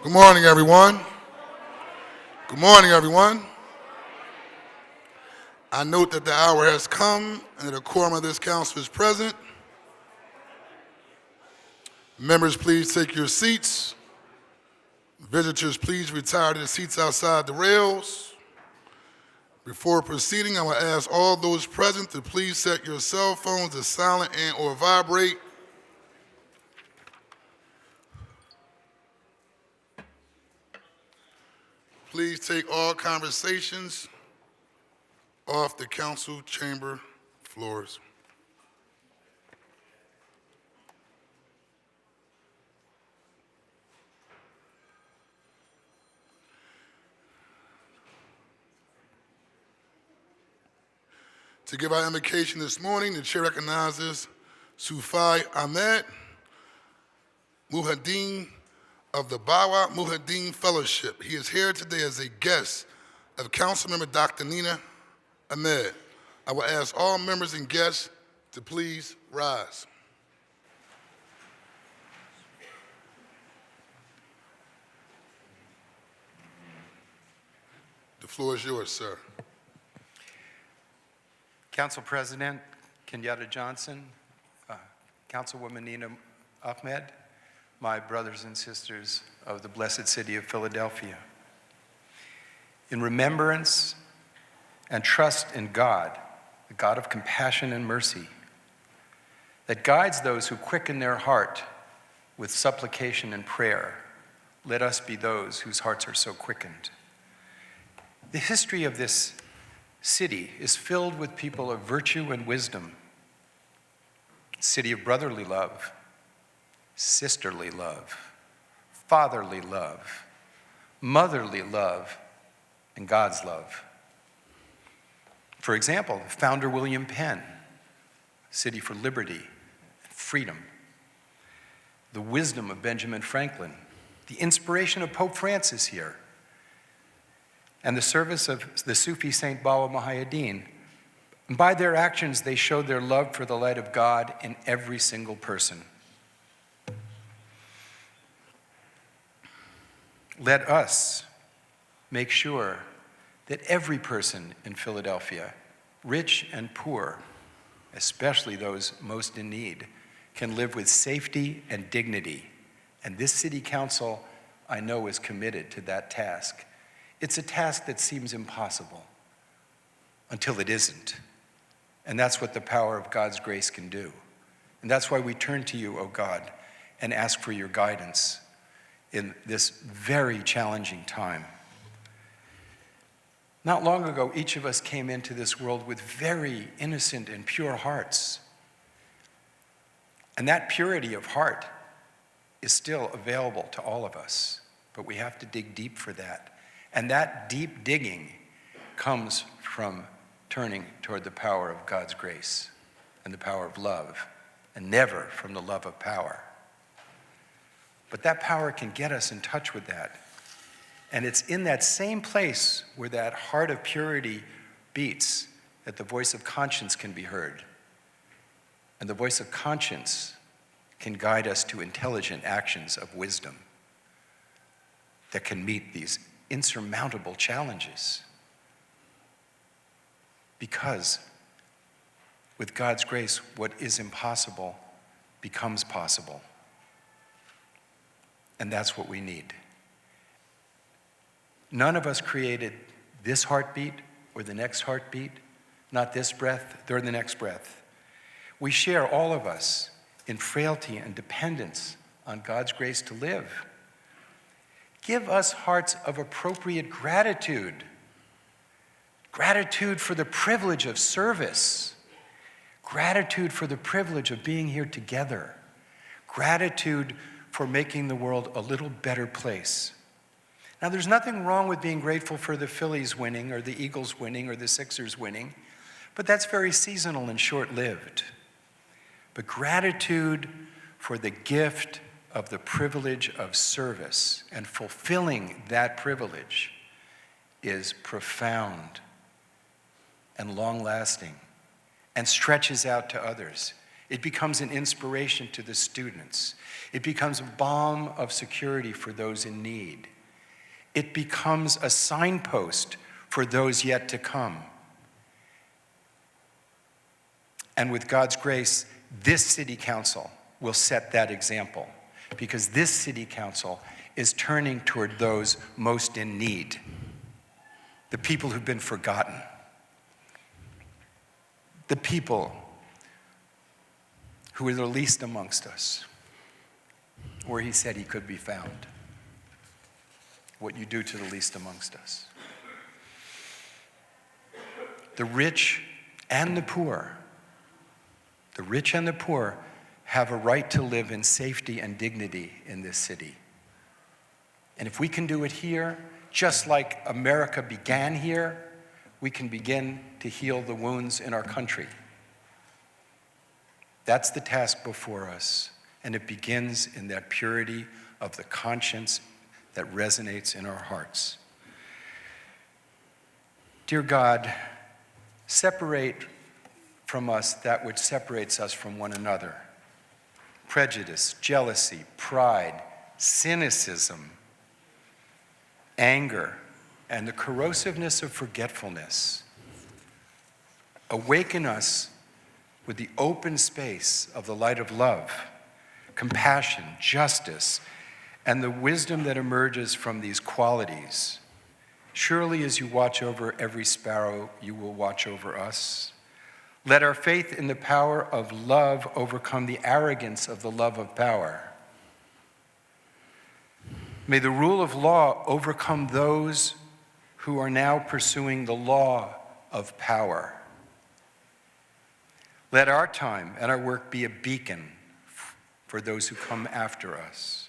Good morning, everyone. Good morning, everyone. I note that the hour has come and the quorum of this council is present. Members, please take your seats. Visitors, please retire to the seats outside the rails. Before proceeding, I will ask all those present to please set your cell phones to silent and or vibrate. Please take all conversations off the council chamber floors. To give our invocation this morning, the chair recognizes Sufai Ahmed, Muhaddin of the Bawa Muhaddin Fellowship. He is here today as a guest of Councilmember Dr. Nina Ahmed. I will ask all members and guests to please rise. The floor is yours, sir. Council President Kenyatta Johnson, Councilwoman Nina Ahmed, my brothers and sisters of the blessed city of Philadelphia. In remembrance and trust in God, the God of compassion and mercy, that guides those who quicken their heart with supplication and prayer, let us be those whose hearts are so quickened. The history of this city is filled with people of virtue and wisdom. City of brotherly love, sisterly love, fatherly love, motherly love, and God's love. For example, founder William Penn, City for Liberty and Freedom. The wisdom of Benjamin Franklin, the inspiration of Pope Francis here, and the service of the Sufi Saint Bawa Muhammad. And by their actions, they showed their love for the light of God in every single person. Let us make sure that every person in Philadelphia, rich and poor, especially those most in need, can live with safety and dignity. And this city council, I know, is committed to that task. It's a task that seems impossible until it isn't. And that's what the power of God's grace can do. And that's why we turn to you, O God, and ask for your guidance in this very challenging time. Not long ago, each of us came into this world with very innocent and pure hearts. And that purity of heart is still available to all of us, but we have to dig deep for that. And that deep digging comes from turning toward the power of God's grace and the power of love, and never from the love of power. But that power can get us in touch with that. And it's in that same place where that heart of purity beats that the voice of conscience can be heard. And the voice of conscience can guide us to intelligent actions of wisdom that can meet these insurmountable challenges. Because with God's grace, what is impossible becomes possible. And that's what we need. None of us created this heartbeat or the next heartbeat, not this breath or the next breath. We share, all of us, in frailty and dependence on God's grace to live. Give us hearts of appropriate gratitude. Gratitude for the privilege of service. Gratitude for the privilege of being here together. Gratitude for making the world a little better place. Now, there's nothing wrong with being grateful for the Phillies winning or the Eagles winning or the Sixers winning, but that's very seasonal and short-lived. But gratitude for the gift of the privilege of service and fulfilling that privilege is profound and long-lasting and stretches out to others. It becomes an inspiration to the students. It becomes a balm of security for those in need. It becomes a signpost for those yet to come. And with God's grace, this city council will set that example, because this city council is turning toward those most in need, the people who've been forgotten, the people who are the least amongst us, where he said he could be found. What you do to the least amongst us. The rich and the poor have a right to live in safety and dignity in this city. And if we can do it here, just like America began here, we can begin to heal the wounds in our country. That's the task before us, and it begins in that purity of the conscience that resonates in our hearts. Dear God, separate from us that which separates us from one another. Prejudice, jealousy, pride, cynicism, anger, and the corrosiveness of forgetfulness. Awaken us with the open space of the light of love, compassion, justice, and the wisdom that emerges from these qualities. Surely as you watch over every sparrow, you will watch over us. Let our faith in the power of love overcome the arrogance of the love of power. May the rule of law overcome those who are now pursuing the law of power. Let our time and our work be a beacon for those who come after us.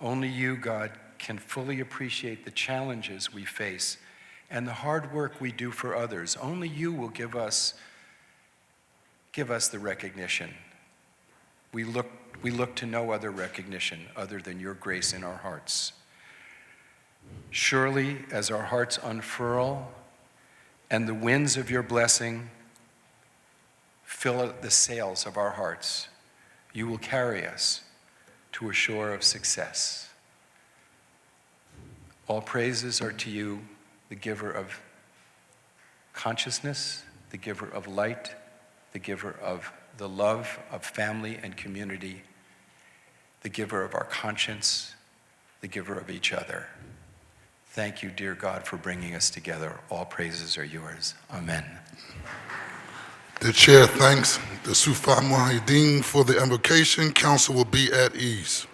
Only you, God, can fully appreciate the challenges we face and the hard work we do for others. Only you will give us the recognition. We look to no other recognition other than your grace in our hearts. Surely, as our hearts unfurl and the winds of your blessing fill the sails of our hearts, you will carry us to a shore of success. All praises are to you, the giver of consciousness, the giver of light, the giver of the love of family and community, the giver of our conscience, the giver of each other. Thank you, dear God, for bringing us together. All praises are yours. Amen. The chair thanks the Sufa Muhammedin for the invocation. Council will be at ease.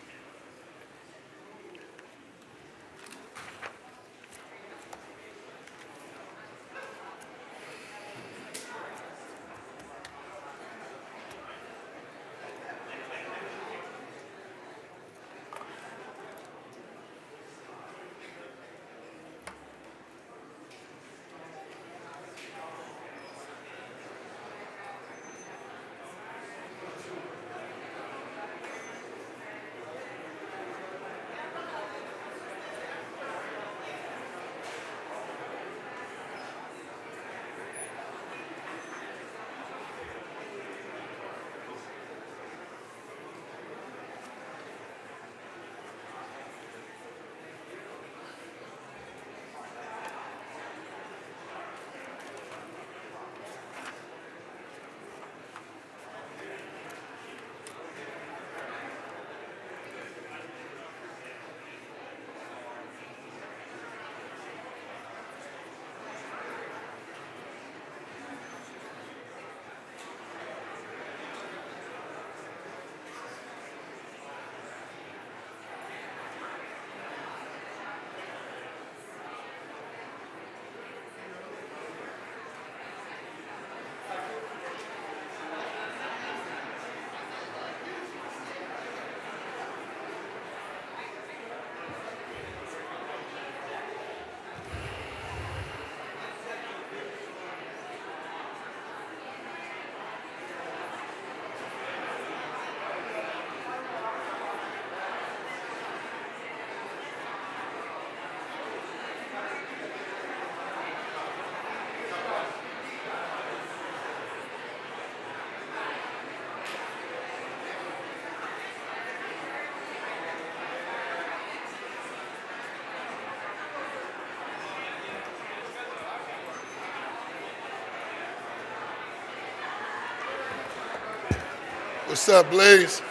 What's up, Blaze?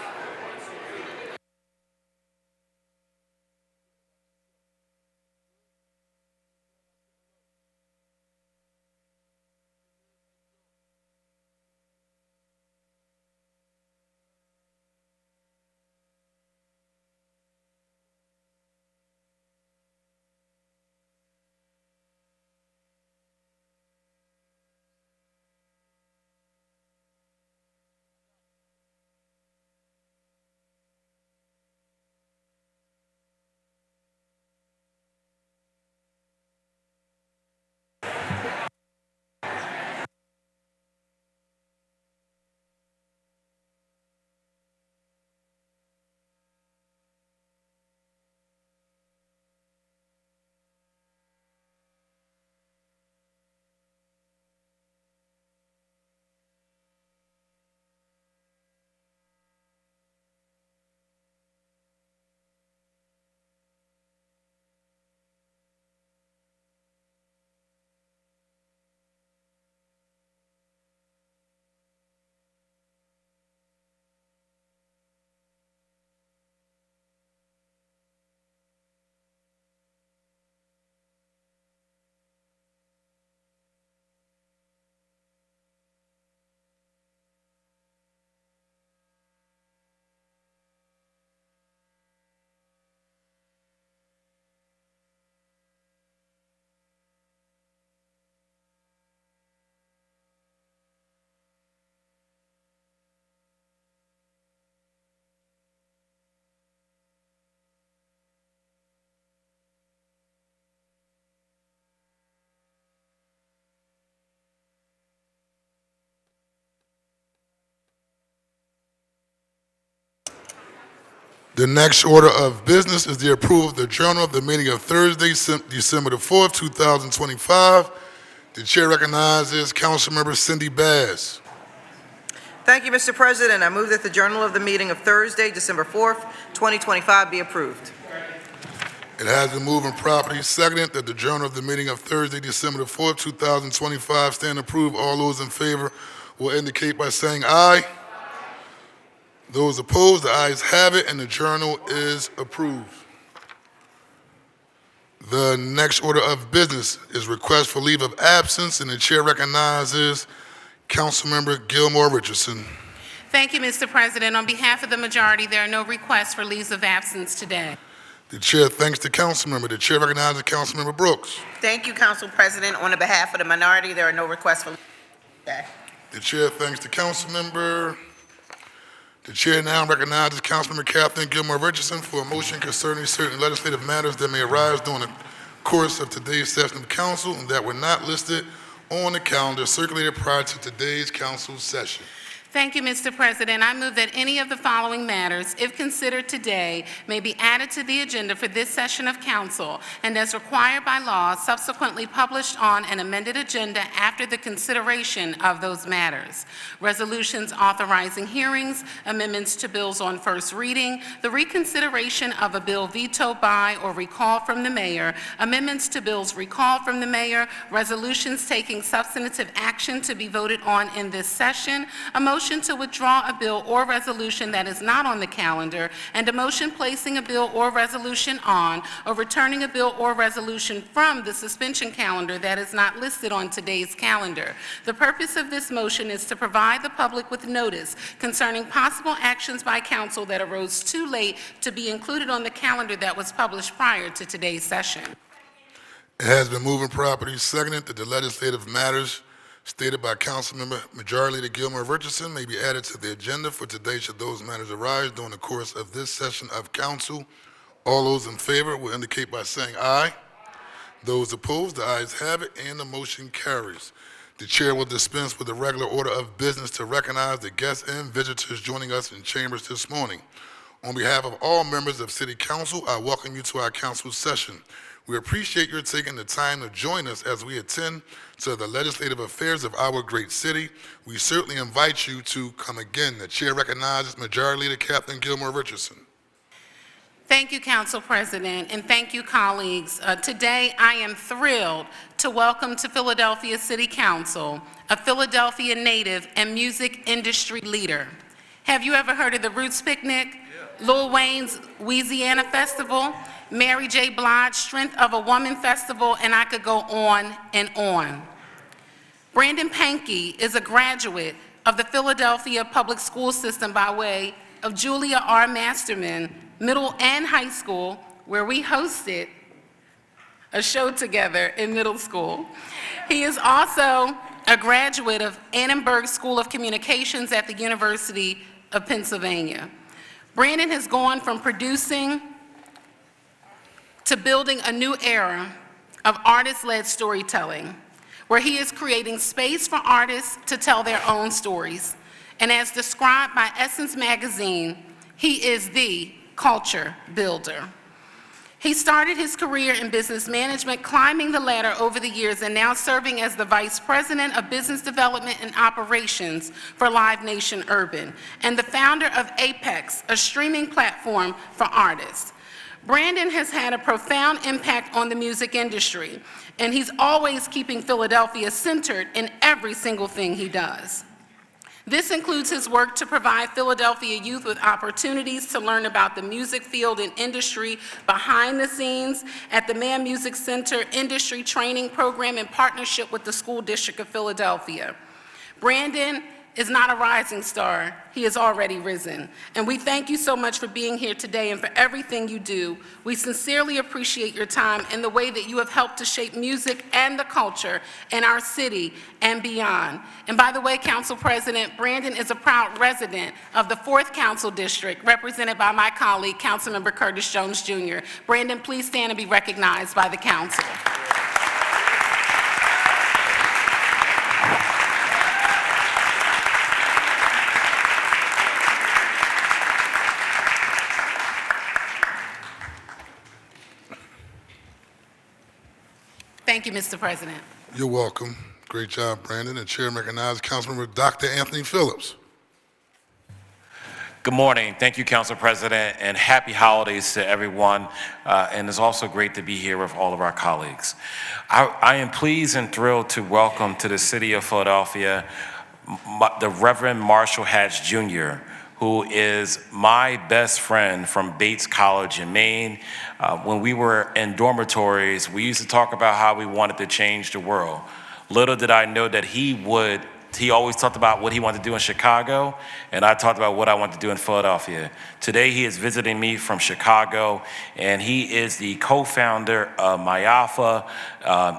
The next order of business is the approval of the journal of the meeting of Thursday, December the 4th, 2025. The chair recognizes Councilmember Cindy Baz. Thank you, Mr. President. I move that the journal of the meeting of Thursday, December 4th, 2025 be approved. It has been moved and properly seconded that the journal of the meeting of Thursday, December the 4th, 2025 stand approved. All those in favor will indicate by saying aye. Those opposed, the ayes have it, and the journal is approved. The next order of business is request for leave of absence, and the chair recognizes Councilmember Gilmore Richardson. Thank you, Mr. President. On behalf of the majority, there are no requests for leaves of absence today. The chair thanks the councilmember. The chair recognizes Councilmember Brooks. Thank you, Council President. On behalf of the minority, there are no requests for leave today. The chair thanks the councilmember. The chair now recognizes Councilmember Kathleen Gilmore Richardson for a motion concerning certain legislative matters that may arise during the course of today's session of council and that were not listed on the calendar circulated prior to today's council session. Thank you, Mr. President. I move that any of the following matters, if considered today, may be added to the agenda for this session of council and as required by law, subsequently published on an amended agenda after the consideration of those matters. Resolutions authorizing hearings, amendments to bills on first reading, the reconsideration of a bill vetoed by or recalled from the mayor, amendments to bills recalled from the mayor, resolutions taking substantive action to be voted on in this session, a motion to withdraw a bill or resolution that is not on the calendar, and a motion placing a bill or resolution on or returning a bill or resolution from the suspension calendar that is not listed on today's calendar. The purpose of this motion is to provide the public with notice concerning possible actions by council that arose too late to be included on the calendar that was published prior to today's session. It has been moved and properly seconded that the legislative matters stated by Councilmember Majority Leader Gilmore Richardson may be added to the agenda for today should those matters arise during the course of this session of council. All those in favor will indicate by saying aye. Those opposed, the ayes have it, and the motion carries. The chair will dispense with the regular order of business to recognize the guests and visitors joining us in chambers this morning. On behalf of all members of City Council, I welcome you to our council session. We appreciate your taking the time to join us as we attend to the legislative affairs of our great city. We certainly invite you to come again. The chair recognizes Majority Leader Kathleen Gilmore Richardson. Thank you, Council President, and thank you, colleagues. Today, I am thrilled to welcome to Philadelphia City Council a Philadelphia native and music industry leader. Have you ever heard of the Roots Picnic? Lil Wayne's Louisiana Festival? Mary J. Blige Strength of a Woman Festival, and I could go on and on. Brandon Pankey is a graduate of the Philadelphia Public School System by way of Julia R. Masterman Middle and High School, where we hosted a show together in middle school. He is also a graduate of Annenberg School of Communications at the University of Pennsylvania. Brandon has gone from producing to building a new era of artist-led storytelling, where he is creating space for artists to tell their own stories. And as described by Essence Magazine, he is the culture builder. He started his career in business management, climbing the ladder over the years, and now serving as the Vice President of Business Development and Operations for Live Nation Urban, and the founder of Apex, a streaming platform for artists. Brandon has had a profound impact on the music industry, and he's always keeping Philadelphia centered in every single thing he does. This includes his work to provide Philadelphia youth with opportunities to learn about the music field and industry behind the scenes at the Mann Music Center Industry Training Program in partnership with the School District of Philadelphia. Brandon is not a rising star, he has already risen. And we thank you so much for being here today and for everything you do. We sincerely appreciate your time and the way that you have helped to shape music and the culture in our city and beyond. And by the way, Council President, Brandon is a proud resident of the 4th Council District, represented by my colleague, Councilmember Curtis Jones Jr. Brandon, please stand and be recognized by the council. Thank you, Mr. President. You're welcome. Great job, Brandon. And Chair recognizes Councilmember Dr. Anthony Phillips. Good morning. Thank you, Council President, and happy holidays to everyone. And it's also great to be here with all of our colleagues. I am pleased and thrilled to welcome to the city of Philadelphia the Reverend Marshall Hatch Jr., who is my best friend from Bates College in Maine. When we were in dormitories, we used to talk about how we wanted to change the world. Little did I know that he always talked about what he wanted to do in Chicago, and I talked about what I wanted to do in Philadelphia. Today, he is visiting me from Chicago, and he is the co-founder of MyAlpha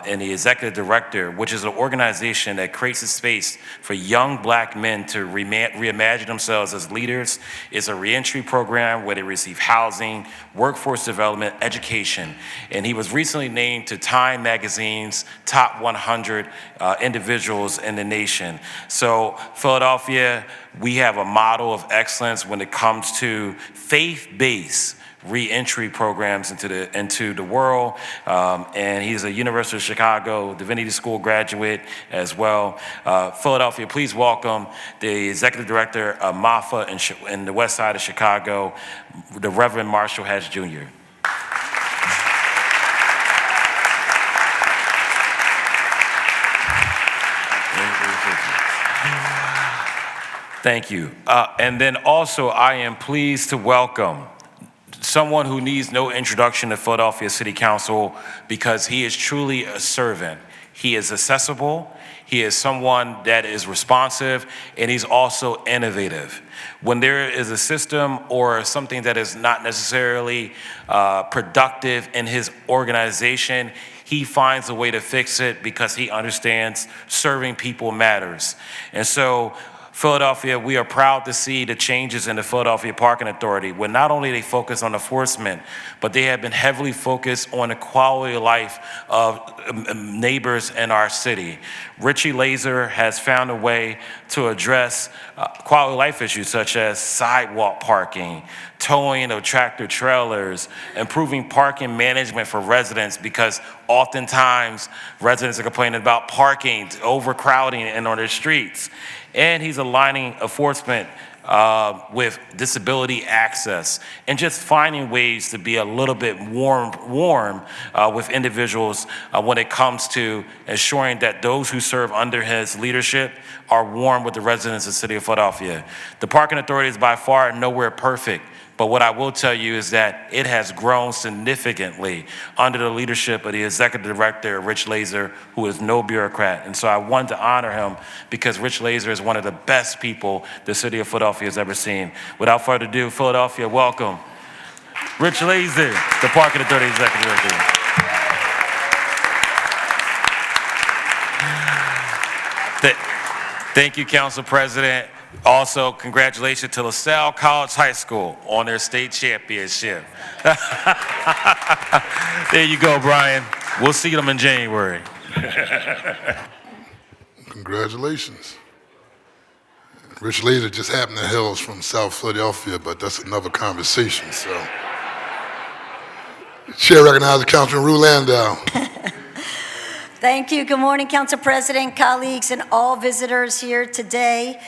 and the executive director, which is an organization that creates a space for young black men to reimagine themselves as leaders. It's a reentry program where they receive housing, workforce development, education, and he was recently named to Time Magazine's top 100 individuals in the nation. So Philadelphia, we have a model of excellence when it comes to faith-based re-entry programs into the world, and he's a University of Chicago Divinity School graduate as well. Philadelphia, please welcome the Executive Director of MAFA in the West Side of Chicago, the Reverend Marshall Hatch Jr. Thank you. And then also, I am pleased to welcome someone who needs no introduction to Philadelphia City Council because he is truly a servant. He is accessible, he is someone that is responsive, and he's also innovative. When there is a system or something that is not necessarily productive in his organization, he finds a way to fix it because he understands serving people matters. And so, Philadelphia, we are proud to see the changes in the Philadelphia Parking Authority, where not only they focus on enforcement, but they have been heavily focused on the quality of life of neighbors in our city. Richie Laser has found a way to address quality of life issues such as sidewalk parking, towing of tractor trailers, improving parking management for residents, because oftentimes residents are complaining about parking, overcrowding on their streets. And he's aligning enforcement with disability access, and just finding ways to be a little bit warm with individuals when it comes to ensuring that those who serve under his leadership are warm with the residents of the city of Philadelphia. The Parking Authority is by far nowhere perfect, but what I will tell you is that it has grown significantly under the leadership of the executive director, Rich Laser, who is no bureaucrat. And so I wanted to honor him because Rich Laser is one of the best people the city of Philadelphia has ever seen. Without further ado, Philadelphia, welcome Rich Laser, the Parking Authority executive director. Thank you, Council President. Also, congratulations to LaSalle College High School on their state championship. There you go, Brian. We'll see them in January. Congratulations. Rich Laser just happened to hail from South Philadelphia, but that's another conversation, so. Chair recognizes Councilman Rue Landau. Thank you. Good morning, Council President, colleagues, and all visitors here today.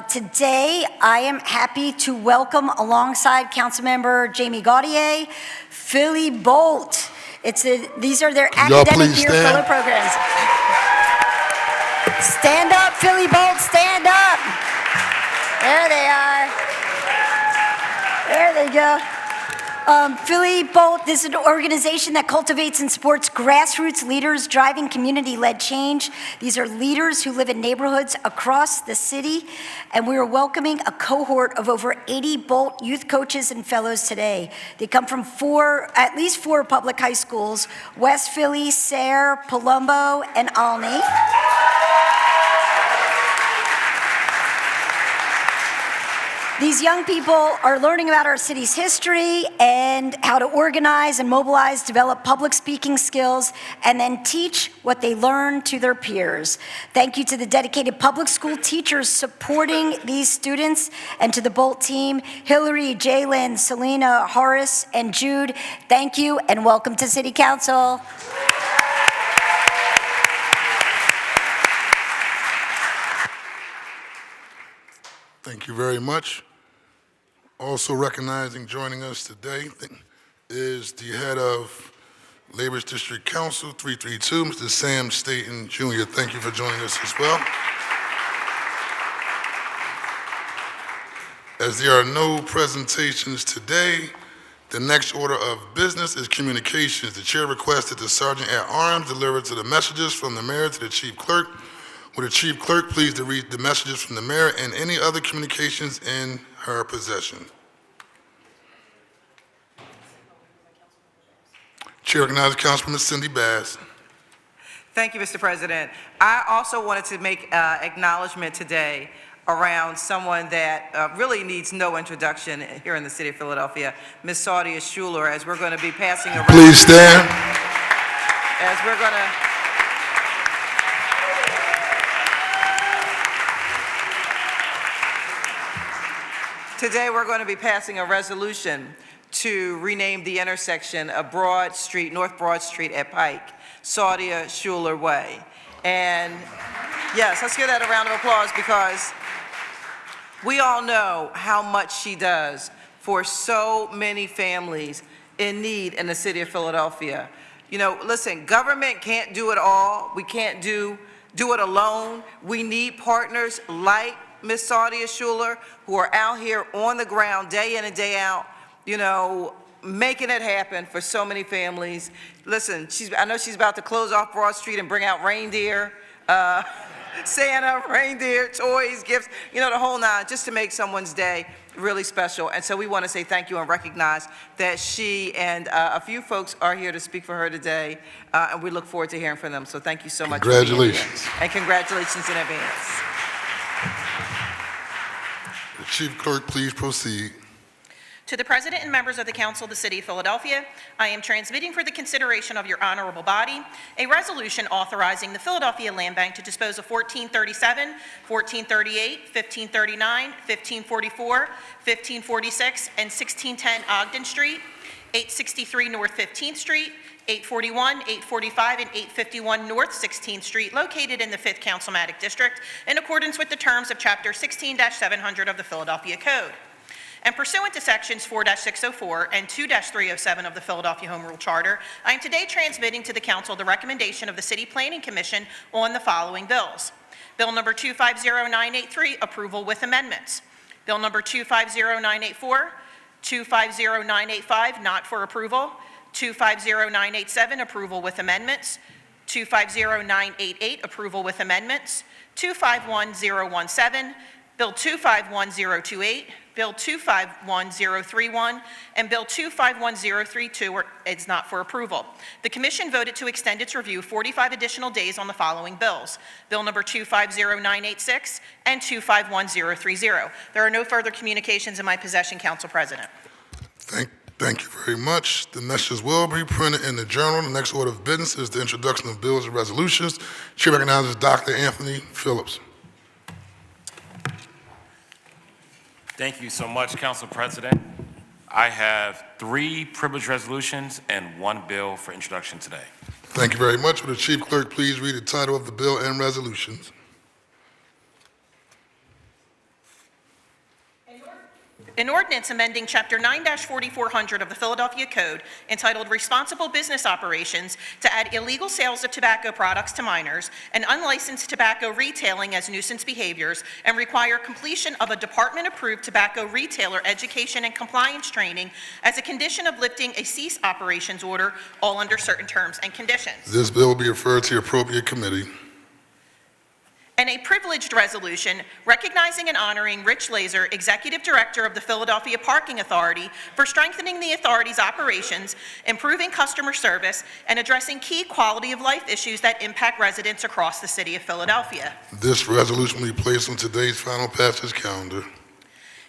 Today, I am happy to welcome alongside Councilmember Jamie Gaudier, Philly Bolt. These are their academic year fellow programs. Stand up, Philly Bolt, stand up. There they are. There they go. Philly Bolt, this is an organization that cultivates and supports grassroots leaders driving community-led change. These are leaders who live in neighborhoods across the city, and we are welcoming a cohort of over 80 Bolt youth coaches and fellows today. They come from at least four public high schools: West Philly, Sayre, Palumbo, and Olney. These young people are learning about our city's history and how to organize and mobilize, develop public speaking skills, and then teach what they learn to their peers. Thank you to the dedicated public school teachers supporting these students, and to the Bolt team, Hillary, Jalen, Selena, Horace, and Jude. Thank you, and welcome to City Council. Thank you very much. Also recognizing joining us today is the head of Labor's District Council 332, Mr. Sam Staton Jr. Thank you for joining us as well. As there are no presentations today, the next order of business is communications. The chair requests that the Sergeant at Arms deliver to the messages from the mayor to the chief clerk. Would the chief clerk please to read the messages from the mayor and any other communications in her possession? Chair recognizes Councilwoman Cindy Bass. Thank you, Mr. President. I also wanted to make acknowledgement today around someone that really needs no introduction here in the city of Philadelphia, Ms. Saudia Schuler, as we're going to be passing a Please stand. As we're going to Today, we're going to be passing a resolution to rename the intersection of Broad Street, North Broad Street at Pike, Saudia Schuler Way. And yes, let's give that a round of applause, because we all know how much she does for so many families in need in the city of Philadelphia. You know, listen, government can't do it all. We can't do it alone. We need partners like Ms. Saudia Schuler, who are out here on the ground day in and day out, you know, making it happen for so many families. Listen, I know she's about to close off Broad Street and bring out reindeer, Santa, reindeer, toys, gifts, you know, the whole nine, just to make someone's day really special. And so we want to say thank you and recognize that she and a few folks are here to speak for her today, and we look forward to hearing from them. So thank you so much. Congratulations. And congratulations in advance. The chief clerk, please proceed. To the President and members of the Council of the City of Philadelphia, I am transmitting for the consideration of your honorable body a resolution authorizing the Philadelphia Land Bank to dispose of 1437, 1438, 1539, 1544, 1546, and 1610 Ogden Street, 863 North 15th Street, 841, 845, and 851 North 16th Street, located in the 5th Councilmatic District, in accordance with the terms of Chapter 16-700 of the Philadelphia Code. And pursuant to Sections 4-604 and 2-307 of the Philadelphia Home Rule Charter, I am today transmitting to the Council the recommendation of the City Planning Commission on the following bills. Bill number 250983, approval with amendments. Bill number 250984, 250985, not for approval. 250987, approval with amendments. 250988, approval with amendments. 251017, Bill 251028, Bill 251031, and Bill 251032 is not for approval. The Commission voted to extend its review 45 additional days on the following bills: Bill number 250986 and 251030. There are no further communications in my possession, Council President. Thank you very much. The messages will be printed in the Journal. The next order of business is the introduction of bills and resolutions. Chair recognizes Dr. Anthony Phillips. Thank you so much, Council President. I have 3 privilege resolutions and 1 bill for introduction today. Thank you very much. Will the Chief Clerk please read the title of the bill and resolutions? An ordinance amending Chapter 9-4400 of the Philadelphia Code entitled Responsible Business Operations to add illegal sales of tobacco products to minors and unlicensed tobacco retailing as nuisance behaviors, and require completion of a department-approved tobacco retailer education and compliance training as a condition of lifting a cease operations order, all under certain terms and conditions. This bill will be referred to the appropriate committee. And a privileged resolution recognizing and honoring Rich Laser, Executive Director of the Philadelphia Parking Authority, for strengthening the authority's operations, improving customer service, and addressing key quality of life issues that impact residents across the city of Philadelphia. This resolution will be placed on today's final passage calendar.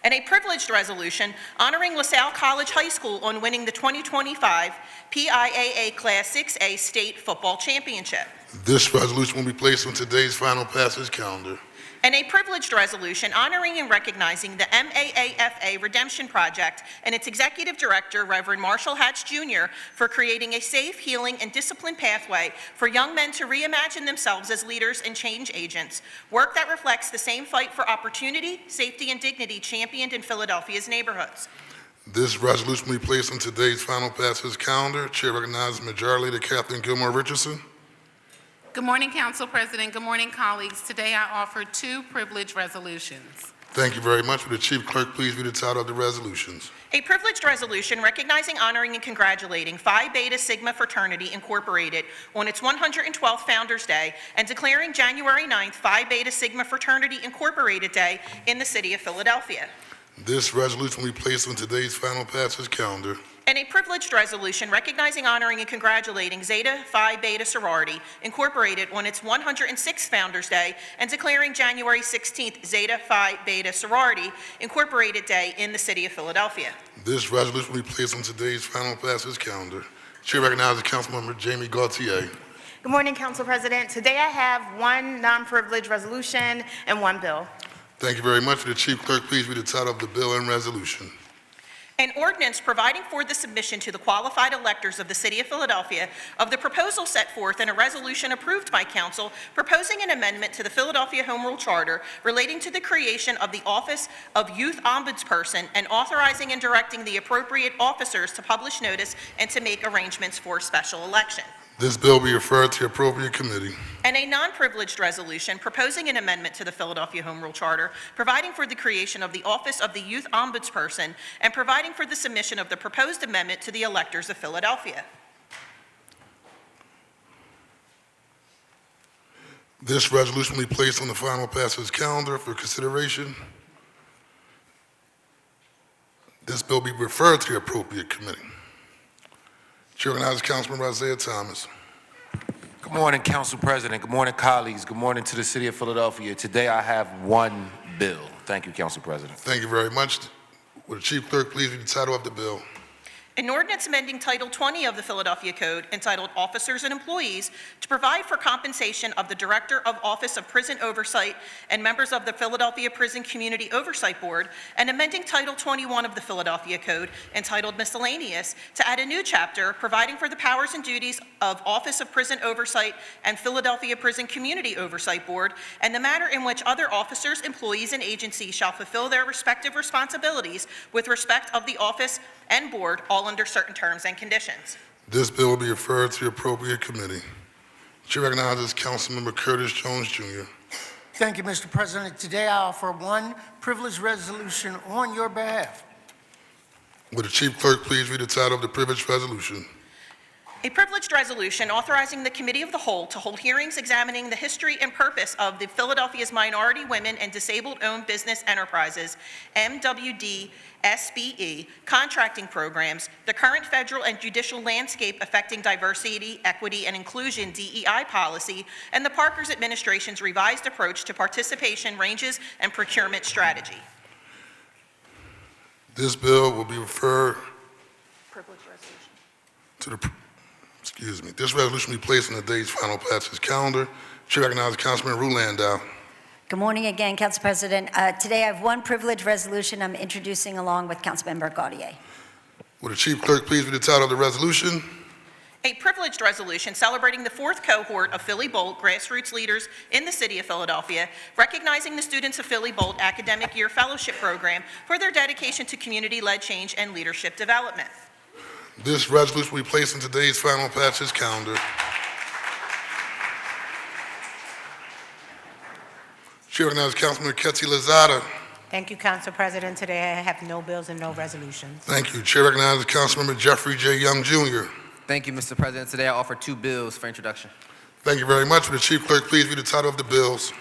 And a privileged resolution honoring LaSalle College High School on winning the 2025 PIAA Class 6A State Football Championship. This resolution will be placed on today's final passage calendar. And a privileged resolution honoring and recognizing the MAAFA Redemption Project and its Executive Director, Reverend Marshall Hatch Jr., for creating a safe, healing, and disciplined pathway for young men to reimagine themselves as leaders and change agents, work that reflects the same fight for opportunity, safety, and dignity championed in Philadelphia's neighborhoods. This resolution will be placed on today's final passage calendar. Chair recognizes Majority Leader Kathleen Gilmore Richardson. Good morning, Council President. Good morning, colleagues. Today I offer 2 privilege resolutions. Thank you very much. Will the Chief Clerk please read the title of the resolutions? A privileged resolution recognizing, honoring, and congratulating Phi Beta Sigma Fraternity Incorporated on its 112th Founders Day and declaring January 9th Phi Beta Sigma Fraternity Incorporated Day in the city of Philadelphia. This resolution will be placed on today's final passage calendar. And a privileged resolution recognizing, honoring, and congratulating Zeta Phi Beta Sorority Incorporated on its 106th Founders Day and declaring January 16th Zeta Phi Beta Sorority Incorporated Day in the city of Philadelphia. This resolution will be placed on today's final passage calendar. Chair recognizes Councilmember Jamie Gaultier. Good morning, Council President. Today I have 1 non-privileged resolution and 1 bill. Thank you very much. Will the Chief Clerk please read the title of the bill and resolution? An ordinance providing for the submission to the qualified electors of the city of Philadelphia of the proposal set forth in a resolution approved by council proposing an amendment to the Philadelphia Home Rule Charter relating to the creation of the Office of Youth Ombudsperson and authorizing and directing the appropriate officers to publish notice and to make arrangements for special election. This bill will be referred to the appropriate committee. And a non-privileged resolution proposing an amendment to the Philadelphia Home Rule Charter, providing for the creation of the Office of the Youth Ombudsperson, and providing for the submission of the proposed amendment to the electors of Philadelphia. This resolution will be placed on the final passage calendar for consideration. This bill will be referred to the appropriate committee. Chair recognizes Councilmember Isaiah Thomas. Good morning, Council President. Good morning, colleagues. Good morning to the city of Philadelphia. Today I have 1 bill. Thank you, Council President. Thank you very much. Will the Chief Clerk please read the title of the bill? An ordinance amending Title 20 of the Philadelphia Code entitled Officers and Employees to provide for compensation of the Director of Office of Prison Oversight and members of the Philadelphia Prison Community Oversight Board, and amending Title 21 of the Philadelphia Code entitled Miscellaneous to add a new chapter providing for the powers and duties of Office of Prison Oversight and Philadelphia Prison Community Oversight Board, and the manner in which other officers, employees, and agencies shall fulfill their respective responsibilities with respect of the office and board, all under certain terms and conditions. This bill will be referred to the appropriate committee. Chair recognizes Councilmember Curtis Jones Jr. Thank you, Mr. President. Today I offer one privileged resolution on your behalf. Would the chief clerk please read the title of the privileged resolution? A privileged resolution authorizing the Committee of the Whole to hold hearings examining the history and purpose of the Philadelphia's Minority Women and Disabled-Owned Business Enterprises, MWD-SBE, contracting programs, the current federal and judicial landscape affecting diversity, equity, and inclusion DEI policy, and the Parker's administration's revised approach to participation ranges and procurement strategy. This bill will be referred Privileged resolution. to the, this resolution will be placed on the day's final passage calendar. Chair recognizes Councilman Rue Landau. Good morning again, Council President. Today I have one privileged resolution I'm introducing along with Councilmember Gaudier. Would the chief clerk please read the title of the resolution? A privileged resolution celebrating the fourth cohort of Philly Bolt grassroots leaders in the city of Philadelphia, recognizing the students of Philly Bolt Academic Year Fellowship Program for their dedication to community-led change and leadership development. This resolution will be placed on today's final passage calendar. Chair recognizes Councilman Ketty Lozada. Thank you, Council President. Today I have no bills and no resolutions. Thank you. Chair recognizes Councilmember Jeffrey J. Young Jr. Thank you, Mr. President. Today I offer two bills for introduction. Thank you very much. Would the chief clerk please read the title of the bills?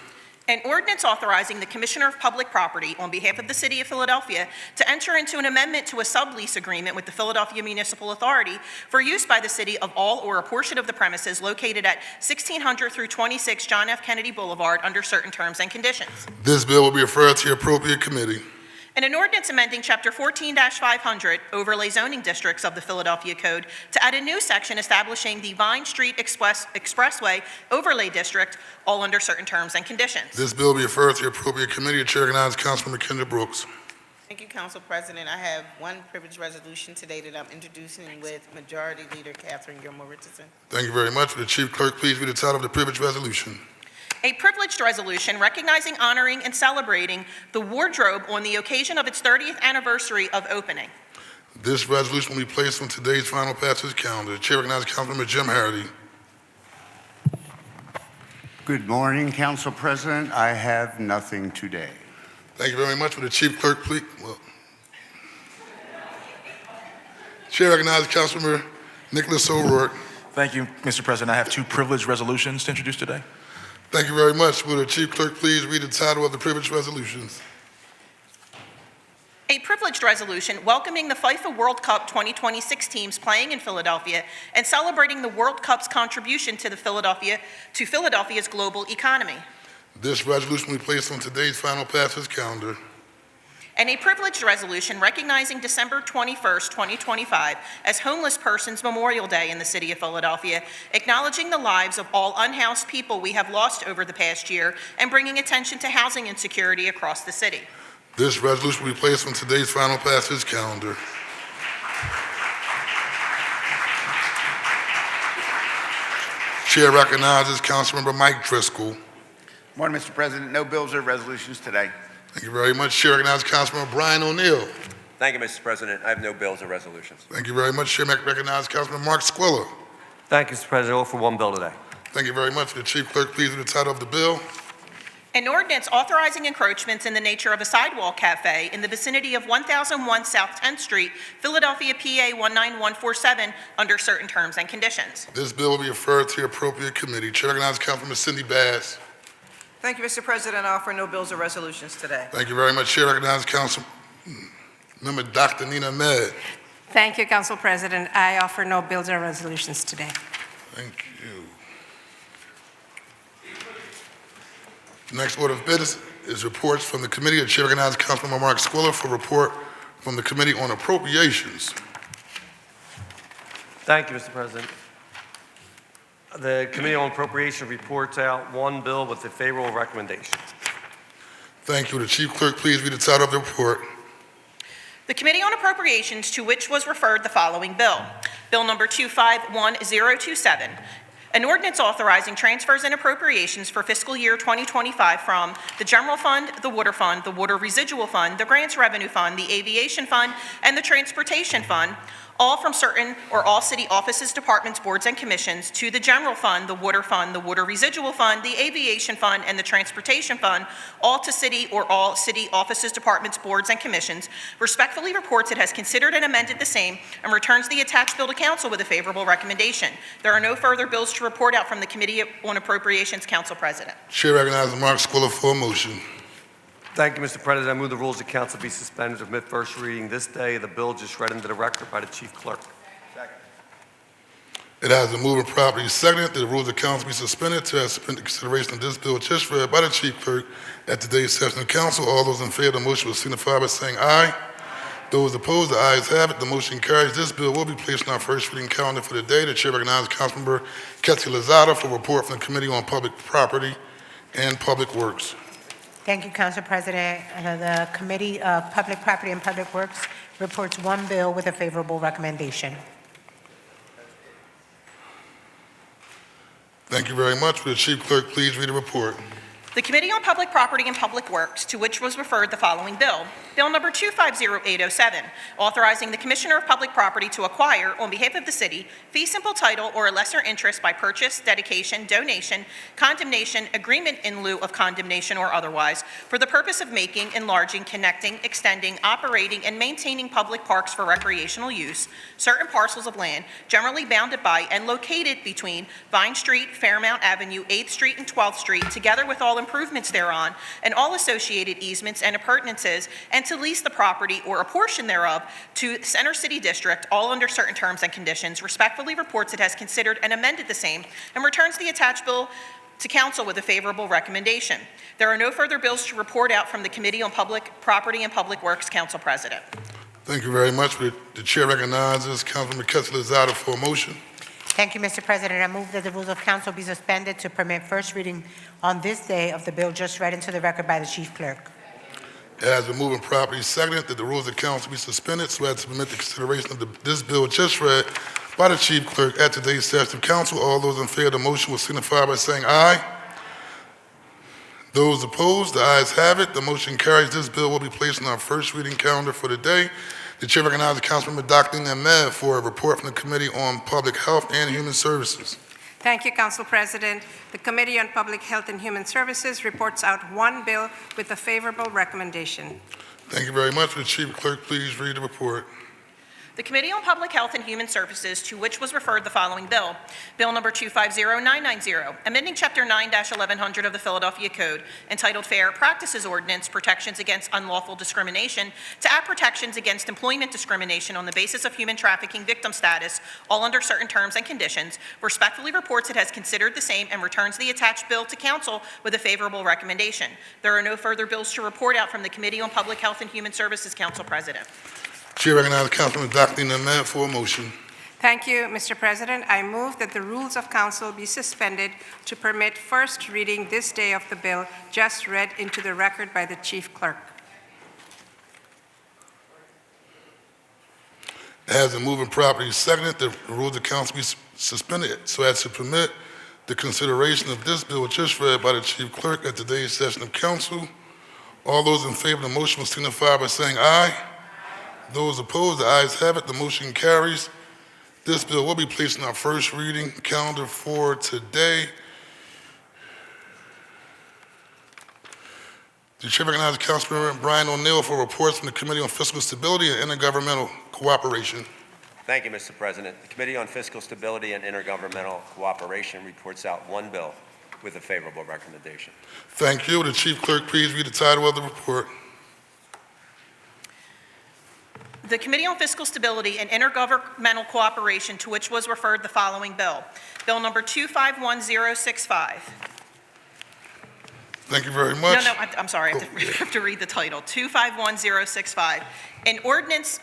An ordinance authorizing the Commissioner of Public Property on behalf of the City of Philadelphia to enter into an amendment to a sublease agreement with the Philadelphia Municipal Authority for use by the city of all or a portion of the premises located at 1600 through 26 John F. Kennedy Boulevard under certain terms and conditions. This bill will be referred to the appropriate committee. And an ordinance amending Chapter 14-500 overlay zoning districts of the Philadelphia Code to add a new section establishing the Vine Street Expressway Overlay District, all under certain terms and conditions. This bill will be referred to the appropriate committee. The chair recognizes Councilman McKendra Brooks. Thank you, Council President. I have one privileged resolution today that I'm introducing with Majority Leader Catherine Gilmore Richardson. Thank you very much. Would the chief clerk please read the title of the privileged resolution? A privileged resolution recognizing, honoring, and celebrating the wardrobe on the occasion of its 30th anniversary of opening. This resolution will be placed on today's final passage calendar. The chair recognizes Councilmember Jim Harity. Good morning, Council President. I have nothing today. Thank you very much. Would the chief clerk please? Chair recognizes Councilmember Nicholas O'Rourke. Thank you, Mr. President. I have two privileged resolutions to introduce today. Thank you very much. Will the chief clerk please read the title of the privileged resolutions? A privileged resolution welcoming the FIFA World Cup 2026 teams playing in Philadelphia and celebrating the World Cup's contribution to Philadelphia's global economy. This resolution will be placed on today's final passage calendar. And a privileged resolution recognizing December 21st, 2025 as Homeless Persons Memorial Day in the city of Philadelphia, acknowledging the lives of all unhoused people we have lost over the past year and bringing attention to housing insecurity across the city. This resolution will be placed on today's final passage calendar. Chair recognizes Councilmember Mike Driscoll. Morning, Mr. President. No bills or resolutions today. Thank you very much. Chair recognizes Councilmember Brian O'Neill. Thank you, Mr. President. I have no bills or resolutions. Thank you very much. Chair recognizes Councilman Mark Squilla. Thank you, Mr. President. All for one bill today. Thank you very much. The chief clerk please read the title of the bill. An ordinance authorizing encroachments in the nature of a sidewalk cafe in the vicinity of 1001 South 10th Street, Philadelphia, PA 19147, under certain terms and conditions. This bill will be referred to the appropriate committee. Chair recognizes Councilman Cindy Bass. Thank you, Mr. President. I offer no bills or resolutions today. Thank you very much. Chair recognizes Councilmember Dr. Nina Ahmed. Thank you, Council President. I offer no bills or resolutions today. Thank you. Next order of business is reports from the committee. The chair recognizes Councilmember Mark Squilla for report from the Committee on Appropriations. Thank you, Mr. President. The Committee on Appropriation reports out one bill with a favorable recommendation. Thank you. The Chief Clerk, please read the title of the report. The Committee on Appropriations, to which was referred the following bill. Bill number 251027, an ordinance authorizing transfers and appropriations for fiscal year 2025 from the General Fund, the Water Residual Fund, the Grants Revenue Fund, the Aviation Fund, and the Transportation Fund, all from certain or all city offices, departments, boards, and commissions, to the General Fund, the Water Residual Fund, the Aviation Fund, and the Transportation Fund, all to city or all city offices, departments, boards, and commissions, respectfully reports it has considered and amended the same and returns the attached bill to council with a favorable recommendation. There are no further bills to report out from the Committee on Appropriations, Council President. Chair recognizes Mark Squilla for a motion. Thank you, Mr. President. I move the rules of council be suspended to permit first reading this day. The bill just read into the record by the Chief Clerk. It has been moved and properly seconded that the rules of council be suspended to suspend the consideration of this bill just read by the Chief Clerk at today's session of council. All those in favor of the motion will signify by saying aye. Those opposed, the ayes have it. The motion carries. This bill will be placed on our first reading calendar for the day. The chair recognizes Councilmember Ketsi Lozada for a report from the Committee on Public Property and Public Works. Thank you, Council President. The Committee of Public Property and Public Works reports one bill with a favorable recommendation. Thank you very much. Will the Chief Clerk please read the report? The Committee on Public Property and Public Works, to which was referred the following bill. Bill number 250807, authorizing the Commissioner of Public Property to acquire, on behalf of the city, fee simple title or a lesser interest by purchase, dedication, donation, condemnation, agreement in lieu of condemnation or otherwise, for the purpose of making, enlarging, connecting, extending, operating, and maintaining public parks for recreational use, certain parcels of land generally bounded by and located between Vine Street, Fairmount Avenue, 8th Street, and 12th Street, together with all improvements thereon, and all associated easements and appurtenances, and to lease the property or a portion thereof to Center City District, all under certain terms and conditions, respectfully reports it has considered and amended the same, and returns the attached bill to council with a favorable recommendation. There are no further bills to report out from the Committee on Public Property and Public Works, Council President. Thank you very much. The chair recognizes Councilman Ketsi Lozada for a motion. Thank you, Mr. President. I move that the rules of council be suspended to permit first reading on this day of the bill just read into the record by the Chief Clerk. It has been moved and properly seconded that the rules of council be suspended so as to permit the consideration of this bill just read by the Chief Clerk at today's session of council. All those in favor of the motion will signify by saying aye. Those opposed, the ayes have it. The motion carries. This bill will be placed on our first reading calendar for the day. The chair recognizes Councilmember Dr. Ahmed for a report from the Committee on Public Health and Human Services. Thank you, Council President. The Committee on Public Health and Human Services reports out one bill with a favorable recommendation. Thank you very much. Will the Chief Clerk please read the report? The Committee on Public Health and Human Services, to which was referred the following bill. Bill number 250990, amending Chapter 9-1100 of the Philadelphia Code, entitled Fair Practices Ordinance, Protections Against Unlawful Discrimination, to add protections against employment discrimination on the basis of human trafficking victim status, all under certain terms and conditions, respectfully reports it has considered the same and returns the attached bill to council with a favorable recommendation. There are no further bills to report out from the Committee on Public Health and Human Services, Council President. Chair recognizes Councilman Dr. Ahmed for a motion. Thank you, Mr. President. I move that the rules of council be suspended to permit first reading this day of the bill just read into the record by the Chief Clerk. It has been moved and properly seconded that the rules of council be suspended so as to permit the consideration of this bill just read by the Chief Clerk at today's session of council. All those in favor of the motion will signify by saying aye. Those opposed, the ayes have it. The motion carries. This bill will be placed on our first reading calendar for today. The chair recognizes Councilmember Brian O'Neill for reports from the Committee on Fiscal Stability and Intergovernmental Cooperation. Thank you, Mr. President. The Committee on Fiscal Stability and Intergovernmental Cooperation reports out one bill with a favorable recommendation. Thank you. The Chief Clerk, please read the title of the report. The Committee on Fiscal Stability and Intergovernmental Cooperation, to which was referred the following bill. Bill number 251065. Thank you very much. No, I'm sorry, I have to read the title. 251065. An ordinance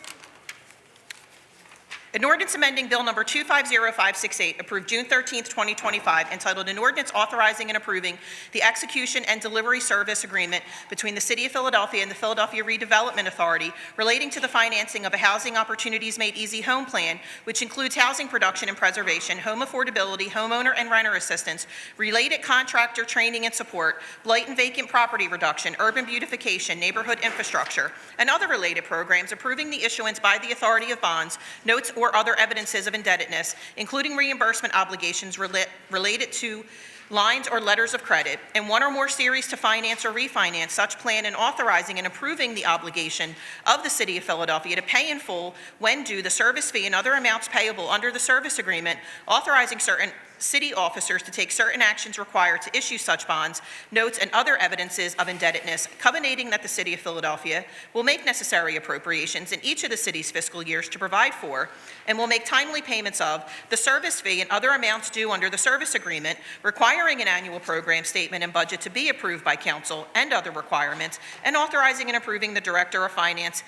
An ordinance amending Bill Number 250568, approved June 13th, 2025, entitled An Ordinance Authorizing and Approving the Execution and Delivery Service Agreement between the City of Philadelphia and the Philadelphia Redevelopment Authority relating to the financing of a Housing Opportunities Made Easy Home Plan, which includes housing production and preservation, home affordability, homeowner and renter assistance, related contractor training and support, blight and vacant property reduction, urban beautification, neighborhood infrastructure, and other related programs, approving the issuance by the authority of bonds, notes, or other evidences of indebtedness, including reimbursement obligations related to lines or letters of credit, and one or more series to finance or refinance such plan, and authorizing and approving the obligation of the City of Philadelphia to pay in full, when due, the service fee and other amounts payable under the service agreement, authorizing certain city officers to take certain actions required to issue such bonds, notes, and other evidences of indebtedness, covenanting that the City of Philadelphia will make necessary appropriations in each of the city's fiscal years to provide for, and will make timely payments of, the service fee and other amounts due under the service agreement, requiring an annual program statement and budget to be approved by council and other requirements, and authorizing and approving the Director of Finance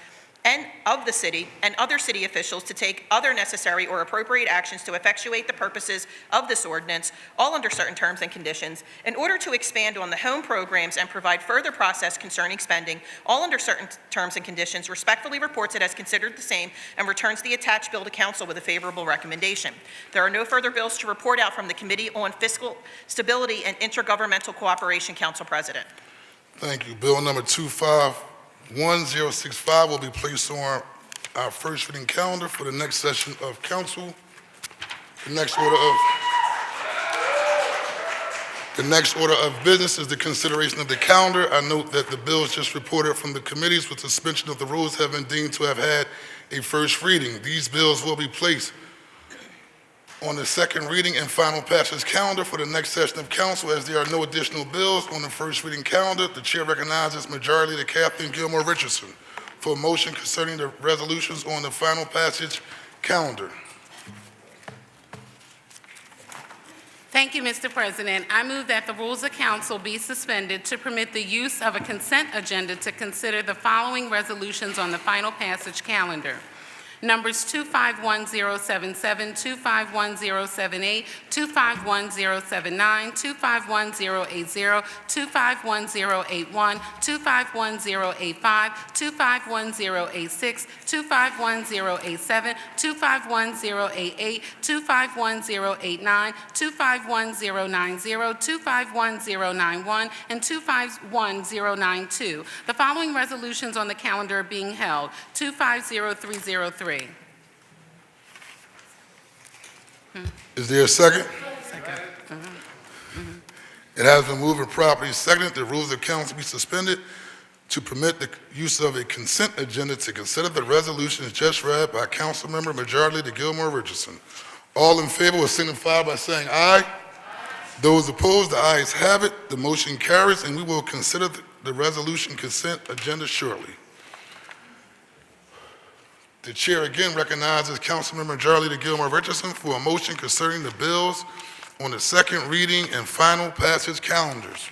and of the city and other city officials to take other necessary or appropriate actions to effectuate the purposes of this ordinance, all under certain terms and conditions, in order to expand on the home programs and provide further process concerning spending, all under certain terms and conditions, respectfully reports it as considered the same, and returns the attached bill to council with a favorable recommendation. There are no further bills to report out from the Committee on Fiscal Stability and Intergovernmental Cooperation, Council President. Thank you. Bill number 251065 will be placed on our first reading calendar for the next session of council. The next order of business is the consideration of the calendar. I note that the bills just reported from the committees with suspension of the rules have been deemed to have had a first reading. These bills will be placed on the second reading and final passage calendar for the next session of council. As there are no additional bills on the first reading calendar, the chair recognizes Majority Leader Kathleen Gilmore Richardson for a motion concerning the resolutions on the final passage calendar. Thank you, Mr. President. I move that the rules of council be suspended to permit the use of a consent agenda to consider the following resolutions on the final passage calendar. Numbers 251077, 251078, 251079, 251080, 251081, 251085, 251086, 251087, 251088, 251089, 251090, 251091, and 251092. The following resolutions on the calendar are being held: 250303. Is there a second? It has been moved and properly seconded that the rules of council be suspended to permit the use of a consent agenda to consider the resolutions just read by Councilmember Majority Leader Gilmore Richardson. All in favor will signify by saying aye. Those opposed, the ayes have it. The motion carries, and we will consider the resolution consent agenda shortly. The chair again recognizes Councilmember Majority Leader Gilmore Richardson for a motion concerning the bills on the second reading and final passage calendars.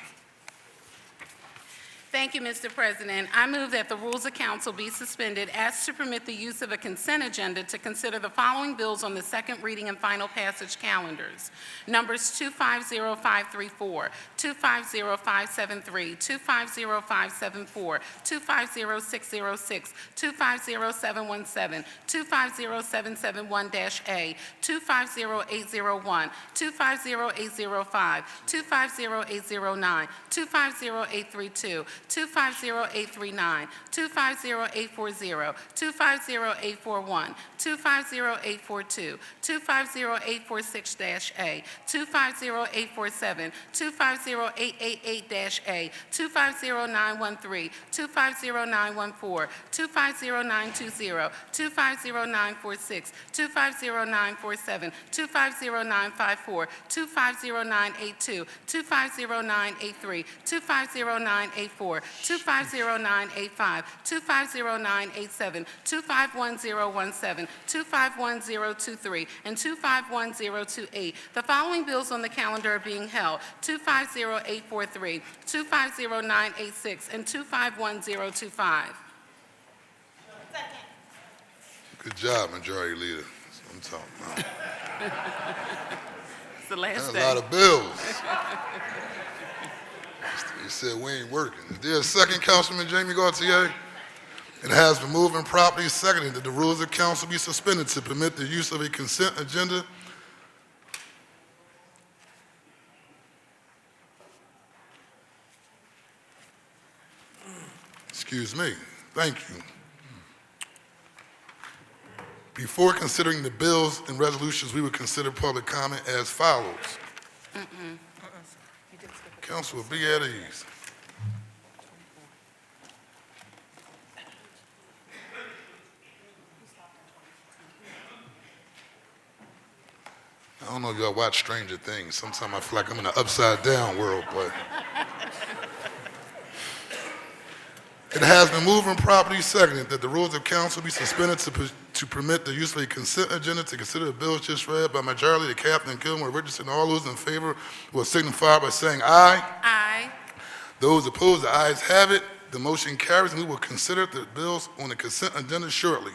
Thank you, Mr. President. I move that the rules of council be suspended as to permit the use of a consent agenda to consider the following bills on the second reading and final passage calendars. Numbers 250534, 250573, 250574, 250606, 250717, 250771-A, 250801, 250805, 250809, 250832, 250839, 250840, 250841, 250842, 250846-A, 250847, 250888-A, 250913, 250914, 250920, 250946, 250947, 250954, 250982, 250983, 250984, 250985, 250987, 251017, 251023, and 251028. The following bills on the calendar are being held: 250843, 250986, and 251025. Good job, Majority Leader. I'm talking about. It's the last That's day. a lot of bills. He said we ain't working. Is there a second, Councilman Jamie Gaultier? It has been moved and properly seconded that the rules of council be suspended to permit the use of a consent agenda. Excuse me. Thank you. Before considering the bills and resolutions, we would consider public comment as follows. Council will be at ease. I don't know if y'all watch Stranger Things. Sometimes I feel like I'm in an upside-down world, but it has been moved and properly seconded that the rules of council be suspended to permit the use of a consent agenda to consider the bills just read by majority of Captain Gilmore Richardson. All those in favor will signify by saying aye. Aye. Those opposed, the ayes have it. The motion carries, and we will consider the bills on the consent agenda shortly.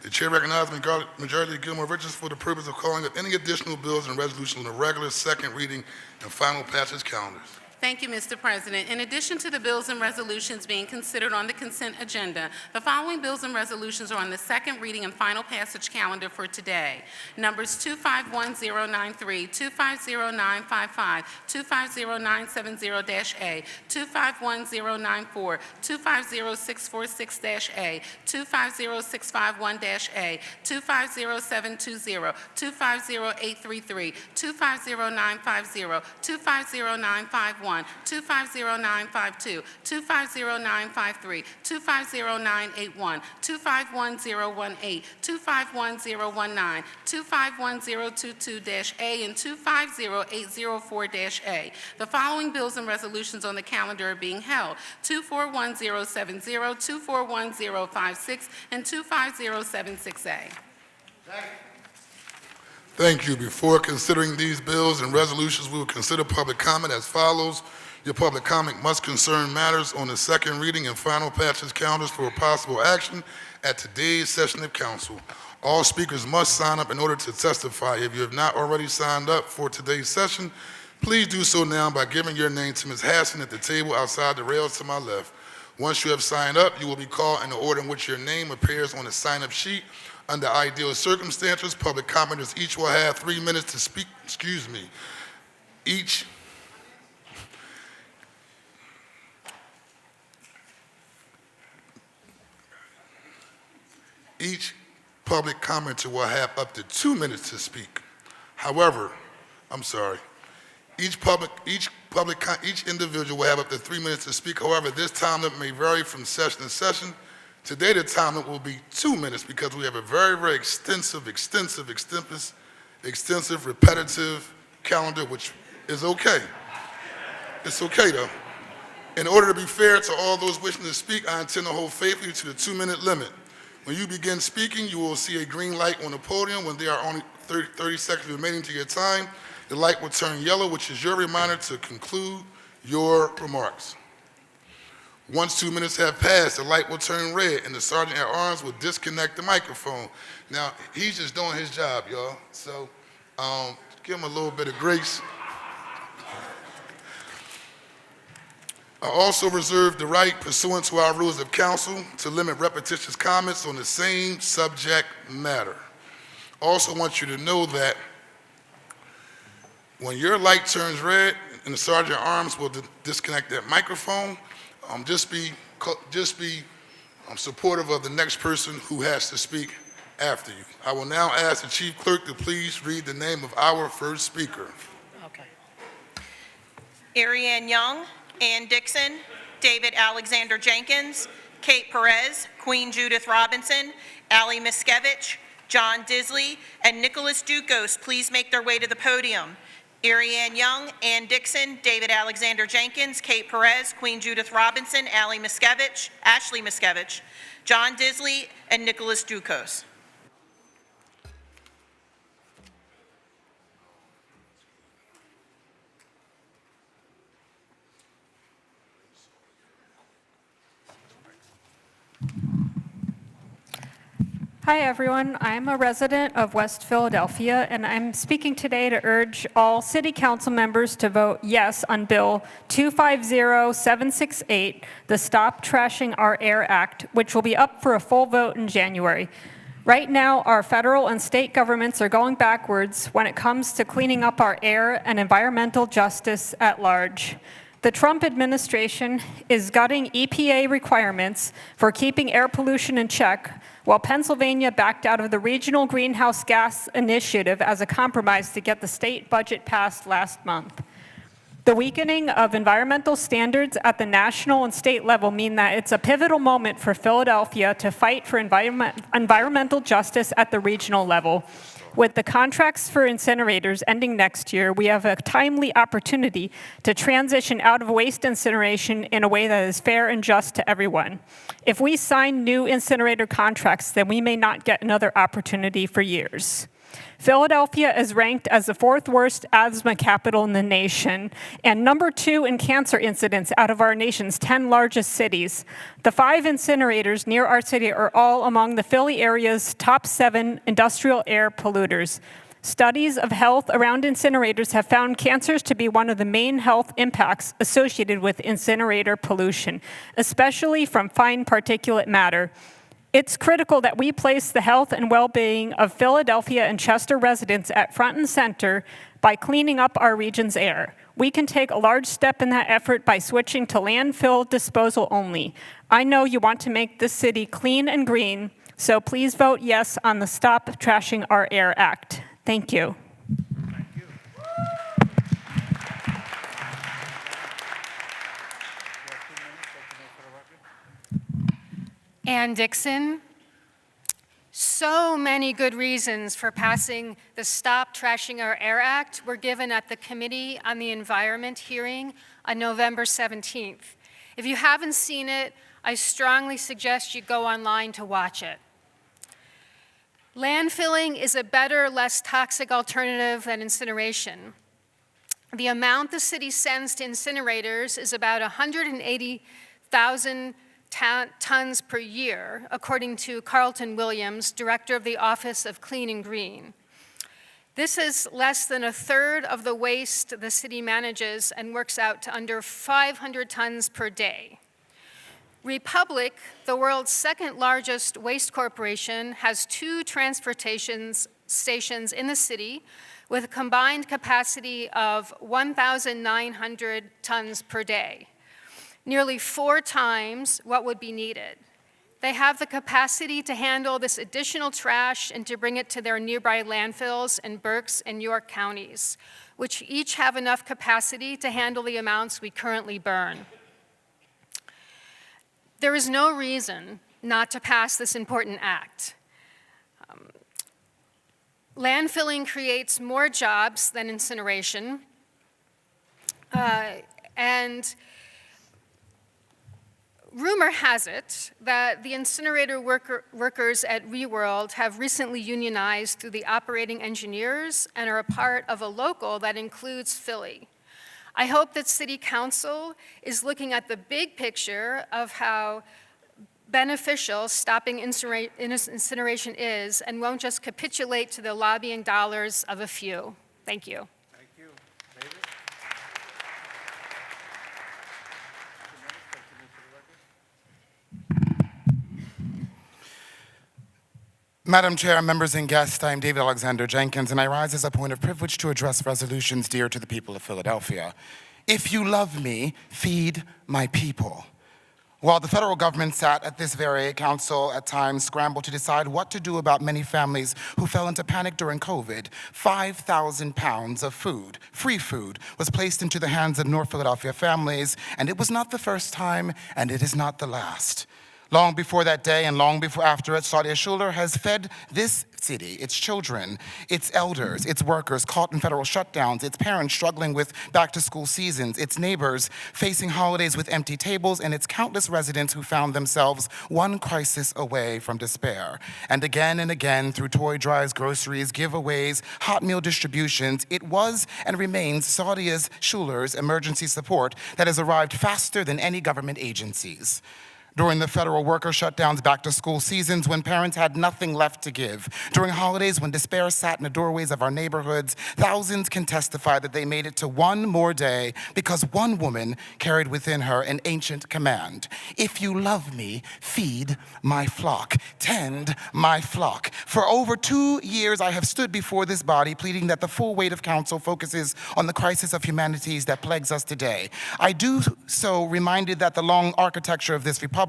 The chair recognizes majority of Gilmore Richardson for the purpose of calling up any additional bills and resolutions on the regular second reading and final passage calendars. Thank you, Mr. President. In addition to the bills and resolutions being considered on the consent agenda, the following bills and resolutions are on the second reading and final passage calendar for today. Numbers 251093, 250955, 250970-A, 251094, 250646-A, 250651-A, 250720, 250833, 250950, 250951, 250952, 250953, 250981, 251018, 251019, 251022-A, and 250804-A. The following bills and resolutions on the calendar are being held: 241070, 241056, and 2507-6A. Thank you. Before considering these bills and resolutions, we will consider public comment as follows. Your public comment must concern matters on the second reading and final passage calendars for possible action at today's session of council. All speakers must sign up in order to testify. If you have not already signed up for today's session, please do so now by giving your name to Ms. Hassan at the table outside the rails to my left. Once you have signed up, you will be called in the order in which your name appears on the sign-up sheet. Under ideal circumstances, public commenters each will have 3 minutes to speak. Each public commenter will have up to 2 minutes to speak. However, each individual will have up to 3 minutes to speak. However, this time limit may vary from session to session. Today, the time limit will be 2 minutes because we have a very, very extensive, repetitive calendar, which is okay. It's okay, though. In order to be fair to all those wishing to speak, I intend to hold faithfully to the 2-minute limit. When you begin speaking, you will see a green light on the podium. When there are only 30 seconds remaining to your time, the light will turn yellow, which is your reminder to conclude your remarks. Once 2 minutes have passed, the light will turn red, and the sergeant at arms will disconnect the microphone. Now, he's just doing his job, y'all. So give him a little bit of grace. I also reserve the right, pursuant to our rules of council, to limit repetitious comments on the same subject matter. Also want you to know that when your light turns red and the sergeant at arms will disconnect that microphone, just be supportive of the next person who has to speak after you. I will now ask the chief clerk to please read the name of our first speaker. Okay. Ariane Young, Ann Dixon, David Alexander Jenkins, Kate Perez, Queen Judith Robinson, Ali Miskevich, John Disley, and Nicholas Dukos please make their way to the podium. Ariane Young, Ann Dixon, David Alexander Jenkins, Kate Perez, Queen Judith Robinson, Ashley Miskevich, John Disley, and Nicholas Dukos. Hi, everyone. I'm a resident of West Philadelphia, and I'm speaking today to urge all City Council members to vote yes on Bill 250768, the Stop Trashing Our Air Act, which will be up for a full vote in January. Right now, our federal and state governments are going backwards when it comes to cleaning up our air and environmental justice at large. The Trump administration is gutting EPA requirements for keeping air pollution in check, while Pennsylvania backed out of the Regional Greenhouse Gas Initiative as a compromise to get the state budget passed last month. The weakening of environmental standards at the national and state level mean that it's a pivotal moment for Philadelphia to fight for environmental justice at the regional level. With the contracts for incinerators ending next year, we have a timely opportunity to transition out of waste incineration in a way that is fair and just to everyone. If we sign new incinerator contracts, then we may not get another opportunity for years. Philadelphia is ranked as the 4th worst asthma capital in the nation and number 2 in cancer incidence out of our nation's 10 largest cities. The 5 incinerators near our city are all among the Philly area's top 7 industrial air polluters. Studies of health around incinerators have found cancers to be one of the main health impacts associated with incinerator pollution, especially from fine particulate matter. It's critical that we place the health and well-being of Philadelphia and Chester residents at front and center by cleaning up our region's air. We can take a large step in that effort by switching to landfill disposal only. I know you want to make this city clean and green, so please vote yes on the Stop Trashing Our Air Act. Thank you. Ann Dixon. So many good reasons for passing the Stop Trashing Our Air Act were given at the Committee on the Environment hearing on November 17th. If you haven't seen it, I strongly suggest you go online to watch it. Landfilling is a better, less toxic alternative than incineration. The amount the city sends to incinerators is about 180,000 tons per year, according to Carlton Williams, director of the Office of Clean and Green. This is less than a third of the waste the city manages and works out to under 500 tons per day. Republic, the world's 2nd largest waste corporation, has 2 transportation stations in the city with a combined capacity of 1,900 tons per day. Nearly 4 times what would be needed. They have the capacity to handle this additional trash and to bring it to their nearby landfills in Berks and York counties, which each have enough capacity to handle the amounts we currently burn. There is no reason not to pass this important act. Landfilling creates more jobs than incineration, and rumor has it that the incinerator workers at ReWorld have recently unionized through the operating engineers and are a part of a local that includes Philly. I hope that City Council is looking at the big picture of how beneficial stopping incineration is and won't just capitulate to the lobbying dollars of a few. Thank you. Madam Chair, members and guests, I am David Alexander Jenkins, and I rise as a point of privilege to address resolutions dear to the people of Philadelphia. If you love me, feed my people. While the federal government sat at this very council at times scrambled to decide what to do about many families who fell into panic during COVID, 5,000 pounds of food, free food, was placed into the hands of North Philadelphia families, and it was not the first time, and it is not the last. Long before that day and long before after it, Saudia Schuler has fed this city, its children, its elders, its workers caught in federal shutdowns, its parents struggling with back-to-school seasons, its neighbors facing holidays with empty tables, and its countless residents who found themselves one crisis away from despair. And again, through toy drives, groceries, giveaways, hot meal distributions, it was and remains Saudia Schuler's emergency support that has arrived faster than any government agencies. During the federal worker shutdowns, back-to-school seasons, when parents had nothing left to give. During holidays, when despair sat in the doorways of our neighborhoods, thousands can testify that they made it to one more day because one woman carried within her an ancient command. If you love me, feed my flock, tend my flock. For over 2 years, I have stood before this body pleading that the full weight of counsel focuses on the crisis of humanities that plagues us today. I do so reminded that the long architecture of this republic,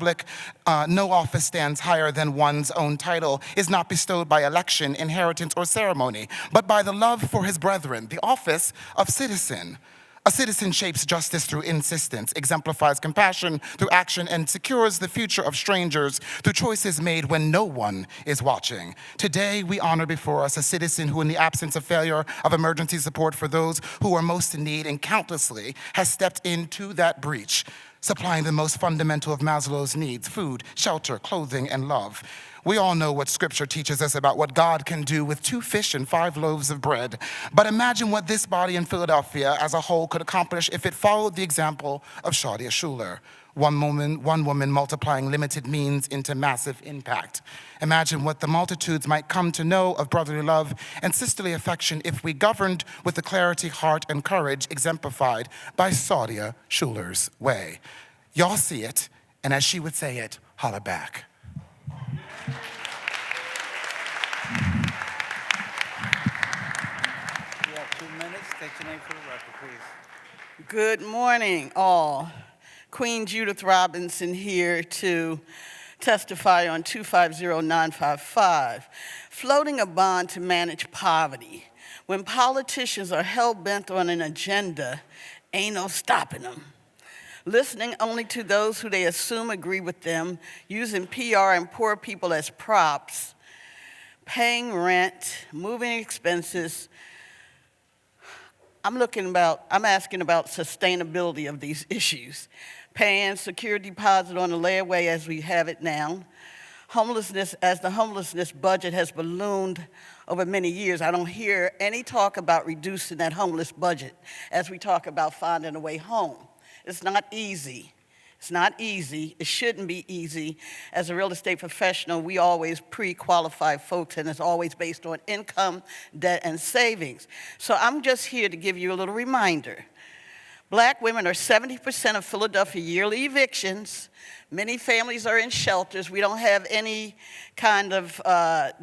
no office stands higher than one's own title, is not bestowed by election, inheritance, or ceremony, but by the love for his brethren, the office of citizen. A citizen shapes justice through insistence, exemplifies compassion through action, and secures the future of strangers through choices made when no one is watching. Today, we honor before us a citizen who, in the absence of failure of emergency support for those who are most in need, and countlessly has stepped into that breach, supplying the most fundamental of Maslow's needs: food, shelter, clothing, and love. We all know what Scripture teaches us about what God can do with 2 fish and 5 loaves of bread. But imagine what this body in Philadelphia as a whole could accomplish if it followed the example of Shaudia Schuler. One woman multiplying limited means into massive impact. Imagine what the multitudes might come to know of brotherly love and sisterly affection if we governed with the clarity, heart, and courage exemplified by Shaudia Schuler's way. Y'all see it, and as she would say it, holla back. You have 2 minutes. State your name for the record, please. Good morning, all. Queen Judith Robinson here to testify on 250955, floating a bond to manage poverty. When politicians are hell-bent on an agenda, ain't no stopping them. Listening only to those who they assume agree with them, using PR and poor people as props, paying rent, moving expenses. I'm asking about sustainability of these issues. Paying security deposit on the layaway as we have it now. Homelessness, as the homelessness budget has ballooned over many years, I don't hear any talk about reducing that homeless budget as we talk about finding a way home. It's not easy. It's not easy. It shouldn't be easy. As a real estate professional, we always pre-qualify folks, and it's always based on income, debt, and savings. So I'm just here to give you a little reminder. Black women are 70% of Philadelphia yearly evictions. Many families are in shelters. We don't have any kind of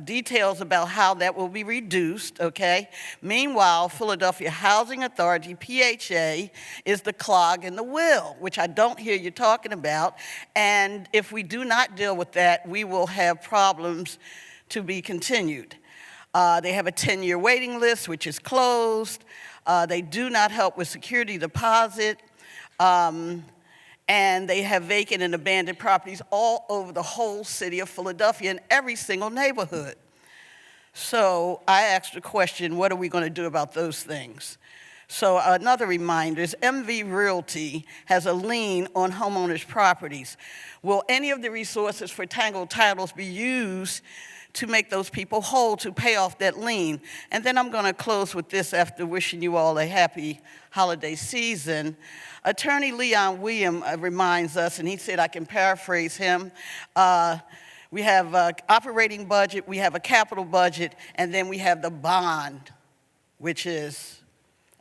details about how that will be reduced, okay? Meanwhile, Philadelphia Housing Authority, PHA, is the clog in the wheel, which I don't hear you talking about. And if we do not deal with that, we will have problems to be continued. They have a 10-year waiting list, which is closed. They do not help with security deposit, and they have vacant and abandoned properties all over the whole city of Philadelphia in every single neighborhood. So I asked the question, what are we going to do about those things? So another reminder is MV Realty has a lien on homeowners' properties. Will any of the resources for Tangled Titles be used to make those people whole, to pay off that lien? And then I'm going to close with this after wishing you all a happy holiday season. Attorney Leon Williams reminds us, and he said, I can paraphrase him, we have an operating budget, we have a capital budget, and then we have the bond, which is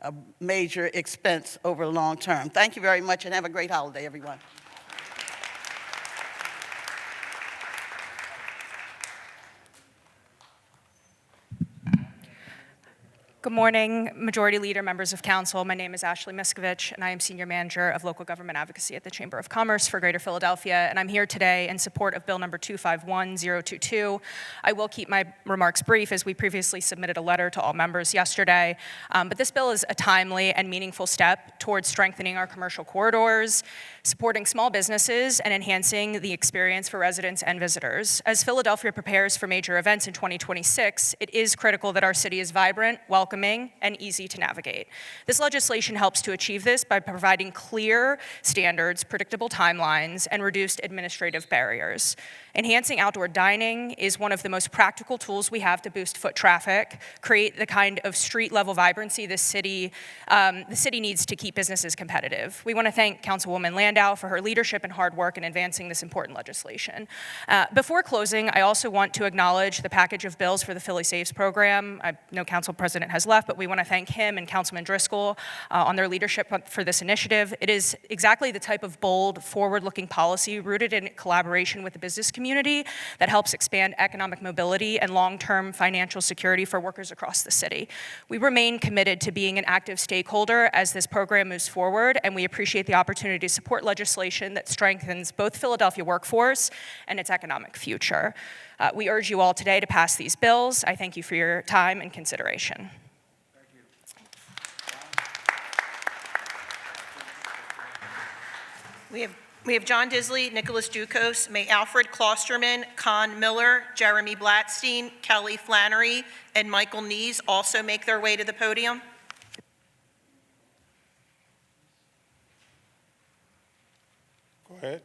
a major expense over the long term. Thank you very much, and have a great holiday, everyone. Good morning, Majority Leader, members of council. My name is Ashley Miskovich, and I am Senior Manager of Local Government Advocacy at the Chamber of Commerce for Greater Philadelphia, and I'm here today in support of Bill number 251022. I will keep my remarks brief, as we previously submitted a letter to all members yesterday, but this bill is a timely and meaningful step towards strengthening our commercial corridors, supporting small businesses, and enhancing the experience for residents and visitors. As Philadelphia prepares for major events in 2026, it is critical that our city is vibrant, welcoming, welcoming, and easy to navigate. This legislation helps to achieve this by providing clear standards, predictable timelines, and reduced administrative barriers. Enhancing outdoor dining is one of the most practical tools we have to boost foot traffic, create the kind of street-level vibrancy the city needs to keep businesses competitive. We want to thank Councilwoman Landau for her leadership and hard work in advancing this important legislation. Before closing, I also want to acknowledge the package of bills for the Philly Saves program. I know Council President has left, but we want to thank him and Councilman Driscoll on their leadership for this initiative. It is exactly the type of bold, forward-looking policy rooted in collaboration with the business community that helps expand economic mobility and long-term financial security for workers across the city. We remain committed to being an active stakeholder as this program moves forward, and we appreciate the opportunity to support legislation that strengthens both Philadelphia workforce and its economic future. We urge you all today to pass these bills. I thank you for your time and consideration. We have John Disley, Nicholas Dukos, May Alfred Klosterman, Con Miller, Jeremy Blatstein, Kelly Flannery, and Michael Nees also make their way to the podium. Go ahead.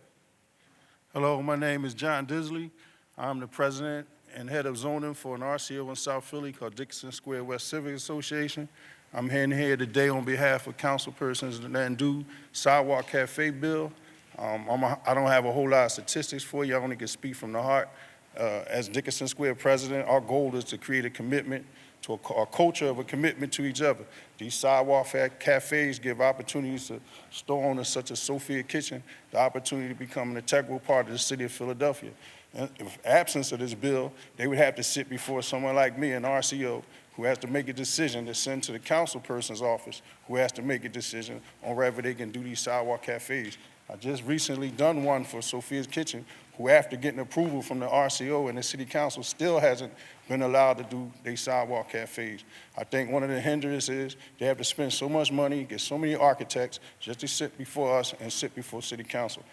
Hello, my name is John Disley. I'm the president and head of zoning for an RCO in South Philly called Dickinson Square West Civic Association. I'm here today on behalf of councilpersons Landu Sidewalk Cafe bill. I don't have a whole lot of statistics for you. I only can speak from the heart. As Dickinson Square president, our goal is to create a commitment to a culture of a commitment to each other. These sidewalk cafes give opportunities to store owners such as Sophia Kitchen the opportunity to become an integral part of the city of Philadelphia. And in absence of this bill, they would have to sit before someone like me, an RCO, who has to make a decision to send to the council person's office, who has to make a decision on whether they can do these sidewalk cafes. I just recently done one for Sophia's Kitchen, who after getting approval from the RCO and the city council still hasn't been allowed to do these sidewalk cafes. I think one of the hindrances is they have to spend so much money, get so many architects just to sit before us and sit before city council.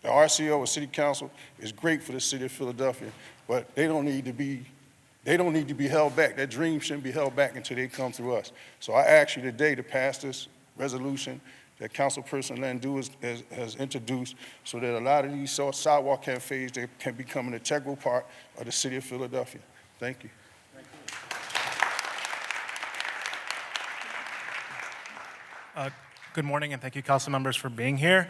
The RCO or city council is great for the city of Philadelphia, but they don't need to be held back. Their dreams shouldn't be held back until they come through us. So I ask you today to pass this resolution that Councilperson Landu has introduced so that a lot of these sidewalk cafes they can become an integral part of the city of Philadelphia. Thank you. Good morning, and thank you, council members, for being here.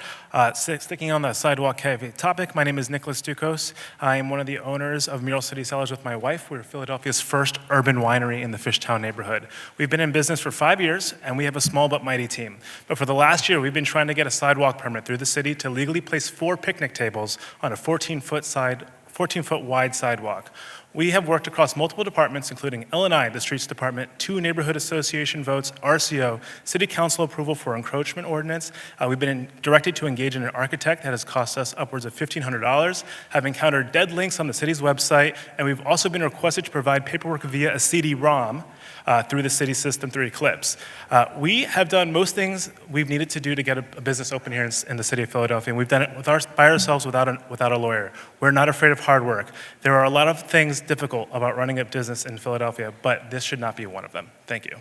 Sticking on the sidewalk cafe topic, my name is Nicholas Dukos. I am one of the owners of Mural City Cellars with my wife. We're Philadelphia's first urban winery in the Fishtown neighborhood. We've been in business for 5 years, and we have a small but mighty team. But for the last year, we've been trying to get a sidewalk permit through the city to legally place 4 picnic tables on a 14-foot wide sidewalk. We have worked across multiple departments, including L&I, the Streets Department, 2 neighborhood association votes, RCO, City Council approval for encroachment ordinance. We've been directed to engage in an architect that has cost us upwards of $1,500, have encountered dead links on the city's website, and we've also been requested to provide paperwork via a CD-ROM through the city system through Eclipse. We have done most things we've needed to do to get a business open here in the city of Philadelphia, and we've done it by ourselves without a lawyer. We're not afraid of hard work. There are a lot of things difficult about running a business in Philadelphia, but this should not be one of them. Thank you.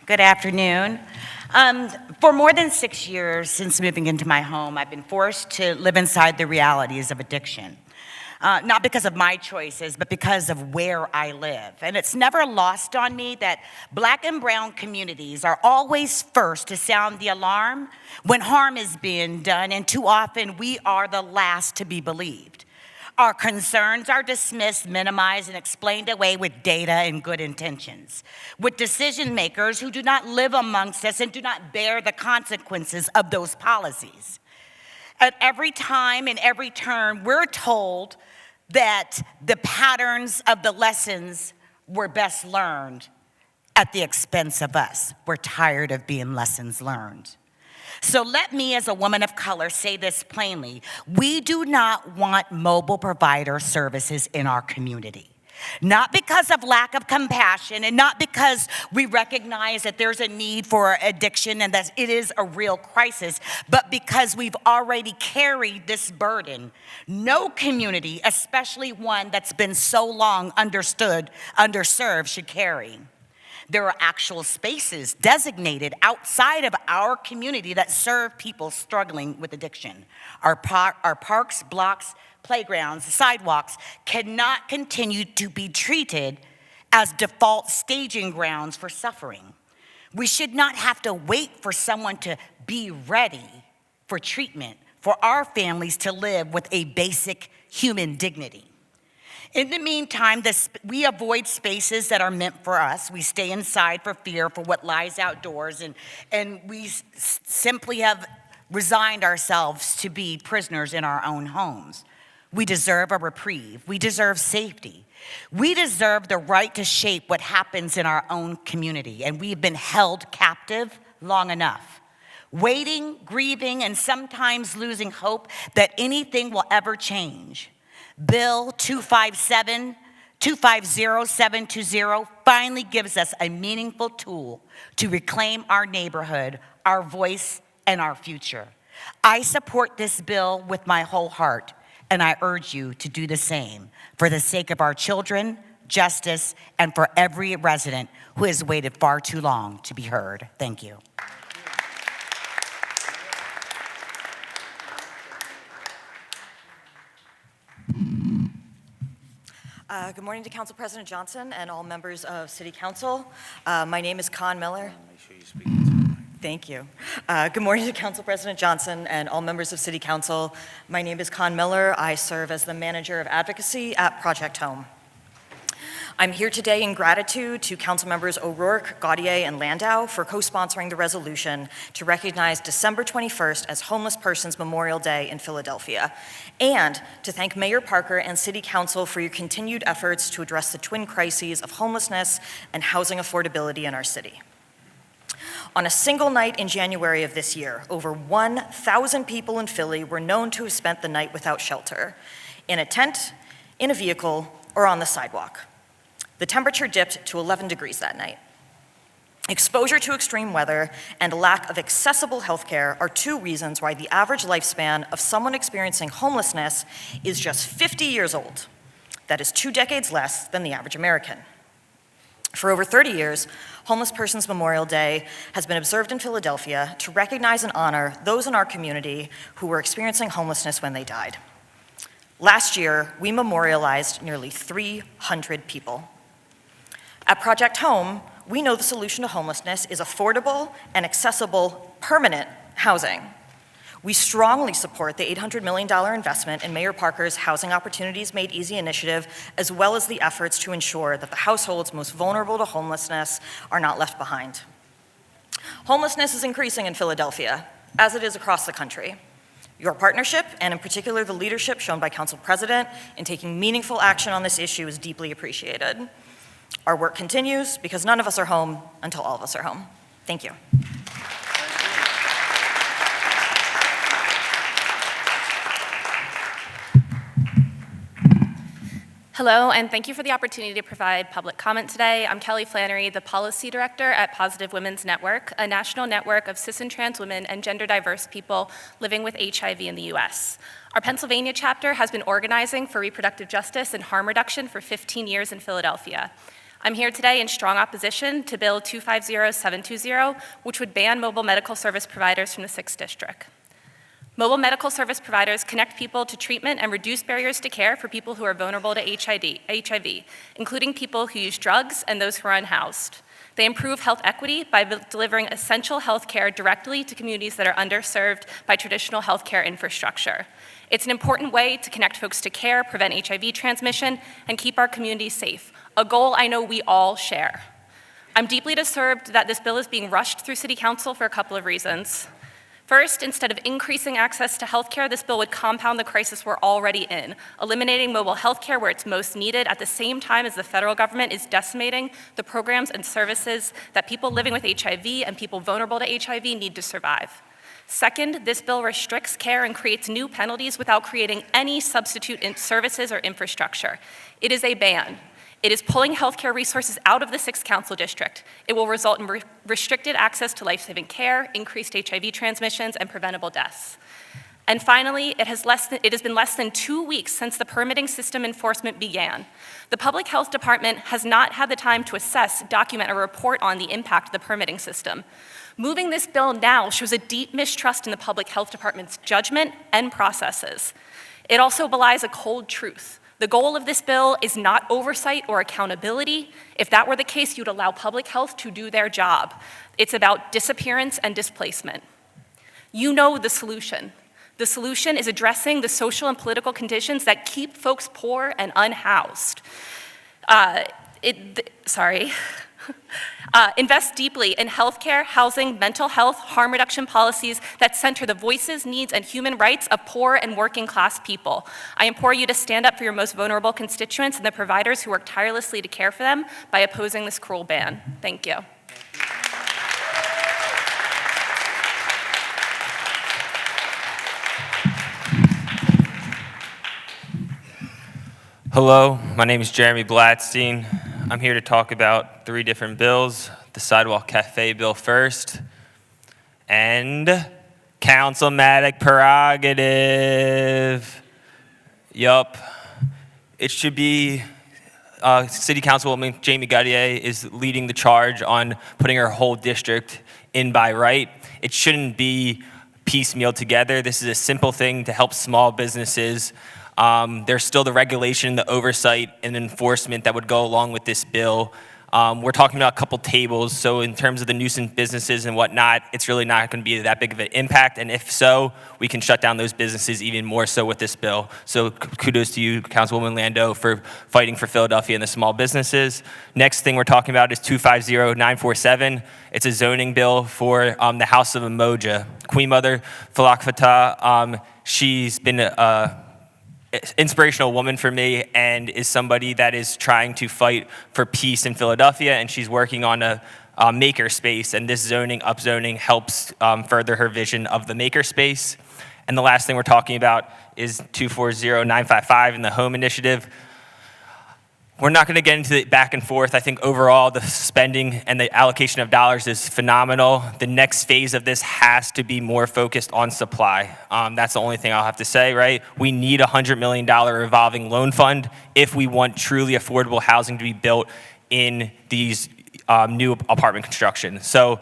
Good afternoon. For more than 6 years since moving into my home, I've been forced to live inside the realities of addiction. Not because of my choices, but because of where I live. And it's never lost on me that Black and brown communities are always first to sound the alarm when harm is being done, and too often we are the last to be believed. Our concerns are dismissed, minimized, and explained away with data and good intentions, with decision makers who do not live amongst us and do not bear the consequences of those policies. At every time and every turn, we're told that the patterns of the lessons were best learned at the expense of us. We're tired of being lessons learned. So let me, as a woman of color, say this plainly. We do not want mobile provider services in our community. Not because of lack of compassion and not because we recognize that there's a need for addiction and that it is a real crisis, but because we've already carried this burden. No community, especially one that's been so long underserved, should carry. There are actual spaces designated outside of our community that serve people struggling with addiction. Our parks, blocks, playgrounds, sidewalks cannot continue to be treated as default staging grounds for suffering. We should not have to wait for someone to be ready for treatment for our families to live with a basic human dignity. In the meantime, we avoid spaces that are meant for us. We stay inside for fear for what lies outdoors, and we simply have resigned ourselves to be prisoners in our own homes. We deserve a reprieve. We deserve safety. We deserve the right to shape what happens in our own community, and we've been held captive long enough, waiting, grieving, and sometimes losing hope that anything will ever change. Bill 250-720 finally gives us a meaningful tool to reclaim our neighborhood, our voice, and our future. I support this bill with my whole heart, and I urge you to do the same for the sake of our children, justice, and for every resident who has waited far too long to be heard. Thank you. Good morning to Council President Johnson and all members of City Council. My name is Con Miller. Thank you. Good morning to Council President Johnson and all members of City Council. My name is Con Miller. I serve as the Manager of Advocacy at Project Home. I'm here today in gratitude to Council Members O'Rourke, Gaudier, and Landau for co-sponsoring the resolution to recognize December 21st as Homeless Persons Memorial Day in Philadelphia, and to thank Mayor Parker and City Council for your continued efforts to address the twin crises of homelessness and housing affordability in our city. On a single night in January of this year, over 1,000 people in Philly were known to have spent the night without shelter, in a tent, in a vehicle, or on the sidewalk. The temperature dipped to 11 degrees that night. Exposure to extreme weather and a lack of accessible health care are two reasons why the average lifespan of someone experiencing homelessness is just 50 years old. That is 2 decades less than the average American. For over 30 years, Homeless Persons Memorial Day has been observed in Philadelphia to recognize and honor those in our community who were experiencing homelessness when they died. Last year, we memorialized nearly 300 people. At Project Home, we know the solution to homelessness is affordable and accessible permanent housing. We strongly support the $800 million investment in Mayor Parker's Housing Opportunities Made Easy initiative, as well as the efforts to ensure that the households most vulnerable to homelessness are not left behind. Homelessness is increasing in Philadelphia, as it is across the country. Your partnership, and in particular the leadership shown by Council President in taking meaningful action on this issue, is deeply appreciated. Our work continues because none of us are home until all of us are home. Thank you. Hello, and thank you for the opportunity to provide public comment today. I'm Kelly Flannery, the Policy Director at Positive Women's Network, a national network of cis and trans women and gender diverse people living with HIV in the U.S. Our Pennsylvania chapter has been organizing for reproductive justice and harm reduction for 15 years in Philadelphia. I'm here today in strong opposition to Bill 250-720, which would ban mobile medical service providers from the 6th District. Mobile medical service providers connect people to treatment and reduce barriers to care for people who are vulnerable to HIV, including people who use drugs and those who are unhoused. They improve health equity by delivering essential health care directly to communities that are underserved by traditional health care infrastructure. It's an important way to connect folks to care, prevent HIV transmission, and keep our communities safe, a goal I know we all share. I'm deeply disturbed that this bill is being rushed through City Council for a couple of reasons. First, instead of increasing access to healthcare, this bill would compound the crisis we're already in, eliminating mobile healthcare where it's most needed at the same time as the federal government is decimating the programs and services that people living with HIV and people vulnerable to HIV need to survive. Second, this bill restricts care and creates new penalties without creating any substitute services or infrastructure. It is a ban. It is pulling healthcare resources out of the 6th Council District. It will result in restricted access to life-saving care, increased HIV transmissions, and preventable deaths. And finally, it has been less than 2 weeks since the permitting system enforcement began. The Public Health Department has not had the time to assess, document, or report on the impact of the permitting system. Moving this bill now shows a deep mistrust in the Public Health Department's judgment and processes. It also belies a cold truth. The goal of this bill is not oversight or accountability. If that were the case, you'd allow public health to do their job. It's about disappearance and displacement. You know the solution. The solution is addressing the social and political conditions that keep folks poor and unhoused. Invest deeply in healthcare, housing, mental health, harm reduction policies that center the voices, needs, and human rights of poor and working class people. I implore you to stand up for your most vulnerable constituents and the providers who work tirelessly to care for them by opposing this cruel ban. Thank you. Hello, my name is Jeremy Blatstein. I'm here to talk about 3 different bills. The Sidewalk Cafe bill first, and Councilmatic prerogative. Yup. It should be City Councilwoman Jamie Gaudier is leading the charge on putting her whole district in by right. It shouldn't be piecemeal together. This is a simple thing to help small businesses. There's still the regulation, the oversight, and enforcement that would go along with this bill. We're talking about a couple tables, so in terms of the nuisance businesses and whatnot, it's really not going to be that big of an impact, and if so, we can shut down those businesses even more so with this bill. So kudos to you, Councilwoman Lando, for fighting for Philadelphia and the small businesses. Next thing we're talking about is 250947. It's a zoning bill for the House of Umoja. Queen Mother Falak Fatah, she's been inspirational woman for me and is somebody that is trying to fight for peace in Philadelphia, and she's working on a maker space, and this upzoning helps further her vision of the maker space. And the last thing we're talking about is 240955 in the home initiative. We're not going to get into the back and forth. I think overall the spending and the allocation of dollars is phenomenal. The next phase of this has to be more focused on supply. That's the only thing I'll have to say, right? We need a $100 million revolving loan fund if we want truly affordable housing to be built in these new apartment construction. So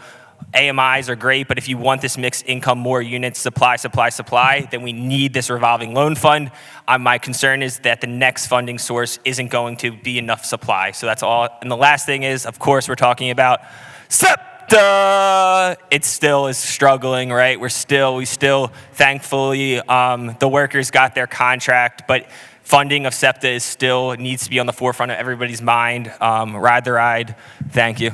AMIs are great, but if you want this mixed income, more units, supply, then we need this revolving loan fund. My concern is that the next funding source isn't going to be enough supply. So that's all. And the last thing is, of course, we're talking about SEPTA. It still is struggling, right? We still, thankfully, the workers got their contract, but funding of SEPTA still needs to be on the forefront of everybody's mind. Ride the ride. Thank you.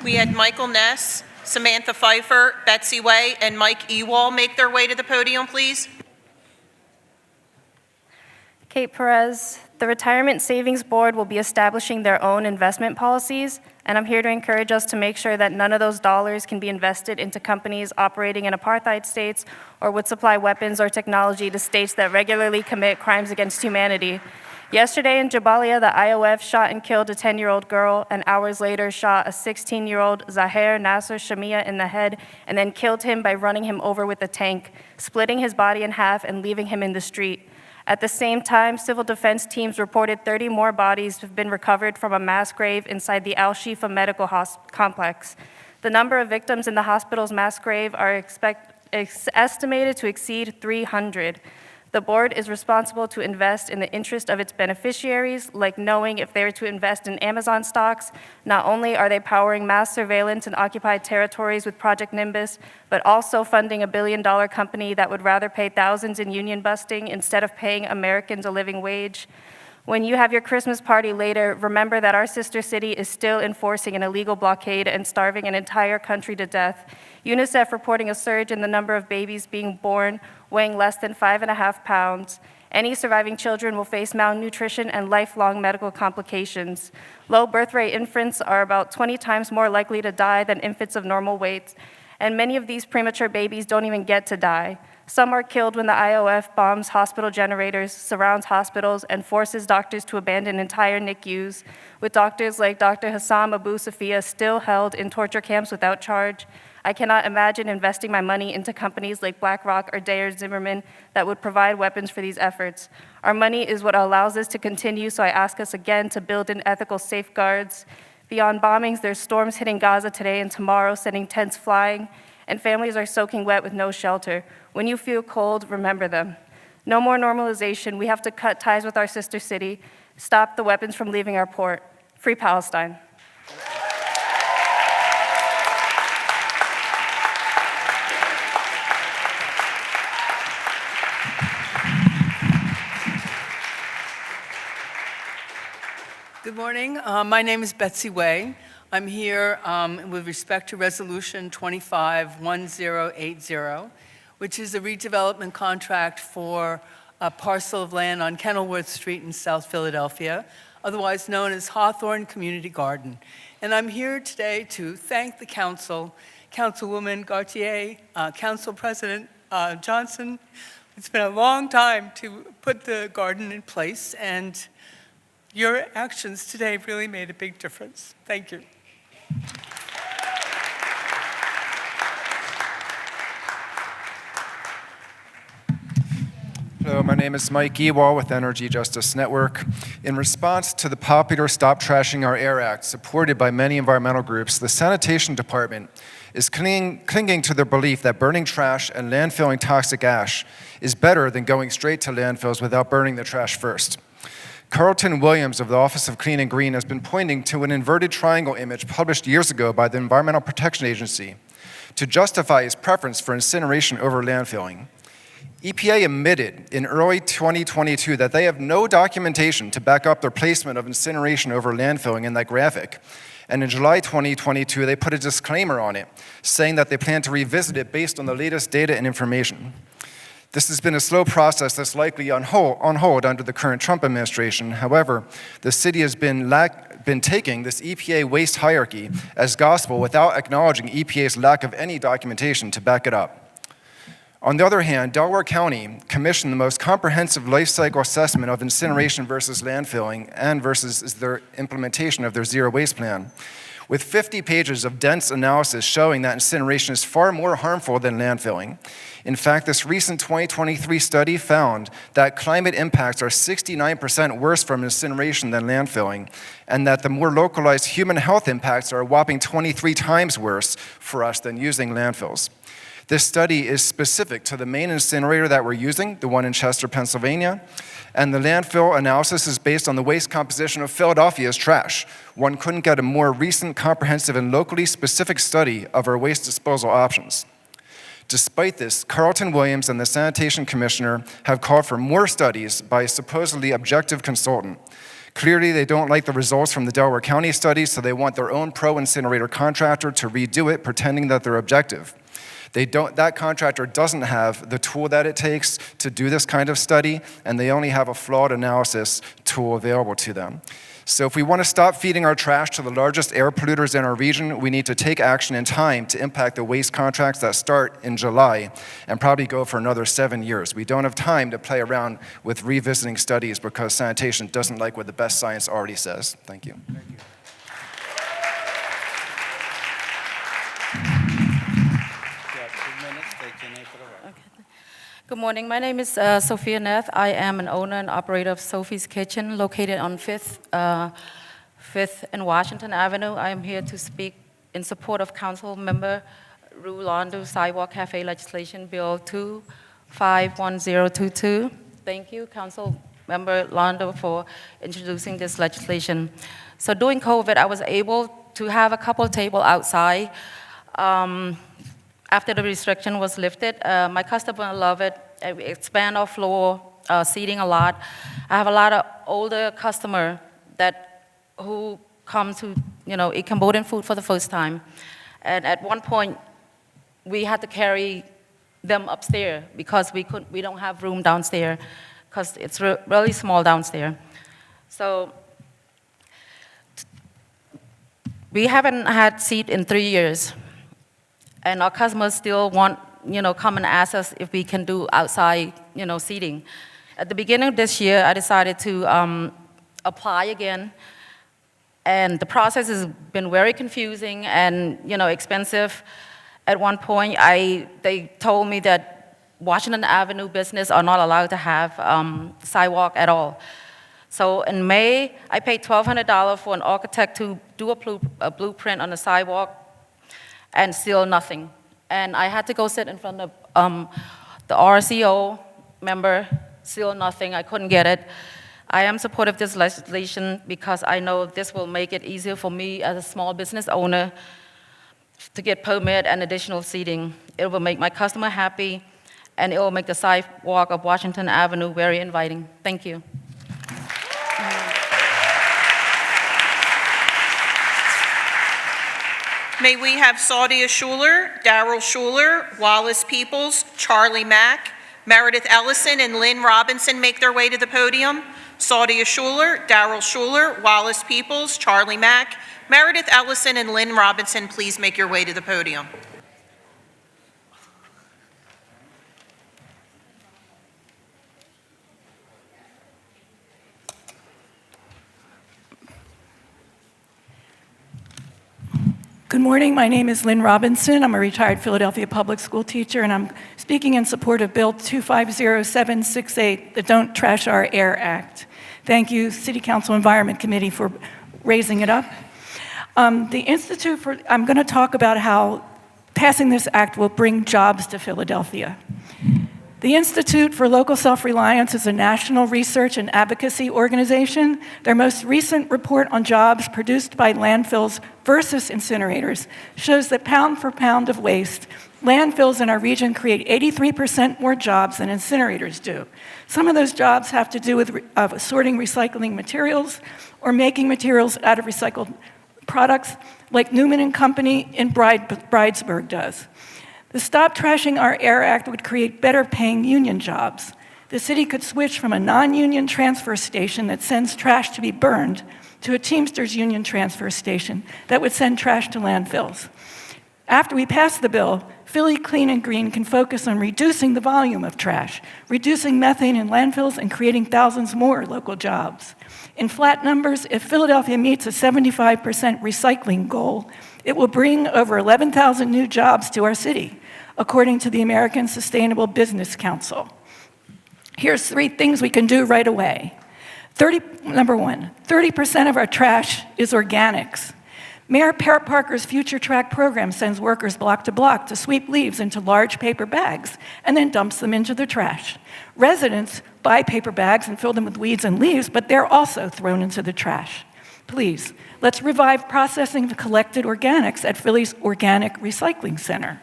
We had Michael Ness, Samantha Pfeiffer, Betsy Way, and Mike Ewall make their way to the podium, please. Kate Perez, the Retirement Savings Board will be establishing their own investment policies, and I'm here to encourage us to make sure that none of those dollars can be invested into companies operating in apartheid states or would supply weapons or technology to states that regularly commit crimes against humanity. Yesterday in Jabalia, the IOF shot and killed a 10-year-old girl, and hours later shot a 16-year-old Zahir Nasser Shamia in the head, and then killed him by running him over with a tank, splitting his body in half and leaving him in the street. At the same time, civil defense teams reported 30 more bodies have been recovered from a mass grave inside the Al-Shifa Medical Complex. The number of victims in the hospital's mass grave are estimated to exceed 300. The board is responsible to invest in the interest of its beneficiaries, like knowing if they were to invest in Amazon stocks, not only are they powering mass surveillance in occupied territories with Project Nimbus, but also funding a billion-dollar company that would rather pay thousands in union busting instead of paying Americans a living wage. When you have your Christmas party later, remember that our sister city is still enforcing an illegal blockade and starving an entire country to death. UNICEF reporting a surge in the number of babies being born weighing less than 5.5 pounds. Any surviving children will face malnutrition and lifelong medical complications. Low birth rate infants are about 20 times more likely to die than infants of normal weight. And many of these premature babies don't even get to die. Some are killed when the IOF bombs hospital generators, surrounds hospitals, and forces doctors to abandon entire NICUs, with doctors like Dr. Hassam Abu Safia still held in torture camps without charge. I cannot imagine investing my money into companies like BlackRock or Dayer Zimmerman that would provide weapons for these efforts. Our money is what allows this to continue, so I ask us again to build in ethical safeguards. Beyond bombings, there's storms hitting Gaza today and tomorrow, sending tents flying, and families are soaking wet with no shelter. When you feel cold, remember them. No more normalization. We have to cut ties with our sister city, stop the weapons from leaving our port. Free Palestine. Good morning. My name is Betsy Way. I'm here with respect to Resolution 251080, which is a redevelopment contract for a parcel of land on Kenilworth Street in South Philadelphia, otherwise known as Hawthorne Community Garden. And I'm here today to thank the council, Councilwoman Gautier, Council President Johnson. It's been a long time to put the garden in place, and your actions today really made a big difference. Thank you. Hello, my name is Mike Ewall with Energy Justice Network. In response to the popular Stop Trashing Our Air Act, supported by many environmental groups, the Sanitation Department is clinging to their belief that burning trash and landfilling toxic ash is better than going straight to landfills without burning the trash first. Carlton Williams of the Office of Clean and Green has been pointing to an inverted triangle image published years ago by the Environmental Protection Agency to justify his preference for incineration over landfilling. EPA admitted in early 2022 that they have no documentation to back up their placement of incineration over landfilling in that graphic. And in July 2022, they put a disclaimer on it, saying that they plan to revisit it based on the latest data and information. This has been a slow process that's likely on hold under the current Trump administration. However, the city has been taking this EPA waste hierarchy as gospel without acknowledging EPA's lack of any documentation to back it up. On the other hand, Delaware County commissioned the most comprehensive life cycle assessment of incineration versus landfilling and versus their implementation of their zero waste plan, with 50 pages of dense analysis showing that incineration is far more harmful than landfilling. In fact, this recent 2023 study found that climate impacts are 69% worse from incineration than landfilling, and that the more localized human health impacts are a whopping 23 times worse for us than using landfills. This study is specific to the main incinerator that we're using, the one in Chester, Pennsylvania, and the landfill analysis is based on the waste composition of Philadelphia's trash. One couldn't get a more recent, comprehensive, and locally specific study of our waste disposal options. Despite this, Carlton Williams and the Sanitation Commissioner have called for more studies by a supposedly objective consultant. Clearly, they don't like the results from the Delaware County study, so they want their own pro-incinerator contractor to redo it, pretending that they're objective. That contractor doesn't have the tool that it takes to do this kind of study, and they only have a flawed analysis tool available to them. So if we want to stop feeding our trash to the largest air polluters in our region, we need to take action in time to impact the waste contracts that start in July and probably go for another 7 years. We don't have time to play around with revisiting studies because sanitation doesn't like what the best science already says. Thank you. Thank you. Good morning. My name is Sophia Neff. I am an owner and operator of Sophie's Kitchen, located on 5th and Washington Avenue. I am here to speak in support of Council Member Ru Londo Sidewalk Cafe Legislation Bill 251022. Thank you, Council Member Londo, for introducing this legislation. So during COVID, I was able to have a couple tables outside. After the restriction was lifted, my customer love it. We expand our floor, seating a lot. I have a lot of older customers who come to, eat Cambodian food for the first time. And at one point, we had to carry them upstairs because we don't have room downstairs because it's really small downstairs. So we haven't had seat in 3 years. and our customers still want, come and ask us if we can do outside, seating. At the beginning of this year, I decided to apply again, and the process has been very confusing and, expensive. At one point, they told me that Washington Avenue business are not allowed to have sidewalk at all. So in May, I paid $1,200 for an architect to do a blueprint on the sidewalk, and still nothing. And I had to go sit in front of the RCO member, still nothing, I couldn't get it. I am supportive of this legislation because I know this will make it easier for me as a small business owner to get permit and additional seating. It will make my customer happy, and it will make the sidewalk of Washington Avenue very inviting. Thank you. May we have Saudia Schuler, Darrell Schuler, Wallace Peoples, Charlie Mack, Meredith Ellison, and Lynn Robinson make their way to the podium. Saudia Schuler, Darrell Schuler, Wallace Peoples, Charlie Mack, Meredith Ellison, and Lynn Robinson, please make your way to the podium. Good morning, my name is Lynn Robinson. I'm a retired Philadelphia public school teacher, and I'm speaking in support of Bill 250768, the Don't Trash Our Air Act. Thank you, City Council Environment Committee, for raising it up. I'm going to talk about how passing this act will bring jobs to Philadelphia. The Institute for Local Self-Reliance is a national research and advocacy organization. Their most recent report on jobs produced by landfills versus incinerators shows that pound for pound of waste, landfills in our region create 83% more jobs than incinerators do. Some of those jobs have to do with sorting recycling materials or making materials out of recycled products like Newman and Company in Bridesburg does. The Stop Trashing Our Air Act would create better paying union jobs. The city could switch from a non-union transfer station that sends trash to be burned to a Teamsters union transfer station that would send trash to landfills. After we pass the bill, Philly Clean and Green can focus on reducing the volume of trash, reducing methane in landfills, and creating thousands more local jobs. In flat numbers, if Philadelphia meets a 75% recycling goal, it will bring over 11,000 new jobs to our city, according to the American Sustainable Business Council. Here's 3 things we can do right away. Number 1, 30% of our trash is organics. Mayor Parker's Future Track program sends workers block to block to sweep leaves into large paper bags and then dumps them into the trash. Residents buy paper bags and fill them with weeds and leaves, but they're also thrown into the trash. Please, let's revive processing the collected organics at Philly's Organic Recycling Center.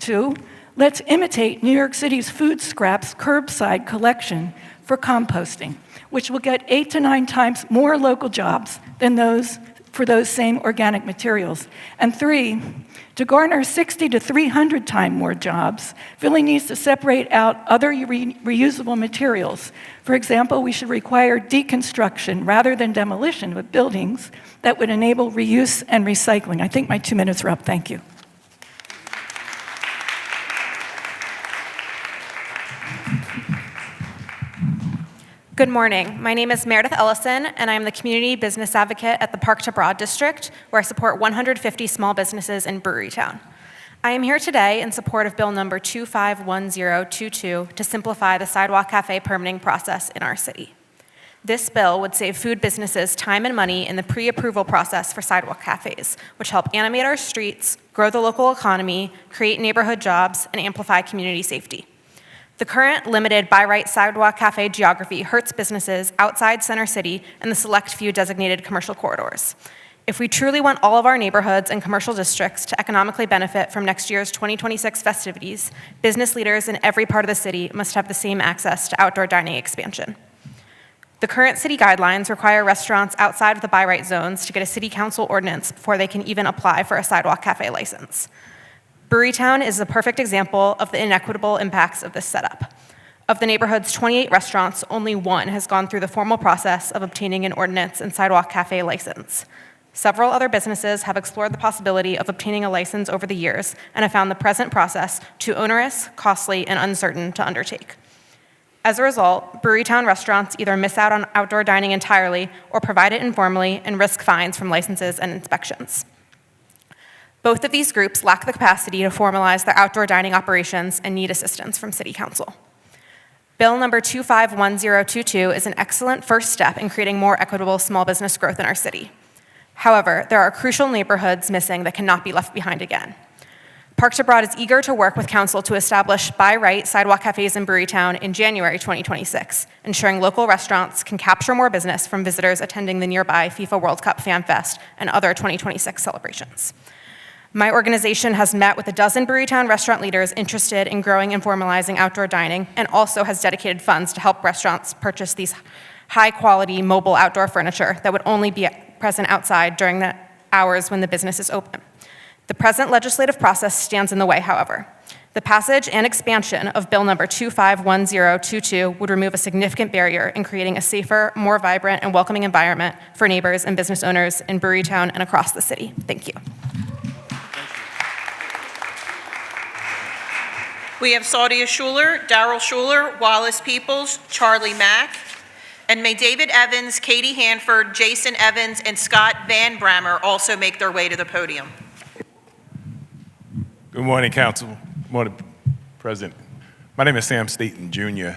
2, let's imitate New York City's food scraps curbside collection for composting, which will get 8 to 9 times more local jobs than for those same organic materials. And 3, to garner 60 to 300 times more jobs, Philly needs to separate out other reusable materials. For example, we should require deconstruction rather than demolition of buildings that would enable reuse and recycling. I think my 2 minutes are up. Thank you. Good morning. My name is Meredith Ellison, and I'm the Community Business Advocate at the Park to Broad District, where I support 150 small businesses in Brewerytown. I am here today in support of Bill number 251022 to simplify the Sidewalk Cafe permitting process in our city. This bill would save food businesses time and money in the pre-approval process for sidewalk cafes, which help animate our streets, grow the local economy, create neighborhood jobs, and amplify community safety. The current limited by right sidewalk cafe geography hurts businesses outside Center City and the select few designated commercial corridors. If we truly want all of our neighborhoods and commercial districts to economically benefit from next year's 2026 festivities, business leaders in every part of the city must have the same access to outdoor dining expansion. The current city guidelines require restaurants outside of the by right zones to get a city council ordinance before they can even apply for a sidewalk cafe license. Brewerytown is a perfect example of the inequitable impacts of this setup. Of the neighborhood's 28 restaurants, only 1 has gone through the formal process of obtaining an ordinance and sidewalk cafe license. Several other businesses have explored the possibility of obtaining a license over the years and have found the present process too onerous, costly, and uncertain to undertake. As a result, Brewerytown restaurants either miss out on outdoor dining entirely or provide it informally and risk fines from licenses and inspections. Both of these groups lack the capacity to formalize their outdoor dining operations and need assistance from City Council. Bill number 251022 is an excellent first step in creating more equitable small business growth in our city. However, there are crucial neighborhoods missing that cannot be left behind again. Parks Abroad is eager to work with Council to establish by right sidewalk cafes in Brewerytown in January 2026, ensuring local restaurants can capture more business from visitors attending the nearby FIFA World Cup Fan Fest and other 2026 celebrations. My organization has met with a dozen Brewerytown restaurant leaders interested in growing and formalizing outdoor dining, and also has dedicated funds to help restaurants purchase these high-quality mobile outdoor furniture that would only be present outside during the hours when the business is open. The present legislative process stands in the way, however. The passage and expansion of Bill number 251022 would remove a significant barrier in creating a safer, more vibrant, and welcoming environment for neighbors and business owners in Brewerytown and across the city. Thank you. We have Saudia Schuler, Darrell Schuler, Wallace Peoples, Charlie Mack, and may David Evans, Katie Hanford, Jason Evans, and Scott Van Brammer also make their way to the podium. Good morning, Council. Good morning, President. My name is Sam Staton, Jr.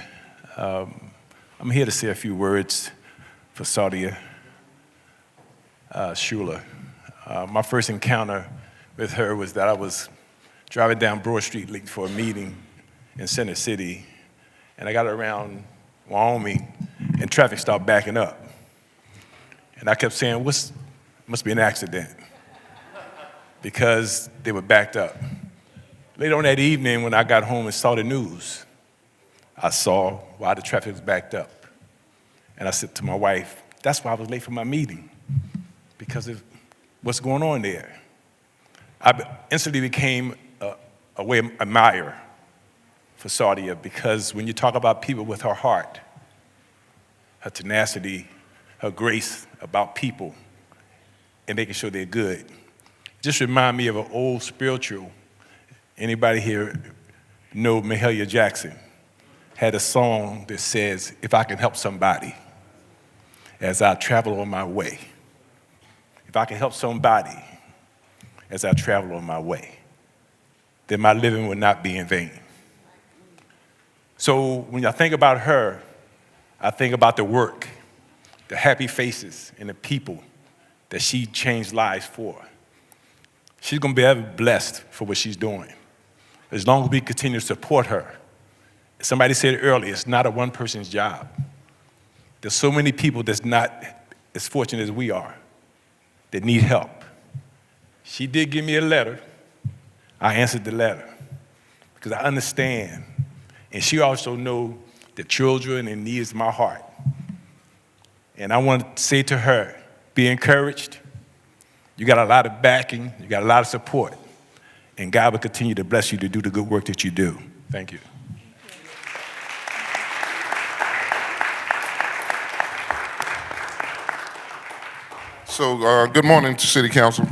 I'm here to say a few words for Saudia Schuler. My first encounter with her was that I was driving down Broad Street late for a meeting in Center City, and I got around Wyoming, and traffic started backing up. And I kept saying, must be an accident, because they were backed up. Later on that evening, when I got home and saw the news, I saw why the traffic was backed up. And I said to my wife, that's why I was late for my meeting, because of what's going on there. I instantly became a admirer for Saudia, because when you talk about people with her heart, her tenacity, her grace about people, and making sure they're good, just remind me of an old spiritual. Anybody here know Mahalia Jackson? Had a song that says, if I can help somebody as I travel on my way. If I can help somebody as I travel on my way, then my living will not be in vain. So when I think about her, I think about the work, the happy faces, and the people that she changed lives for. She's gonna be ever blessed for what she's doing, as long as we continue to support her. Somebody said earlier, it's not a one person's job. There's so many people that's not as fortunate as we are that need help. She did give me a letter. I answered the letter because I understand. And she also knows the children and needs my heart. And I want to say to her, be encouraged. You got a lot of backing, you got a lot of support, and God will continue to bless you to do the good work that you do. Thank you. So, good morning to City Council.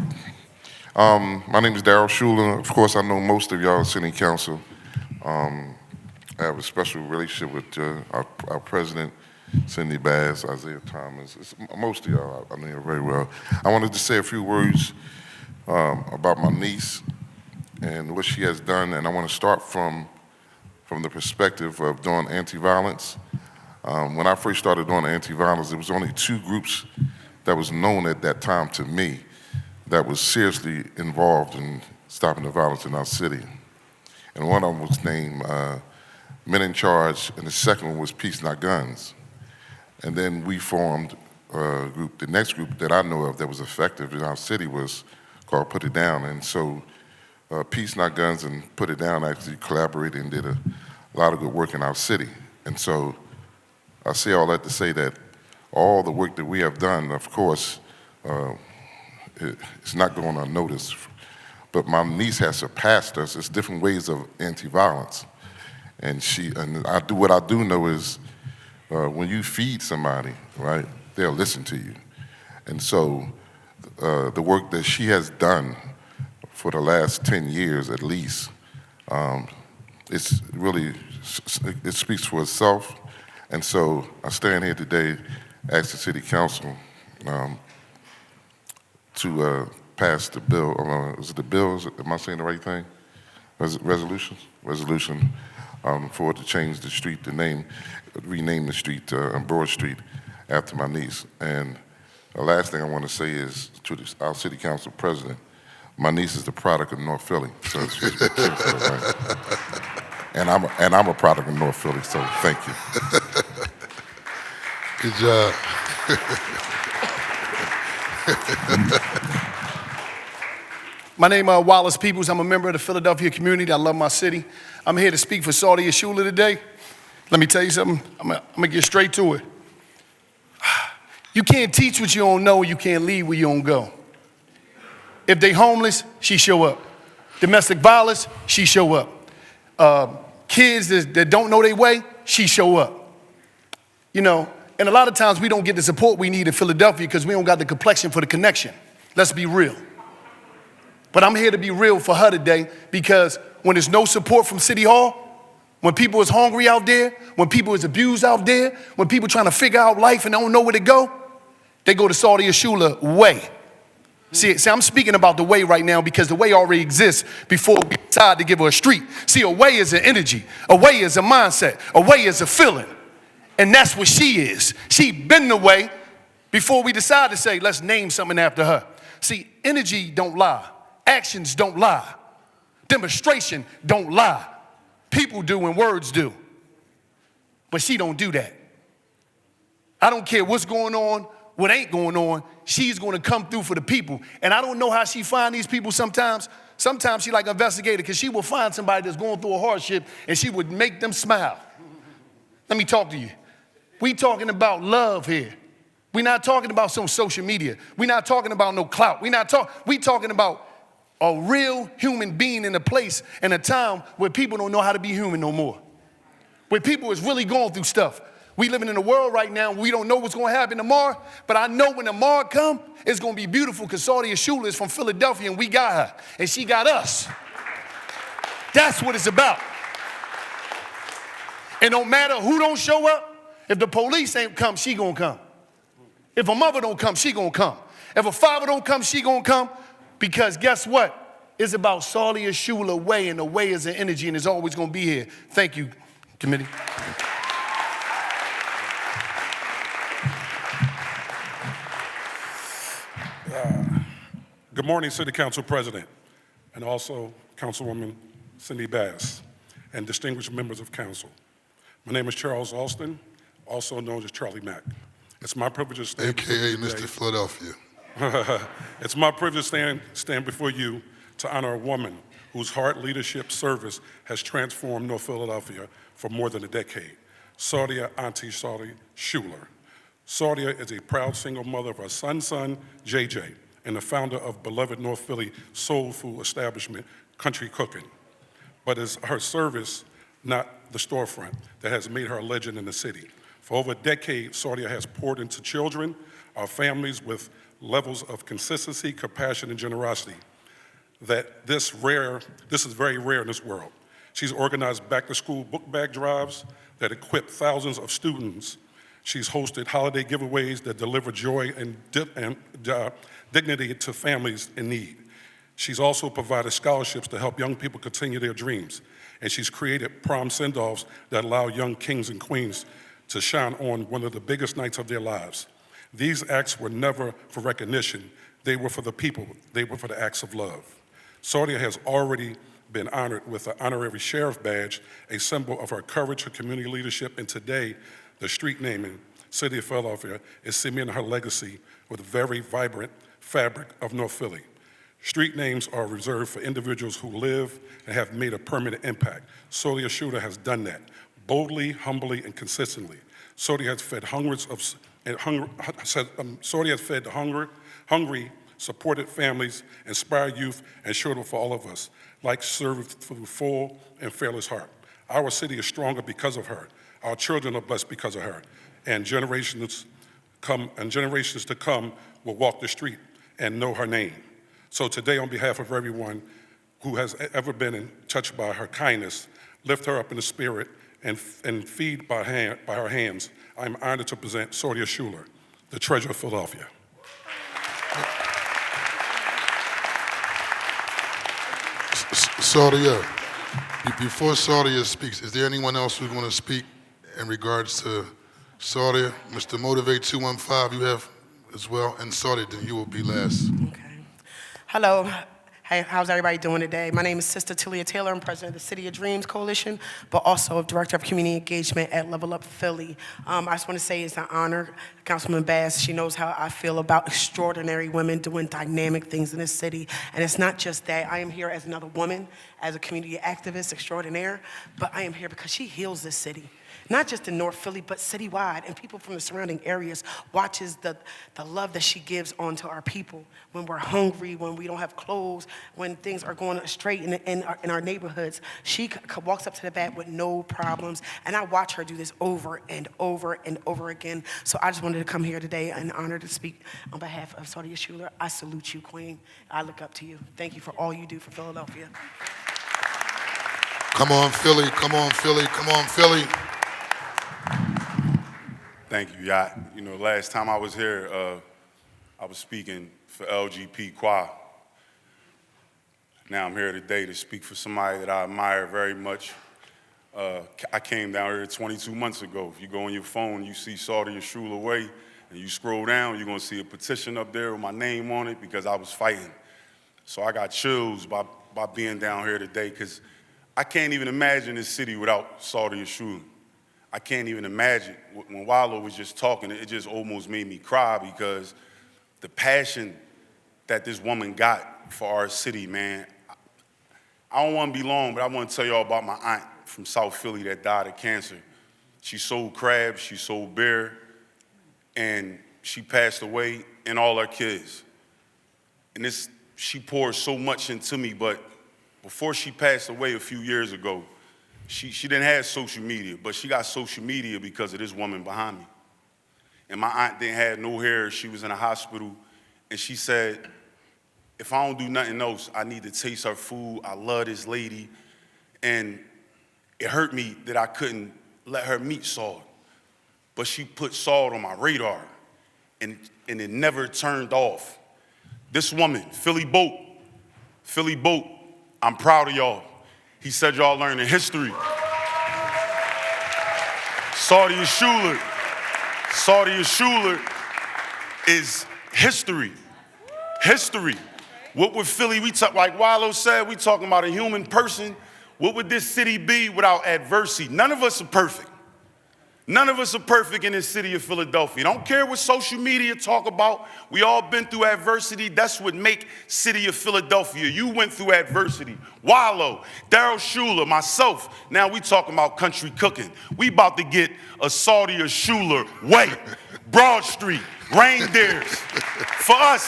My name is Darrell Schuler. Of course, I know most of y'all City Council. I have a special relationship with our president, Cindy Bass, Isaiah Thomas. Most of y'all I know very well. I wanted to say a few words about my niece and what she has done, and I want to start from the perspective of doing anti-violence. When I first started doing anti-violence, there was only two groups that was known at that time to me that was seriously involved in stopping the violence in our city. And one of them was named Men in Charge, and the second one was Peace Not Guns. And then we formed a group, the next group that I know of that was effective in our city was called Put It Down. And so Peace Not Guns and Put It Down actually collaborated and did a lot of good work in our city. And so I say all that to say that all the work that we have done, of course, it's not going unnoticed. But my niece has surpassed us. It's different ways of anti-violence. And what I do know is when you feed somebody, right, they'll listen to you. And so the work that she has done for the last 10 years at least. It's really, it speaks for itself. And so I stand here today, ask the City Council to pass the bill. Is it the bill? Am I saying the right thing? Resolution for it to change the street, rename the street Broad Street after my niece. And the last thing I want to say is to our City Council President, my niece is the product of North Philly, so it's right. And I'm a product of North Philly, so thank you. Good job. My name is Wallace Peoples. I'm a member of the Philadelphia community. I love my city. I'm here to speak for Saudia Shuler today. Let me tell you something. I'm gonna get straight to it. You can't teach what you don't know. You can't lead where you don't go. If they homeless, she show up. Domestic violence, she show up. Kids that don't know their way, she show up. You know, and a lot of times we don't get the support we need in Philadelphia because we don't got the complexion for the connection. Let's be real. But I'm here to be real for her today because when there's no support from City Hall, when people is hungry out there, when people is abused out there, when people trying to figure out life and don't know where to go, they go to Saudia Shuler Way. See, I'm speaking about the way right now because the way already exists before we decide to give her a street. See, a way is an energy. A way is a mindset. A way is a feeling. And that's what she is. She been the way before we decide to say, let's name something after her. See, energy don't lie. Actions don't lie. Demonstration don't lie. People do and words do. But she don't do that. I don't care what's going on, what ain't going on, she's going to come through for the people. And I don't know how she find these people sometimes. Sometimes she like an investigator because she will find somebody that's going through a hardship and she would make them smile. Let me talk to you. We talking about love here. We're not talking about some social media. We're not talking about no clout. We talking about a real human being in a place and a time where people don't know how to be human no more. Where people is really going through stuff. We living in a world right now where we don't know what's going to happen tomorrow, but I know when tomorrow come, it's going to be beautiful because Saudia Shuler is from Philadelphia and we got her, and she got us. That's what it's about. And no matter who don't show up, if the police ain't come, she gonna come. If a mother don't come, she gonna come. If a father don't come, she gonna come. Because guess what? It's about Saudia Shuler Way, and the way is an energy, and it's always gonna be here. Thank you, committee. Good morning, City Council President, and also Councilwoman Cindy Bass, and distinguished members of council. My name is Charles Alston, also known as Charlie Mack. It's my privilege to stand AKA Mr. Philadelphia. It's my privilege to stand before you to honor a woman whose heart, leadership, service has transformed North Philadelphia for more than a decade, Saudia Auntie Saudia Shuler. Saudia is a proud single mother of her son, JJ, and the founder of beloved North Philly soul food establishment, Country Cooking. But it's her service, not the storefront, that has made her a legend in the city. For over a decade, Saudia has poured into children, our families, with levels of consistency, compassion, and generosity that this is very rare in this world. She's organized back-to-school book bag drives that equip thousands of students. She's hosted holiday giveaways that deliver joy and dignity to families in need. She's also provided scholarships to help young people continue their dreams. And she's created prom send-offs that allow young kings and queens to shine on one of the biggest nights of their lives. These acts were never for recognition. They were for the people. They were for the acts of love. Saudia has already been honored with the honorary sheriff badge, a symbol of her courage, her community leadership, and today, the street naming, City of Philadelphia, is cementing her legacy with a very vibrant fabric of North Philly. Street names are reserved for individuals who live and have made a permanent impact. Saudia Shuler has done that, boldly, humbly, and consistently. Saudia has fed hungry, supported families, inspired youth, and showed up for all of us, like served through full and fearless heart. Our city is stronger because of her. Our children are blessed because of her. And generations to come will walk the street and know her name. So today, on behalf of everyone who has ever been touched by her kindness, lift her up in the spirit and feed by her hands, I'm honored to present Sordia Schuler, the Treasurer of Philadelphia. Sordia, before Sordia speaks, is there anyone else who's going to speak in regards to Sordia? Mr. Motivate 215, you have as well, and Sordia, then you will be last. Hello. Hey, how's everybody doing today? My name is Sister Talia Taylor. I'm president of the City of Dreams Coalition, but also director of community engagement at Level Up Philly. I just want to say it's an honor. Councilman Bass, she knows how I feel about extraordinary women doing dynamic things in this city. And it's not just that. I am here as another woman, as a community activist extraordinaire, but I am here because she heals this city. Not just in North Philly, but citywide, and people from the surrounding areas watches the love that she gives onto our people when we're hungry, when we don't have clothes, when things are going straight in our neighborhoods. She walks up to the bat with no problems, and I watch her do this over and over and over again. So I just wanted to come here today and honor to speak on behalf of Sordia Schuler. I salute you, Queen. I look up to you. Thank you for all you do for Philadelphia. Come on, Philly. Come on, Philly. Come on, Philly. Thank you, Yacht. You know, last time I was here, I was speaking for LGP-QA. Now I'm here today to speak for somebody that I admire very much. I came down here 22 months ago. If you go on your phone, you see Sordia Schuler Way, and you scroll down, you're gonna see a petition up there with my name on it because I was fighting. So I got chills by being down here today because I can't even imagine this city without Sordia Schuler. I can't even imagine. When Wallow was just talking, it just almost made me cry because the passion that this woman got for our city, man. I don't want to be long, but I want to tell y'all about my aunt from South Philly that died of cancer. She sold crabs, she sold beer, and she passed away, and all her kids. And she poured so much into me, but before she passed away a few years ago, she didn't have social media, but she got social media because of this woman behind me. And my aunt didn't have no hair. She was in a hospital, and she said, if I don't do nothing else, I need to taste her food. I love this lady. And it hurt me that I couldn't let her meet salt. But she put salt on my radar, and it never turned off. This woman, Philly Boat, I'm proud of y'all. He said y'all learning history. Sordia Schuler is history. History. What would Philly, like Wallow said, we talking about a human person. What would this city be without adversity? None of us are perfect. None of us are perfect in this city of Philadelphia. Don't care what social media talk about. We all been through adversity. That's what make city of Philadelphia. You went through adversity. Wallow, Daryl Schuler, myself. Now we talking about country cooking. We about to get a Sordia Schuler Way, Broad Street, reindeers. For us,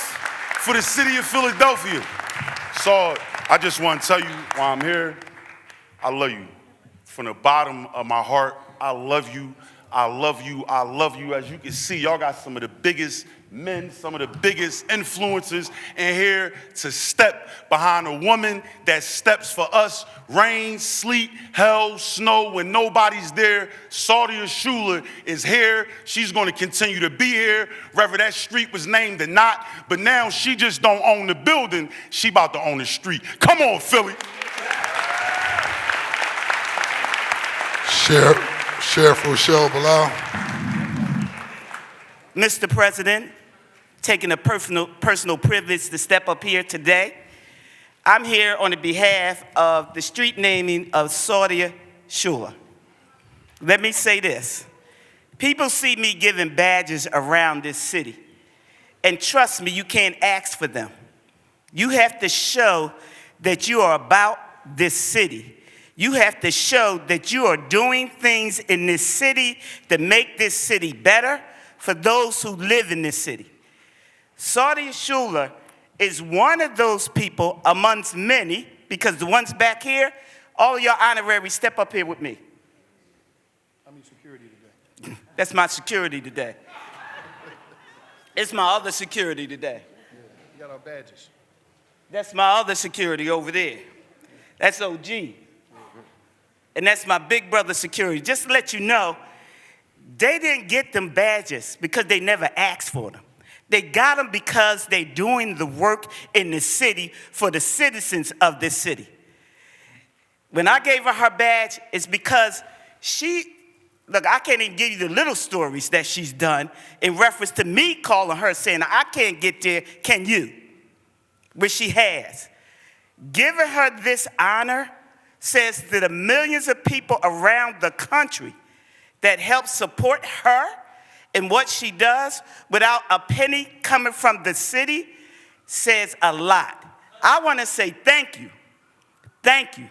for the city of Philadelphia. So I just want to tell you while I'm here, I love you. From the bottom of my heart, I love you. I love you. I love you. As you can see, y'all got some of the biggest men, some of the biggest influencers in here to step behind a woman that steps for us. Rain, sleet, hell, snow, when nobody's there. Sordia Schuler is here. She's going to continue to be here, whether that street was named or not. But now she just don't own the building. She about to own the street. Come on, Philly. Sheriff Rochelle Bilal. Mr. President, taking a personal privilege to step up here today. I'm here on the behalf of the street naming of Sordia Schuler. Let me say this. People see me giving badges around this city. And trust me, you can't ask for them. You have to show that you are about this city. You have to show that you are doing things in this city to make this city better for those who live in this city. Sordia Schuler is one of those people amongst many, because the ones back here, all of your honoraries, step up here with me. I mean security today. That's my security today. It's my other security today. got our badges. That's my other security over there. That's OG. And that's my big brother security. Just to let you know, they didn't get them badges because they never asked for them. They got them because they're doing the work in the city for the citizens of this city. When I gave her badge, it's because look, I can't even give you the little stories that she's done in reference to me calling her saying, I can't get there, can you? Which she has. Giving her this honor says to the millions of people around the country that help support her in what she does without a penny coming from the city says a lot. I want to say thank you. Thank you.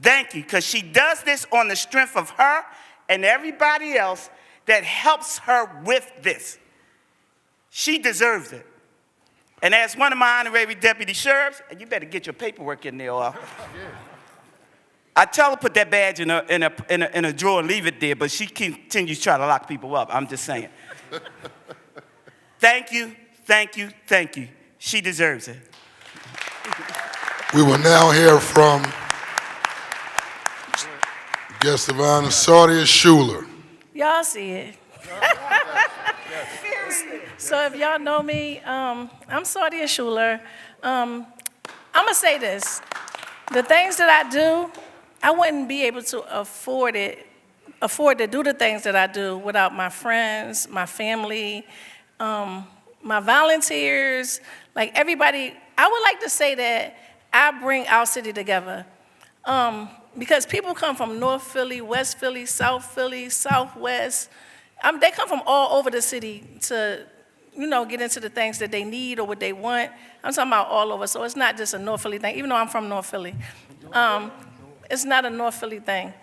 Thank you, because she does this on the strength of her and everybody else that helps her with this. She deserves it. And as one of my honorary deputy sheriffs, and you better get your paperwork in there, I tell her put that badge in a drawer and leave it there, but she continues trying to lock people up. I'm just saying. Thank you, thank you, thank you. She deserves it. We will now hear from guest of honor, Saudia Schuler. Y'all see it. So if y'all know me, I'm Saudia Schuler. I'm gonna say this. The things that I do, I wouldn't be able to afford to do the things that I do without my friends, my family, my volunteers, like everybody. I would like to say that I bring our city together. Because people come from North Philly, West Philly, Southwest. They come from all over the city to, get into the things that they need or what they want. I'm talking about all over, so it's not just a North Philly thing, even though I'm from North Philly. It's not a North Philly thing.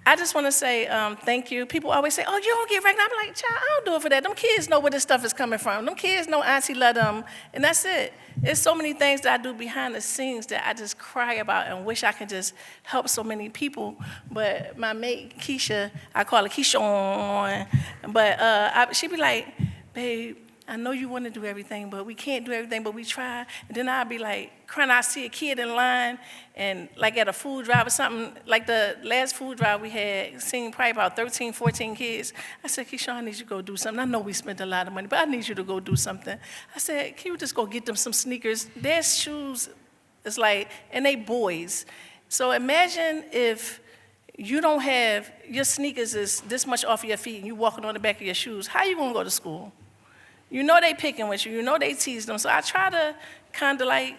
I just want to say thank you. People always say, oh, you don't get regular. I'm like, child, I don't do it for that. Them kids know where this stuff is coming from. Them kids know Auntie love them, and that's it. There's so many things that I do behind the scenes that I just cry about and wish I could just help so many people. But my mate, Keisha, I call her Keisha, but she be like, babe, I know you want to do everything, but we can't do everything, but we try. And then I'd be like, crying, I see a kid in line, and like at a food drive or something, like the last food drive we had, seen probably about 13, 14 kids. I said, Keisha, I need you to go do something. I know we spent a lot of money, but I need you to go do something. I said, can you just go get them some sneakers? Their shoes is like, and they boys. So imagine if you don't have, your sneakers is this much off of your feet, and you walking on the back of your shoes. How you gonna go to school? You know they picking with you. You know they tease them. So I try to kind of like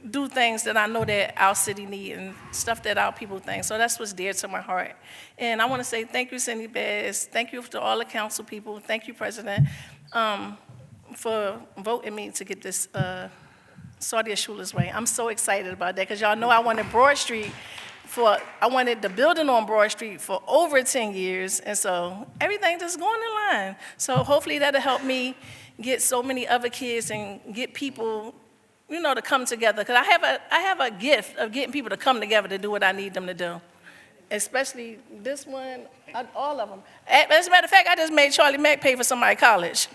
do things that I know that our city need and stuff that our people think. So that's what's dear to my heart. And I want to say thank you, Cindy Bass. Thank you to all the council people. Thank you, President, for voting me to get this Saudia Schuler's way. I'm so excited about that because y'all know I wanted Broad Street I wanted the building on Broad Street for over 10 years. And so everything just going in line. So hopefully that'll help me get so many other kids and get people, to come together. Because I have a gift of getting people to come together to do what I need them to do. Especially this one, all of them. As a matter of fact, I just made Charlie Mack pay for somebody's college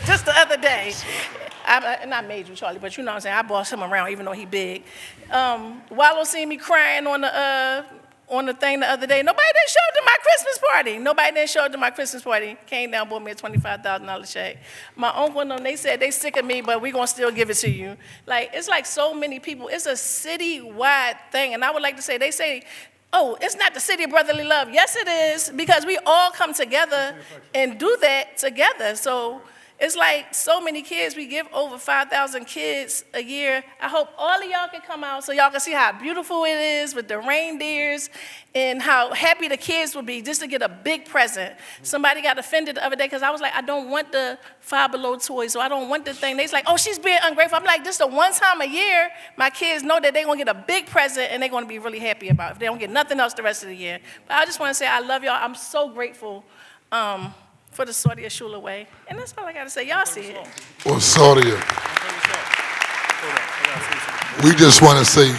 just the other day. I not made you, Charlie, but you know what I'm saying. I bossed him around even though he big. Wallow seen me crying on the thing the other day. Nobody didn't show up to my Christmas party. Came down, bought me a $25,000 check. My uncle and them, they said they sick of me, but we gonna still give it to you. It's like so many people. It's a citywide thing, and I would like to say, they say, oh, it's not the city of brotherly love. Yes, it is, because we all come together and do that together. So it's like so many kids. We give over 5,000 kids a year. I hope all of y'all can come out so y'all can see how beautiful it is with the reindeers and how happy the kids will be just to get a big present. Somebody got offended the other day because I was like, I don't want the Five Below toys, so I don't want the thing. They's like, oh, she's being ungrateful. I'm like, this is the one time a year my kids know that they're going to get a big present and they're going to be really happy about it if they don't get nothing else the rest of the year. But I just want to say I love y'all. I'm so grateful for the Saudia Schuler way. And that's all I got to say. Y'all see it. Well, Saudia, we just want to say,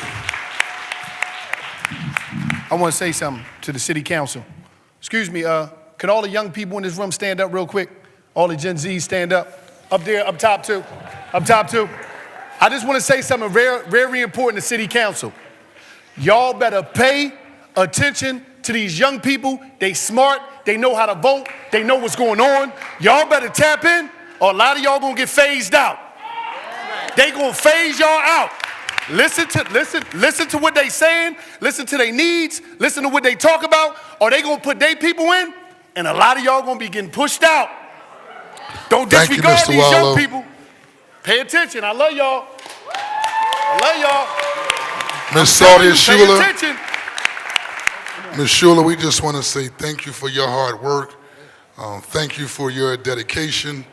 I want to say something to the city council. Excuse me, could all the young people in this room stand up real quick? All the Gen Zs stand up. Up there, up top too. Up top too. I just want to say something very, very important to City Council. Y'all better pay attention to these young people. They smart, they know how to vote, they know what's going on. Y'all better tap in, or a lot of y'all gonna get phased out. They gonna phase y'all out. Listen to what they saying, listen to their needs, listen to what they talk about, or they gonna put their people in, and a lot of y'all gonna be getting pushed out. Don't disregard Mr. these Wallow. young people. Pay attention. I love y'all. I love y'all. Ms. Saudia Pay Schuler. attention. Ms. Schuler, we just want to say thank you for your hard work. Thank you for your dedication.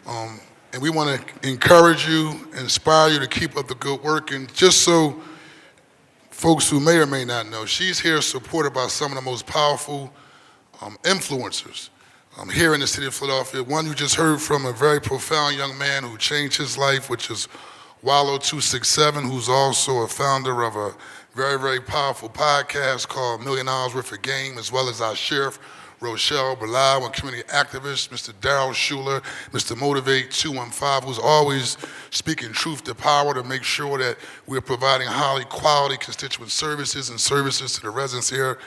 And we want to encourage you, inspire you to keep up the good work. And just so folks who may or may not know, she's here supported by some of the most powerful influencers here in the city of Philadelphia. One you just heard from, a very profound young man who changed his life, which is Wallow267, who's also a founder of a very, very powerful podcast called $1 Million Worth of Game, as well as our sheriff, Rochelle Bilal, and community activist, Mr. Darrell Schuler, Mr. Motivate 215, who's always speaking truth to power to make sure that we're providing highly quality constituent services and services to the residents here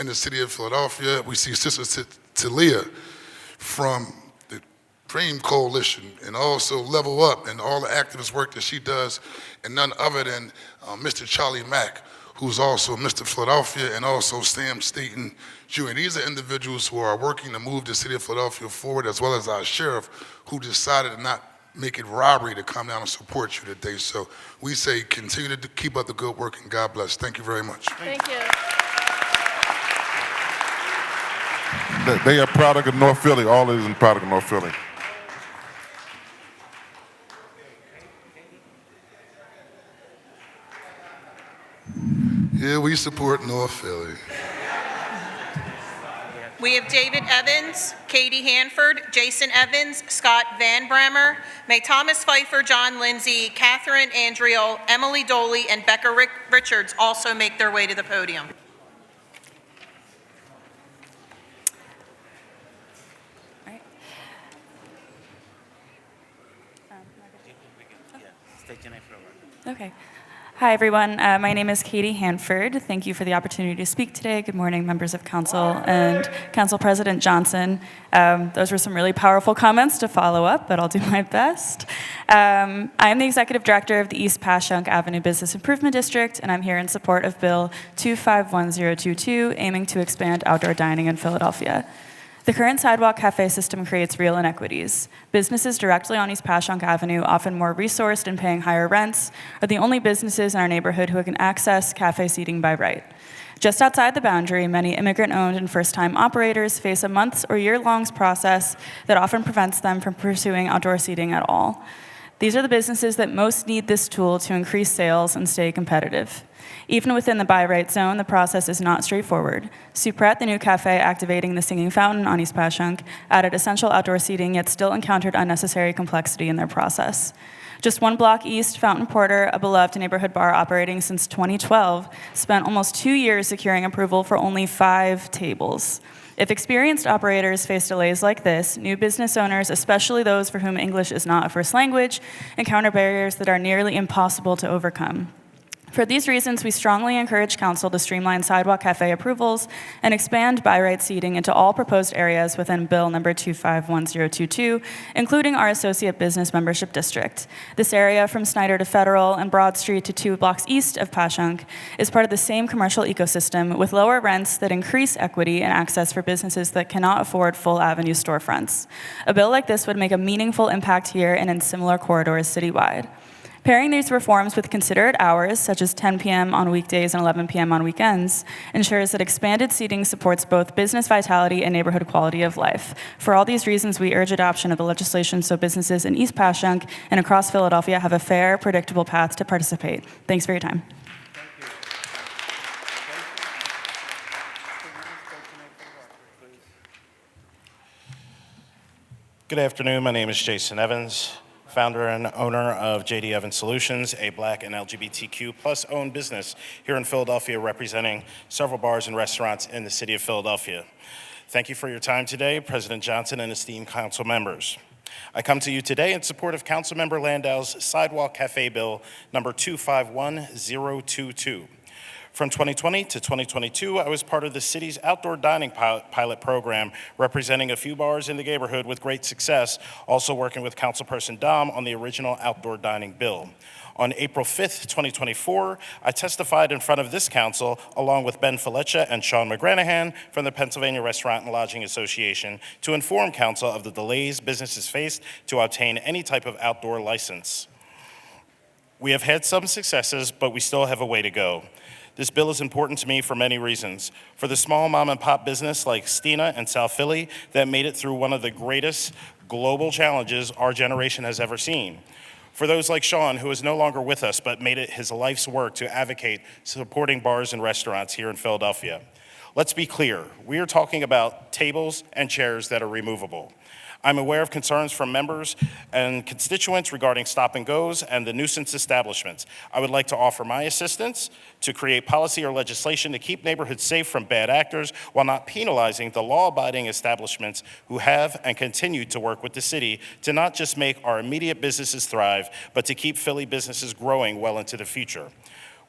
in the city of Philadelphia. We see Sister Talia from the Dream Coalition, and also Level Up and all the activist work that she does, and none other than Mr. Charlie Mack, who's also Mr. Philadelphia, and also Sam Staten Jr. These are individuals who are working to move the city of Philadelphia forward, as well as our sheriff, who decided to not make it robbery to come down and support you today. So we say continue to keep up the good work, and God bless. Thank you very much. Thank you. They are product of North Philly. All is a product of North Philly. Yeah, we support North Philly. We have David Evans, Katie Hanford, Jason Evans, Scott Van Brammer, May Thomas Pfeiffer, John Lindsay, Catherine Andriel, Emily Doley, and Becca Richards also make their way to the podium. Okay. Hi, everyone. My name is Katie Hanford. Thank you for the opportunity to speak today. Good morning, members of council and Council President Johnson. Those were some really powerful comments to follow up, but I'll do my best. I am the Executive Director of the East Passyunk Avenue Business Improvement District, and I'm here in support of Bill 251022, aiming to expand outdoor dining in Philadelphia. The current sidewalk cafe system creates real inequities. Businesses directly on East Passyunk Avenue, often more resourced and paying higher rents, are the only businesses in our neighborhood who can access cafe seating by right. Just outside the boundary, many immigrant-owned and first-time operators face a months or year-long process that often prevents them from pursuing outdoor seating at all. These are the businesses that most need this tool to increase sales and stay competitive. Even within the buy right zone, the process is not straightforward. Supret, the new cafe activating the Singing Fountain on East Passyunk, added essential outdoor seating, yet still encountered unnecessary complexity in their process. Just one block east, Fountain Porter, a beloved neighborhood bar operating since 2012, spent almost 2 years securing approval for only 5 tables. If experienced operators face delays like this, new business owners, especially those for whom English is not a first language, encounter barriers that are nearly impossible to overcome. For these reasons, we strongly encourage Council to streamline sidewalk cafe approvals and expand by right seating into all proposed areas within Bill number 251022, including our Associate Business Membership District. This area from Snyder to Federal and Broad Street to 2 blocks east of Passyunk is part of the same commercial ecosystem with lower rents that increase equity and access for businesses that cannot afford full avenue storefronts. A bill like this would make a meaningful impact here and in similar corridors citywide. Pairing these reforms with considerate hours, such as 10 p.m. on weekdays and 11 p.m. on weekends, ensures that expanded seating supports both business vitality and neighborhood quality of life. For all these reasons, we urge adoption of the legislation so businesses in East Passyunk and across Philadelphia have a fair, predictable path to participate. Thanks for your time. Good afternoon. My name is Jason Evans, founder and owner of JD Evans Solutions, a Black and LGBTQ plus owned business here in Philadelphia representing several bars and restaurants in the city of Philadelphia. Thank you for your time today, President Johnson and esteemed council members. I come to you today in support of Councilmember Landau's Sidewalk Cafe Bill number 251022. From 2020 to 2022, I was part of the city's outdoor dining pilot program, representing a few bars in the neighborhood with great success, also working with Councilperson Dom on the original outdoor dining bill. On April 5th, 2024, I testified in front of this council along with Ben Felecha and Sean McGranahan from the Pennsylvania Restaurant and Lodging Association to inform council of the delays businesses faced to obtain any type of outdoor license. We have had some successes, but we still have a way to go. This bill is important to me for many reasons. For the small mom and pop business like Stina in South Philly that made it through one of the greatest global challenges our generation has ever seen. For those like Sean, who is no longer with us but made it his life's work to advocate supporting bars and restaurants here in Philadelphia. Let's be clear, we are talking about tables and chairs that are removable. I'm aware of concerns from members and constituents regarding stop and goes and the nuisance establishments. I would like to offer my assistance to create policy or legislation to keep neighborhoods safe from bad actors while not penalizing the law-abiding establishments who have and continue to work with the city to not just make our immediate businesses thrive, but to keep Philly businesses growing well into the future.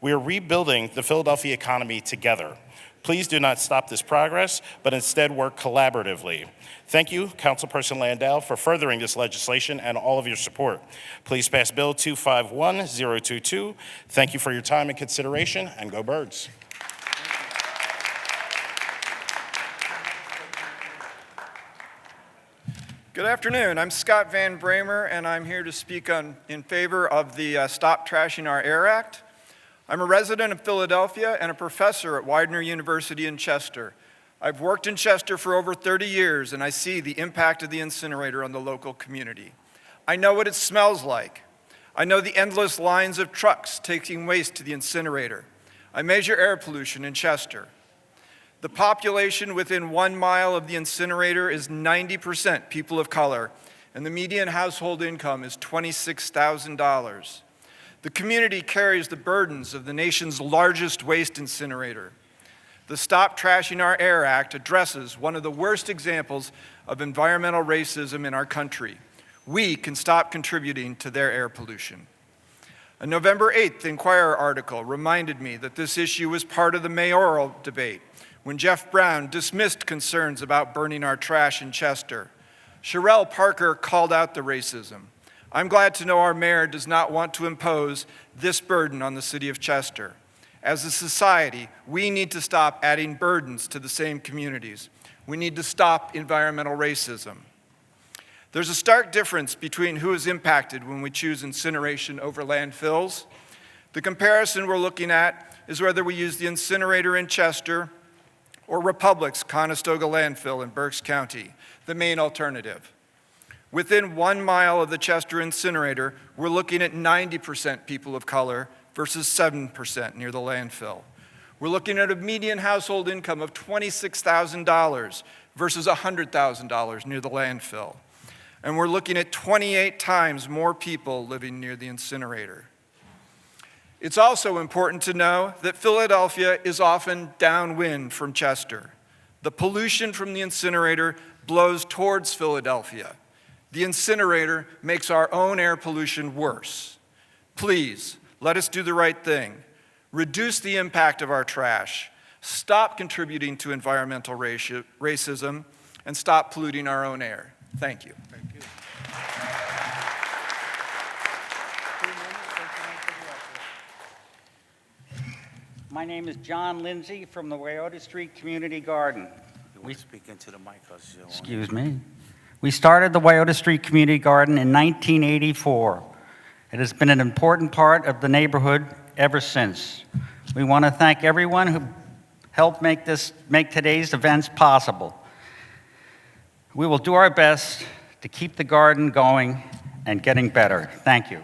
We are rebuilding the Philadelphia economy together. Please do not stop this progress, but instead work collaboratively. Thank you, Councilperson Landau, for furthering this legislation and all of your support. Please pass Bill 251022. Thank you for your time and consideration, and go Birds. Good afternoon. I'm Scott Van Bramer, and I'm here to speak in favor of the Stop Trashing Our Air Act. I'm a resident of Philadelphia and a professor at Widener University in Chester. I've worked in Chester for over 30 years, and I see the impact of the incinerator on the local community. I know what it smells like. I know the endless lines of trucks taking waste to the incinerator. I measure air pollution in Chester. The population within 1 mile of the incinerator is 90% people of color, and the median household income is $26,000. The community carries the burdens of the nation's largest waste incinerator. The Stop Trashing Our Air Act addresses one of the worst examples of environmental racism in our country. We can stop contributing to their air pollution. A November 8th Inquirer article reminded me that this issue was part of the mayoral debate when Jeff Brown dismissed concerns about burning our trash in Chester. Sherelle Parker called out the racism. I'm glad to know our mayor does not want to impose this burden on the city of Chester. As a society, we need to stop adding burdens to the same communities. We need to stop environmental racism. There's a stark difference between who is impacted when we choose incineration over landfills. The comparison we're looking at is whether we use the incinerator in Chester or Republic's Conestoga landfill in Berks County, the main alternative. Within 1 mile of the Chester incinerator, we're looking at 90% people of color versus 7% near the landfill. We're looking at a median household income of $26,000 versus $100,000 near the landfill. And we're looking at 28 times more people living near the incinerator. It's also important to know that Philadelphia is often downwind from Chester. The pollution from the incinerator blows towards Philadelphia. The incinerator makes our own air pollution worse. Please, let us do the right thing. Reduce the impact of our trash. Stop contributing to environmental racism, and stop polluting our own air. Thank you. Thank you. My name is John Lindsay from the Wyoda Street Community Garden. We speak into the mic. Excuse me. We started the Wyoda Street Community Garden in 1984. It has been an important part of the neighborhood ever since. We want to thank everyone who helped make today's events possible. We will do our best to keep the garden going and getting better. Thank you.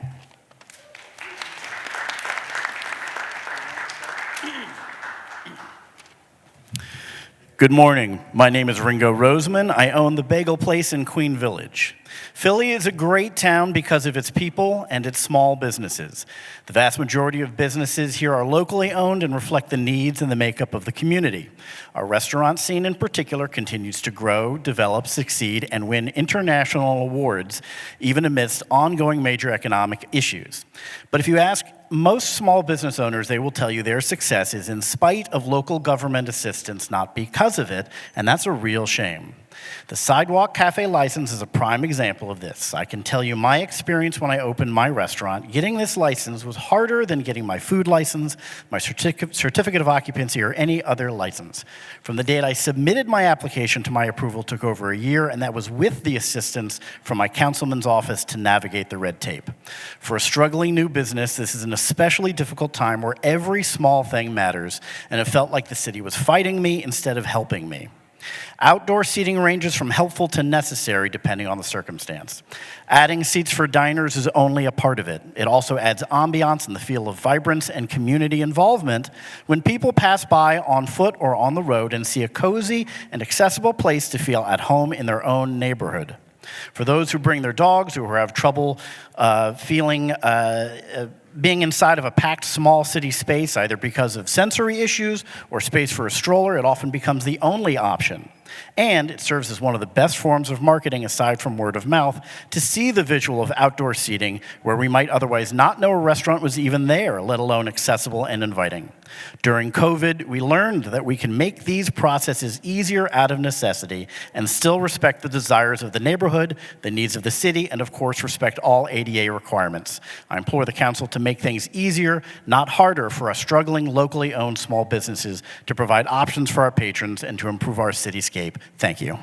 Good morning. My name is Ringo Roseman. I own the Bagel Place in Queen Village. Philly is a great town because of its people and its small businesses. The vast majority of businesses here are locally owned and reflect the needs and the makeup of the community. Our restaurant scene in particular continues to grow, develop, succeed, and win international awards, even amidst ongoing major economic issues. But if you ask most small business owners, they will tell you their success is in spite of local government assistance, not because of it, and that's a real shame. The Sidewalk Cafe license is a prime example of this. I can tell you my experience when I opened my restaurant. Getting this license was harder than getting my food license, my certificate of occupancy, or any other license. From the date I submitted my application to my approval took over a year, and that was with the assistance from my councilman's office to navigate the red tape. For a struggling new business, this is an especially difficult time where every small thing matters, and it felt like the city was fighting me instead of helping me. Outdoor seating ranges from helpful to necessary depending on the circumstance. Adding seats for diners is only a part of it. It also adds ambiance and the feel of vibrance and community involvement when people pass by on foot or on the road and see a cozy and accessible place to feel at home in their own neighborhood. For those who bring their dogs or who have trouble being inside of a packed small city space, either because of sensory issues or space for a stroller, it often becomes the only option. And it serves as one of the best forms of marketing, aside from word of mouth, to see the visual of outdoor seating where we might otherwise not know a restaurant was even there, let alone accessible and inviting. During COVID, we learned that we can make these processes easier out of necessity and still respect the desires of the neighborhood, the needs of the city, and of course respect all ADA requirements. I implore the council to make things easier, not harder, for our struggling locally owned small businesses to provide options for our patrons and to improve our cityscape. Thank you.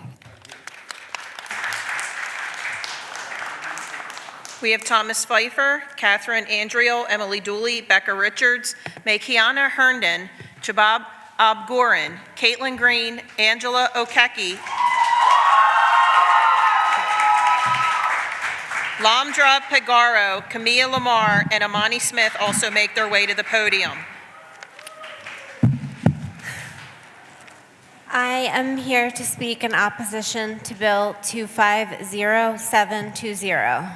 We have Thomas Pfeiffer, Catherine Andriel, Emily Dooley, Becca Richards, Makiana Herndon, Chabab Abgorin, Caitlin Green, Angela Okeki, Lamdra Pegaro, Camilla Lamar, and Amani Smith also make their way to the podium. I am here to speak in opposition to Bill 250720.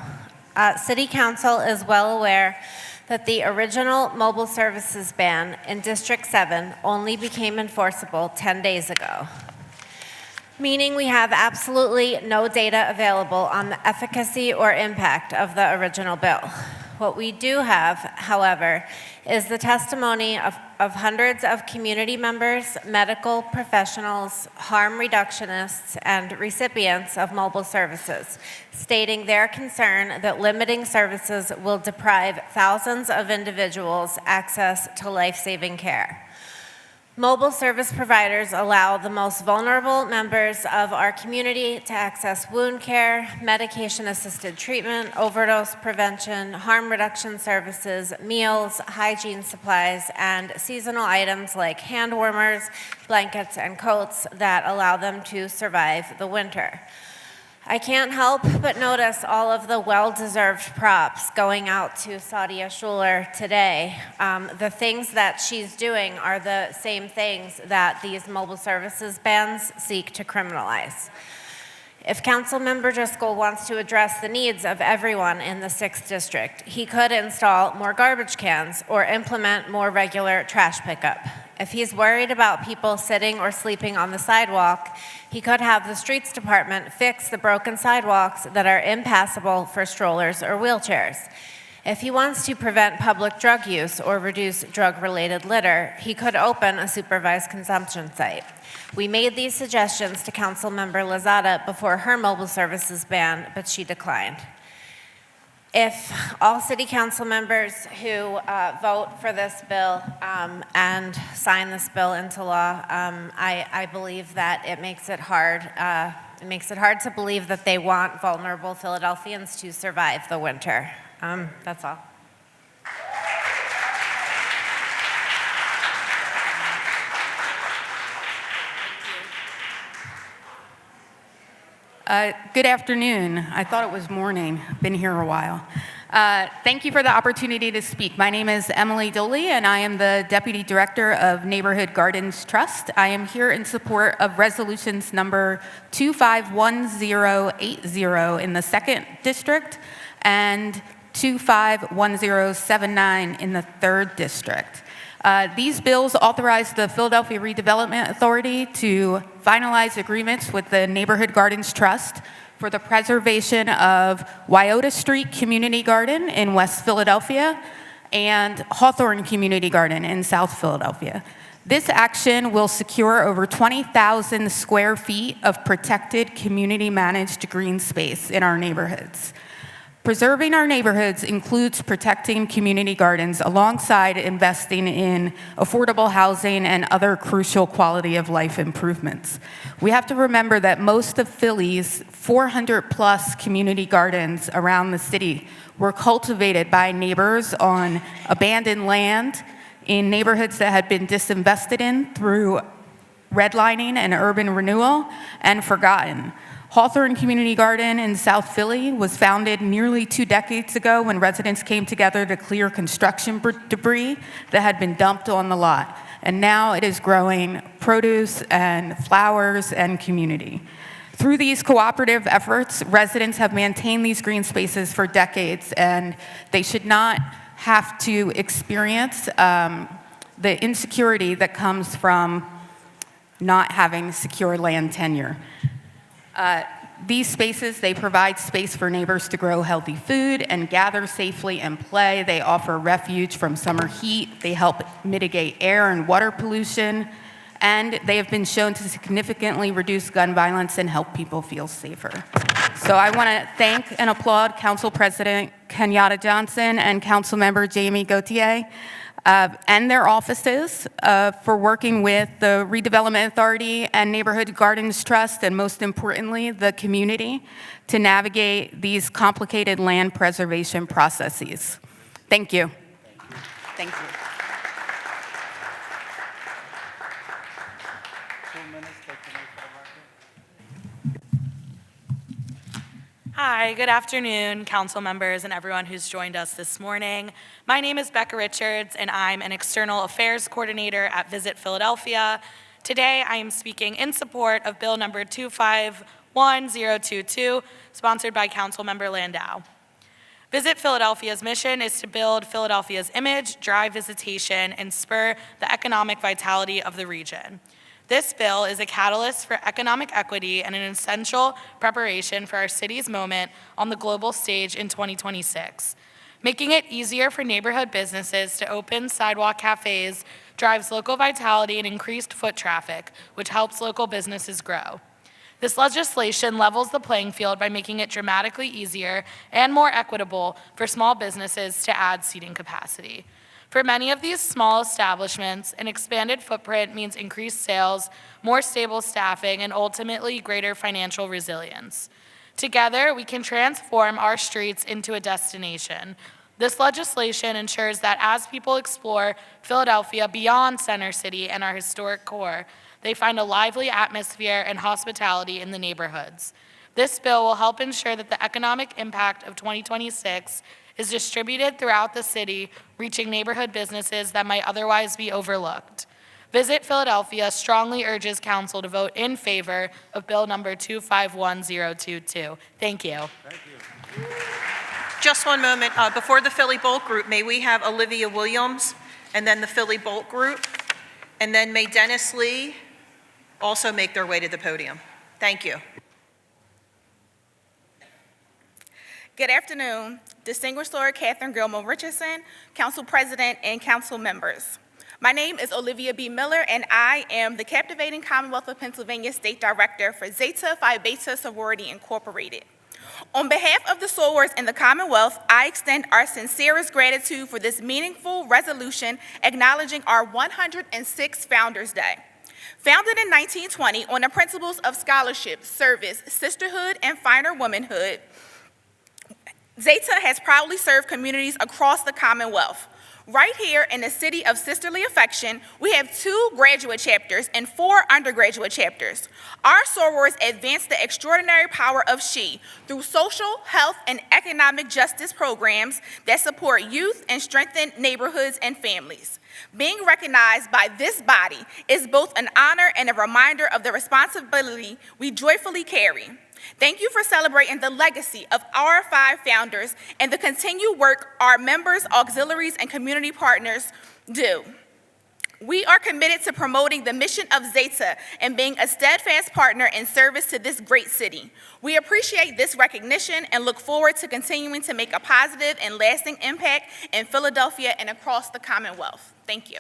City Council is well aware that the original mobile services ban in District 7 only became enforceable 10 days ago, meaning we have absolutely no data available on the efficacy or impact of the original bill. What we do have, however, is the testimony of hundreds of community members, medical professionals, harm reductionists, and recipients of mobile services, stating their concern that limiting services will deprive thousands of individuals access to life-saving care. Mobile service providers allow the most vulnerable members of our community to access wound care, medication-assisted treatment, overdose prevention, harm reduction services, meals, hygiene supplies, and seasonal items like hand warmers, blankets, and coats that allow them to survive the winter. I can't help but notice all of the well-deserved props going out to Sadia Schuler today. The things that she's doing are the same things that these mobile services bans seek to criminalize. If Councilmember Driscoll wants to address the needs of everyone in the 6th District, he could install more garbage cans or implement more regular trash pickup. If he's worried about people sitting or sleeping on the sidewalk, he could have the streets department fix the broken sidewalks that are impassable for strollers or wheelchairs. If he wants to prevent public drug use or reduce drug-related litter, he could open a supervised consumption site. We made these suggestions to Councilmember Lozada before her mobile services ban, but she declined. If all city council members who vote for this bill and sign this bill into law, I believe that it makes it hard to believe that they want vulnerable Philadelphians to survive the winter. That's all. Good afternoon. I thought it was morning. Been here a while. Thank you for the opportunity to speak. My name is Emily Doley, and I am the Deputy Director of Neighborhood Gardens Trust. I am here in support of resolutions number 251080 in the 2nd District and 251079 in the 3rd District. These bills authorize the Philadelphia Redevelopment Authority to finalize agreements with the Neighborhood Gardens Trust for the preservation of Wyoda Street Community Garden in West Philadelphia and Hawthorne Community Garden in South Philadelphia. This action will secure over 20,000 square feet of protected community-managed green space in our neighborhoods. Preserving our neighborhoods includes protecting community gardens alongside investing in affordable housing and other crucial quality of life improvements. We have to remember that most of Philly's 400+ community gardens around the city were cultivated by neighbors on abandoned land in neighborhoods that had been disinvested in through redlining and urban renewal and forgotten. Hawthorne Community Garden in South Philly was founded nearly 2 decades ago when residents came together to clear construction debris that had been dumped on the lot. And now it is growing produce and flowers and community. Through these cooperative efforts, residents have maintained these green spaces for decades, and they should not have to experience the insecurity that comes from not having secure land tenure. These spaces, they provide space for neighbors to grow healthy food and gather safely and play. They offer refuge from summer heat. They help mitigate air and water pollution. And they have been shown to significantly reduce gun violence and help people feel safer. So I want to thank and applaud Council President Kenyatta Johnson and Councilmember Jamie Gauthier and their offices for working with the Redevelopment Authority and Neighborhood Gardens Trust, and most importantly, the community, to navigate these complicated land preservation processes. Thank you. Thank you. Hi, good afternoon, council members and everyone who's joined us this morning. My name is Becca Richards, and I'm an External Affairs Coordinator at Visit Philadelphia. Today, I am speaking in support of Bill number 251022, sponsored by Councilmember Landau. Visit Philadelphia's mission is to build Philadelphia's image, drive visitation, and spur the economic vitality of the region. This bill is a catalyst for economic equity and an essential preparation for our city's moment on the global stage in 2026. Making it easier for neighborhood businesses to open sidewalk cafes drives local vitality and increased foot traffic, which helps local businesses grow. This legislation levels the playing field by making it dramatically easier and more equitable for small businesses to add seating capacity. For many of these small establishments, an expanded footprint means increased sales, more stable staffing, and ultimately greater financial resilience. Together, we can transform our streets into a destination. This legislation ensures that as people explore Philadelphia beyond Center City and our historic core, they find a lively atmosphere and hospitality in the neighborhoods. This bill will help ensure that the economic impact of 2026 is distributed throughout the city, reaching neighborhood businesses that might otherwise be overlooked. Visit Philadelphia strongly urges council to vote in favor of Bill number 251022. Thank you. Thank you. Just one moment. Before the Philly Bolt Group, may we have Olivia Williams and then the Philly Bolt Group, and then may Dennis Lee also make their way to the podium. Thank you. Good afternoon, distinguished Lord Catherine Gilmore Richardson, Council President and Council members. My name is Olivia B. Miller, and I am the Captivating Commonwealth of Pennsylvania State Director for Zeta Phi Beta Sorority Incorporated. On behalf of the sorors in the Commonwealth, I extend our sincerest gratitude for this meaningful resolution acknowledging our 106th Founders Day. Founded in 1920 on the principles of scholarship, service, sisterhood, and finer womanhood, Zeta has proudly served communities across the Commonwealth. Right here in the city of sisterly affection, we have 2 graduate chapters and 4 undergraduate chapters. Our sorors advance the extraordinary power of SHE through social, health, and economic justice programs that support youth and strengthen neighborhoods and families. Being recognized by this body is both an honor and a reminder of the responsibility we joyfully carry. Thank you for celebrating the legacy of our 5 founders and the continued work our members, auxiliaries, and community partners do. We are committed to promoting the mission of Zeta and being a steadfast partner in service to this great city. We appreciate this recognition and look forward to continuing to make a positive and lasting impact in Philadelphia and across the Commonwealth. Thank you.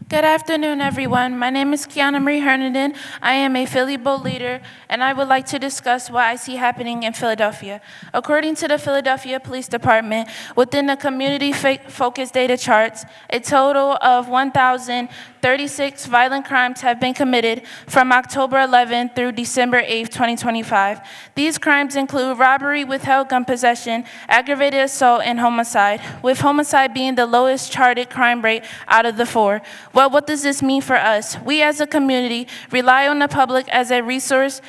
Good afternoon, everyone. My name is Kiana Marie Herndon. I am a Philly Bolt leader, and I would like to discuss what I see happening in Philadelphia. According to the Philadelphia Police Department, within the community-focused data charts, a total of 1,036 violent crimes have been committed from October 11 through December 8, 2025. These crimes include robbery, withheld gun possession, aggravated assault, and homicide, with homicide being the lowest charted crime rate out of the 4. Well, what does this mean for us? We as a community rely on the public as a resource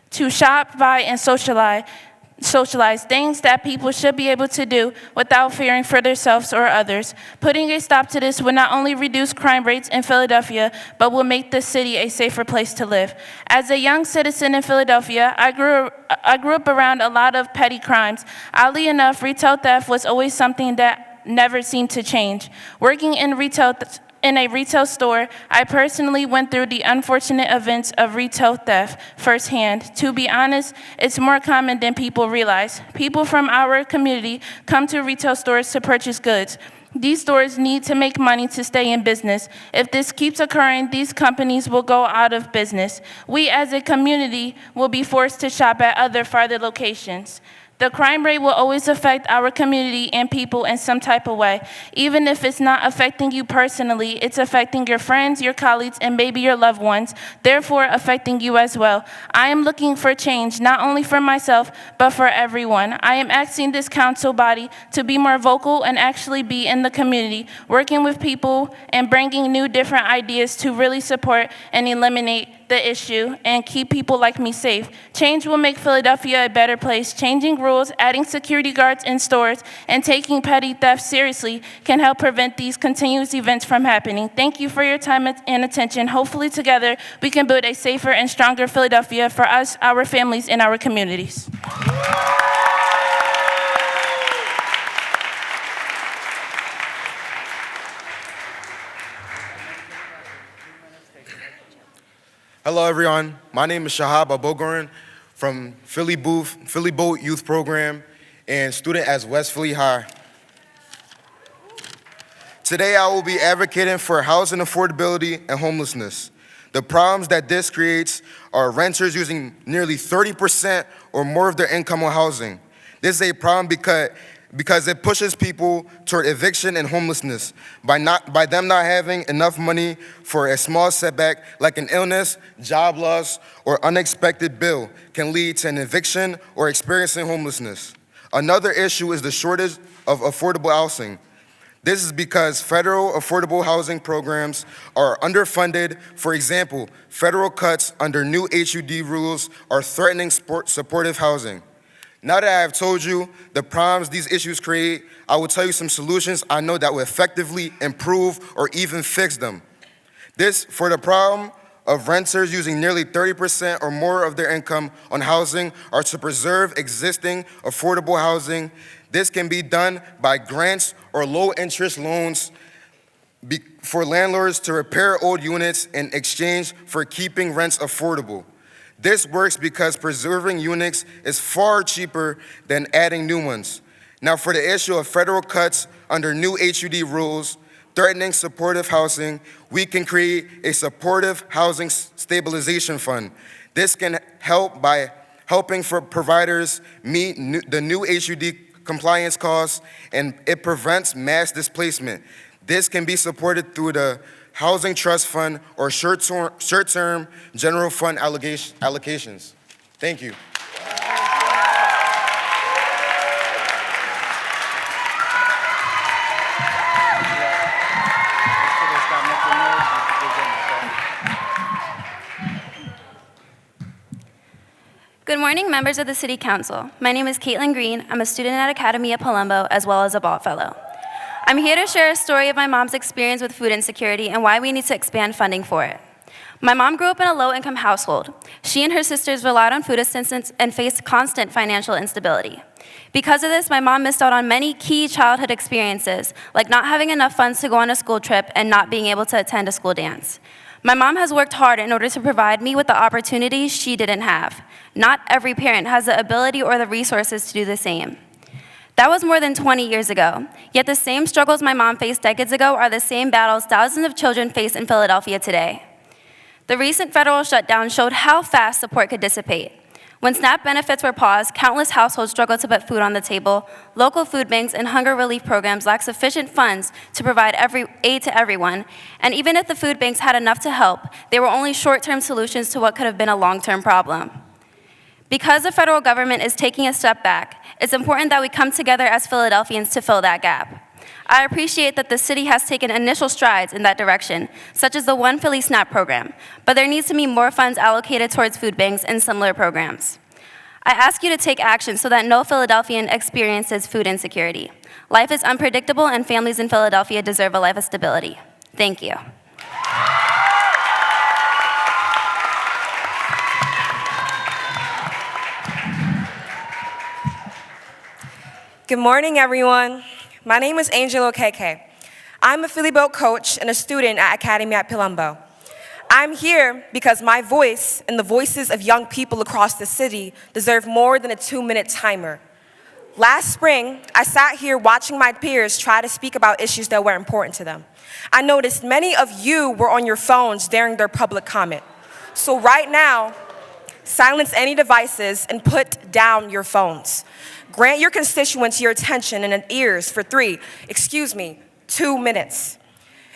to shop, buy, and socialize things that people should be able to do without fearing for themselves or others. Putting a stop to this will not only reduce crime rates in Philadelphia, but will make the city a safer place to live. As a young citizen in Philadelphia, I grew up around a lot of petty crimes. Oddly enough, retail theft was always something that never seemed to change. Working in a retail store, I personally went through the unfortunate events of retail theft firsthand. To be honest, it's more common than people realize. People from our community come to retail stores to purchase goods. These stores need to make money to stay in business. If this keeps occurring, these companies will go out of business. We as a community will be forced to shop at other farther locations. The crime rate will always affect our community and people in some type of way. Even if it's not affecting you personally, it's affecting your friends, your colleagues, and maybe your loved ones, therefore affecting you as well. I am looking for change, not only for myself, but for everyone. I am asking this council body to be more vocal and actually be in the community, working with people and bringing new different ideas to really support and eliminate the issue and keep people like me safe. Change will make Philadelphia a better place. Changing rules, adding security guards in stores, and taking petty theft seriously can help prevent these continuous events from happening. Thank you for your time and attention. Hopefully together we can build a safer and stronger Philadelphia for us, our families, and our communities. Hello, everyone. My name is Shahab Abogoran from Philly Bolt Youth Program and student at West Philly High. Today, I will be advocating for housing affordability and homelessness. The problems that this creates are renters using nearly 30% or more of their income on housing. This is a problem because it pushes people toward eviction and homelessness by them not having enough money for a small setback like an illness, job loss, or unexpected bill can lead to an eviction or experiencing homelessness. Another issue is the shortage of affordable housing. This is because federal affordable housing programs are underfunded. For example, federal cuts under new HUD rules are threatening supportive housing. Now that I have told you the problems these issues create, I will tell you some solutions I know that will effectively improve or even fix them. This, for the problem of renters using nearly 30% or more of their income on housing, are to preserve existing affordable housing. This can be done by grants or low-interest loans for landlords to repair old units in exchange for keeping rents affordable. This works because preserving units is far cheaper than adding new ones. Now, for the issue of federal cuts under new HUD rules threatening supportive housing, we can create a supportive housing stabilization fund. This can help by helping for providers meet the new HUD compliance costs, and it prevents mass displacement. This can be supported through the housing trust fund, or short-term general fund allocations. Thank you. Good morning, members of the City Council. My name is Caitlin Green. I'm a student at Academy at Palumbo, as well as a Balt Fellow. I'm here to share a story of my mom's experience with food insecurity and why we need to expand funding for it. My mom grew up in a low-income household. She and her sisters relied on food assistance and faced constant financial instability. Because of this, my mom missed out on many key childhood experiences, like not having enough funds to go on a school trip and not being able to attend a school dance. My mom has worked hard in order to provide me with the opportunities she didn't have. Not every parent has the ability or the resources to do the same. That was more than 20 years ago, yet the same struggles my mom faced decades ago are the same battles thousands of children face in Philadelphia today. The recent federal shutdown showed how fast support could dissipate. When SNAP benefits were paused, countless households struggled to put food on the table. Local food banks and hunger relief programs lacked sufficient funds to provide aid to everyone. And even if the food banks had enough to help, they were only short-term solutions to what could have been a long-term problem. Because the federal government is taking a step back, it's important that we come together as Philadelphians to fill that gap. I appreciate that the city has taken initial strides in that direction, such as the One Philly SNAP program, but there needs to be more funds allocated towards food banks and similar programs. I ask you to take action so that no Philadelphian experiences food insecurity. Life is unpredictable, and families in Philadelphia deserve a life of stability. Thank you. Good morning, everyone. My name is Angel Okeke. I'm a Philly boat coach and a student at Academy at Palumbo. I'm here because my voice and the voices of young people across the city deserve more than a 2-minute timer. Last spring, I sat here watching my peers try to speak about issues that were important to them. I noticed many of you were on your phones during their public comment. So right now, silence any devices and put down your phones. Grant your constituents your attention and ears for 2 minutes.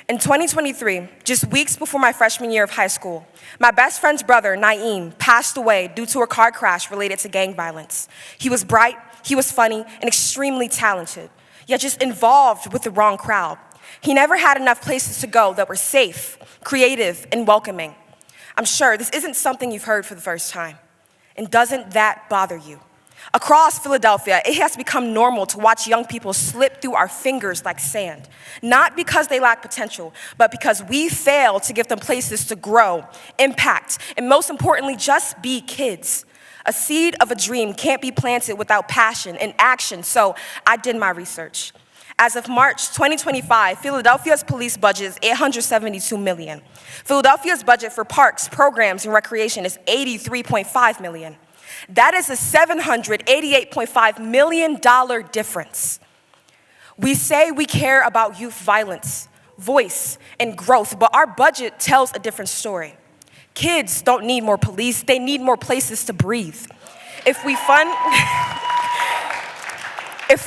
In 2023, just weeks before my freshman year of high school, my best friend's brother, Naeem, passed away due to a car crash related to gang violence. He was bright, he was funny, and extremely talented, yet just involved with the wrong crowd. He never had enough places to go that were safe, creative, and welcoming. I'm sure this isn't something you've heard for the first time. And doesn't that bother you? Across Philadelphia, it has become normal to watch young people slip through our fingers like sand, not because they lack potential, but because we fail to give them places to grow, impact, and most importantly, just be kids. A seed of a dream can't be planted without passion and action, so I did my research. As of March 2025, Philadelphia's police budget is $872 million. Philadelphia's budget for parks, programs, and recreation is $83.5 million. That is a $788.5 million difference. We say we care about youth violence, voice, and growth, but our budget tells a different story. Kids don't need more police, they need more places to breathe. If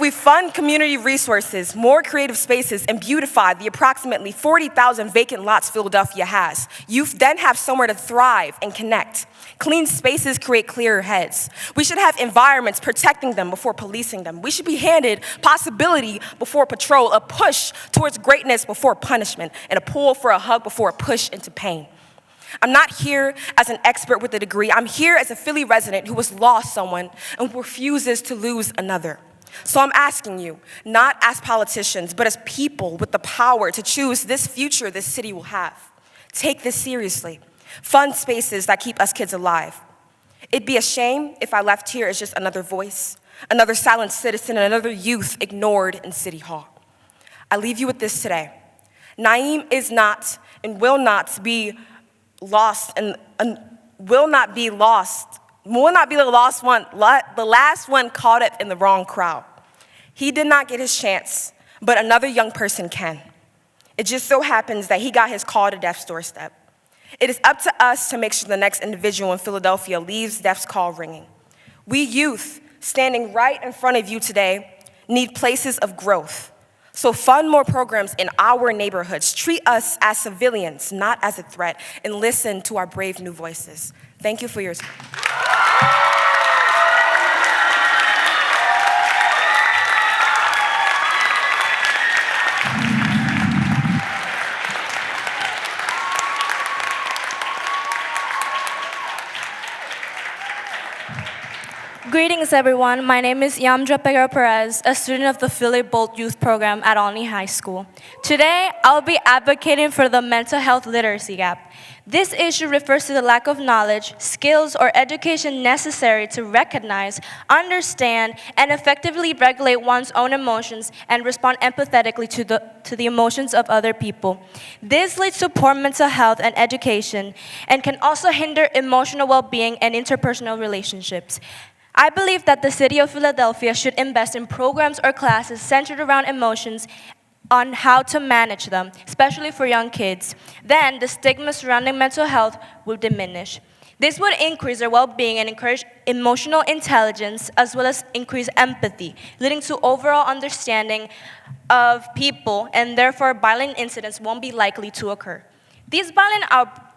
we fund community resources, more creative spaces, and beautify the approximately 40,000 vacant lots Philadelphia has, youth then have somewhere to thrive and connect. Clean spaces create clearer heads. We should have environments protecting them before policing them. We should be handed possibility before patrol, a push towards greatness before punishment, and a pull for a hug before a push into pain. I'm not here as an expert with a degree. I'm here as a Philly resident who has lost someone and refuses to lose another. So I'm asking you, not as politicians, but as people with the power to choose this future this city will have. Take this seriously. Fund spaces that keep us kids alive. It'd be a shame if I left here as just another voice, another silent citizen, and another youth ignored in City Hall. I leave you with this today. Naeem is not and will not be lost and will not be the last one caught up in the wrong crowd. He did not get his chance, but another young person can. It just so happens that he got his call to death's doorstep. It is up to us to make sure the next individual in Philadelphia leaves death's call ringing. We youth standing right in front of you today need places of growth. So fund more programs in our neighborhoods. Treat us as civilians, not as a threat, and listen to our brave new voices. Thank you for your time. Greetings, everyone. My name is Yamdra Peguero Perez, a student of the Philip Bolt Youth Program at Olney High School. Today, I'll be advocating for the mental health literacy gap. This issue refers to the lack of knowledge, skills, or education necessary to recognize, understand, and effectively regulate one's own emotions and respond empathetically to the emotions of other people. This leads to poor mental health and education, and can also hinder emotional well-being and interpersonal relationships. I believe that the City of Philadelphia should invest in programs or classes centered around emotions on how to manage them, especially for young kids. Then the stigma surrounding mental health will diminish. This would increase their well-being and encourage emotional intelligence, as well as increase empathy, leading to overall understanding of people, and therefore violent incidents won't be likely to occur. These violent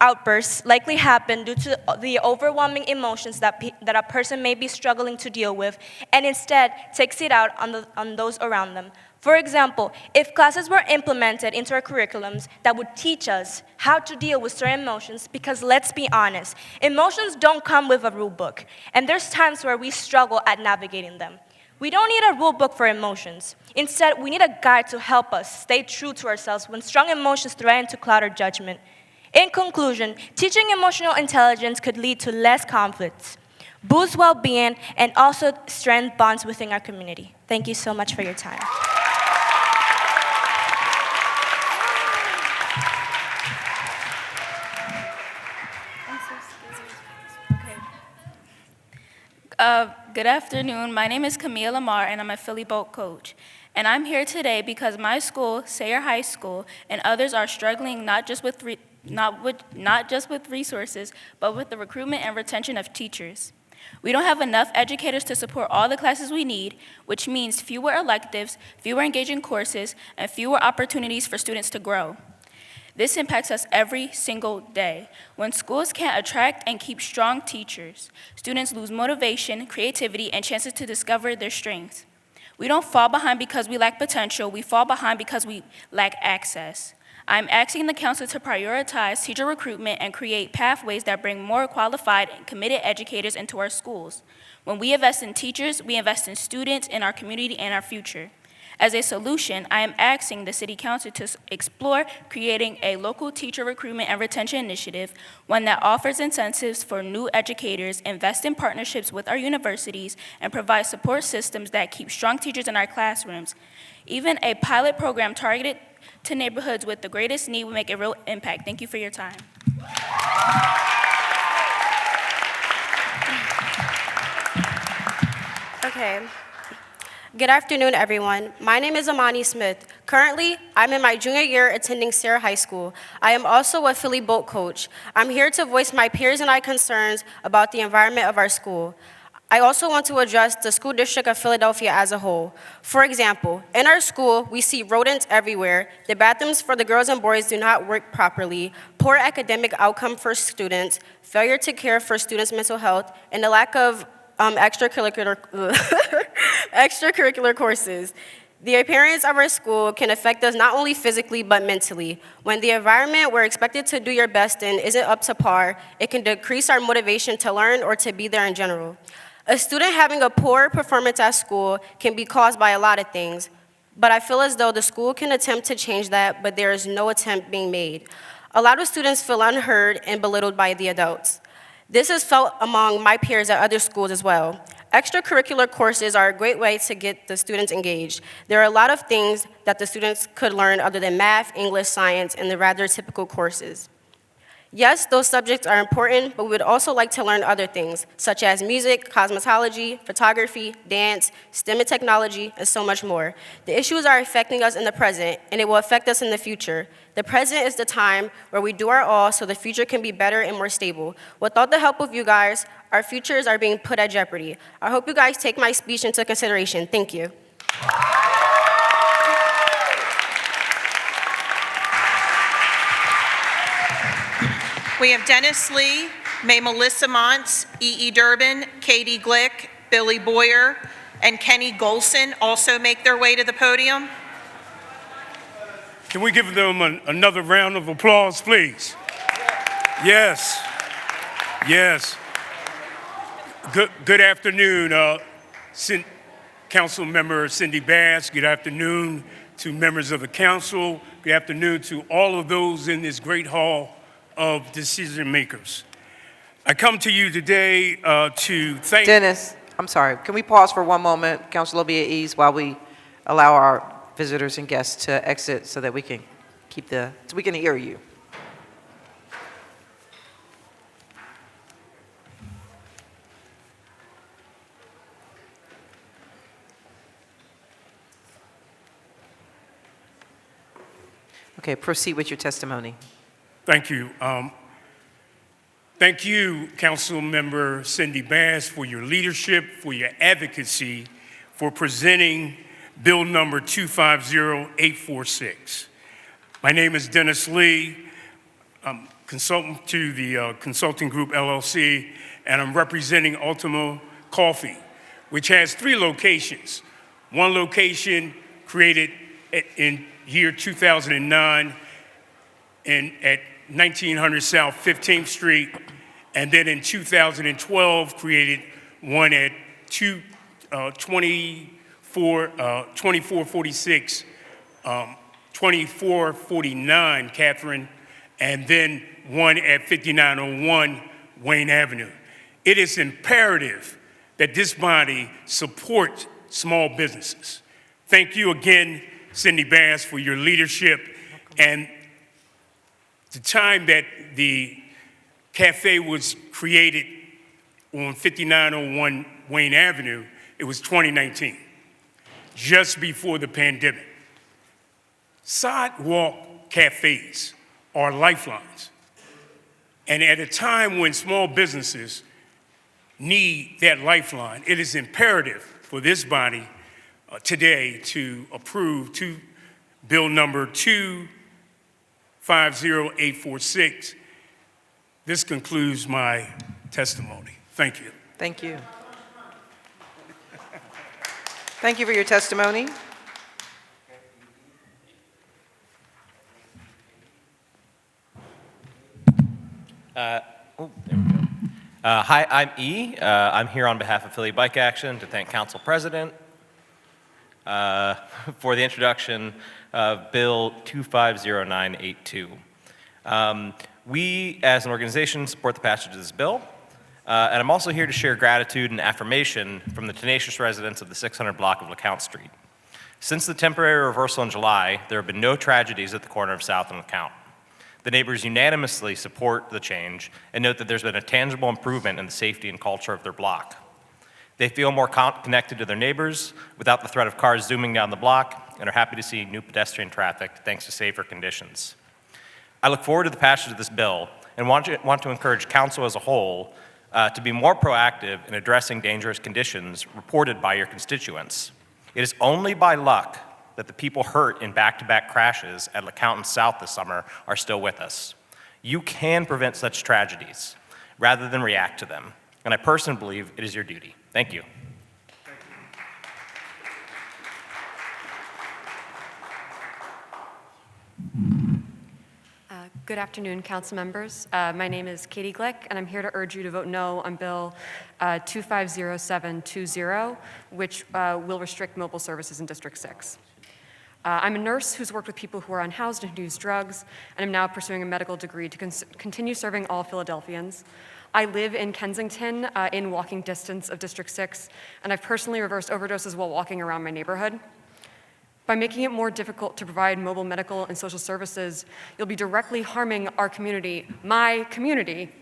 outbursts likely happen due to the overwhelming emotions that a person may be struggling to deal with, and instead takes it out on those around them. For example, if classes were implemented into our curriculums that would teach us how to deal with certain emotions, because let's be honest, emotions don't come with a rule book, and there's times where we struggle at navigating them. We don't need a rule book for emotions. Instead, we need a guide to help us stay true to ourselves when strong emotions threaten to cloud our judgment. In conclusion, teaching emotional intelligence could lead to less conflicts, boost well-being, and also strengthen bonds within our community. Thank you so much for your time. Good afternoon. My name is Camille Lamar, and I'm a Philly Bolt coach. And I'm here today because my school, Sayre High School, and others are struggling not just with resources, but with the recruitment and retention of teachers. We don't have enough educators to support all the classes we need, which means fewer electives, fewer engaging courses, and fewer opportunities for students to grow. This impacts us every single day. When schools can't attract and keep strong teachers, students lose motivation, creativity, and chances to discover their strengths. We don't fall behind because we lack potential, we fall behind because we lack access. I'm asking the council to prioritize teacher recruitment and create pathways that bring more qualified and committed educators into our schools. When we invest in teachers, we invest in students, in our community, and our future. As a solution, I am asking the City Council to explore creating a local teacher recruitment and retention initiative, one that offers incentives for new educators, invest in partnerships with our universities, and provide support systems that keep strong teachers in our classrooms. Even a pilot program targeted to neighborhoods with the greatest need will make a real impact. Thank you for your time. Okay. Good afternoon, everyone. My name is Amani Smith. Currently, I'm in my junior year attending Sayre High School. I am also a Philly Bolt coach. I'm here to voice my peers and I concerns about the environment of our school. I also want to address the school district of Philadelphia as a whole. For example, in our school, we see rodents everywhere. The bathrooms for the girls and boys do not work properly, poor academic outcome for students, failure to care for students' mental health, and the lack of extracurricular courses. The appearance of our school can affect us not only physically but mentally. When the environment we're expected to do your best in isn't up to par, it can decrease our motivation to learn or to be there in general. A student having a poor performance at school can be caused by a lot of things, but I feel as though the school can attempt to change that, but there is no attempt being made. A lot of students feel unheard and belittled by the adults. This is felt among my peers at other schools as well. Extracurricular courses are a great way to get the students engaged. There are a lot of things that the students could learn other than math, English, science, and the rather typical courses. Yes, those subjects are important, but we would also like to learn other things, such as music, cosmetology, photography, dance, STEM and technology, and so much more. The issues are affecting us in the present, and it will affect us in the future. The present is the time where we do our all so the future can be better and more stable. Without the help of you guys, our futures are being put at jeopardy. I hope you guys take my speech into consideration. Thank you. We have Dennis Lee, May Melissa Montz, E.E. Durbin, Katie Glick, Billy Boyer, and Kenny Golson also make their way to the podium. Can we give them another round of applause, please? Yes. Yes. Good afternoon, Council Member Cindy Bass. Good afternoon to members of the council. Good afternoon to all of those in this great hall of decision makers. I come to you today to thank— Dennis, I'm sorry. Can we pause for one moment? Councilor, be at ease while we allow our visitors and guests to exit so that we can so we can hear you. Okay, proceed with your testimony. Thank you. Thank you, Council Member Cindy Bass, for your leadership, for your advocacy, for presenting Bill number 250846. My name is Dennis Lee. I'm consultant to the Consulting Group LLC, and I'm representing Ultima Coffee, which has 3 locations. One location created in year 2009 at 1900 South 15th Street, and then in 2012 created one at 2449 Catherine, and then one at 5901 Wayne Avenue. It is imperative that this body support small businesses. Thank you again, Cindy Bass, for your leadership. And the time that the cafe was created on 5901 Wayne Avenue, it was 2019, just before the pandemic. Sidewalk cafes are lifelines. And at a time when small businesses need that lifeline, it is imperative for this body today to approve Bill number 250846. This concludes my testimony. Thank you. Thank you. Thank you for your testimony. There we go. Hi, I'm E. I'm here on behalf of Philly Bike Action to thank Council President for the introduction of Bill 250982. We, as an organization, support the passage of this bill, and I'm also here to share gratitude and affirmation from the tenacious residents of the 600 block of LeCount Street. Since the temporary reversal in July, there have been no tragedies at the corner of South and LeCount. The neighbors unanimously support the change and note that there's been a tangible improvement in the safety and culture of their block. They feel more connected to their neighbors without the threat of cars zooming down the block and are happy to see new pedestrian traffic thanks to safer conditions. I look forward to the passage of this bill and want to encourage council as a whole to be more proactive in addressing dangerous conditions reported by your constituents. It is only by luck that the people hurt in back-to-back crashes at LeCount and South this summer are still with us. You can prevent such tragedies rather than react to them, and I personally believe it is your duty. Thank you. Good afternoon, council members. My name is Katie Glick, and I'm here to urge you to vote no on Bill 250720, which will restrict mobile services in District 6. I'm a nurse who's worked with people who are unhoused and who use drugs, and I'm now pursuing a medical degree to continue serving all Philadelphians. I live in Kensington, in walking distance of District 6, and I've personally reversed overdoses while walking around my neighborhood. By making it more difficult to provide mobile medical and social services, you'll be directly harming our community, my community.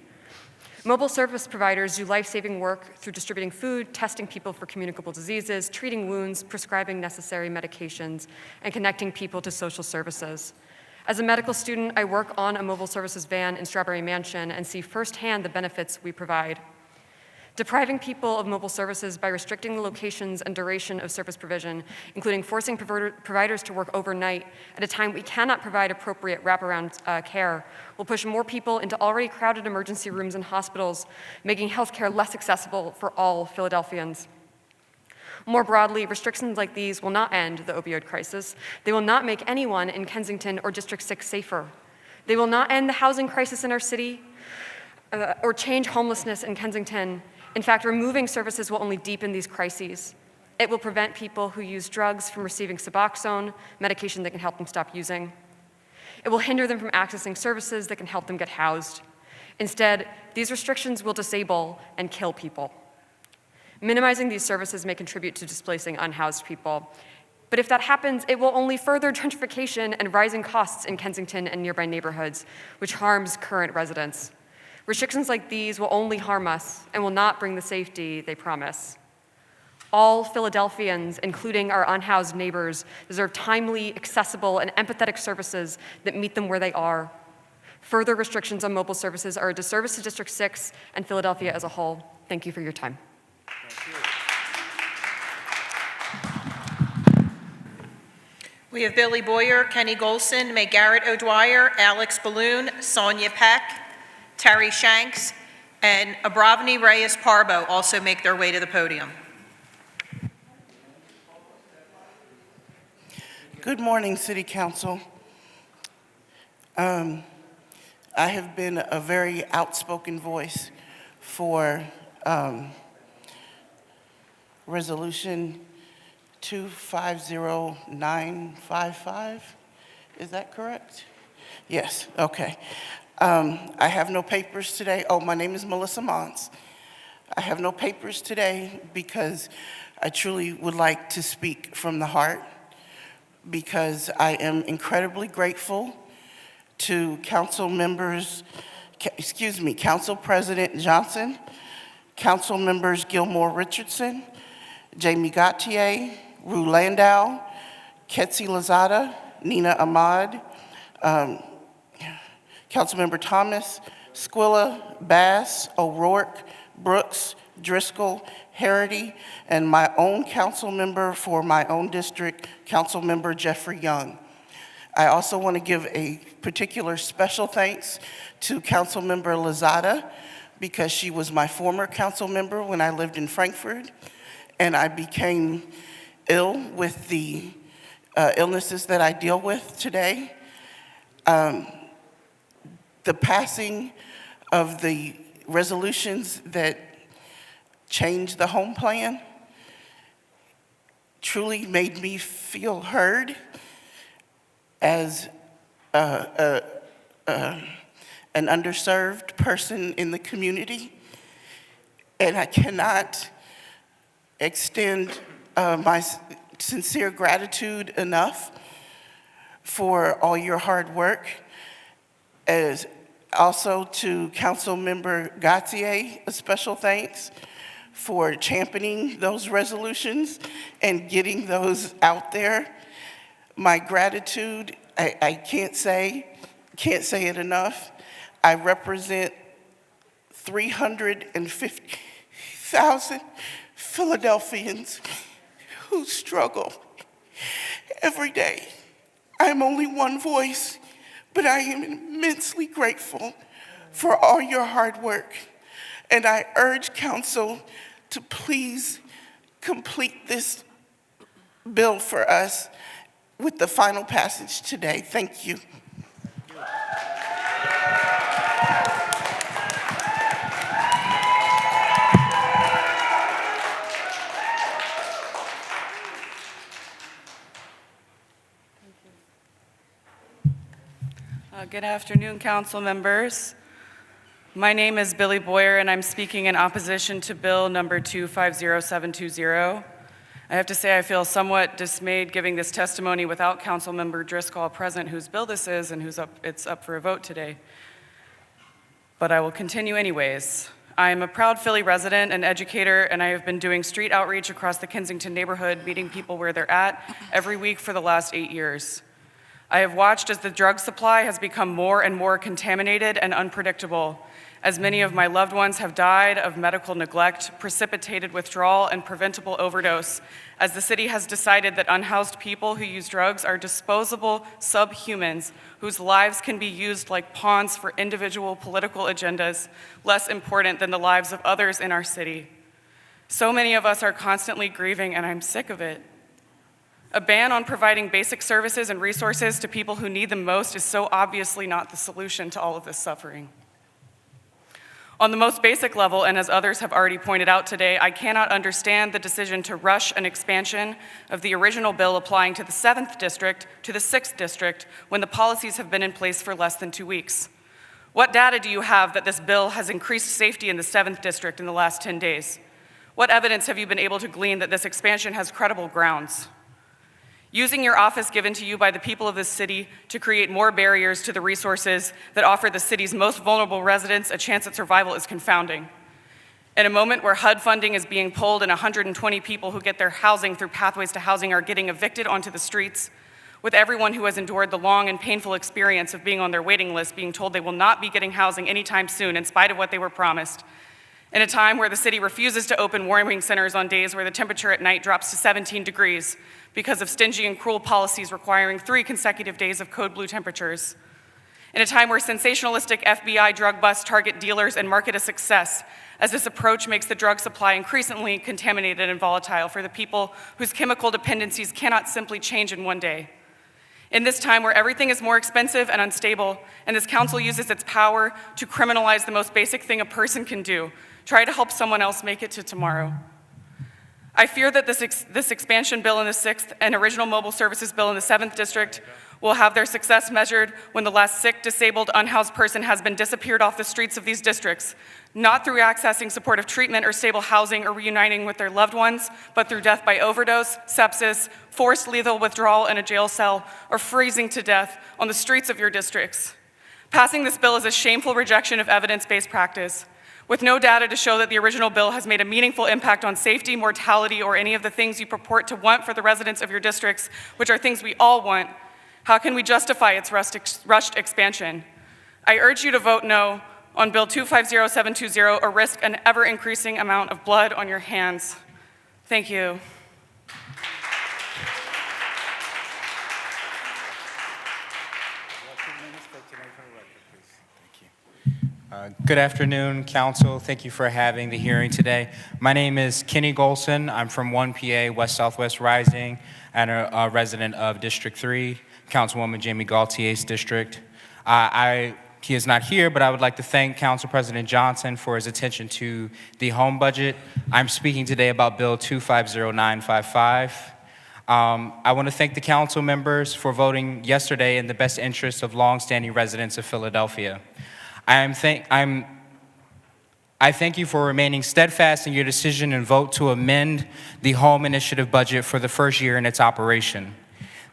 Mobile service providers do life-saving work through distributing food, testing people for communicable diseases, treating wounds, prescribing necessary medications, and connecting people to social services. As a medical student, I work on a mobile services van in Strawberry Mansion and see firsthand the benefits we provide. depriving people of mobile services by restricting the locations and duration of service provision, including forcing providers to work overnight at a time we cannot provide appropriate wraparound care, will push more people into already crowded emergency rooms and hospitals, making healthcare less accessible for all Philadelphians. More broadly, restrictions like these will not end the opioid crisis. They will not make anyone in Kensington or District 6 safer. They will not end the housing crisis in our city or change homelessness in Kensington. In fact, removing services will only deepen these crises. It will prevent people who use drugs from receiving Suboxone, medication that can help them stop using. It will hinder them from accessing services that can help them get housed. Instead, these restrictions will disable and kill people. Minimizing these services may contribute to displacing unhoused people. But if that happens, it will only further gentrification and rising costs in Kensington and nearby neighborhoods, which harms current residents. Restrictions like these will only harm us and will not bring the safety they promise. All Philadelphians, including our unhoused neighbors, deserve timely, accessible, and empathetic services that meet them where they are. Further restrictions on mobile services are a disservice to District 6 and Philadelphia as a whole. Thank you for your time. We have Billy Boyer, Kenny Golson, May Garrett O'Dwyer, Alex Balloon, Sonia Peck, Terry Shanks, and Abravani Reyes Parbo also make their way to the podium. Good morning, City Council. I have been a very outspoken voice for Resolution 250955. Is that correct? Yes, okay. I have no papers today. Oh, my name is Melissa Mons. I have no papers today because I truly would like to speak from the heart, because I am incredibly grateful to Council President Johnson, Council Members Gilmore Richardson, Jamie Gauthier, Rue Landau, Ketsi Lazada, Nina Ahmad, Councilmember Thomas, Squilla, Bass, O'Rourke, Brooks, Driscoll, Harity, and my own council member for my own district, Councilmember Jeffrey Young. I also want to give a particular special thanks to Councilmember Lazada, because she was my former council member when I lived in Frankfurt, and I became ill with the illnesses that I deal with today. The passing of the resolutions that changed the home plan truly made me feel heard as an underserved person in the community. And I cannot extend my sincere gratitude enough for all your hard work. As also to Councilmember Gauthier, a special thanks for championing those resolutions and getting those out there. My gratitude, I can't say it enough. I represent 350,000 Philadelphians who struggle every day. I'm only one voice, but I am immensely grateful for all your hard work. And I urge council to please complete this bill for us with the final passage today. Thank you. Good afternoon, council members. My name is Billy Boyer, and I'm speaking in opposition to Bill number 250720. I have to say I feel somewhat dismayed giving this testimony without Councilmember Driscoll present, whose bill this is and it's up for a vote today. But I will continue anyways. I am a proud Philly resident and educator, and I have been doing street outreach across the Kensington neighborhood, meeting people where they're at every week for the last 8 years. I have watched as the drug supply has become more and more contaminated and unpredictable, as many of my loved ones have died of medical neglect, precipitated withdrawal, and preventable overdose, as the city has decided that unhoused people who use drugs are disposable subhumans whose lives can be used like pawns for individual political agendas, less important than the lives of others in our city. So many of us are constantly grieving, and I'm sick of it. A ban on providing basic services and resources to people who need them most is so obviously not the solution to all of this suffering. On the most basic level, and as others have already pointed out today, I cannot understand the decision to rush an expansion of the original bill applying to the 7th District to the 6th District when the policies have been in place for less than 2 weeks. What data do you have that this bill has increased safety in the 7th District in the last 10 days? What evidence have you been able to glean that this expansion has credible grounds? Using your office given to you by the people of this city to create more barriers to the resources that offer the city's most vulnerable residents a chance at survival is confounding. In a moment where HUD funding is being pulled and 120 people who get their housing through Pathways to Housing are getting evicted onto the streets, with everyone who has endured the long and painful experience of being on their waiting list being told they will not be getting housing anytime soon in spite of what they were promised, in a time where the city refuses to open warming centers on days where the temperature at night drops to 17 degrees because of stingy and cruel policies requiring 3 consecutive days of code blue temperatures. In a time where sensationalistic FBI drug busts target dealers and market a success, as this approach makes the drug supply increasingly contaminated and volatile for the people whose chemical dependencies cannot simply change in one day. In this time where everything is more expensive and unstable, and this council uses its power to criminalize the most basic thing a person can do, try to help someone else make it to tomorrow. I fear that this expansion bill in the 6th and original mobile services bill in the 7th District will have their success measured when the last sick, disabled, unhoused person has been disappeared off the streets of these districts, not through accessing supportive treatment or stable housing or reuniting with their loved ones, but through death by overdose, sepsis, forced lethal withdrawal in a jail cell, or freezing to death on the streets of your districts. Passing this bill is a shameful rejection of evidence-based practice. With no data to show that the original bill has made a meaningful impact on safety, mortality, or any of the things you purport to want for the residents of your districts, which are things we all want, how can we justify its rushed expansion? I urge you to vote no on Bill 250720 or risk an ever-increasing amount of blood on your hands. Thank you. Good afternoon, Council. Thank you for having the hearing today. My name is Kenny Golson. I'm from 1PA West Southwest Rising and a resident of District 3, Councilwoman Jamie Gaultier's district. He is not here, but I would like to thank Council President Johnson for his attention to the home budget. I'm speaking today about Bill 250955. I want to thank the council members for voting yesterday in the best interest of longstanding residents of Philadelphia. I thank you for remaining steadfast in your decision and vote to amend the Home Initiative budget for the first year in its operation.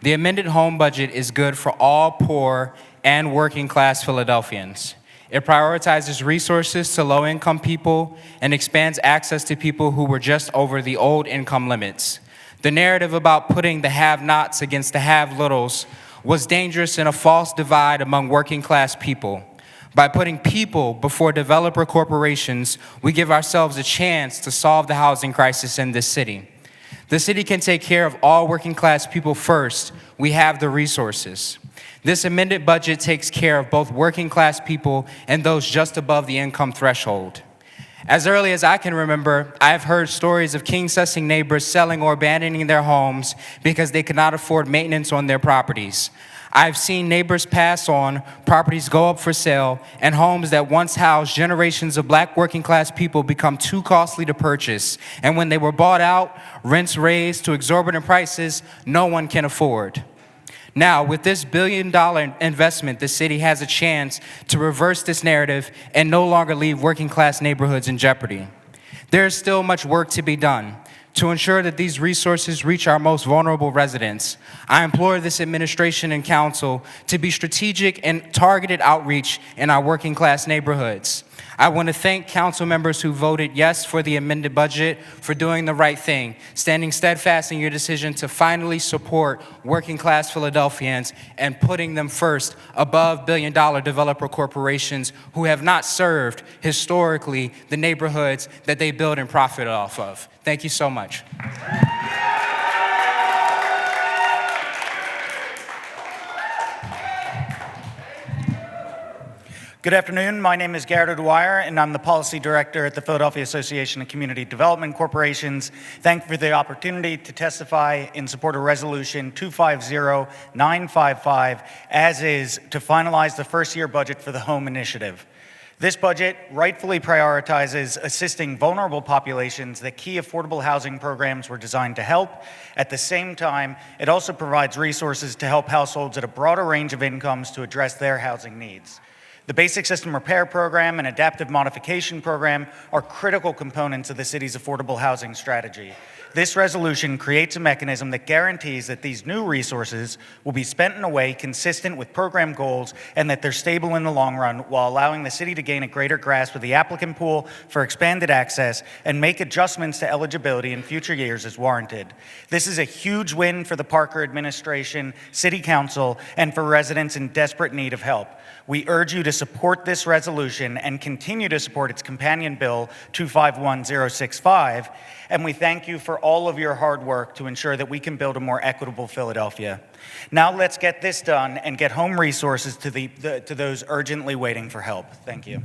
The amended home budget is good for all poor and working class Philadelphians. It prioritizes resources to low-income people and expands access to people who were just over the old income limits. The narrative about putting the have-nots against the have-littles was dangerous and a false divide among working class people. By putting people before developer corporations, we give ourselves a chance to solve the housing crisis in this city. The city can take care of all working class people first. We have the resources. This amended budget takes care of both working class people and those just above the income threshold. As early as I can remember, I've heard stories of king-sussing neighbors selling or abandoning their homes because they could not afford maintenance on their properties. I've seen neighbors pass on, properties go up for sale, and homes that once housed generations of black working class people become too costly to purchase. And when they were bought out, rents raised to exorbitant prices no one can afford. Now, with this billion-dollar investment, the city has a chance to reverse this narrative and no longer leave working class neighborhoods in jeopardy. There is still much work to be done to ensure that these resources reach our most vulnerable residents. I implore this administration and council to be strategic and targeted outreach in our working class neighborhoods. I want to thank council members who voted yes for the amended budget for doing the right thing, standing steadfast in your decision to finally support working class Philadelphians and putting them first above billion-dollar developer corporations who have not served historically the neighborhoods that they build and profit off of. Thank you so much. Good afternoon. My name is Garrett Dwyer, and I'm the Policy Director at the Philadelphia Association of Community Development Corporations. Thank you for the opportunity to testify in support of Resolution 250955, as is to finalize the first-year budget for the Home Initiative. This budget rightfully prioritizes assisting vulnerable populations that key affordable housing programs were designed to help. At the same time, it also provides resources to help households at a broader range of incomes to address their housing needs. The Basic System Repair Program and Adaptive Modification Program are critical components of the city's affordable housing strategy. This resolution creates a mechanism that guarantees that these new resources will be spent in a way consistent with program goals and that they're stable in the long run, while allowing the city to gain a greater grasp of the applicant pool for expanded access and make adjustments to eligibility in future years as warranted. This is a huge win for the Parker administration, City Council, and for residents in desperate need of help. We urge you to support this resolution and continue to support its companion bill 251065, and we thank you for all of your hard work to ensure that we can build a more equitable Philadelphia. Now let's get this done and get home resources to those urgently waiting for help. Thank you.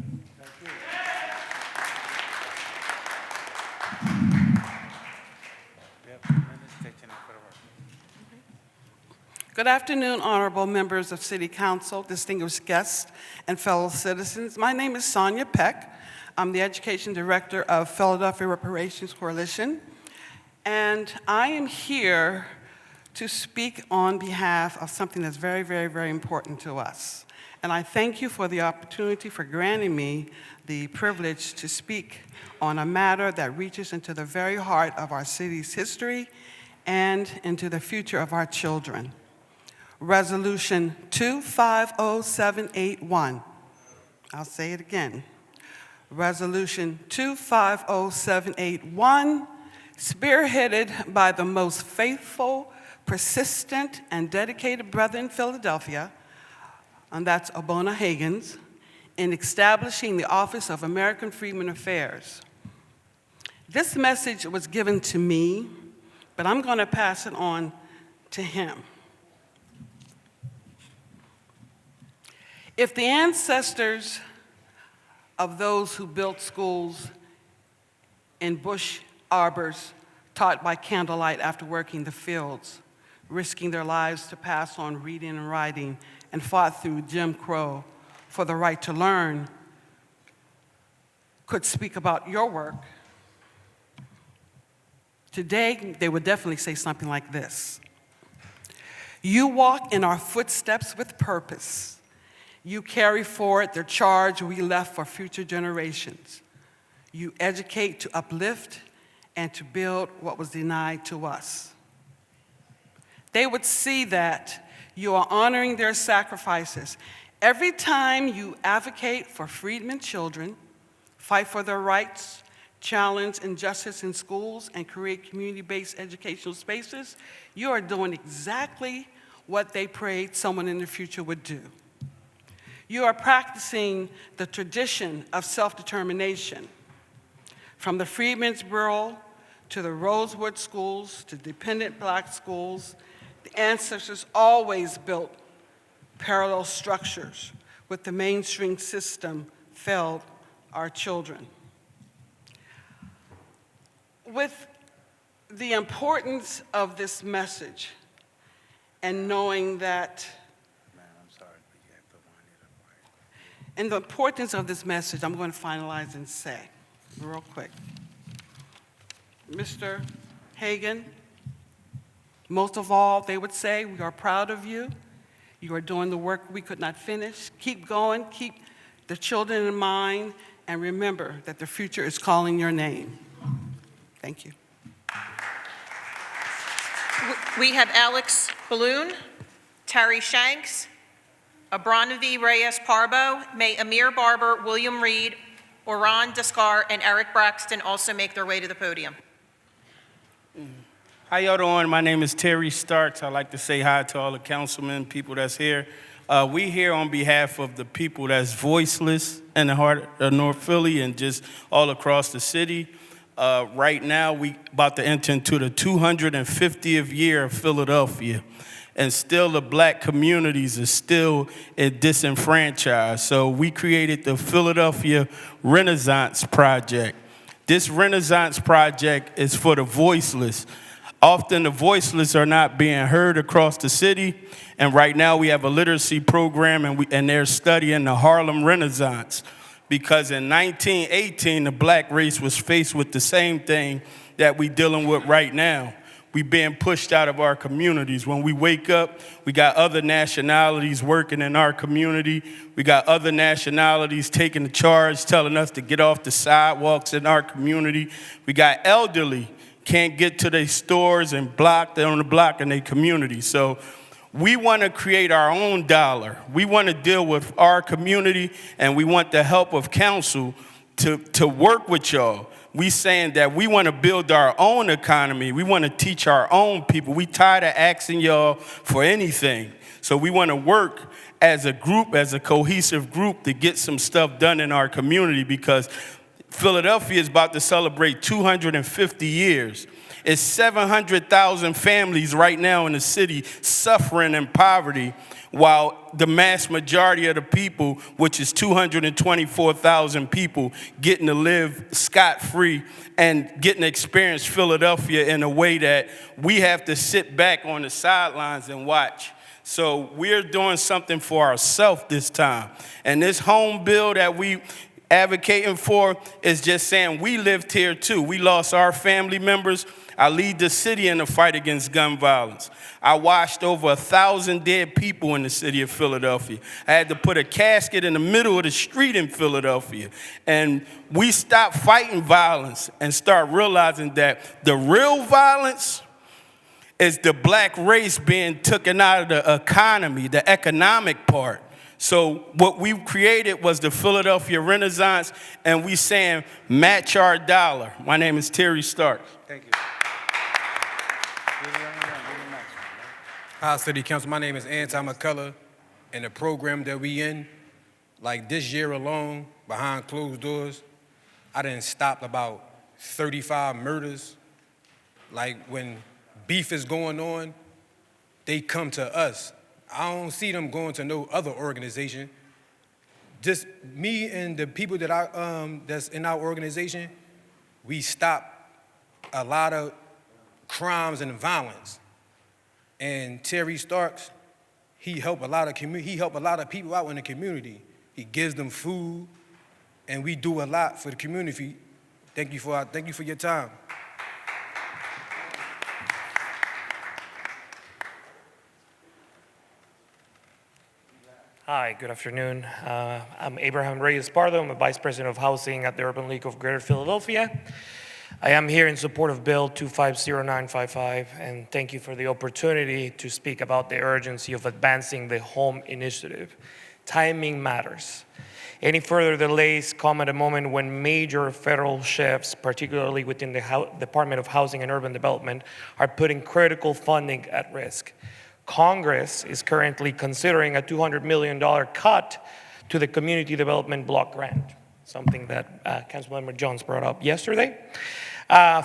Good afternoon, honorable members of City Council, distinguished guests, and fellow citizens. My name is Sonia Peck. I'm the Education Director of Philadelphia Reparations Coalition, and I am here to speak on behalf of something that's very, very, very important to us. And I thank you for the opportunity for granting me the privilege to speak on a matter that reaches into the very heart of our city's history and into the future of our children. Resolution 250781. I'll say it again. Resolution 250781, spearheaded by the most faithful, persistent, and dedicated brother in Philadelphia, and that's Abona Higgins, in establishing the Office of American Freedmen Affairs. This message was given to me, but I'm going to pass it on to him. If the ancestors of those who built schools in bush arbors, taught by candlelight after working the fields, risking their lives to pass on reading and writing, and fought through Jim Crow for the right to learn, could speak about your work, today they would definitely say something like this. You walk in our footsteps with purpose. You carry forward the charge we left for future generations. You educate to uplift and to build what was denied to us. They would see that you are honoring their sacrifices. Every time you advocate for freedmen children, fight for their rights, challenge injustice in schools, and create community-based educational spaces, you are doing exactly what they prayed someone in the future would do. You are practicing the tradition of self-determination. From the Freedmen's Bureau to the Rosewood schools to dependent Black schools, the ancestors always built parallel structures with the mainstream system failed our children. With the importance of this message and knowing that And the importance of this message, I'm going to finalize and say real quick. Mr. Hagan, most of all, they would say, we are proud of you. You are doing the work we could not finish. Keep going, keep the children in mind, and remember that the future is calling your name. Thank you. We have Alex Balloon, Terry Shanks, Abranavi Reyes Parbo, May Amir Barber, William Reed, Oran Descar and Eric Braxton also make their way to the podium. How y'all doing? My name is Terry Starks. I'd like to say hi to all the councilmen, people that's here. We here on behalf of the people that's voiceless in the heart of North Philly and just all across the city. Right now, we about to enter into the 250th year of Philadelphia. And still the black communities are still disenfranchised. So we created the Philadelphia Renaissance Project. This Renaissance Project is for the voiceless. Often the voiceless are not being heard across the city. And right now we have a literacy program and they're studying the Harlem Renaissance. Because in 1918, the black race was faced with the same thing that we're dealing with right now. We being pushed out of our communities. When we wake up, we got other nationalities working in our community. We got other nationalities taking the charge, telling us to get off the sidewalks in our community. We got elderly, can't get to their stores and they're on the block in their community. So we want to create our own dollar. We want to deal with our community, and we want the help of council to work with y'all. We saying that we want to build our own economy. We want to teach our own people. We tired of asking y'all for anything. So we want to work as a group, as a cohesive group, to get some stuff done in our community, because Philadelphia is about to celebrate 250 years. It's 700,000 families right now in the city suffering in poverty, while the mass majority of the people, which is 224,000 people, getting to live scot-free and getting to experience Philadelphia in a way that we have to sit back on the sidelines and watch. So we're doing something for ourselves this time. And this home bill that we advocating for is just saying we lived here too. We lost our family members. I lead the city in the fight against gun violence. I watched over 1,000 dead people in the city of Philadelphia. I had to put a casket in the middle of the street in Philadelphia. And we stopped fighting violence and start realizing that the real violence is the black race being taken out of the economy, the economic part. So what we created was the Philadelphia Renaissance, and we saying match our dollar. My name is Terry Starks. Thank you. Hi, City Council. My name is Anton McCullough, and the program that we in, like this year alone, behind closed doors, I done stopped about 35 murders. Like when beef is going on, they come to us. I don't see them going to no other organization. Just me and the people that that's in our organization, we stop a lot of crimes and violence. And Terry Starks, he helped a lot of people out in the community. He gives them food, and we do a lot for the community. Thank you for your time. Hi, good afternoon. I'm Abraham Reyes Pardo. I'm a Vice President of Housing at the Urban League of Greater Philadelphia. I am here in support of Bill 250955, and thank you for the opportunity to speak about the urgency of advancing the home initiative. Timing matters. Any further delays come at a moment when major federal shifts, particularly within the Department of Housing and Urban Development, are putting critical funding at risk. Congress is currently considering a $200 million cut to the Community Development Block Grant, something that Councilmember Jones brought up yesterday,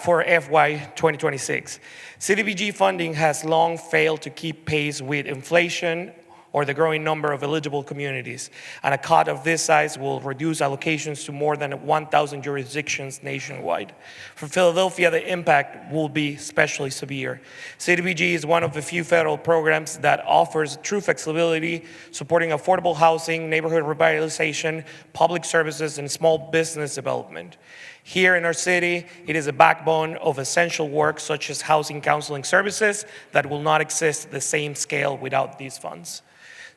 for FY 2026. CDBG funding has long failed to keep pace with inflation or the growing number of eligible communities, and a cut of this size will reduce allocations to more than 1,000 jurisdictions nationwide. For Philadelphia, the impact will be especially severe. CDBG is one of the few federal programs that offers true flexibility, supporting affordable housing, neighborhood revitalization, public services, and small business development. Here in our city, it is a backbone of essential work such as housing counseling services that will not exist at the same scale without these funds.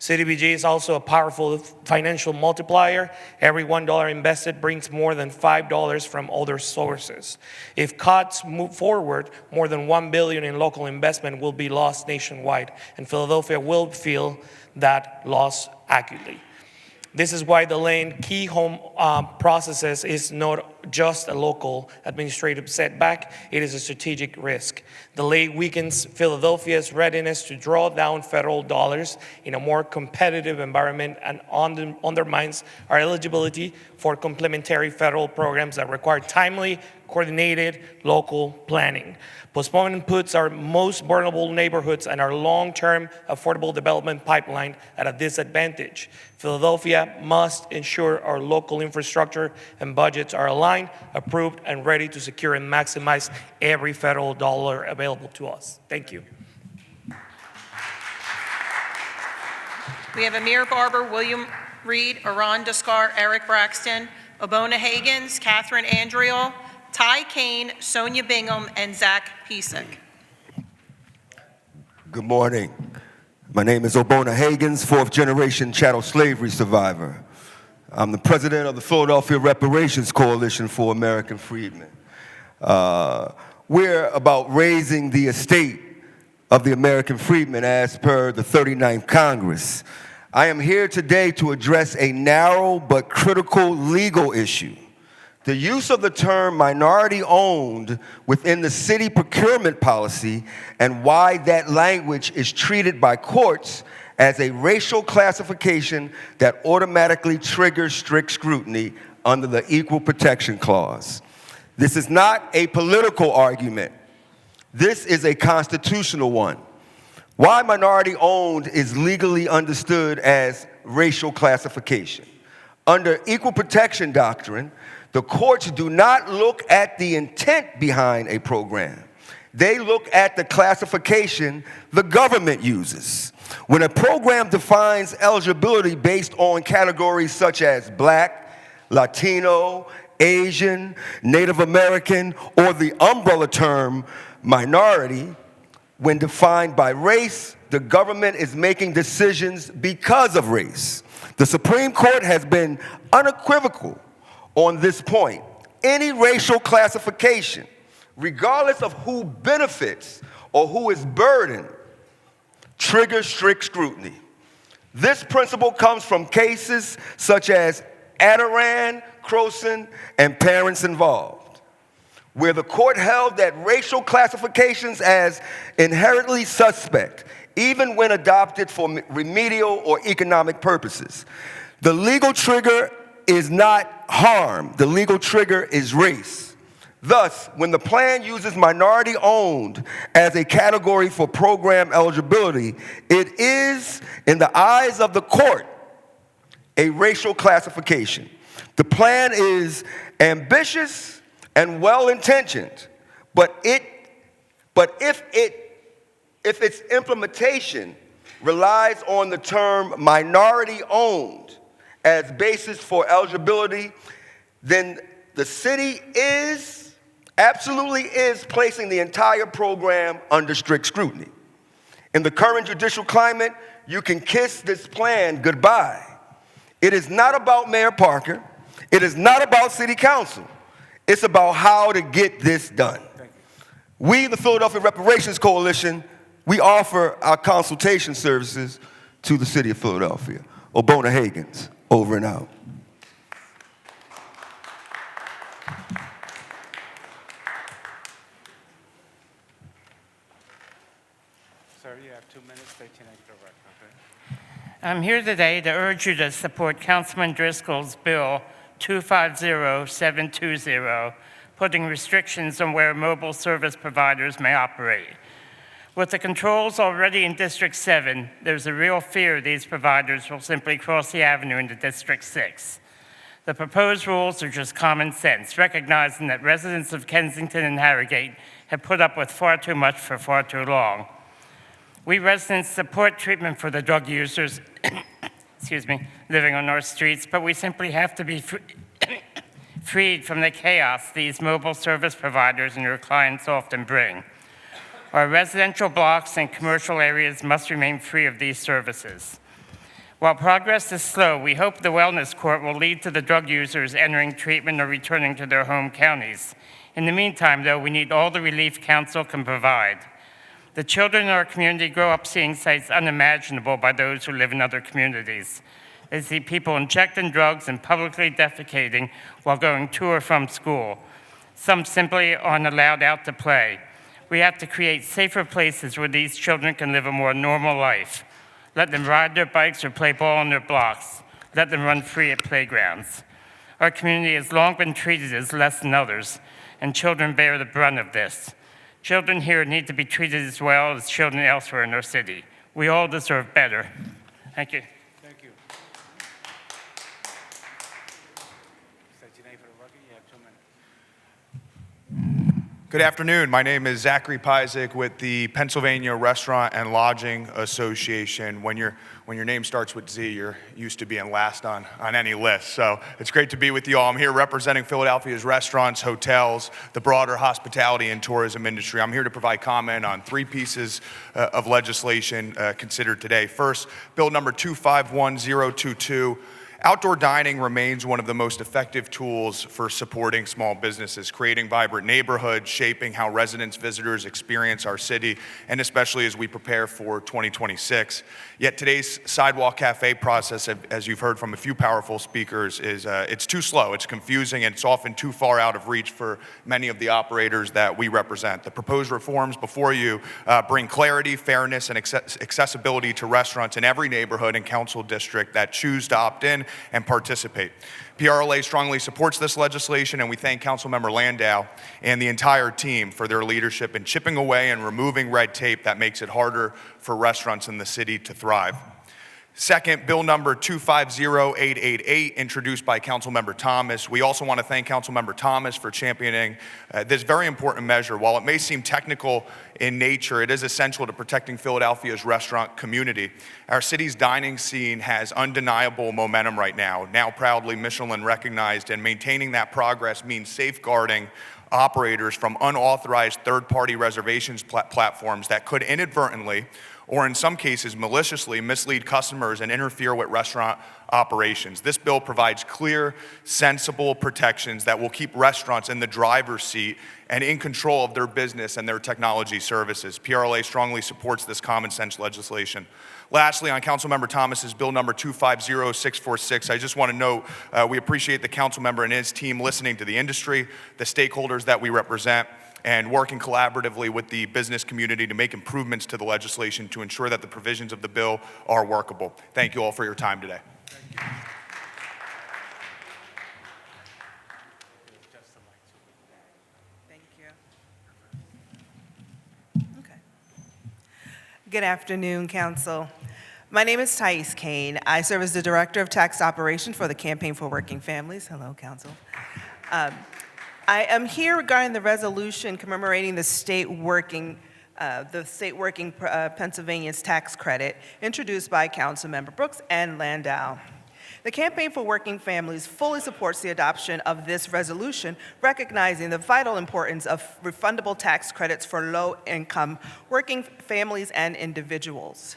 CDBG is also a powerful financial multiplier. Every $1 invested brings more than $5 from other sources. If cuts move forward, more than $1 billion in local investment will be lost nationwide, and Philadelphia will feel that loss acutely. This is why delaying key home processes is not just a local administrative setback, it is a strategic risk. Delay weakens Philadelphia's readiness to draw down federal dollars in a more competitive environment and undermines our eligibility for complementary federal programs that require timely, coordinated local planning. Postponement puts our most vulnerable neighborhoods and our long-term affordable development pipeline at a disadvantage. Philadelphia must ensure our local infrastructure and budgets are aligned, approved, and ready to secure and maximize every federal dollar available to us. Thank you. We have Amir Barber, William Reed, Aron Descar, Eric Braxton, Obona Hagins, Catherine Andriel, Ty Kane, Sonia Bingham, and Zach Pisak. Good morning. My name is Obona Hagins, fourth-generation chattel slavery survivor. I'm the president of the Philadelphia Reparations Coalition for American Freedmen. We're about raising the estate of the American freedmen as per the 39th Congress. I am here today to address a narrow but critical legal issue. The use of the term minority-owned within the city procurement policy and why that language is treated by courts as a racial classification that automatically triggers strict scrutiny under the Equal Protection Clause. This is not a political argument. This is a constitutional one. Why minority-owned is legally understood as racial classification. Under equal protection doctrine, the courts do not look at the intent behind a program. They look at the classification the government uses. When a program defines eligibility based on categories such as Black, Latino, Asian, Native American, or the umbrella term minority, when defined by race, the government is making decisions because of race. The Supreme Court has been unequivocal on this point. Any racial classification, regardless of who benefits or who is burdened, triggers strict scrutiny. This principle comes from cases such as Adarand, Croson, and Parents Involved, where the court held that racial classifications as inherently suspect, even when adopted for remedial or economic purposes. The legal trigger is not harm. The legal trigger is race. Thus, when the plan uses minority-owned as a category for program eligibility, it is, in the eyes of the court, a racial classification. The plan is ambitious and well-intentioned, but if its implementation relies on the term minority-owned as basis for eligibility, then the city absolutely is placing the entire program under strict scrutiny. In the current judicial climate, you can kiss this plan goodbye. It is not about Mayor Parker. It is not about City Council. It's about how to get this done. We, the Philadelphia Reparations Coalition, we offer our consultation services to the city of Philadelphia. Obona Hagins, over and out. Sir, you have 2 minutes, 13 direct, okay? I'm here today to urge you to support Councilman Driscoll's bill 250720, putting restrictions on where mobile service providers may operate. With the controls already in District 7, there's a real fear these providers will simply cross the avenue into District 6. The proposed rules are just common sense, recognizing that residents of Kensington and Harrogate have put up with far too much for far too long. We residents support treatment for the drug users living on our streets, but we simply have to be freed from the chaos these mobile service providers and your clients often bring. Our residential blocks and commercial areas must remain free of these services. While progress is slow, we hope the wellness court will lead to the drug users entering treatment or returning to their home counties. In the meantime, though, we need all the relief council can provide. The children in our community grow up seeing sights unimaginable by those who live in other communities. They see people injecting drugs and publicly defecating while going to or from school. Some simply aren't allowed out to play. We have to create safer places where these children can live a more normal life. Let them ride their bikes or play ball on their blocks. Let them run free at playgrounds. Our community has long been treated as less than others, and children bear the brunt of this. Children here need to be treated as well as children elsewhere in our city. We all deserve better. Thank you. Thank you. Good afternoon. My name is Zachary Pizek with the Pennsylvania Restaurant and Lodging Association. When your name starts with Z, you're used to being last on any list. So it's great to be with you all. I'm here representing Philadelphia's restaurants, hotels, the broader hospitality and tourism industry. I'm here to provide comment on three pieces of legislation considered today. First, Bill number 251022. Outdoor dining remains one of the most effective tools for supporting small businesses, creating vibrant neighborhoods, shaping how residents, visitors experience our city, and especially as we prepare for 2026. Yet today's sidewalk cafe process, as you've heard from a few powerful speakers, is it's too slow, it's confusing, and it's often too far out of reach for many of the operators that we represent. The proposed reforms before you bring clarity, fairness, and accessibility to restaurants in every neighborhood and council district that choose to opt in and participate. PRLA strongly supports this legislation, and we thank Councilmember Landau and the entire team for their leadership in chipping away and removing red tape that makes it harder for restaurants in the city to thrive. Second, Bill number 250888, introduced by Councilmember Thomas. We also want to thank Councilmember Thomas for championing this very important measure. While it may seem technical in nature, it is essential to protecting Philadelphia's restaurant community. Our city's dining scene has undeniable momentum right now proudly Michelin recognized, and maintaining that progress means safeguarding operators from unauthorized third-party reservations platforms that could inadvertently, or in some cases maliciously, mislead customers and interfere with restaurant operations. This bill provides clear, sensible protections that will keep restaurants in the driver's seat and in control of their business and their technology services. PRLA strongly supports this common sense legislation. Lastly, on Councilmember Thomas's bill number 250646, I just want to note we appreciate the council member and his team listening to the industry, the stakeholders that we represent, and working collaboratively with the business community to make improvements to the legislation to ensure that the provisions of the bill are workable. Thank you all for your time today. Thank you. Okay. Good afternoon, Council. My name is Thais Kane. I serve as the Director of Tax Operations for the Campaign for Working Families. Hello, Council. I am here regarding the resolution commemorating the state working Pennsylvania's tax credit introduced by Councilmember Brooks and Landau. The Campaign for Working Families fully supports the adoption of this resolution, recognizing the vital importance of refundable tax credits for low-income working families and individuals.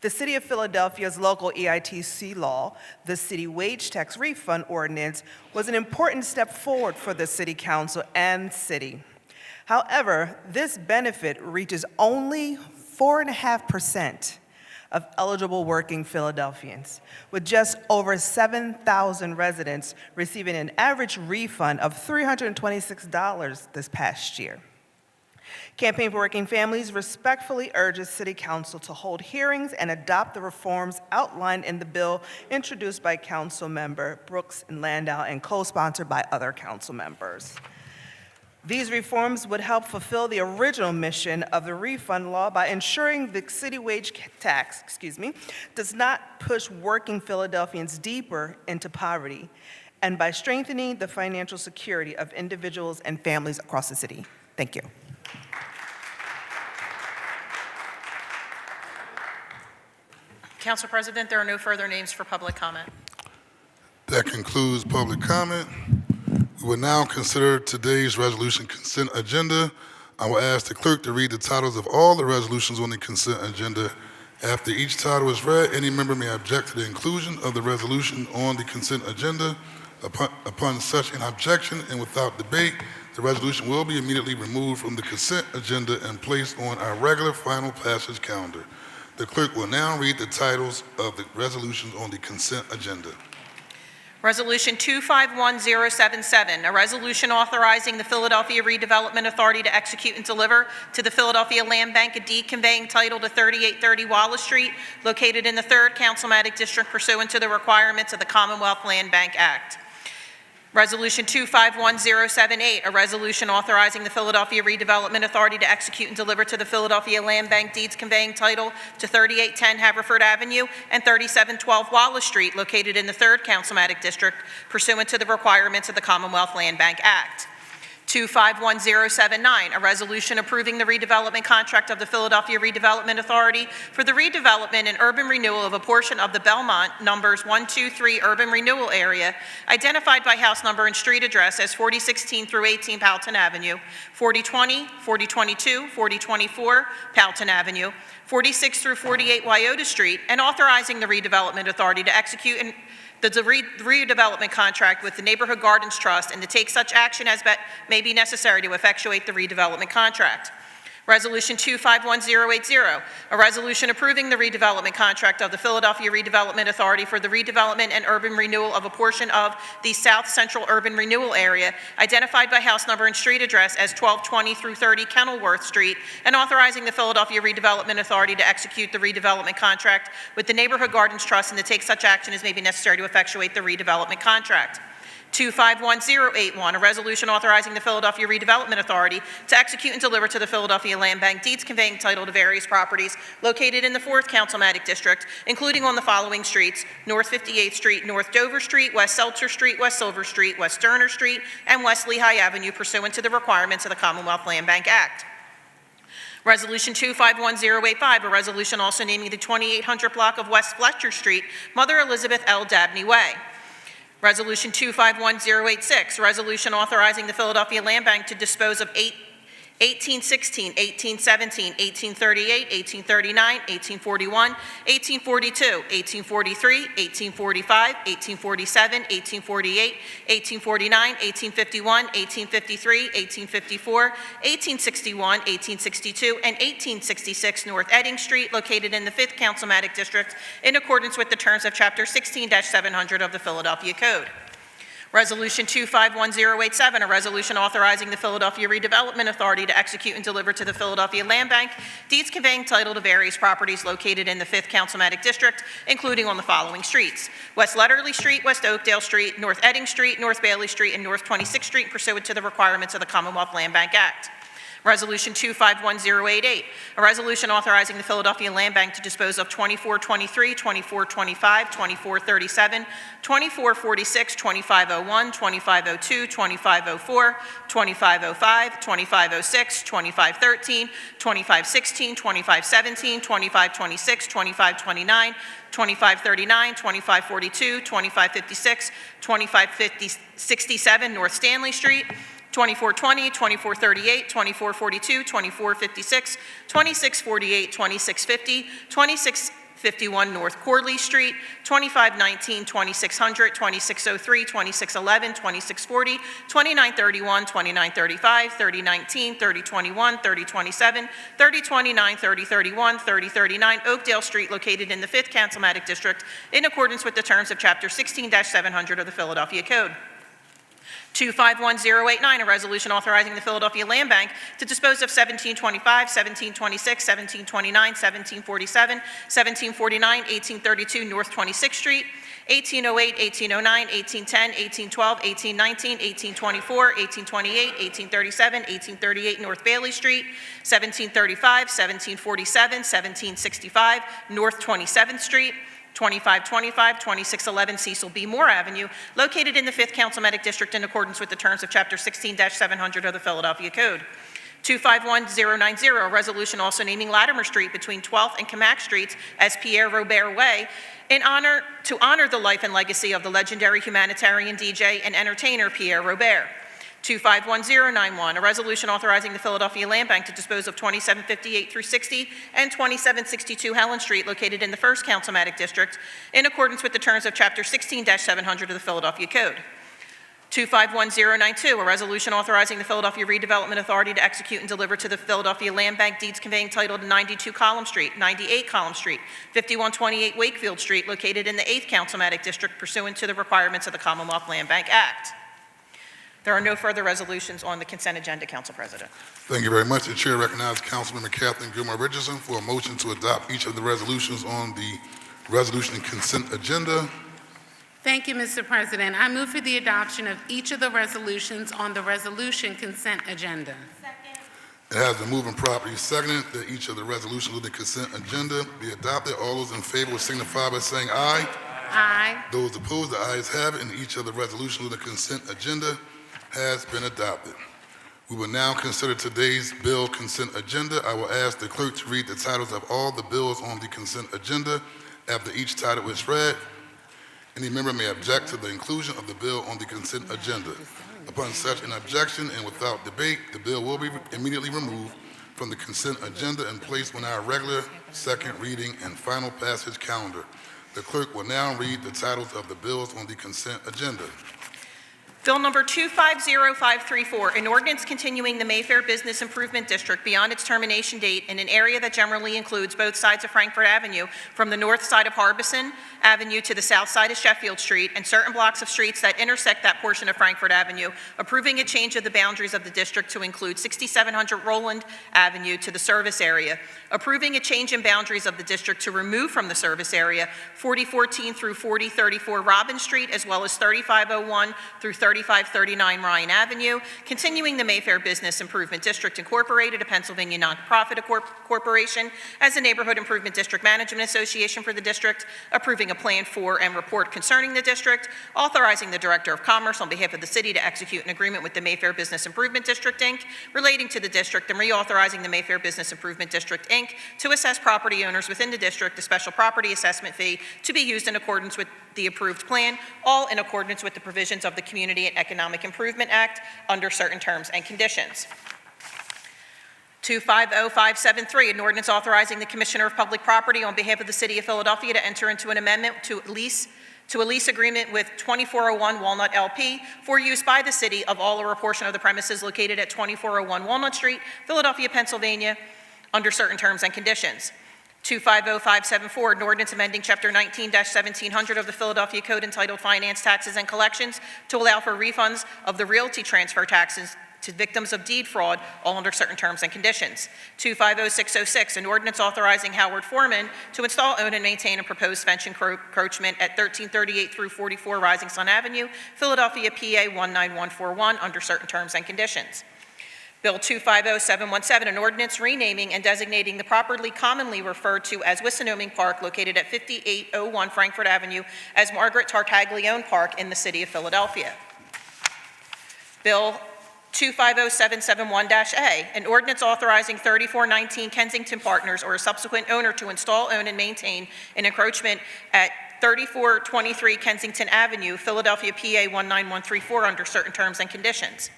The City of Philadelphia's local EITC law, the City Wage Tax Refund Ordinance, was an important step forward for the City Council and City. However, this benefit reaches only 4.5% of eligible working Philadelphians, with just over 7,000 residents receiving an average refund of $326 this past year. Campaign for Working Families respectfully urges City Council to hold hearings and adopt the reforms outlined in the bill introduced by Councilmember Brooks and Landau and co-sponsored by other council members. These reforms would help fulfill the original mission of the refund law by ensuring the city wage tax, does not push working Philadelphians deeper into poverty, and by strengthening the financial security of individuals and families across the city. Thank you. Council President, there are no further names for public comment. That concludes public comment. We will now consider today's resolution consent agenda. I will ask the clerk to read the titles of all the resolutions on the consent agenda. After each title is read, any member may object to the inclusion of the resolution on the consent agenda. Upon such an objection and without debate, the resolution will be immediately removed from the consent agenda and placed on our regular final passage calendar. The clerk will now read the titles of the resolutions on the consent agenda. Resolution 251077, a resolution authorizing the Philadelphia Redevelopment Authority to execute and deliver to the Philadelphia Land Bank a deed conveying title to 3830 Wallace Street, located in the 3rd Councilmatic District pursuant to the requirements of the Commonwealth Land Bank Act. Resolution 251078, a resolution authorizing the Philadelphia Redevelopment Authority to execute and deliver to the Philadelphia Land Bank deeds conveying title to 3810 Haverford Avenue and 3712 Wallace Street, located in the 3rd Councilmatic District, pursuant to the requirements of the Commonwealth Land Bank Act. 251079, a resolution approving the redevelopment contract of the Philadelphia Redevelopment Authority for the redevelopment and urban renewal of a portion of the Belmont numbers 123 urban renewal area, identified by house number and street address as 4016 through 18 Powelton Avenue, 4020, 4022, 4024 Powelton Avenue, 46 through 48 Wyoda Street, and authorizing the redevelopment authority to execute the redevelopment contract with the Neighborhood Gardens Trust and to take such action as may be necessary to effectuate the redevelopment contract. Resolution 251080, a resolution approving the redevelopment contract of the Philadelphia Redevelopment Authority for the redevelopment and urban renewal of a portion of the South Central Urban Renewal Area, identified by house number and street address as 1220 through 30 Kenilworth Street, and authorizing the Philadelphia Redevelopment Authority to execute the redevelopment contract with the Neighborhood Gardens Trust and to take such action as may be necessary to effectuate the redevelopment contract. 251081, a resolution authorizing the Philadelphia Redevelopment Authority to execute and deliver to the Philadelphia Land Bank deeds conveying title to various properties located in the 4th Councilmatic District, including on the following streets: North 58th Street, North Dover Street, West Seltzer Street, West Silver Street, West Turner Street, and West Lehigh Avenue, pursuant to the requirements of the Commonwealth Land Bank Act. Resolution 251085, a resolution also naming the 2800 block of West Fletcher Street, Mother Elizabeth L. Dabney Way. Resolution 251086, a resolution authorizing the Philadelphia Land Bank to dispose of 1816, 1817, 1838, 1839, 1841, 1842, 1843, 1845, 1847, 1848, 1849, 1851, 1853, 1854, 1861, 1862, and 1866 North Edding Street, located in the 5th Councilmatic District, in accordance with the terms of Chapter 16-700 of the Philadelphia Code. Resolution 251087, a resolution authorizing the Philadelphia Redevelopment Authority to execute and deliver to the Philadelphia Land Bank deeds conveying title to various properties located in the 5th Councilmatic District, including on the following streets: West Letterly Street, West Oakdale Street, North Edding Street, North Bailey Street, and North 26th Street, pursuant to the requirements of the Commonwealth Land Bank Act. Resolution 251088, a resolution authorizing the Philadelphia Land Bank to dispose of 2423, 2425, 2437, 2446, 2501, 2502, 2504, 2505, 2506, 2513, 2516, 2517, 2526, 2529, 2539, 2542, 2556, 2567 North Stanley Street, 2420, 2438, 2442, 2456, 2648, 2650, 2651 North Corley Street, 2519, 2600, 2603, 2611, 2640, 2931, 2935, 3019, 3021, 3027, 3029, 3031, 3039 Oakdale Street, located in the 5th Councilmatic District, in accordance with the terms of Chapter 16-700 of the Philadelphia Code. 251089, a resolution authorizing the Philadelphia Land Bank to dispose of 1725, 1726, 1729, 1747, 1749, 1832 North 26th Street, 1808, 1809, 1810, 1812, 1819, 1824, 1828, 1837, 1838 North Bailey Street, 1735, 1747, 1765 North 27th Street, 2525, 2611 Cecil B. Moore Avenue, located in the 5th Councilmatic District in accordance with the terms of Chapter 16-700 of the Philadelphia Code. 251090, a resolution also naming Latimer Street between 12th and Camac Streets as Pierre Robert Way to honor the life and legacy of the legendary humanitarian DJ and entertainer Pierre Robert. 251091, a resolution authorizing the Philadelphia Land Bank to dispose of 2758 through 60 and 2762 Helen Street, located in the 1st Councilmatic District, in accordance with the terms of Chapter 16-700 of the Philadelphia Code. 251092, a resolution authorizing the Philadelphia Redevelopment Authority to execute and deliver to the Philadelphia Land Bank deeds conveying title to 92 Column Street, 98 Column Street, 5128 Wakefield Street, located in the 8th Councilmanic District pursuant to the requirements of the Commonwealth Land Bank Act. There are no further resolutions on the consent agenda, Council President. Thank you very much. The chair recognizes Councilmember Kathleen Gilmore Richardson for a motion to adopt each of the resolutions on the resolution and consent agenda. Thank you, Mr. President. I move for the adoption of each of the resolutions on the resolution consent agenda. It has been moved and properly seconded that each of the resolutions on the consent agenda be adopted. All those in favor will signify by saying aye. Aye. Those opposed, the ayes have it, and each of the resolutions on the consent agenda has been adopted. We will now consider today's bill consent agenda. I will ask the clerk to read the titles of all the bills on the consent agenda. After each title is read, any member may object to the inclusion of the bill on the consent agenda. Upon such an objection and without debate, the bill will be immediately removed from the consent agenda and placed on our regular second reading and final passage calendar. The clerk will now read the titles of the bills on the consent agenda. Bill number 250534, an ordinance continuing the Mayfair Business Improvement District beyond its termination date in an area that generally includes both sides of Frankfort Avenue from the north side of Harbison Avenue to the south side of Sheffield Street and certain blocks of streets that intersect that portion of Frankfort Avenue, approving a change of the boundaries of the district to include 6700 Roland Avenue to the service area, approving a change in boundaries of the district to remove from the service area 4014 through 4034 Robin Street, as well as 3501 through 3539 Ryan Avenue, continuing the Mayfair Business Improvement District Incorporated, a Pennsylvania nonprofit corporation, as a neighborhood improvement district management association for the district, approving a plan for and report concerning the district, authorizing the Director of Commerce on behalf of the city to execute an agreement with the Mayfair Business Improvement District, Inc., relating to the district, and reauthorizing the Mayfair Business Improvement District, Inc., to assess property owners within the district a special property assessment fee to be used in accordance with the approved plan, all in accordance with the provisions of the Community and Economic Improvement Act under certain terms and conditions. 250573, an ordinance authorizing the Commissioner of Public Property on behalf of the City of Philadelphia to enter into an amendment to a lease agreement with 2401 Walnut LP for use by the city of all or a portion of the premises located at 2401 Walnut Street, Philadelphia, Pennsylvania, under certain terms and conditions. 250574, an ordinance amending Chapter 19-1700 of the Philadelphia Code entitled Finance, Taxes, and Collections to allow for refunds of the realty transfer taxes to victims of deed fraud, all under certain terms and conditions. 250606, an ordinance authorizing Howard Foreman to install, own, and maintain a proposed fence encroachment at 1338 through 44 Rising Sun Avenue, Philadelphia, PA 19141, under certain terms and conditions. Bill 250717, an ordinance renaming and designating the property commonly referred to as Wissinoming Park, located at 5801 Frankfort Avenue, as Margaret Tartaglione Park in the city of Philadelphia. Bill 250771-A, an ordinance authorizing 3419 Kensington Partners or a subsequent owner to install, own, and maintain an encroachment at 3423 Kensington Avenue, Philadelphia, PA 19134, under certain terms and conditions.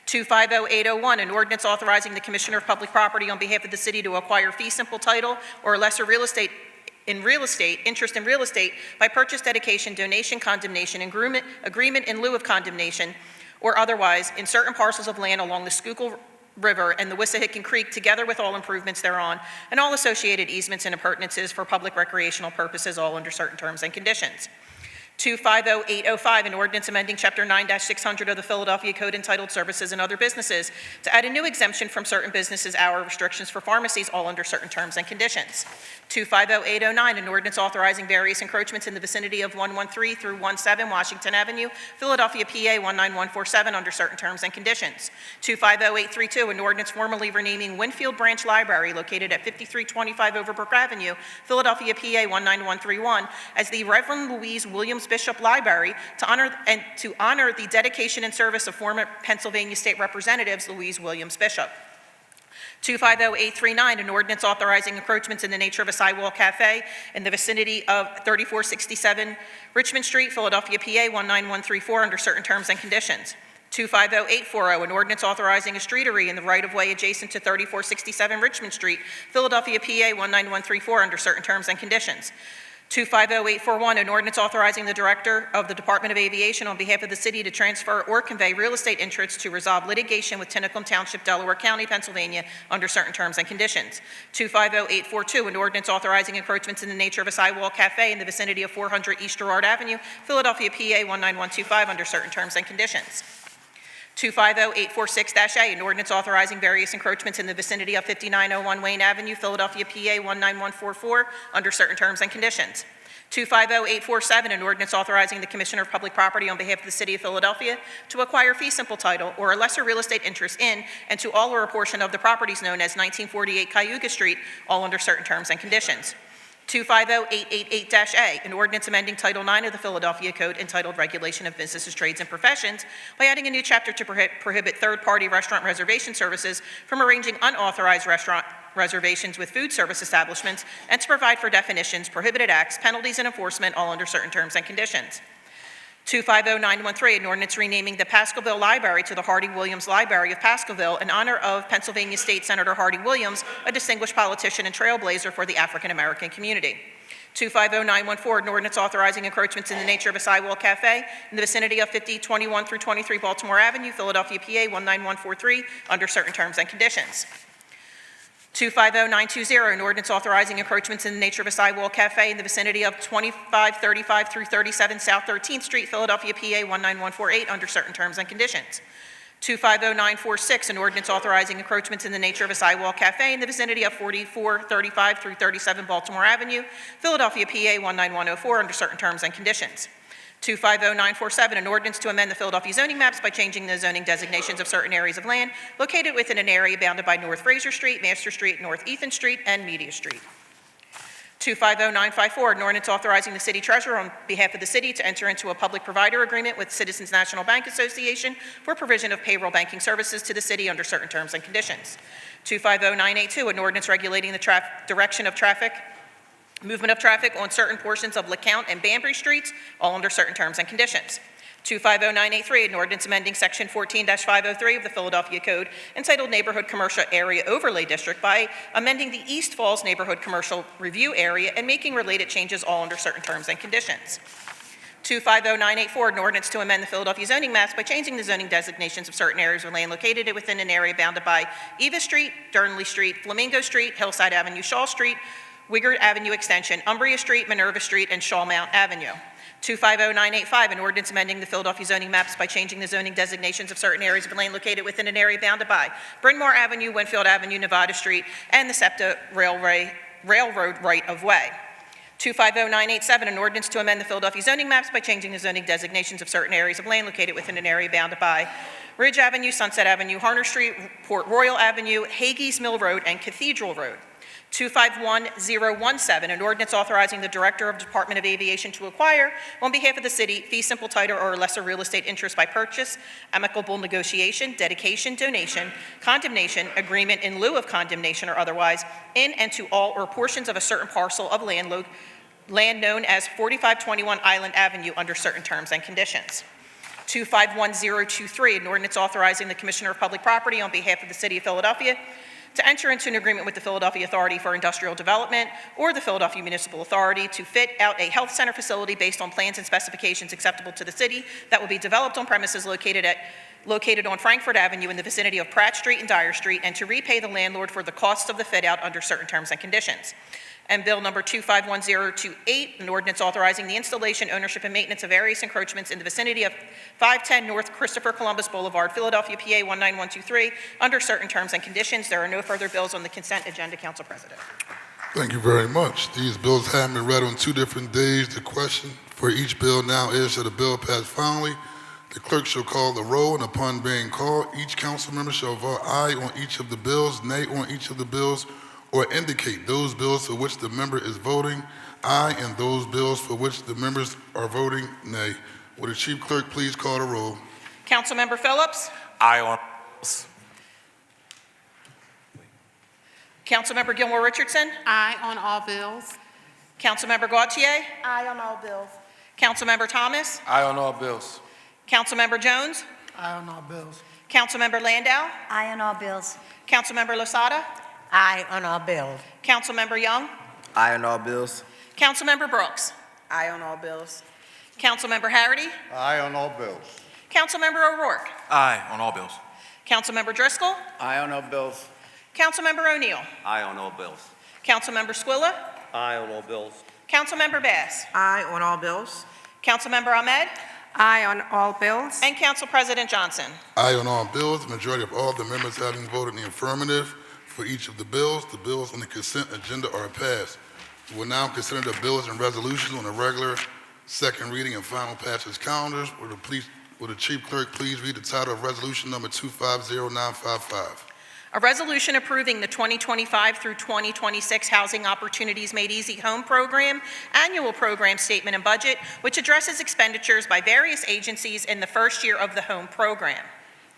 250801, an ordinance authorizing the Commissioner of Public Property on behalf of the city to acquire fee simple title or lesser interest in real estate by purchase, dedication, donation, condemnation, agreement in lieu of condemnation, or otherwise in certain parcels of land along the Schuylkill River and the Wissahickon Creek, together with all improvements thereon, and all associated easements and appurtenances for public recreational purposes, all under certain terms and conditions. 250805, an ordinance amending Chapter 9-600 of the Philadelphia Code entitled Services and Other Businesses to add a new exemption from certain businesses' hour restrictions for pharmacies, all under certain terms and conditions. 250809, an ordinance authorizing various encroachments in the vicinity of 113 through 17 Washington Avenue, Philadelphia, PA 19147, under certain terms and conditions. 250832, an ordinance formally renaming Winfield Branch Library, located at 5325 Overbrook Avenue, Philadelphia, PA 19131, as the Reverend Louise Williams Bishop Library to honor the dedication and service of former Pennsylvania State Representatives Louise Williams Bishop. 250839, an ordinance authorizing encroachments in the nature of a sidewalk cafe in the vicinity of 3467 Richmond Street, Philadelphia, PA 19134, under certain terms and conditions. 250840, an ordinance authorizing a streetery in the right-of-way adjacent to 3467 Richmond Street, Philadelphia, PA 19134, under certain terms and conditions. 250841, an ordinance authorizing the Director of the Department of Aviation on behalf of the city to transfer or convey real estate interests to resolve litigation with Tinicum Township, Delaware County, Pennsylvania, under certain terms and conditions. 250842, an ordinance authorizing encroachments in the nature of a sidewalk cafe in the vicinity of 400 East Girard Avenue, Philadelphia, PA 19125, under certain terms and conditions. 250846-A, an ordinance authorizing various encroachments in the vicinity of 5901 Wayne Avenue, Philadelphia, PA 19144, under certain terms and conditions. 250847, an ordinance authorizing the Commissioner of Public Property on behalf of the City of Philadelphia to acquire fee simple title or a lesser real estate interest in and to all or a portion of the properties known as 1948 Cayuga Street, all under certain terms and conditions. 250888-A, an ordinance amending Title IX of the Philadelphia Code entitled Regulation of Businesses, Trades, and Professions by adding a new chapter to prohibit third-party restaurant reservation services from arranging unauthorized restaurant reservations with food service establishments and to provide for definitions, prohibited acts, penalties, and enforcement, all under certain terms and conditions. 250913, an ordinance renaming the Pascalville Library to the Hardy Williams Library of Pascalville in honor of Pennsylvania State Senator Hardy Williams, a distinguished politician and trailblazer for the African American community. 250914, an ordinance authorizing encroachments in the nature of a sidewalk cafe in the vicinity of 5021 through 23 Baltimore Avenue, Philadelphia, PA 19143, under certain terms and conditions. 250920, an ordinance authorizing encroachments in the nature of a sidewalk cafe in the vicinity of 2535 through 37 South 13th Street, Philadelphia, PA 19148, under certain terms and conditions. 250946, an ordinance authorizing encroachments in the nature of a sidewalk cafe in the vicinity of 4435 through 37 Baltimore Avenue, Philadelphia, PA 19104, under certain terms and conditions. 250947, an ordinance to amend the Philadelphia zoning maps by changing the zoning designations of certain areas of land located within an area bounded by North Fraser Street, Master Street, North Ethan Street, and Media Street. 250954, an ordinance authorizing the city treasurer on behalf of the city to enter into a public provider agreement with Citizens National Bank Association for provision of payroll banking services to the city under certain terms and conditions. 250982, an ordinance regulating the direction of traffic, movement of traffic on certain portions of LeCount and Banbury Streets, all under certain terms and conditions. 250983, an ordinance amending Section 14-503 of the Philadelphia Code entitled Neighborhood Commercial Area Overlay District by amending the East Falls Neighborhood Commercial Review Area and making related changes, all under certain terms and conditions. 250984, an ordinance to amend the Philadelphia zoning maps by changing the zoning designations of certain areas of land located within an area bounded by Eva Street, Durnley Street, Flamingo Street, Hillside Avenue, Shaw Street, Wigard Avenue Extension, Umbria Street, Minerva Street, and Shawmount Avenue. 250985, an ordinance amending the Philadelphia zoning maps by changing the zoning designations of certain areas of land located within an area bounded by Bryn Mawr Avenue, Winfield Avenue, Nevada Street, and the SEPTA Railroad right-of-way. 250987, an ordinance to amend the Philadelphia zoning maps by changing the zoning designations of certain areas of land located within an area bounded by Ridge Avenue, Sunset Avenue, Harner Street, Port Royal Avenue, Hagees Mill Road, and Cathedral Road. 251017, an ordinance authorizing the Director of Department of Aviation to acquire, on behalf of the city, fee simple title or lesser real estate interest by purchase, amicable negotiation, dedication, donation, condemnation, agreement in lieu of condemnation or otherwise, in and to all or portions of a certain parcel of land known as 4521 Island Avenue under certain terms and conditions. 251023, an ordinance authorizing the Commissioner of Public Property on behalf of the City of Philadelphia to enter into an agreement with the Philadelphia Authority for Industrial Development or the Philadelphia Municipal Authority to fit out a health center facility based on plans and specifications acceptable to the city that will be developed on premises located on Frankfurt Avenue in the vicinity of Pratt Street and Dyer Street, and to repay the landlord for the costs of the fit-out under certain terms and conditions. And Bill number 251028, an ordinance authorizing the installation, ownership, and maintenance of various encroachments in the vicinity of 510 North Christopher Columbus Boulevard, Philadelphia, PA 19123, under certain terms and conditions. There are no further bills on the consent agenda, Council President. Thank you very much. These bills have been read on 2 different days. The question for each bill now is, shall the bill pass finally? The clerk shall call the roll, and upon being called, each council member shall vote aye on each of the bills, nay on each of the bills, or indicate those bills for which the member is voting aye and those bills for which the members are voting nay. Will the chief clerk please call the roll? Councilmember Phillips? Aye on bills. Councilmember Gilmore Richardson? Aye on all bills. Councilmember Gautier? Aye on all bills. Councilmember Thomas? Aye on all bills. Councilmember Jones? Aye on all bills. Councilmember Landau? Aye on all bills. Councilmember Losada? Aye on all bills. Councilmember Young? Aye on all bills. Councilmember Brooks. Aye on all bills. Councilmember Harity. Aye on all bills. Councilmember O'Rourke. Aye on all bills. Councilmember Driscoll. Aye on all bills. Councilmember O'Neill. Aye on all bills. Councilmember Squilla. Aye on all bills. Councilmember Bass. Aye on all bills. Councilmember Ahmed. Aye on all bills. And Council President Johnson. Aye on all bills, the majority of all the members having voted in the affirmative for each of the bills on the consent agenda are passed. We will now consider the bills and resolutions on the regular second reading and final passage calendars. Will the Chief Clerk please read the title of resolution number 250955? A resolution approving the 2025 through 2026 Housing Opportunities Made Easy Home Program Annual Program Statement and Budget, which addresses expenditures by various agencies in the first year of the home program.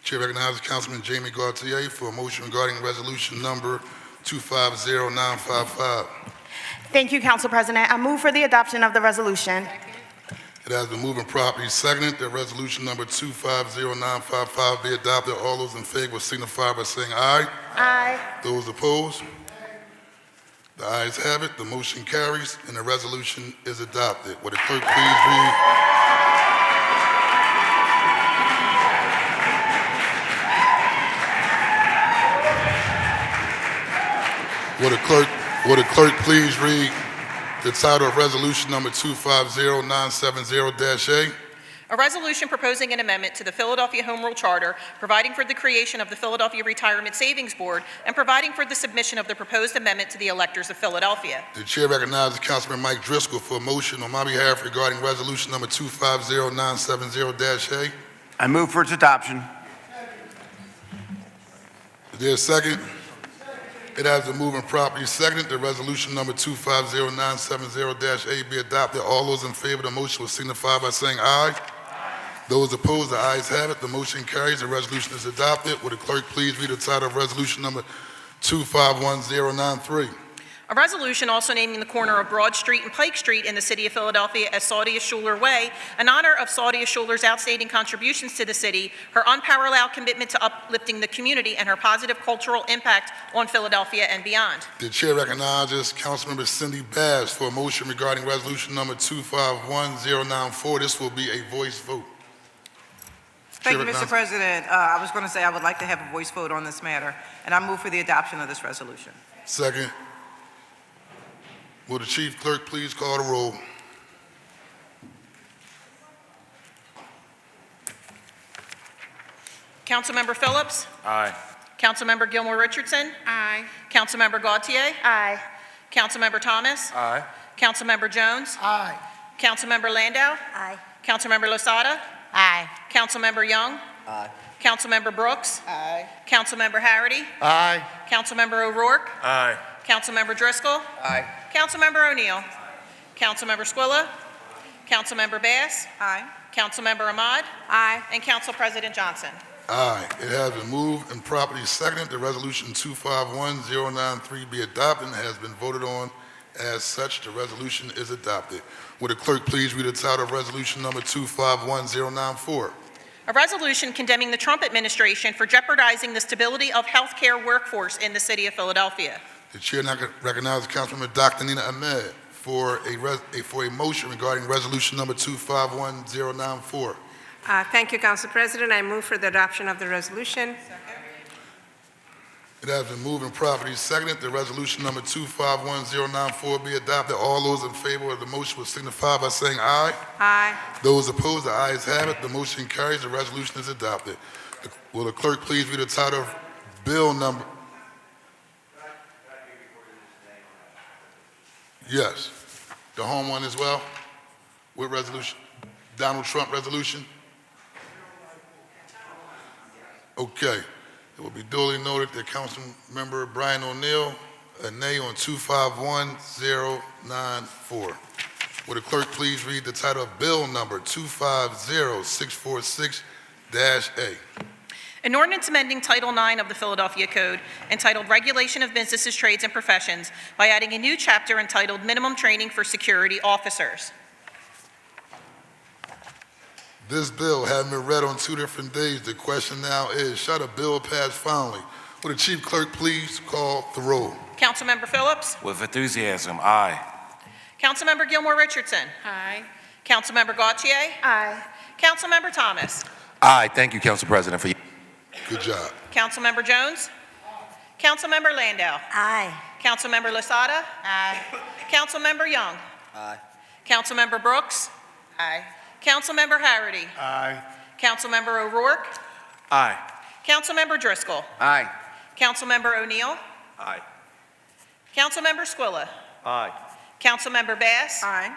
Chair recognizes Councilman Jamie Gaultier for a motion regarding resolution number 250955. Thank you, Council President. I move for the adoption of the resolution. It has been moved and properly seconded that resolution number 250955 be adopted. All those in favor will signify by saying aye. Aye. Those opposed? The ayes have it. The motion carries and the resolution is adopted. Would the clerk please read? Would the clerk please read the title of resolution number 250970-A? A resolution proposing an amendment to the Philadelphia Home Rule Charter, providing for the creation of the Philadelphia Retirement Savings Board, and providing for the submission of the proposed amendment to the electors of Philadelphia. The chair recognizes Councilman Mike Driscoll for a motion on my behalf regarding resolution number 250970-A. I move for its adoption. Is there a second? It has been moved and properly seconded that resolution number 250970-A be adopted. All those in favor of the motion will signify by saying aye. Those opposed, the ayes have it. The motion carries. The resolution is adopted. Would the clerk please read the title of resolution number 251093? A resolution also naming the corner of Broad Street and Pike Street in the city of Philadelphia as Saudia Schuler Way in honor of Saudia Schuler's outstanding contributions to the city, her unparalleled commitment to uplifting the community, and her positive cultural impact on Philadelphia and beyond. The chair recognizes Councilmember Cindy Bass for a motion regarding resolution number 251094. This will be a voice vote. Thank you, Mr. President. I was going to say I would like to have a voice vote on this matter, and I move for the adoption of this resolution. Second. Will the chief clerk please call the roll? Councilmember Phillips. Aye. Councilmember Gilmore Richardson. Aye. Councilmember Gautier. Aye. Councilmember Thomas. Aye. Councilmember Jones. Aye. Councilmember Landau. Aye. Councilmember Losada. Aye. Councilmember Young. Aye. Councilmember Brooks. Aye. Councilmember Harity. Aye. Councilmember O'Rourke. Aye. Councilmember Driscoll. Aye. Councilmember O'Neill. Councilmember Squilla. Councilmember Bass. Aye. Councilmember Ahmad. Aye. And Council President Johnson. Aye. It has been moved and properly seconded that resolution 251093 be adopted and has been voted on as such. The resolution is adopted. Would the clerk please read the title of resolution number 251094? A resolution condemning the Trump administration for jeopardizing the stability of healthcare workforce in the city of Philadelphia. The chair now recognizes Councilwoman Dr. Nina Ahmed for a motion regarding resolution number 251094. Thank you, Council President. I move for the adoption of the resolution. It has been moved and properly seconded that resolution number 251094 be adopted. All those in favor of the motion will signify by saying aye. Aye. Those opposed, the ayes have it. The motion carries. The resolution is adopted. Will the clerk please read the title of bill number? Yes. The home one as well? What resolution? Donald Trump resolution? Okay. It will be duly noted that Councilmember Brian O'Neill, a nay on 251094. Will the clerk please read the title of bill number 250646-A? An ordinance amending Title IX of the Philadelphia Code entitled Regulation of Businesses, Trades, and Professions by adding a new chapter entitled Minimum Training for Security Officers. This bill having been read on 2 different days, the question now is, shall the bill pass finally? Will the chief clerk please call the roll? Councilmember Phillips. With enthusiasm, aye. Councilmember Gilmore Richardson. Aye. Councilmember Gautier. Aye. Councilmember Thomas. Aye. Thank you, Council President, for Good job. Councilmember Jones. Councilmember Landau. Aye. Councilmember Lasada. Aye. Councilmember Young. Aye. Councilmember Brooks. Aye. Councilmember Harity. Aye. Councilmember O'Rourke. Aye. Councilmember Driscoll. Aye. Councilmember O'Neill. Aye. Councilmember Squilla. Aye. Councilmember Bass. Aye.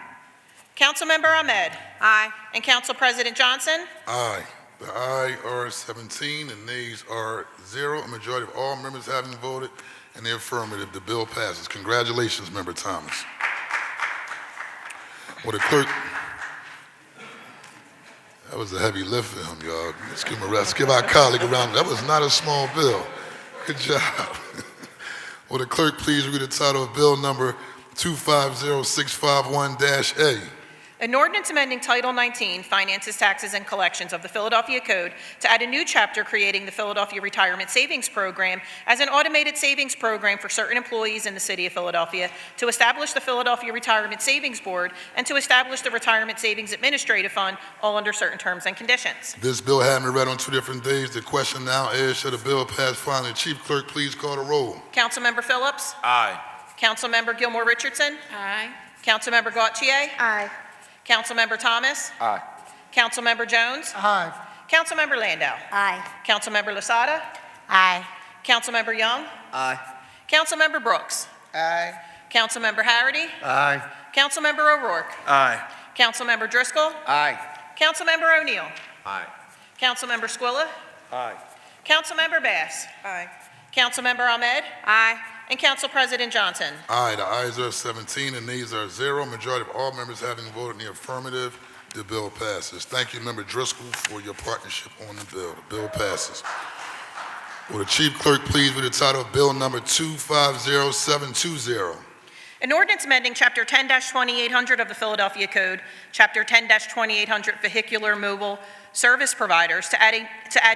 Councilmember Ahmed. Aye. And Council President Johnson. Aye. The ayes are 17, and nays are 0. A majority of all members having voted in the affirmative, the bill passes. Congratulations, Member Thomas. Will the clerk... That was a heavy lift for him, y'all. Let's give him a rest. Give our colleague a round. That was not a small bill. Good job. Will the clerk please read the title of bill number 250651-A? An ordinance amending Title 19, Finances, Taxes, and Collections of the Philadelphia Code to add a new chapter creating the Philadelphia Retirement Savings Program as an automated savings program for certain employees in the city of Philadelphia, to establish the Philadelphia Retirement Savings Board, and to establish the Retirement Savings Administrative Fund, all under certain terms and conditions. This bill having been read on 2 different days, the question now is, should the bill pass finally? Chief Clerk, please call the roll. Councilmember Phillips. Aye. Councilmember Gilmore Richardson. Aye. Councilmember Gautier. Aye. Councilmember Thomas. Aye. Councilmember Jones. Aye. Councilmember Landau. Aye. Councilmember Lasada. Aye. Councilmember Young. Aye. Councilmember Brooks. Aye. Councilmember Harity. Aye. Councilmember O'Rourke. Aye. Councilmember Driscoll. Aye. Councilmember O'Neill. Aye. Councilmember Squilla. Aye. Councilmember Bass. Aye. Councilmember Ahmed. Aye. And Council President Johnson. Aye, the ayes are 17 and nays are 0. Majority of all members having voted in the affirmative, the bill passes. Thank you, Member Driscoll, for your partnership on the bill. The bill passes. Will the Chief Clerk please read the title of Bill number 250720? An ordinance amending Chapter 10-2800 of the Philadelphia Code, Chapter 10-2800 Vehicular Mobile Service Providers, to add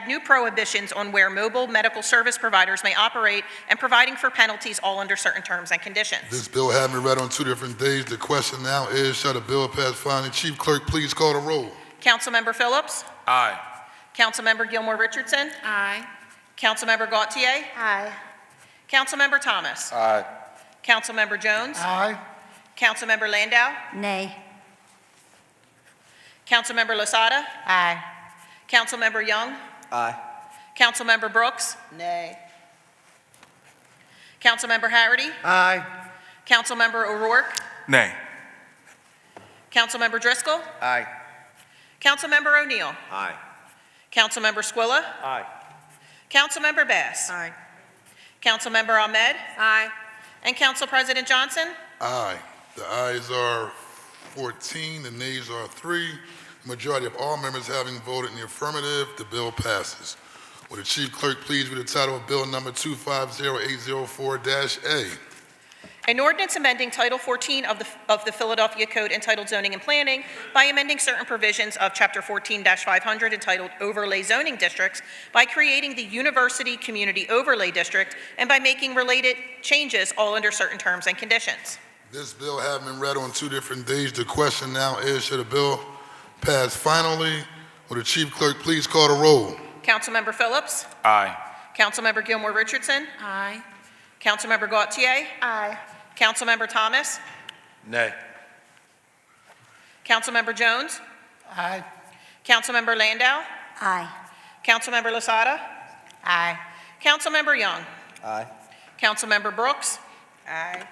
new prohibitions on where mobile medical service providers may operate, and providing for penalties, all under certain terms and conditions. This bill having been read on 2 different days, the question now is, shall the bill pass finally? Chief Clerk, please call the roll. Councilmember Phillips. Aye. Councilmember Gilmore Richardson. Aye. Councilmember Gautier. Aye. Councilmember Thomas. Aye. Councilmember Jones. Aye. Councilmember Landau. Nay. Councilmember Lasada. Aye. Councilmember Young. Aye. Councilmember Brooks. Nay. Councilmember Harity. Aye. Councilmember O'Rourke. Nay. Councilmember Driscoll. Aye. Councilmember O'Neill. Aye. Councilmember Squilla. Aye. Councilmember Bass. Aye. Councilmember Ahmed. Aye. And Council President Johnson. Aye. The ayes are 14, the nays are 3. Majority of all members having voted in the affirmative, the bill passes. Will the Chief Clerk please read the title of Bill number 250804-A? An ordinance amending Title 14 of the Philadelphia Code entitled Zoning and Planning by amending certain provisions of Chapter 14-500 entitled Overlay Zoning Districts by creating the University Community Overlay District and by making related changes, all under certain terms and conditions. This bill having been read on 2 different days, the question now is, should the bill pass finally? Will the Chief Clerk please call the roll? Councilmember Phillips. Aye. Councilmember Gilmore Richardson. Aye. Councilmember Gautier. Aye. Councilmember Thomas. Nay. Councilmember Jones. Aye. Councilmember Landau. Aye. Councilmember Lasada. Aye. Councilmember Young. Aye. Councilmember Brooks. Aye.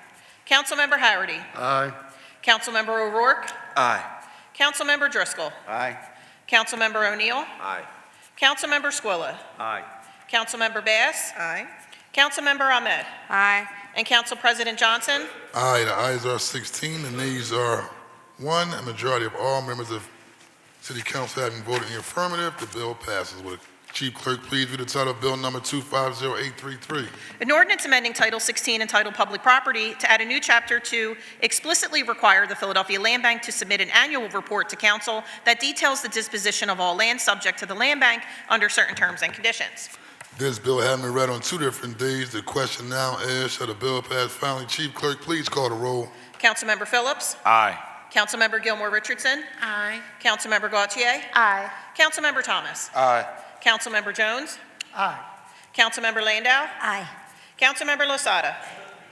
Councilmember Harity. Aye. Councilmember O'Rourke. Aye. Councilmember Driscoll. Aye. Councilmember O'Neill. Aye. Councilmember Squilla. Aye. Councilmember Bass. Aye. Councilmember Ahmed. Aye. And Council President Johnson. Aye, the ayes are 16, the nays are 1. A majority of all members of City Council having voted in the affirmative, the bill passes. Will the Chief Clerk please read the title of Bill number 250833? An ordinance amending Title 16 entitled Public Property to add a new chapter to explicitly require the Philadelphia Land Bank to submit an annual report to council that details the disposition of all land subject to the land bank under certain terms and conditions. This bill having been read on 2 different days, the question now is, shall the bill pass finally? Chief Clerk, please call the roll. Councilmember Phillips. Aye. Councilmember Gilmore Richardson. Aye. Councilmember Gautier. Aye. Councilmember Thomas. Aye. Councilmember Jones. Aye. Councilmember Landau. Aye. Councilmember Losada.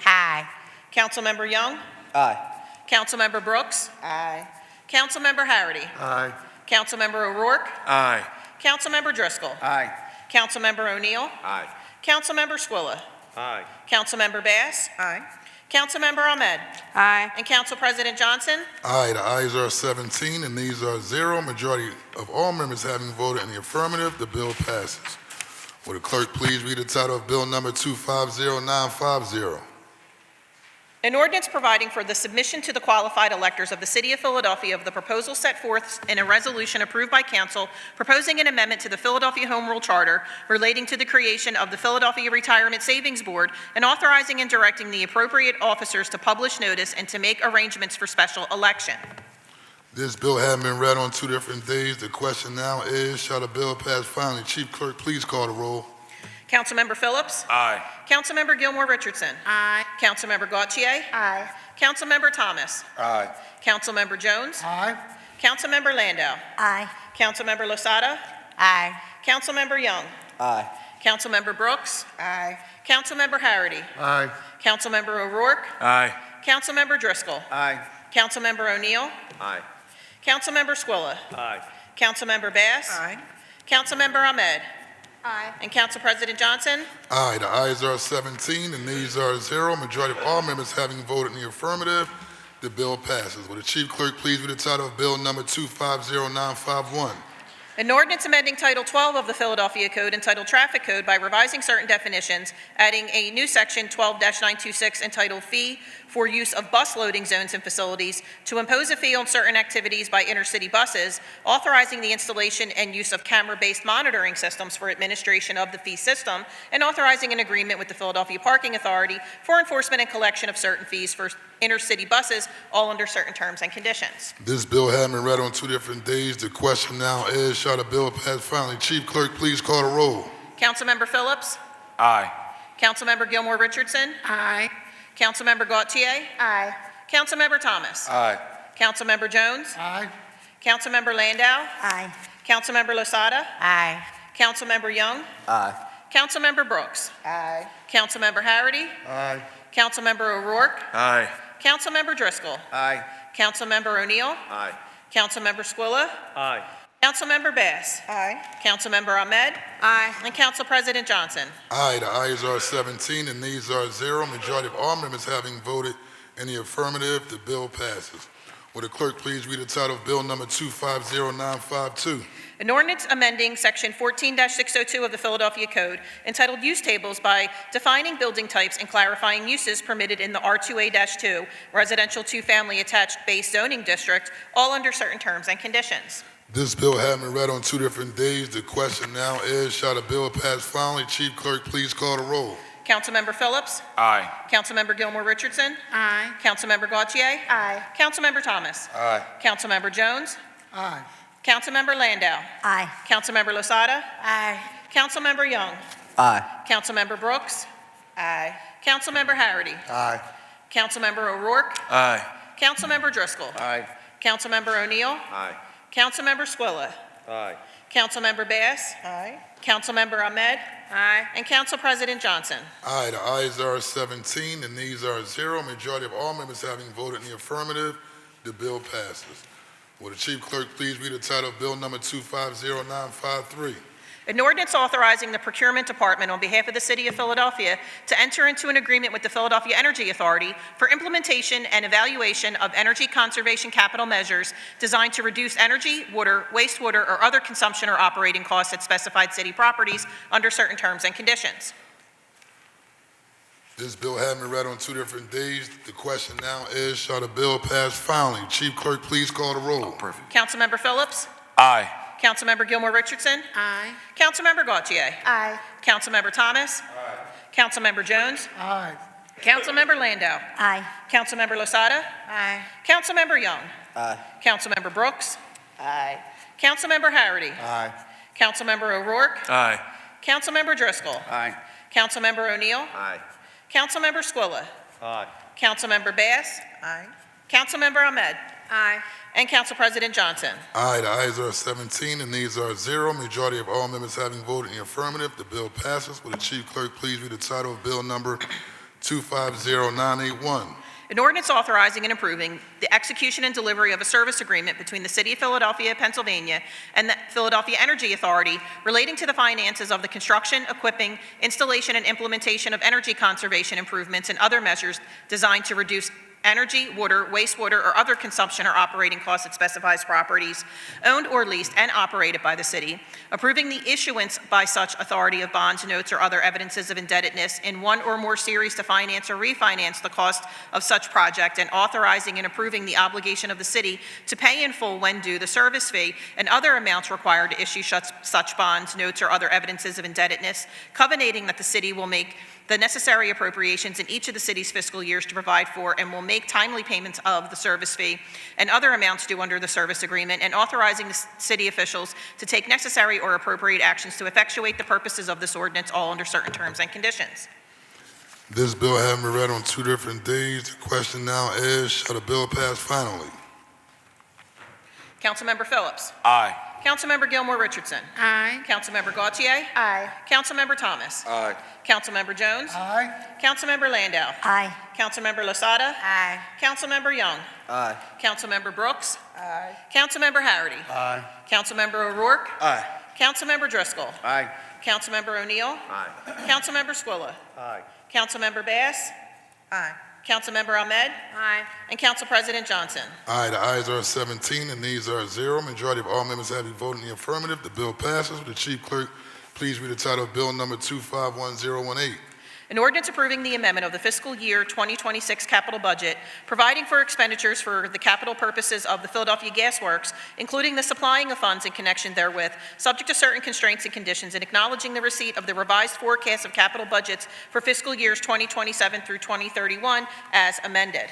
Aye. Councilmember Young. Aye. Councilmember Brooks. Aye. Councilmember Harity. Aye. Councilmember O'Rourke. Aye. Councilmember Driscoll. Aye. Councilmember O'Neill. Aye. Councilmember Squilla. Aye. Councilmember Bass. Aye. Councilmember Ahmed. Aye. And Council President Johnson. Aye, the ayes are 17 and these are 0. Majority of all members having voted in the affirmative, the bill passes. Will the clerk please read the title of Bill Number 250950? An ordinance providing for the submission to the qualified electors of the City of Philadelphia of the proposal set forth in a resolution approved by council proposing an amendment to the Philadelphia Home Rule Charter relating to the creation of the Philadelphia Retirement Savings Board and authorizing and directing the appropriate officers to publish notice and to make arrangements for special election. This bill having been read on 2 different days, the question now is, shall the bill pass finally? Chief Clerk, please call the roll. Councilmember Phillips. Aye. Councilmember Gilmore Richardson. Aye. Councilmember Gautier. Aye. Councilmember Thomas. Aye. Councilmember Jones. Aye. Councilmember Landau. Aye. Councilmember Losada. Aye. Councilmember Young. Aye. Councilmember Brooks. Aye. Councilmember Harity. Aye. Councilmember O'Rourke. Aye. Councilmember Driscoll. Aye. Councilmember O'Neill. Aye. Councilmember Squilla. Aye. Councilmember Bass. Aye. Councilmember Ahmed. Aye. And Council President Johnson. Aye, the ayes are 17 and these are 0. Majority of all members having voted in the affirmative, the bill passes. Will the Chief Clerk please read the title of Bill Number 250951? An ordinance amending Title 12 of the Philadelphia Code entitled Traffic Code by revising certain definitions, adding a new section 12-926 entitled Fee for Use of Bus Loading Zones and Facilities to impose a fee on certain activities by intercity buses, authorizing the installation and use of camera-based monitoring systems for administration of the fee system, and authorizing an agreement with the Philadelphia Parking Authority for enforcement and collection of certain fees for intercity buses, all under certain terms and conditions. This bill having been read on 2 different days, the question now is, shall the bill pass finally? Chief Clerk, please call the roll. Councilmember Phillips. Aye. Councilmember Gilmore Richardson. Aye. Councilmember Gautier. Aye. Councilmember Thomas. Aye. Councilmember Jones. Aye. Councilmember Landau. Aye. Councilmember Losada. Aye. Councilmember Young. Aye. Councilmember Brooks. Aye. Councilmember Harity. Aye. Councilmember O'Rourke. Aye. Councilmember Driscoll. Aye. Councilmember O'Neill. Aye. Councilmember Squilla. Aye. Councilmember Bass. Aye. Councilmember Ahmed. Aye. And Council President Johnson. Aye, the ayes are 17 and these are 0. Majority of all members having voted in the affirmative, the bill passes. Will the clerk please read the title of Bill Number 250952? An ordinance amending Section 14-602 of the Philadelphia Code entitled Use Tables by defining building types and clarifying uses permitted in the R2A-2 Residential Two-Family Attached Base Zoning District, all under certain terms and conditions. This bill having been read on 2 different days, the question now is, shall the bill pass finally? Chief Clerk, please call the roll. Councilmember Phillips. Aye. Councilmember Gilmore Richardson. Aye. Councilmember Gautier. Aye. Councilmember Thomas. Aye. Councilmember Jones. Aye. Councilmember Landau. Aye. Councilmember Losada. Aye. Councilmember Young. Aye. Councilmember Brooks. Aye. Councilmember Harity. Aye. Councilmember O'Rourke. Aye. Councilmember Driscoll. Aye. Councilmember O'Neill. Aye. Councilmember Squilla. Aye. Councilmember Bass. Aye. Councilmember Ahmed. Aye. And Council President Johnson. Aye, the ayes are 17 and these are 0. Majority of all members having voted in the affirmative, the bill passes. Will the Chief Clerk please read the title of Bill Number 250953? An ordinance authorizing the Procurement Department on behalf of the City of Philadelphia to enter into an agreement with the Philadelphia Energy Authority for implementation and evaluation of energy conservation capital measures designed to reduce energy, water, wastewater, or other consumption or operating costs at specified city properties under certain terms and conditions. This bill having been read on 2 different days, the question now is, shall the bill pass finally? Chief Clerk, please call the roll. Perfect. Councilmember Phillips. Aye. Councilmember Gilmore Richardson. Aye. Councilmember Gautier. Aye. Councilmember Thomas. Aye. Councilmember Jones. Aye. Councilmember Landau. Aye. Councilmember Losada. Aye. Councilmember Young. Aye. Councilmember Brooks. Aye. Councilmember Harity. Aye. Councilmember O'Rourke. Aye. Councilmember Driscoll. Aye. Councilmember O'Neill. Aye. Councilmember Squilla. Aye. Councilmember Bass. Aye. Councilmember Ahmed. Aye. And Council President Johnson. Aye, the ayes are 17, and nays are 0. Majority of all members having voted in the affirmative, the bill passes. Will the Chief Clerk please read the title of Bill Number 250981? An ordinance authorizing and approving the execution and delivery of a service agreement between the City of Philadelphia, Pennsylvania, and the Philadelphia Energy Authority relating to the finances of the construction, equipping, installation, and implementation of energy conservation improvements and other measures designed to reduce energy, water, wastewater, or other consumption or operating costs at specified properties owned or leased and operated by the city, approving the issuance by such authority of bonds, notes, or other evidences of indebtedness in one or more series to finance or refinance the cost of such project, and authorizing and approving the obligation of the city to pay in full when due the service fee and other amounts required to issue such bonds, notes, or other evidences of indebtedness, covenanting that the city will make the necessary appropriations in each of the city's fiscal years to provide for and will make timely payments of the service fee and other amounts due under the service agreement, and authorizing the city officials to take necessary or appropriate actions to effectuate the purposes of this ordinance, all under certain terms and conditions. This bill having been read on 2 different days, the question now is, shall the bill pass finally? Councilmember Phillips. Aye. Councilmember Gilmore Richardson. Aye. Councilmember Gautier. Aye. Councilmember Thomas. Aye. Councilmember Jones. Aye. Councilmember Landau. Aye. Councilmember Losada. Aye. Councilmember Young. Aye. Councilmember Brooks. Aye. Councilmember Harity. Aye. Councilmember O'Rourke. Aye. Councilmember Driscoll. Aye. Councilmember O'Neill. Aye. Councilmember Squilla. Aye. Councilmember Bass. Aye. Councilmember Ahmed. Aye. And Council President Johnson. Aye, the ayes are 17, and nays are 0. Majority of all members having voted in the affirmative, the bill passes. Will the Chief Clerk please read the title of Bill Number 251018? An ordinance approving the amendment of the fiscal year 2026 capital budget, providing for expenditures for the capital purposes of the Philadelphia Gas Works, including the supplying of funds in connection therewith, subject to certain constraints and conditions, and acknowledging the receipt of the revised forecast of capital budgets for fiscal years 2027 through 2031 as amended.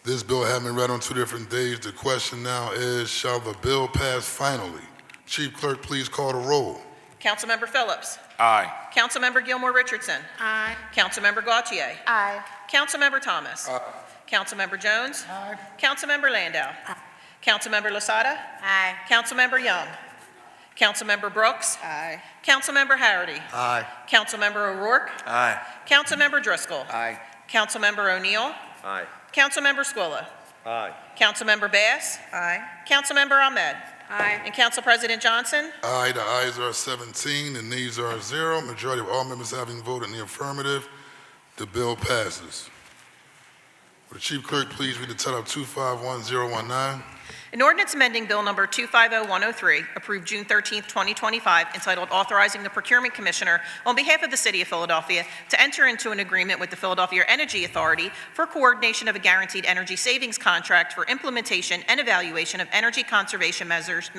This bill having been read on 2 different days, the question now is, shall the bill pass finally? Chief Clerk, please call the roll. Councilmember Phillips. Aye. Councilmember Gilmore Richardson. Aye. Councilmember Gautier. Aye. Councilmember Thomas. Councilmember Jones. Aye. Councilmember Landau. Councilmember Losada. Aye. Councilmember Young. Councilmember Brooks. Aye. Councilmember Harity. Aye. Councilmember O'Rourke. Aye. Councilmember Driscoll. Aye. Councilmember O'Neill. Aye. Councilmember Squilla. Aye. Councilmember Bass. Aye. Councilmember Ahmed. Aye. And Council President Johnson. Aye, the ayes are 17, and nays are 0. Majority of all members having voted in the affirmative, the bill passes. Will the Chief Clerk please read the title of 251019? An ordinance amending Bill Number 250103, approved June 13, 2025, entitled Authorizing the Procurement Commissioner on behalf of the City of Philadelphia to enter into an agreement with the Philadelphia Energy Authority for coordination of a guaranteed energy savings contract for implementation and evaluation of energy conservation measures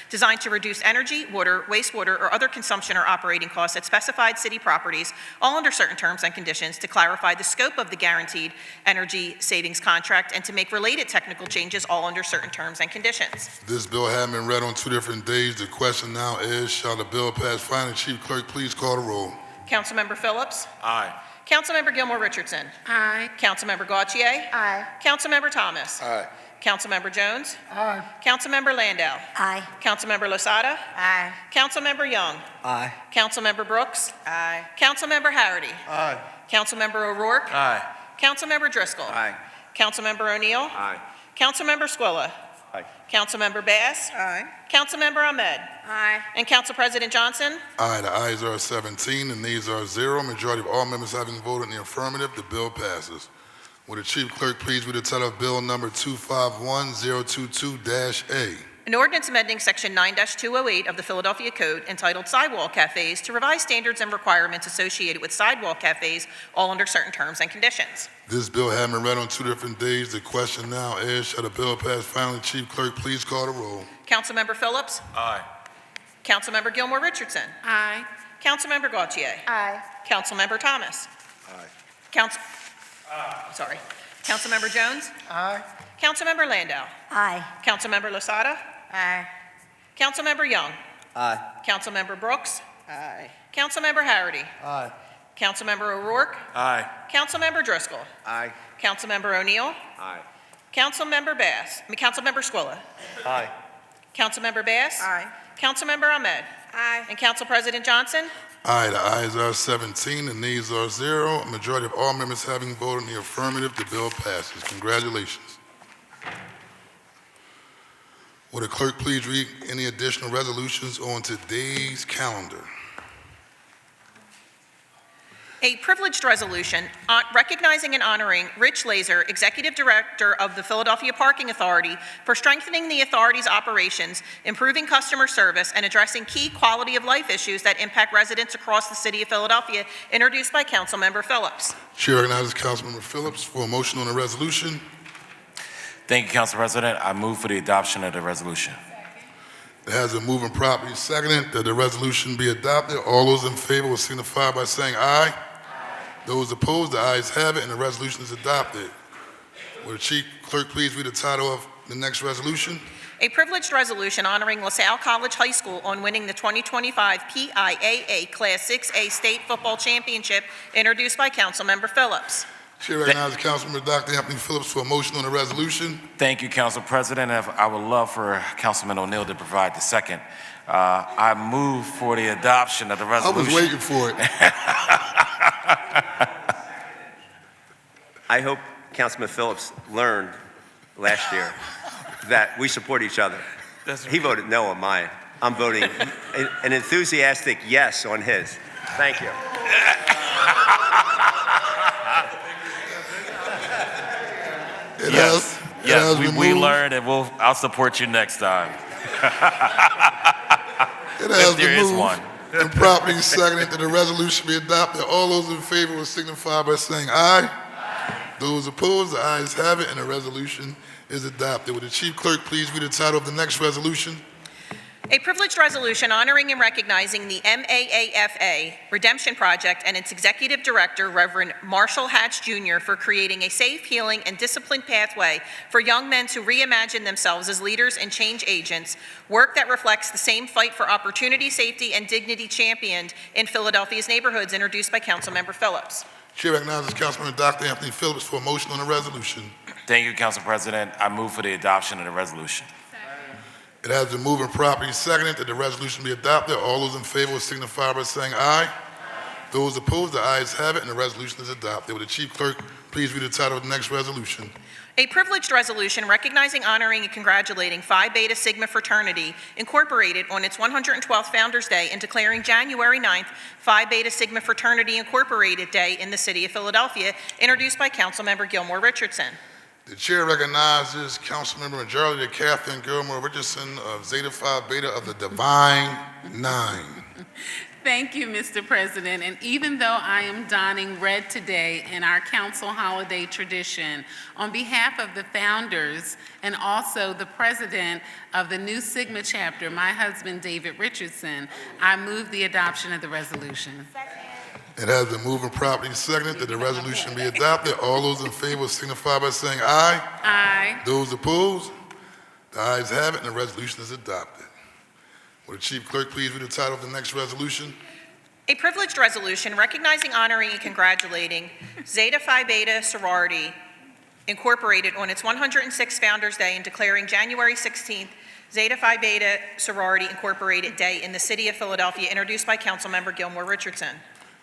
designed to reduce energy, water, wastewater, or other consumption or operating costs at specified city properties, all under certain terms and conditions, to clarify the scope of the guaranteed energy savings contract and to make related technical changes, all under certain terms and conditions. This bill having been read on 2 different days, the question now is, shall the bill pass finally? Chief Clerk, please call the roll. Councilmember Phillips. Aye. Councilmember Gilmore Richardson. Aye. Councilmember Gautier. Aye. Councilmember Thomas. Aye. Councilmember Jones. Aye. Councilmember Landau. Aye. Councilmember Losada. Aye. Councilmember Young. Aye. Councilmember Brooks. Aye. Councilmember Harity. Aye. Councilmember O'Rourke. Aye. Councilmember Driscoll. Aye. Councilmember O'Neill. Aye. Councilmember Squilla. Aye. Councilmember Bass. Aye. Councilmember Ahmed. Aye. And Council President Johnson. Aye, the ayes are 17, and nays are 0. Majority of all members having voted in the affirmative, the bill passes. Will the Chief Clerk please read the title of Bill Number 251022-A? An ordinance amending Section 9-208 of the Philadelphia Code entitled Sidewalk Cafes to revise standards and requirements associated with sidewalk cafes, all under certain terms and conditions. This bill having been read on 2 different days, the question now is, shall the bill pass finally? Chief Clerk, please call the roll. Councilmember Phillips. Aye. Councilmember Gilmore Richardson. Aye. Councilmember Gautier. Aye. Councilmember Thomas. Aye. Councilmember Jones. Aye. Councilmember Landau. Aye. Councilmember Losada. Aye. Councilmember Young. Aye. Councilmember Brooks. Aye. Councilmember Harity. Aye. Councilmember O'Rourke. Aye. Councilmember Driscoll. Aye. Councilmember O'Neill. Aye. Councilmember Squilla. Aye. Councilmember Bass. Aye. Councilmember Ahmed. Aye. And Council President Johnson. Aye, the ayes are 17, the nays are 0. A majority of all members having voted in the affirmative, the bill passes. Congratulations. Would the clerk please read any additional resolutions on today's calendar? A privileged resolution recognizing and honoring Rich Laser, Executive Director of the Philadelphia Parking Authority, for strengthening the authority's operations, improving customer service, and addressing key quality of life issues that impact residents across the city of Philadelphia, introduced by Councilmember Phillips. Chair recognizes Councilmember Phillips for a motion on the resolution. Thank you, Council President. I move for the adoption of the resolution. It has been moved and properly seconded that the resolution be adopted. All those in favor will signify by saying aye. Those opposed, the ayes have it, and the resolution is adopted. Will the Chief Clerk please read the title of the next resolution? A privileged resolution honoring LaSalle College High School on winning the 2025 PIAA Class 6A State Football Championship, introduced by Councilmember Phillips. Chair recognizes Councilmember Dr. Anthony Phillips for a motion on the resolution. Thank you, Council President. I would love for Councilman O'Neill to provide the second. I move for the adoption of the resolution. I was waiting for it. I hope Councilman Phillips learned last year that we support each other. He voted no on mine. I'm voting an enthusiastic yes on his. Thank you. Yes, we learned, and I'll support you next time. It has If there been is moved one. and properly seconded that the resolution be adopted. All those in favor will signify by saying aye. Those opposed, the ayes have it, and the resolution is adopted. Would the Chief Clerk please read the title of the next resolution? A privileged resolution honoring and recognizing the MAAFA Redemption Project and its Executive Director, Reverend Marshall Hatch Jr., for creating a safe, healing, and disciplined pathway for young men to reimagine themselves as leaders and change agents, work that reflects the same fight for opportunity, safety, and dignity championed in Philadelphia's neighborhoods, introduced by Councilmember Phillips. Chair recognizes Councilman Dr. Anthony Phillips for a motion on the resolution. Thank you, Council President. I move for the adoption of the resolution. It has been moved and properly seconded that the resolution be adopted. All those in favor will signify by saying aye. Those opposed, the ayes have it, and the resolution is adopted. Would the Chief Clerk please read the title of the next resolution? A privileged resolution recognizing, honoring, and congratulating Phi Beta Sigma Fraternity, Incorporated, on its 112th Founders Day and declaring January 9th Phi Beta Sigma Fraternity Incorporated Day in the city of Philadelphia, introduced by Councilmember Gilmore Richardson. The chair recognizes Councilmember Majority Leader Catherine Gilmore Richardson of Zeta Phi Beta of the Divine Nine. Thank you, Mr. President. And even though I am donning red today in our council holiday tradition, on behalf of the founders and also the president of the Nu Sigma chapter, my husband, David Richardson, I move the adoption of the resolution. It has been moved and properly seconded that the resolution be adopted. All those in favor signify by saying aye. Aye. Those opposed, the ayes have it, and the resolution is adopted. Will the Chief Clerk please read the title of the next resolution? A privileged resolution recognizing, honoring, and congratulating Zeta Phi Beta Sorority Incorporated on its 106th Founders Day and declaring January 16th Zeta Phi Beta Sorority Incorporated Day in the city of Philadelphia, introduced by Councilmember Gilmore Richardson.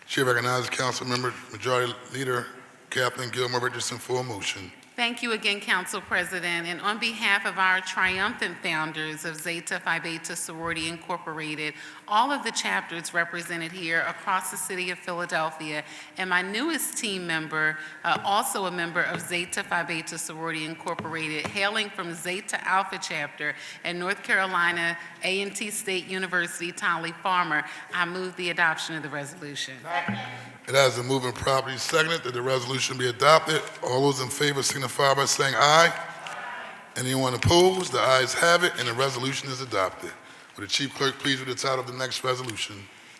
Chair recognizes Councilmember Majority Leader Catherine Gilmore Richardson for a motion. Thank you again, Council President. And on behalf of our triumphant founders of Zeta Phi Beta Sorority Incorporated, all of the chapters represented here across the city of Philadelphia, and my newest team member, also a member of Zeta Phi Beta Sorority Incorporated, hailing from Zeta Alpha chapter at North Carolina A&T State University, Tolly Farmer, I move the adoption of the resolution. It has been moved and properly seconded that the resolution be adopted. All those in favor signify by saying aye. Anyone opposed? The ayes have it, and the resolution is adopted. Will the Chief Clerk please read the title of the next resolution?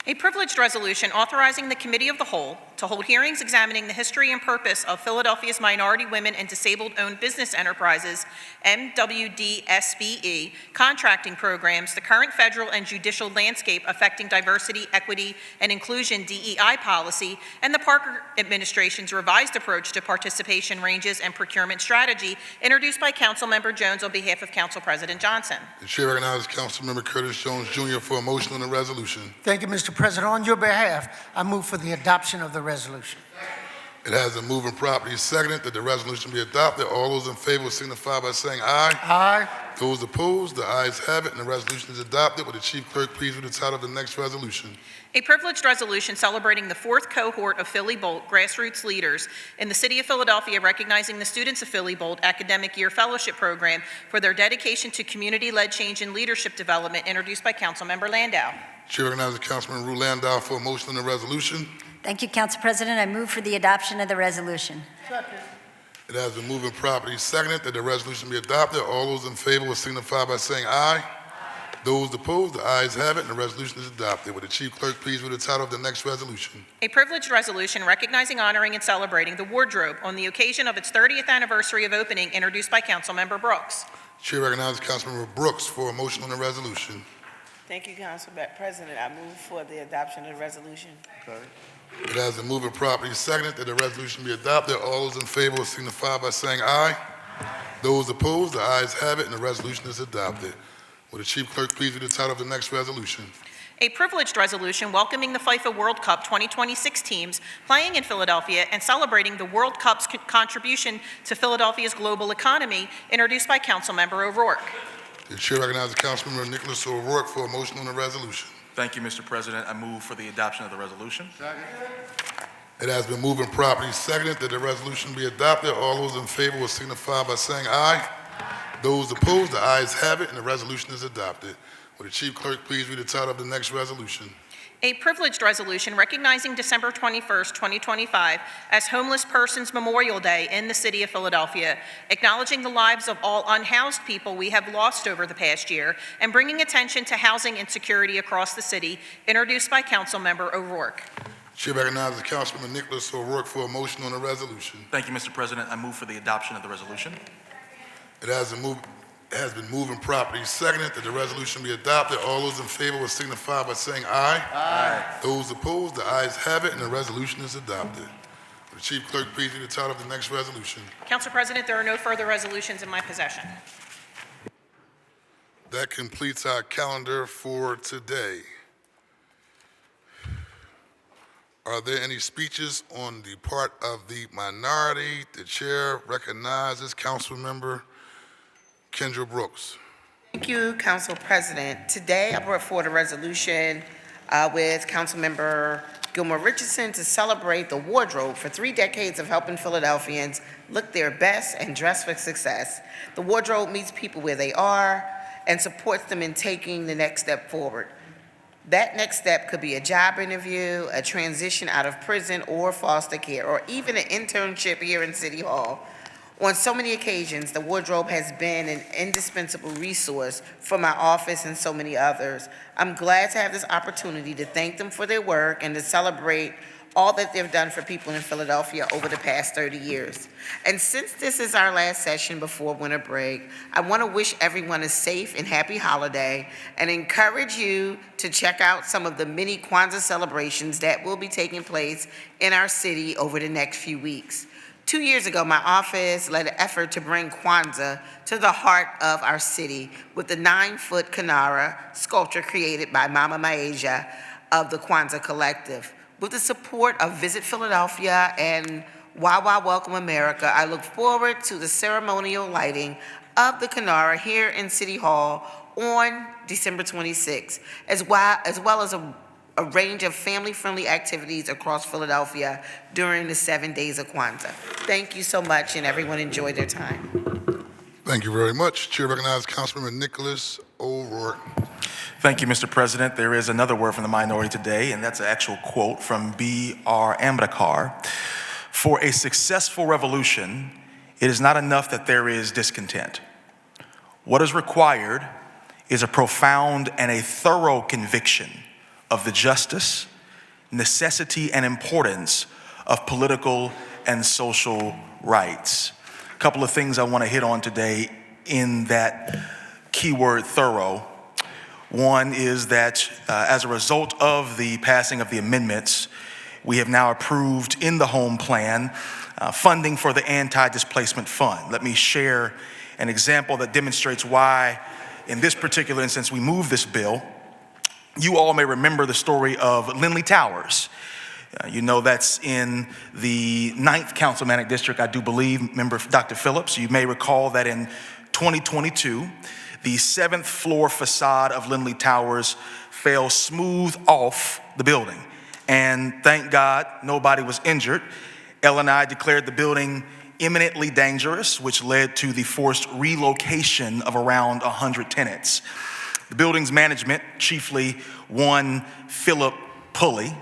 A privileged resolution authorizing the Committee of the Whole to hold hearings examining the history and purpose of Philadelphia's Minority Women and Disabled-Owned Business Enterprises, MWDSBE, contracting programs, the current federal and judicial landscape affecting diversity, equity, and inclusion DEI policy, and the Parker administration's revised approach to participation ranges and procurement strategy, introduced by Councilmember Jones on behalf of Council President Johnson. The chair recognizes Councilmember Curtis Jones Jr. for a motion on the resolution. Thank you, Mr. President. On your behalf, I move for the adoption of the resolution. It has been moved and properly seconded that the resolution be adopted. All those in favor will signify by saying aye. Aye. Those opposed, the ayes have it, and the resolution is adopted. Will the chief clerk please read the title of the next resolution? A privileged resolution celebrating the 4th cohort of Philly Bolt grassroots leaders in the city of Philadelphia, recognizing the students of Philly Bolt Academic Year Fellowship Program for their dedication to community-led change and leadership development, introduced by Councilmember Landau. Chair recognizes Councilman Rue Landau for a motion on the resolution. Thank you, Council President. I move for the adoption of the resolution. It has been moved and properly seconded that the resolution be adopted. All those in favor will signify by saying aye. Those opposed, the ayes have it, and the resolution is adopted. Will the chief clerk please read the title of the next resolution? A privileged resolution recognizing, honoring, and celebrating the Wardrobe on the occasion of its 30th anniversary of opening, introduced by Councilmember Brooks. Chair recognizes Councilmember Brooks for a motion on the resolution. Thank you, Council President. I move for the adoption of the resolution. It has been moved and properly seconded that the resolution be adopted. All those in favor will signify by saying aye. Those opposed, the ayes have it, and the resolution is adopted. Will the chief clerk please read the title of the next resolution? A privileged resolution welcoming the FIFA World Cup 2026 teams playing in Philadelphia and celebrating the World Cup's contribution to Philadelphia's global economy, introduced by Councilmember O'Rourke. The chair recognizes Councilmember Nicholas O'Rourke for a motion on the resolution. Thank you, Mr. President. I move for the adoption of the resolution. It has been moved and properly seconded that the resolution be adopted. All those in favor will signify by saying aye. Those opposed, the ayes have it, and the resolution is adopted. Will the chief clerk please read the title of the next resolution? A privileged resolution recognizing December 21st, 2025 as Homeless Persons Memorial Day in the city of Philadelphia, acknowledging the lives of all unhoused people we have lost over the past year, and bringing attention to housing insecurity across the city, introduced by Councilmember O'Rourke. Chair recognizes Councilman Nicholas O'Rourke for a motion on the resolution. Thank you, Mr. President. I move for the adoption of the resolution. It has been moved and properly seconded that the resolution be adopted. All those in favor will signify by saying aye. Aye. Those opposed, the ayes have it, and the resolution is adopted. Will the chief clerk please read the title of the next resolution? Council President, there are no further resolutions in my possession. That completes our calendar for today. Are there any speeches on the part of the minority? The chair recognizes Councilmember Kendra Brooks. Thank you, Council President. Today, I brought forward a resolution with Councilmember Gilmore Richardson to celebrate the wardrobe for 3 decades of helping Philadelphians look their best and dress for success. The wardrobe meets people where they are and supports them in taking the next step forward. That next step could be a job interview, a transition out of prison or foster care, or even an internship here in City Hall. On so many occasions, the wardrobe has been an indispensable resource for my office and so many others. I'm glad to have this opportunity to thank them for their work and to celebrate all that they've done for people in Philadelphia over the past 30 years. And since this is our last session before winter break, I want to wish everyone a safe and happy holiday and encourage you to check out some of the many Kwanzaa celebrations that will be taking place in our city over the next few weeks. 2 years ago, my office led an effort to bring Kwanzaa to the heart of our city with the 9-foot Kinara sculpture created by Mama Maisha of the Kwanzaa Collective. With the support of Visit Philadelphia and Wawa Welcome America, I look forward to the ceremonial lighting of the Kinara here in City Hall on December 26th, as well as a range of family-friendly activities across Philadelphia during the 7 days of Kwanzaa. Thank you so much, and everyone enjoy their time. Thank you very much. Chair recognizes Councilman Nicholas O'Rourke. Thank you, Mr. President. There is another word from the minority today, and that's an actual quote from B.R. Ambedkar. For a successful revolution, it is not enough that there is discontent. What is required is a profound and a thorough conviction of the justice, necessity, and importance of political and social rights. A couple of things I want to hit on today in that keyword thorough. One is that as a result of the passing of the amendments, we have now approved in the home plan funding for the anti-displacement fund. Let me share an example that demonstrates why, in this particular instance, we moved this bill. You all may remember the story of Lindley Towers. You know that's in the 9th Councilmanic District, I do believe, member Dr. Phillips. You may recall that in 2022, the 7th floor facade of Lindley Towers fell smooth off the building. And thank God, nobody was injured. L&I declared the building imminently dangerous, which led to the forced relocation of around 100 tenants. The building's management, chiefly one Philip Pulley,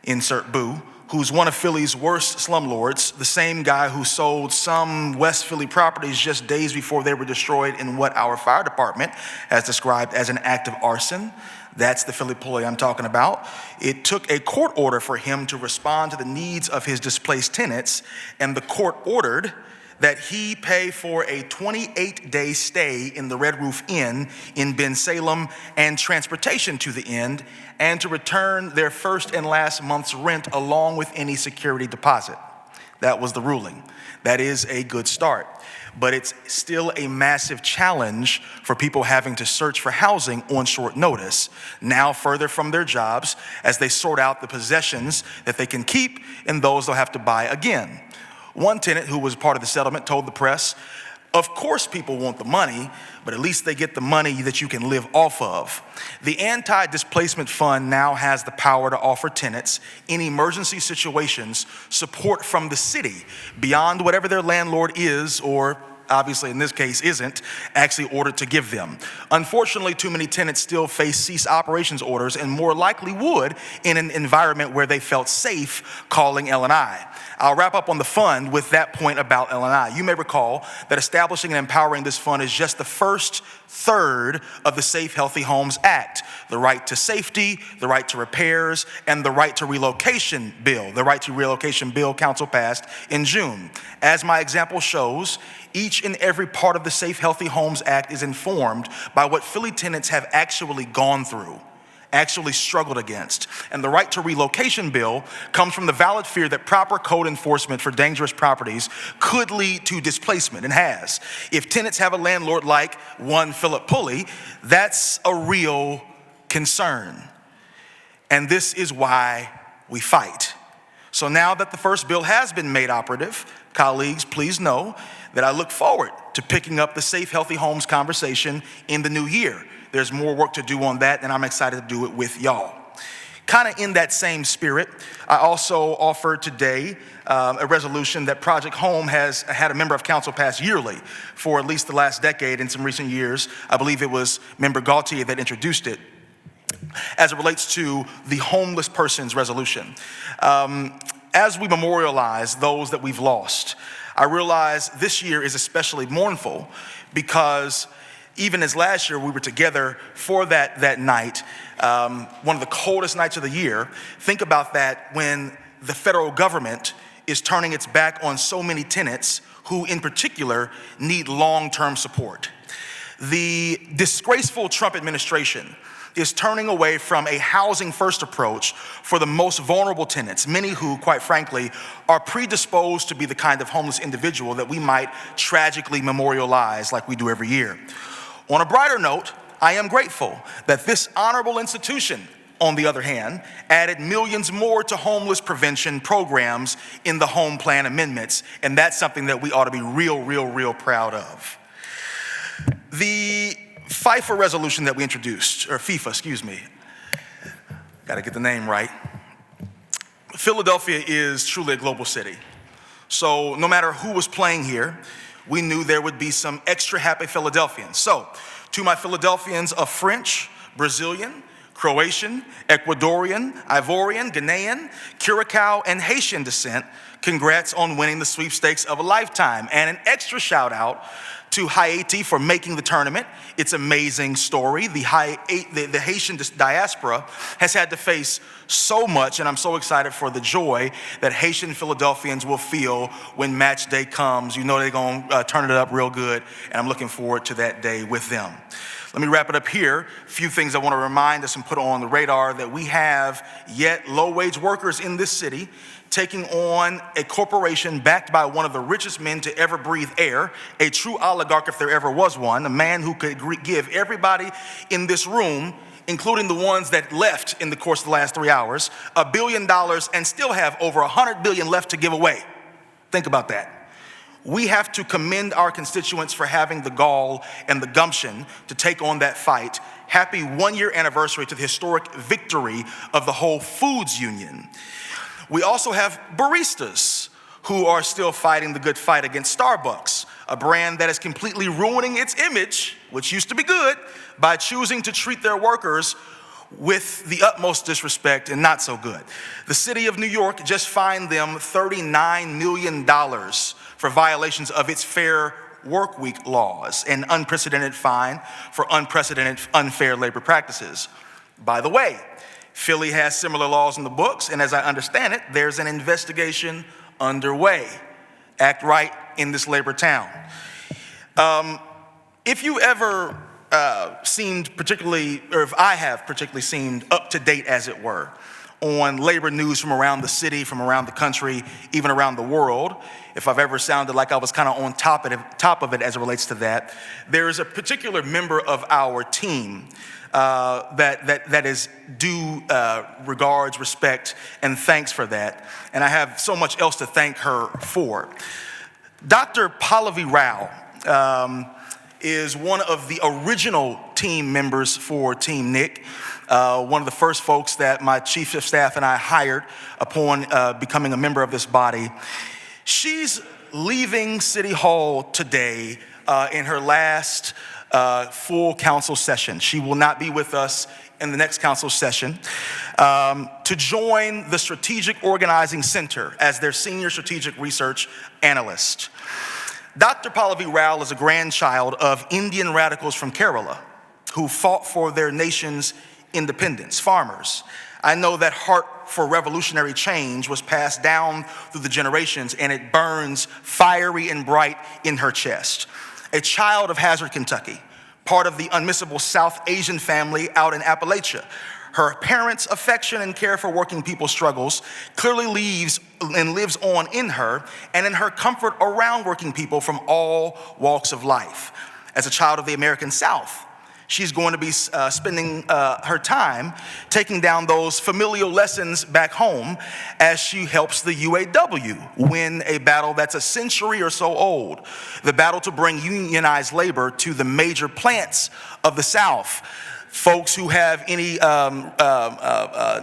insert boo, who's one of Philly's worst slumlords, the same guy who sold some West Philly properties just days before they were destroyed in what our fire department has described as an act of arson. That's the Philip Pulley I'm talking about. It took a court order for him to respond to the needs of his displaced tenants, and the court ordered that he pay for a 28-day stay in the Red Roof Inn in Bensalem and transportation to the inn, and to return their first and last month's rent along with any security deposit. That was the ruling. That is a good start. But it's still a massive challenge for people having to search for housing on short notice, now further from their jobs as they sort out the possessions that they can keep and those they'll have to buy again. One tenant who was part of the settlement told the press, "Of course people want the money, but at least they get the money that you can live off of." The anti-displacement fund now has the power to offer tenants in emergency situations support from the city beyond whatever their landlord is, or obviously in this case isn't, actually ordered to give them. Unfortunately, too many tenants still face cease operations orders and more likely would in an environment where they felt safe calling L&I. I'll wrap up on the fund with that point about L&I. You may recall that establishing and empowering this fund is just the first third of the Safe Healthy Homes Act. The right to safety, the right to repairs, and the right to relocation bill. The right to relocation bill council passed in June. As my example shows, each and every part of the Safe Healthy Homes Act is informed by what Philly tenants have actually gone through, actually struggled against. And the right to relocation bill comes from the valid fear that proper code enforcement for dangerous properties could lead to displacement, and has. If tenants have a landlord like one Philip Pulley, that's a real concern. And this is why we fight. So now that the first bill has been made operative, colleagues, please know that I look forward to picking up the Safe Healthy Homes conversation in the new year. There's more work to do on that, and I'm excited to do it with y'all. Kind of in that same spirit, I also offered today a resolution that Project Home has had a member of council pass yearly for at least the last decade. In some recent years, I believe it was Member Gaultier that introduced it, as it relates to the homeless persons resolution. As we memorialize those that we've lost, I realize this year is especially mournful because even as last year we were together for that night, one of the coldest nights of the year. Think about that when the federal government is turning its back on so many tenants who in particular need long-term support. The disgraceful Trump administration is turning away from a housing-first approach for the most vulnerable tenants, many who, quite frankly, are predisposed to be the kind of homeless individual that we might tragically memorialize like we do every year. On a brighter note, I am grateful that this honorable institution, on the other hand, added millions more to homeless prevention programs in the home plan amendments, and that's something that we ought to be real proud of. The FIFA resolution that we introduced, or FIFA, excuse me. Got to get the name right. Philadelphia is truly a global city. So no matter who was playing here, we knew there would be some extra happy Philadelphians. So to my Philadelphians of French, Brazilian, Croatian, Ecuadorian, Ivorian, Ghanaian, Curacao, and Haitian descent, congrats on winning the sweepstakes of a lifetime. And an extra shout out to Haiti for making the tournament. It's an amazing story. The Haitian diaspora has had to face so much, and I'm so excited for the joy that Haitian Philadelphians will feel when match day comes. You know they're going to turn it up real good, and I'm looking forward to that day with them. Let me wrap it up here. A few things I want to remind us and put on the radar: that we have yet low-wage workers in this city taking on a corporation backed by one of the richest men to ever breathe air, a true oligarch if there ever was one, a man who could give everybody in this room, including the ones that left in the course of the last 3 hours, $1 billion and still have over $100 billion left to give away. Think about that. We have to commend our constituents for having the gall and the gumption to take on that fight. Happy 1-year anniversary to the historic victory of the Whole Foods Union. We also have baristas who are still fighting the good fight against Starbucks, a brand that is completely ruining its image, which used to be good, by choosing to treat their workers with the utmost disrespect and not so good. The city of New York just fined them $39 million for violations of its Fair Work Week laws, an unprecedented fine for unprecedented unfair labor practices. By the way, Philly has similar laws in the books, and as I understand it, there's an investigation underway. Act right in this labor town. If you ever seemed particularly, or if I have particularly seemed up to date, as it were, on labor news from around the city, from around the country, even around the world, if I've ever sounded like I was kind of on top of it as it relates to that, there is a particular member of our team that is due regards, respect, and thanks for that. And I have so much else to thank her for. Dr. Pallavi Rao is one of the original team members for Team Nick, one of the first folks that my chief of staff and I hired upon becoming a member of this body. She's leaving City Hall today in her last full council session. She will not be with us in the next council session to join the Strategic Organizing Center as their senior strategic research analyst. Dr. Pallavi Rao is a grandchild of Indian radicals from Kerala who fought for their nation's independence, farmers. I know that heart for revolutionary change was passed down through the generations, and it burns fiery and bright in her chest. A child of Hazard, Kentucky, part of the unmissable South Asian family out in Appalachia. Her parents' affection and care for working people's struggles clearly lives on in her and in her comfort around working people from all walks of life. As a child of the American South, she's going to be spending her time taking down those familial lessons back home as she helps the UAW win a battle that's a century or so old, the battle to bring unionized labor to the major plants of the South. Folks who have any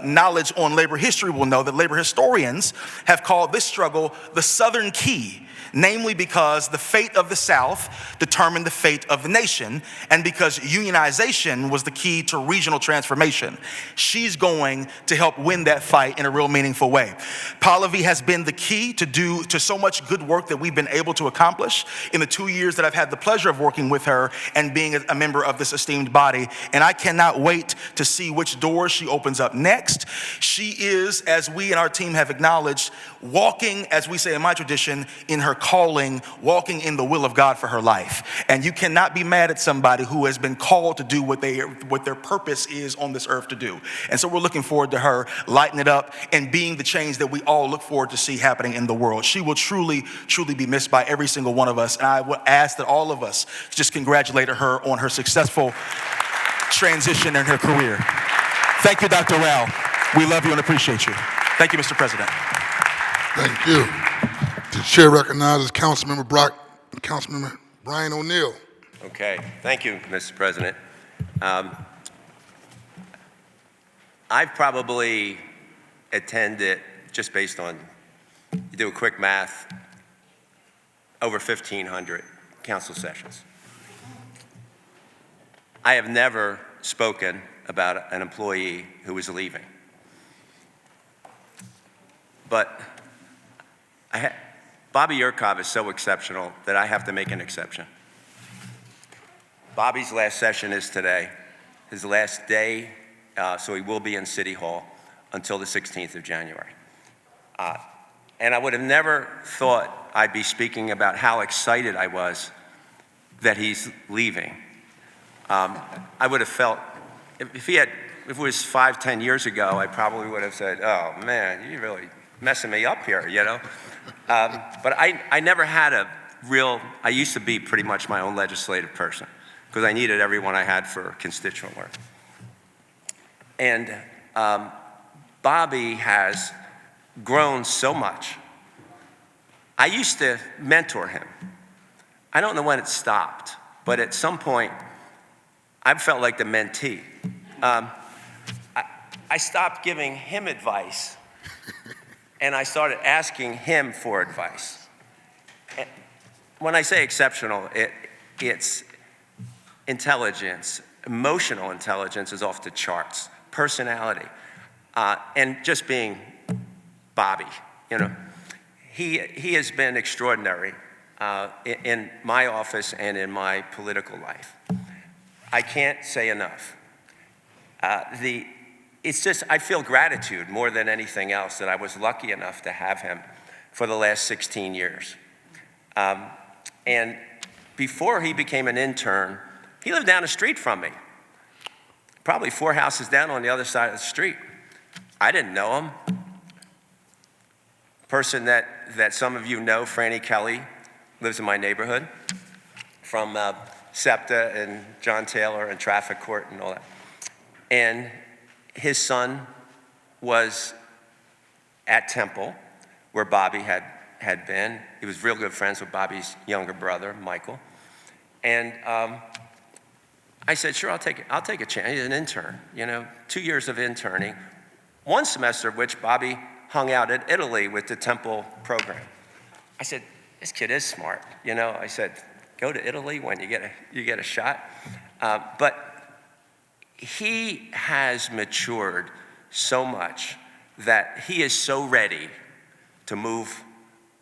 knowledge on labor history will know that labor historians have called this struggle the Southern Key, namely because the fate of the South determined the fate of the nation, and because unionization was the key to regional transformation. She's going to help win that fight in a real meaningful way. Pallavi has been the key to so much good work that we've been able to accomplish in the 2 years that I've had the pleasure of working with her and being a member of this esteemed body, and I cannot wait to see which doors she opens up next. She is, as we and our team have acknowledged, walking, as we say in my tradition, in her calling, walking in the will of God for her life. And you cannot be mad at somebody who has been called to do what their purpose is on this earth to do. And so we're looking forward to her lighting it up and being the change that we all look forward to see happening in the world. She will truly, truly be missed by every single one of us. And I would ask that all of us just congratulate her on her successful transition in her career. Thank you, Dr. Rao. We love you and appreciate you. Thank you, Mr. President. Thank you. The chair recognizes Councilmember Brian O'Neill. Okay, thank you, Mr. President. I've probably attended, just based on, you do a quick math, over 1,500 council sessions. I have never spoken about an employee who was leaving. But Bobby Yurkov is so exceptional that I have to make an exception. Bobby's last session is today, his last day, so he will be in City Hall until the 16th of January. And I would have never thought I'd be speaking about how excited I was that he's leaving. I would have felt, if it was 5, 10 years ago, I probably would have said, oh man, you're really messing me up here, you know? But I never had a real, I used to be pretty much my own legislative person because I needed everyone I had for constituent work. And Bobby has grown so much. I used to mentor him. I don't know when it stopped, but at some point, I felt like the mentee. I stopped giving him advice, and I started asking him for advice. And when I say exceptional, it's intelligence. Emotional intelligence is off the charts. Personality, and just being Bobby, you know. He has been extraordinary in my office and in my political life. I can't say enough. It's just, I feel gratitude more than anything else that I was lucky enough to have him for the last 16 years. And before he became an intern, he lived down the street from me, probably 4 houses down on the other side of the street. I didn't know him. Person that some of you know, Franny Kelly, lives in my neighborhood from SEPTA and John Taylor and Traffic Court and all that. And his son was at Temple, where Bobby had been. He was real good friends with Bobby's younger brother, Michael. And I said, sure, I'll take a chance. He's an intern, you know, 2 years of interning. 1 semester of which Bobby hung out in Italy with the Temple program. I said, this kid is smart, you know. I said, go to Italy when you get a shot. But he has matured so much that he is so ready to move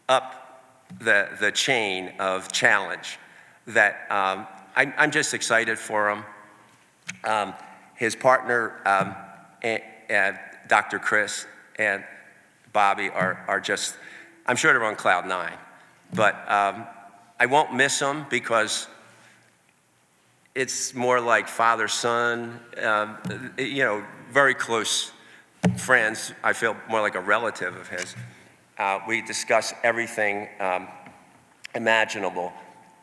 up the chain of challenge that I'm just excited for him. His partner, Dr. Chris and Bobby are just, I'm sure they're on cloud 9. But I won't miss them because it's more like father-son, you know, very close friends. I feel more like a relative of his. We discuss everything imaginable.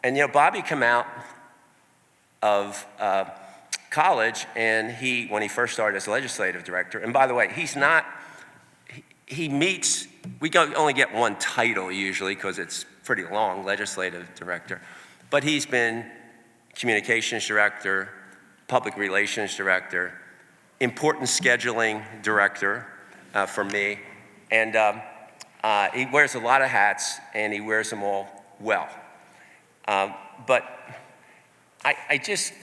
And, you know, Bobby came out of college, and when he first started as legislative director, and by the way, he meets, we only get 1 title usually because it's pretty long, legislative director, but he's been communications director, public relations director, important scheduling director for me, and he wears a lot of hats, and he wears them all well. But I just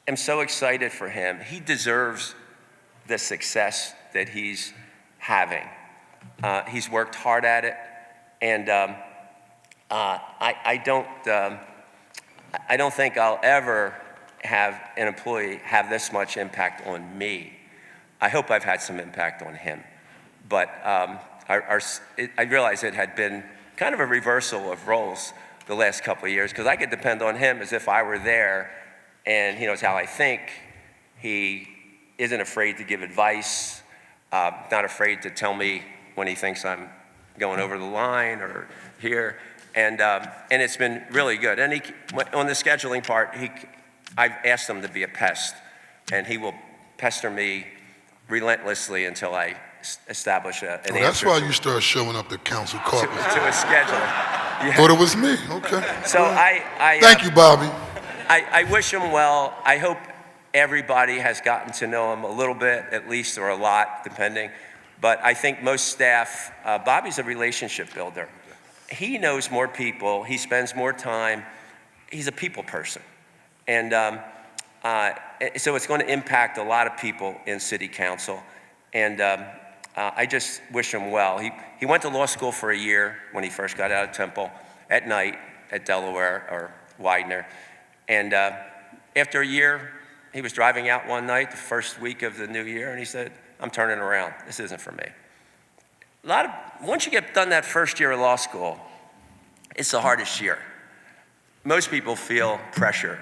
am so excited for him. He deserves the success that he's having. He's worked hard at it, and I don't think I'll ever have an employee have this much impact on me. I hope I've had some impact on him, but I realized it had been kind of a reversal of roles the last couple of years because I could depend on him as if I were there, and he knows how I think. He isn't afraid to give advice, not afraid to tell me when he thinks I'm going over the line or here, and it's been really good. And on the scheduling part, I've asked him to be a pest, and he will pester me relentlessly until I establish an answer. That's why you start showing up at council carpet. To a schedule. Yeah. Thought it was me, okay. So Thank you, Bobby. I wish him well. I hope everybody has gotten to know him a little bit, at least, or a lot, depending. But I think most staff, Bobby's a relationship builder. He knows more people. He spends more time. He's a people person. And so it's going to impact a lot of people in city council. And I just wish him well. He went to law school for a year when he first got out of Temple at night at Delaware or Widener. And after a year, he was driving out one night, the first week of the new year, and he said, I'm turning around. This isn't for me. Once you get done that first year of law school, it's the hardest year. Most people feel pressure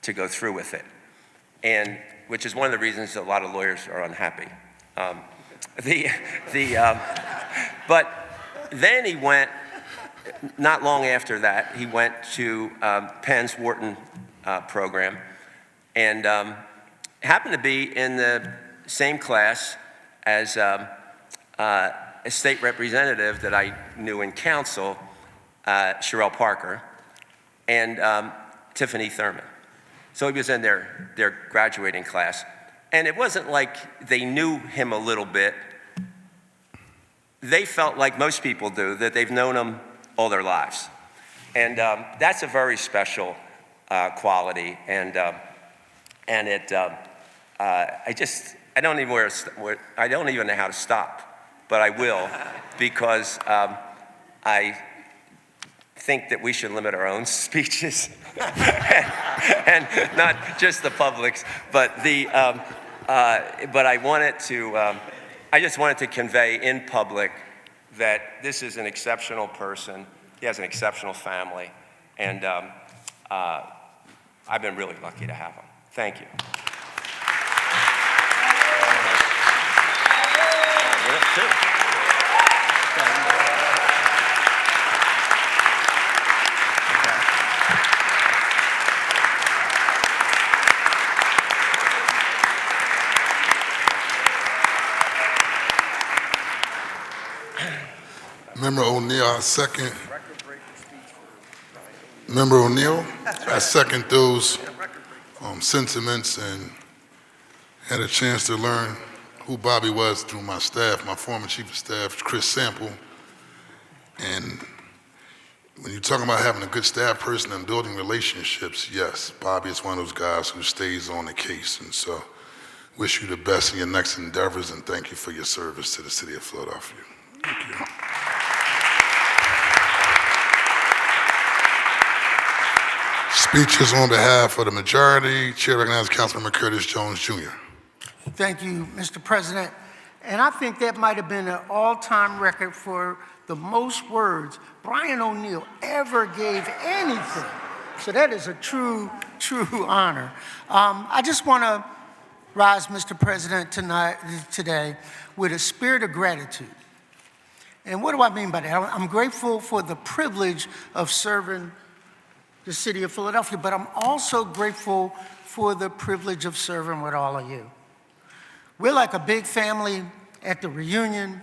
to go through with it, and which is one of the reasons a lot of lawyers are unhappy. But then he went, not long after that, he went to Penn's Wharton program, and happened to be in the same class as a state representative that I knew in council, Sherelle Parker, and Tiffany Thurman. So he was in their graduating class. And it wasn't like they knew him a little bit. They felt like most people do, that they've known him all their lives. And that's a very special quality. And I don't even know how to stop, but I will, because I think that we should limit our own speeches and not just the public's, but I just wanted to convey in public that this is an exceptional person. He has an exceptional family, and I've been really lucky to have him. Thank you. Member O'Neill, I second. Member O'Neill, I second those sentiments, and had a chance to learn who Bobby was through my staff, my former chief of staff, Chris Sample. And when you're talking about having a good staff person and building relationships, yes, Bobby is one of those guys who stays on the case. And so wish you the best in your next endeavors, and thank you for your service to the city of Philadelphia. Thank you. Speeches on behalf of the majority. Chair recognizes Councilmember Curtis Jones, Jr. Thank you, Mr. President. And I think that might have been an all-time record for the most words Brian O'Neill ever gave anything. So that is a true honor. I just want to rise, Mr. President, today with a spirit of gratitude. And what do I mean by that? I'm grateful for the privilege of serving the city of Philadelphia, but I'm also grateful for the privilege of serving with all of you. We're like a big family at the reunion,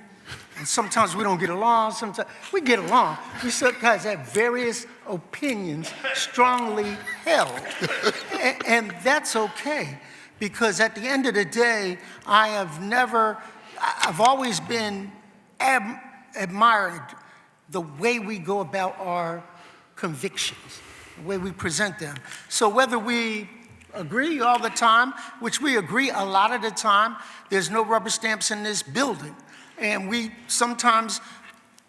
and sometimes we don't get along, sometimes we get along. We sometimes have various opinions strongly held, and that's okay, because at the end of the day, I've always been admired the way we go about our convictions, the way we present them. So whether we agree all the time, which we agree a lot of the time, there's no rubber stamps in this building. And we sometimes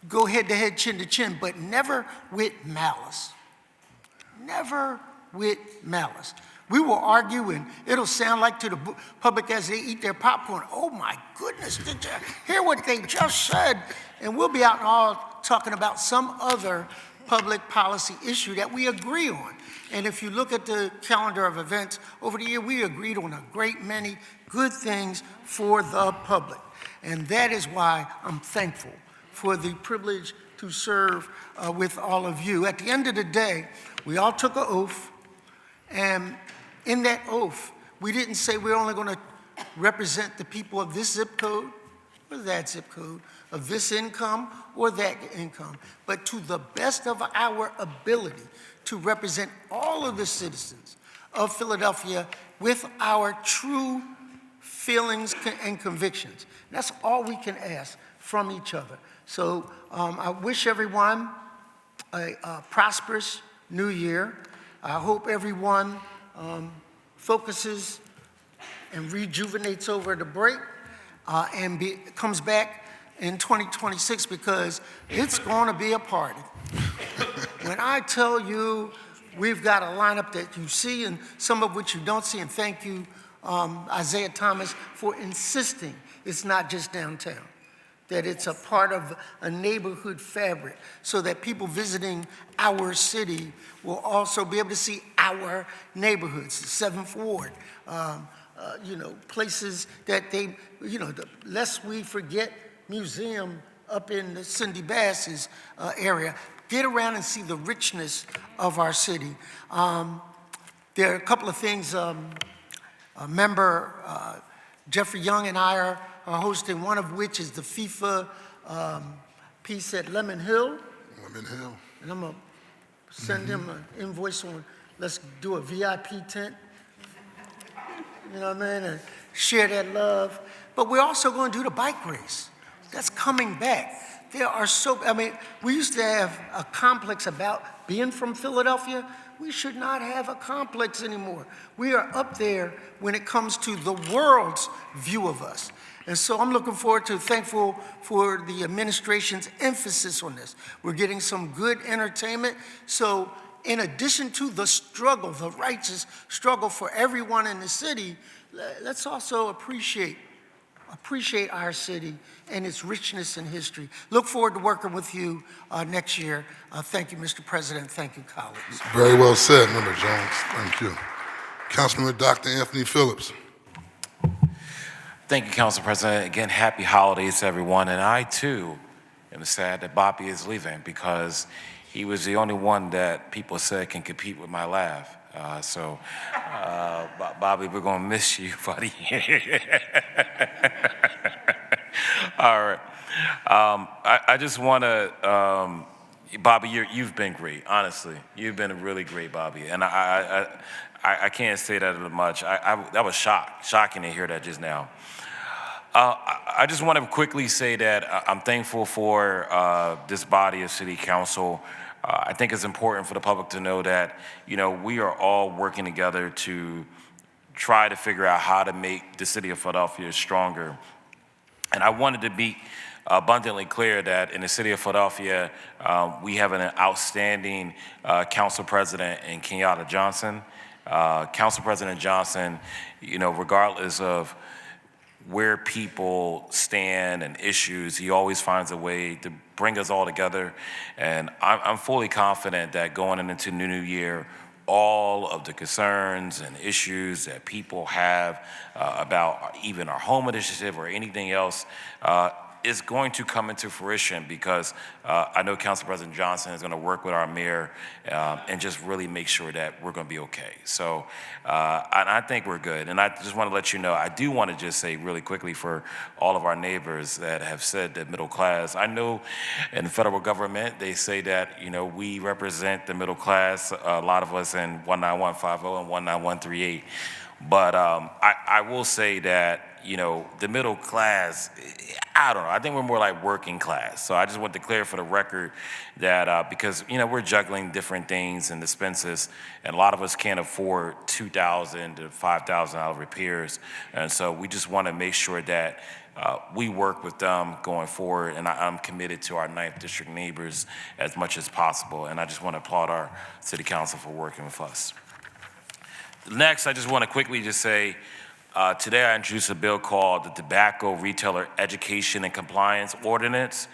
go head to head, chin to chin, but never with malice. Never with malice. We will argue, and it'll sound like to the public as they eat their popcorn, oh my goodness, did you hear what they just said? And we'll be out and all talking about some other public policy issue that we agree on. And if you look at the calendar of events over the year, we agreed on a great many good things for the public. And that is why I'm thankful for the privilege to serve with all of you. At the end of the day, we all took an oath, and in that oath, we didn't say we're only going to represent the people of this zip code or that zip code, of this income or that income, but to the best of our ability to represent all of the citizens of Philadelphia with our true feelings and convictions. That's all we can ask from each other. So I wish everyone a prosperous new year. I hope everyone focuses and rejuvenates over the break and comes back in 2026 because it's going to be a party. When I tell you we've got a lineup that you see and some of which you don't see, and thank you, Isaiah Thomas, for insisting it's not just downtown, that it's a part of a neighborhood fabric so that people visiting our city will also be able to see our neighborhoods, the 7th Ward, places that they, the lest we forget museum up in the Cindy Bass's area. Get around and see the richness of our city. There are a couple of things. Member Jeffrey Young and I are hosting, one of which is the FIFA piece at Lemon Hill. Lemon Hill. And I'm going to send him an invoice on, let's do a VIP tent. You know what I mean? And share that love. But we're also going to do the bike race. That's coming back. There are we used to have a complex about being from Philadelphia. We should not have a complex anymore. We are up there when it comes to the world's view of us. And so I'm looking forward to, thankful for the administration's emphasis on this. We're getting some good entertainment. So in addition to the struggle, the righteous struggle for everyone in the city, let's also appreciate our city and its richness and history. Look forward to working with you next year. Thank you, Mr. President. Thank you, colleagues. Very well said, Member Jones. Thank you. Councilman Dr. Anthony Phillips. Thank you, Council President. Again, happy holidays to everyone. And I, too, am sad that Bobby is leaving because he was the only one that people said can compete with my laugh. Bobby, we're going to miss you, buddy. All right. I just want to, Bobby, you've been great, honestly. You've been really great, Bobby. And I can't say that much. That was shocking to hear that just now. I just want to quickly say that I'm thankful for this body of City Council. I think it's important for the public to know that, we are all working together to try to figure out how to make the city of Philadelphia stronger. And I wanted to be abundantly clear that in the city of Philadelphia, we have an outstanding council president in Kenyatta Johnson. Council President Johnson, regardless of where people stand and issues, he always finds a way to bring us all together. And I'm fully confident that going into the new year, all of the concerns and issues that people have about even our home initiative or anything else is going to come into fruition because I know Council President Johnson is going to work with our mayor and just really make sure that we're going to be okay. So I think we're good. And I just want to let you know, I do want to just say really quickly for all of our neighbors that have said that middle class, I know in the federal government, they say that, we represent the middle class, a lot of us in 19150 and 19138. But I will say that, the middle class, I don't know, I think we're more like working class. So I just want to clear for the record that because, we're juggling different things and expenses, and a lot of us can't afford $2,000 to $5,000 repairs. And so we just want to make sure that we work with them going forward, and I'm committed to our 9th District neighbors as much as possible. And I just want to applaud our City Council for working with us. Next, I just want to quickly just say, today I introduced a bill called the Tobacco Retailer Education and Compliance Ordinance.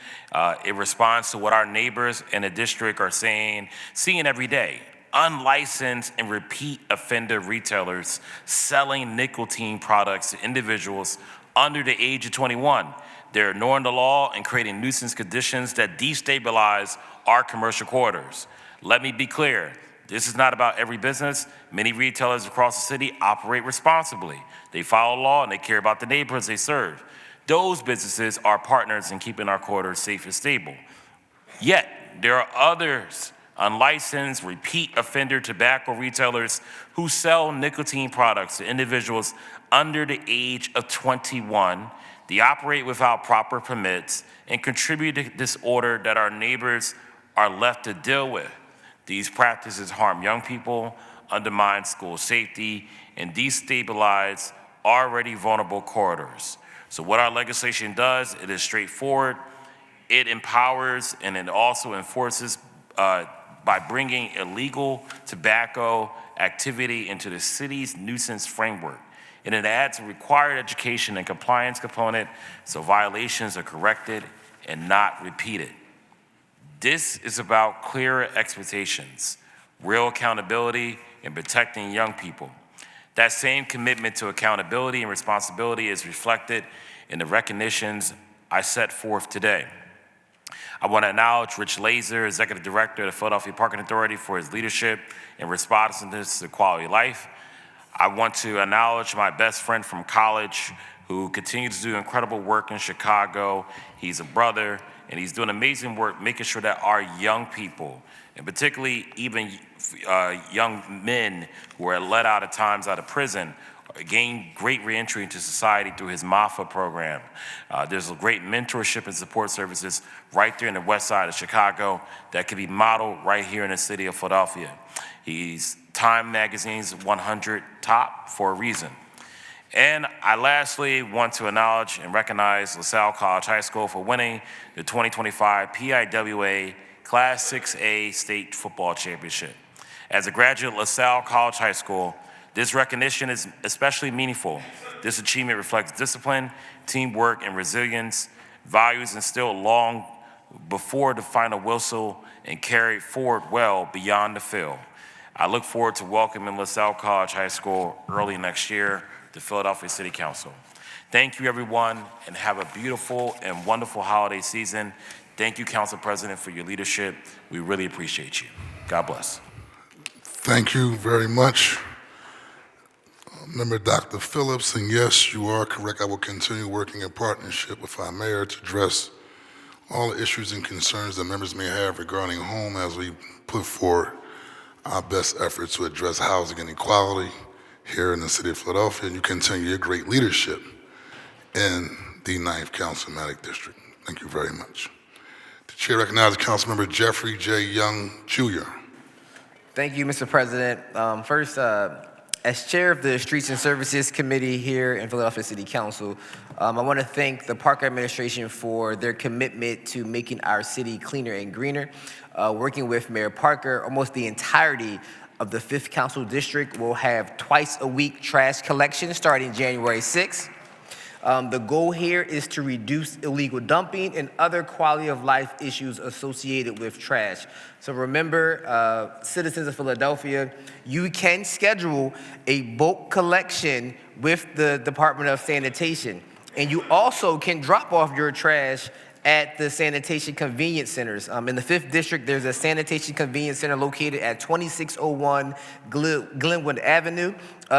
It responds to what our neighbors in the district are seeing every day. Unlicensed and repeat offender retailers selling nicotine products to individuals under the age of 21. They're ignoring the law and creating nuisance conditions that destabilize our commercial corridors. Let me be clear. This is not about every business. Many retailers across the city operate responsibly. They follow law and they care about the neighborhoods they serve. Those businesses are partners in keeping our corridors safe and stable. Yet, there are others, unlicensed, repeat offender tobacco retailers who sell nicotine products to individuals under the age of 21. They operate without proper permits and contribute to disorder that our neighbors are left to deal with. These practices harm young people, undermine school safety, and destabilize already vulnerable corridors. So what our legislation does, it is straightforward. It empowers and it also enforces by bringing illegal tobacco activity into the city's nuisance framework. And it adds a required education and compliance component so violations are corrected and not repeated. This is about clearer expectations, real accountability, and protecting young people. That same commitment to accountability and responsibility is reflected in the recognitions I set forth today. I want to acknowledge Rich Laser, Executive Director of the Philadelphia Parking Authority, for his leadership and responsiveness to quality of life. I want to acknowledge my best friend from college who continues to do incredible work in Chicago. He's a brother, and he's doing amazing work making sure that our young people, and particularly even young men who are let out at times out of prison, gain great reentry into society through his MAFA program. There's a great mentorship and support services right there in the west side of Chicago that can be modeled right here in the city of Philadelphia. He's Time Magazine's 100 top for a reason. And I lastly want to acknowledge and recognize LaSalle College High School for winning the 2025 PIWA Class 6A State Football Championship. As a graduate of LaSalle College High School, this recognition is especially meaningful. This achievement reflects discipline, teamwork, and resilience, values instilled long before the final whistle and carried forward well beyond the field. I look forward to welcoming LaSalle College High School early next year to Philadelphia City Council. Thank you, everyone, and have a beautiful and wonderful holiday season. Thank you, Council President, for your leadership. We really appreciate you. God bless. Thank you very much. Member Dr. Phillips, and yes, you are correct. I will continue working in partnership with our mayor to address all the issues and concerns that members may have regarding home as we put forward our best efforts to address housing inequality here in the city of Philadelphia, and you continue your great leadership in the 9th Councilmanic District. Thank you very much. The chair recognizes Councilmember Jeffrey J. Young, Jr. Thank you, Mr. President. First, as chair of the Streets and Services Committee here in Philadelphia City Council, I want to thank the Park Administration for their commitment to making our city cleaner and greener. Working with Mayor Parker, almost the entirety of the 5th Council District will have twice-a-week trash collection starting January 6th. The goal here is to reduce illegal dumping and other quality of life issues associated with trash. So remember, citizens of Philadelphia, you can schedule a bulk collection with the Department of Sanitation. And you also can drop off your trash at the sanitation convenience centers. In the 5th District, there's a sanitation convenience center located at 2601 Glenwood Avenue.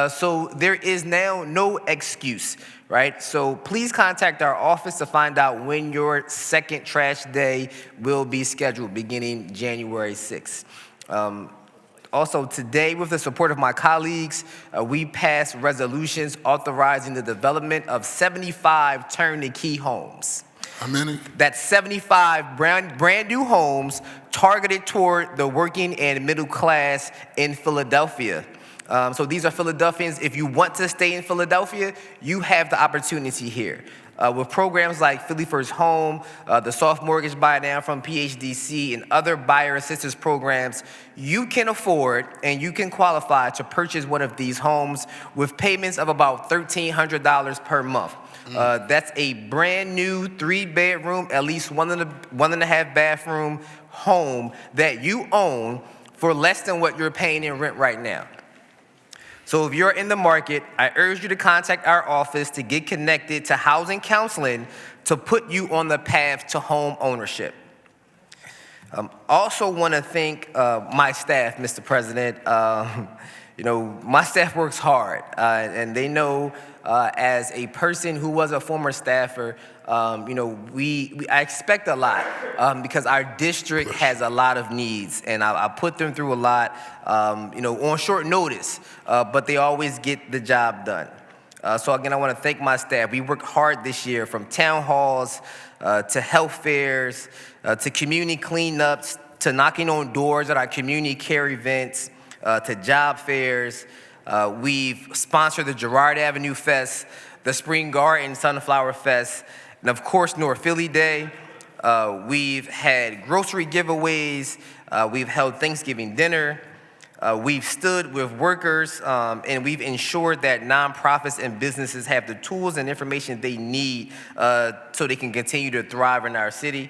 So there is now no excuse, right? So please contact our office to find out when your second trash day will be scheduled beginning January 6th. Also today, with the support of my colleagues, we passed resolutions authorizing the development of 75 turnkey homes. How many? That's 75 brand new homes targeted toward the working and middle class in Philadelphia. So these are Philadelphians. If you want to stay in Philadelphia, you have the opportunity here. With programs like Philly First Home, the soft mortgage buy down from PHDC, and other buyer assistance programs, you can afford and you can qualify to purchase one of these homes with payments of about $1,300 per month. That's a brand new 3-bedroom, at least 1.5 bathroom home that you own for less than what you're paying in rent right now. So if you're in the market, I urge you to contact our office to get connected to housing counseling to put you on the path to home ownership. Also want to thank my staff, Mr. President. You know, my staff works hard, and they know as a person who was a former staffer, you know, I expect a lot because our district has a lot of needs, and I put them through a lot, you know, on short notice, but they always get the job done. So again, I want to thank my staff. We worked hard this year, from town halls to health fairs to community cleanups to knocking on doors at our community care events to job fairs. We've sponsored the Girard Avenue Fest, the Spring Garden Sunflower Fest, and of course, North Philly Day. We've had grocery giveaways. We've held Thanksgiving dinner. We've stood with workers, and we've ensured that nonprofits and businesses have the tools and information they need so they can continue to thrive in our city.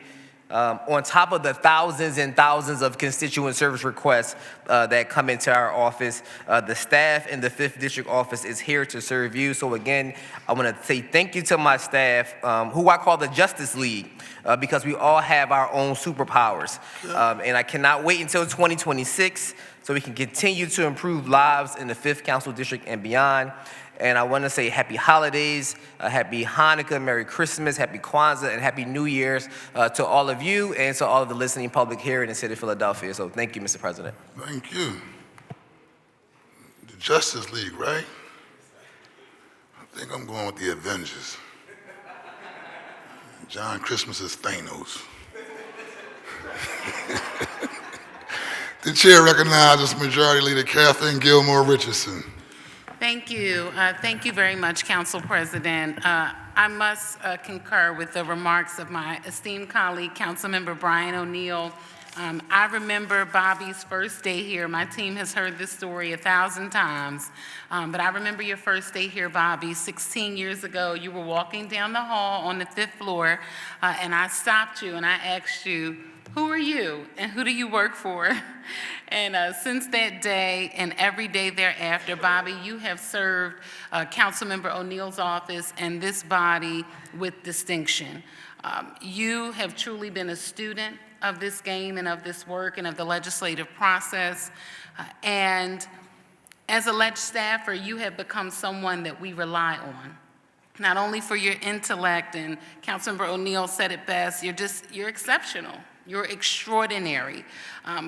On top of the thousands and thousands of constituent service requests that come into our office, the staff in the 5th District office is here to serve you. So again, I want to say thank you to my staff, who I call the Justice League, because we all have our own superpowers. And I cannot wait until 2026 so we can continue to improve lives in the 5th Council District and beyond. And I want to say happy holidays, happy Hanukkah, Merry Christmas, happy Kwanzaa, and happy New Year's to all of you and to all of the listening public here in the city of Philadelphia. So thank you, Mr. President. Thank you. The Justice League, right? I think I'm going with the Avengers. John Christmas is Thanos. The chair recognizes Majority Leader Kathleen Gilmore Richardson. Thank you. Thank you very much, Council President. I must concur with the remarks of my esteemed colleague, Councilmember Brian O'Neill. I remember Bobby's first day here. My team has heard this story 1,000 times, but I remember your first day here, Bobby. 16 years ago, you were walking down the hall on the 5th floor, and I stopped you and I asked you, who are you and who do you work for? And since that day and every day thereafter, Bobby, you have served Councilmember O'Neill's office and this body with distinction. You have truly been a student of this game and of this work and of the legislative process. And as a ledge staffer, you have become someone that we rely on. Not only for your intellect, and Councilmember O'Neill said it best, you're exceptional. You're extraordinary,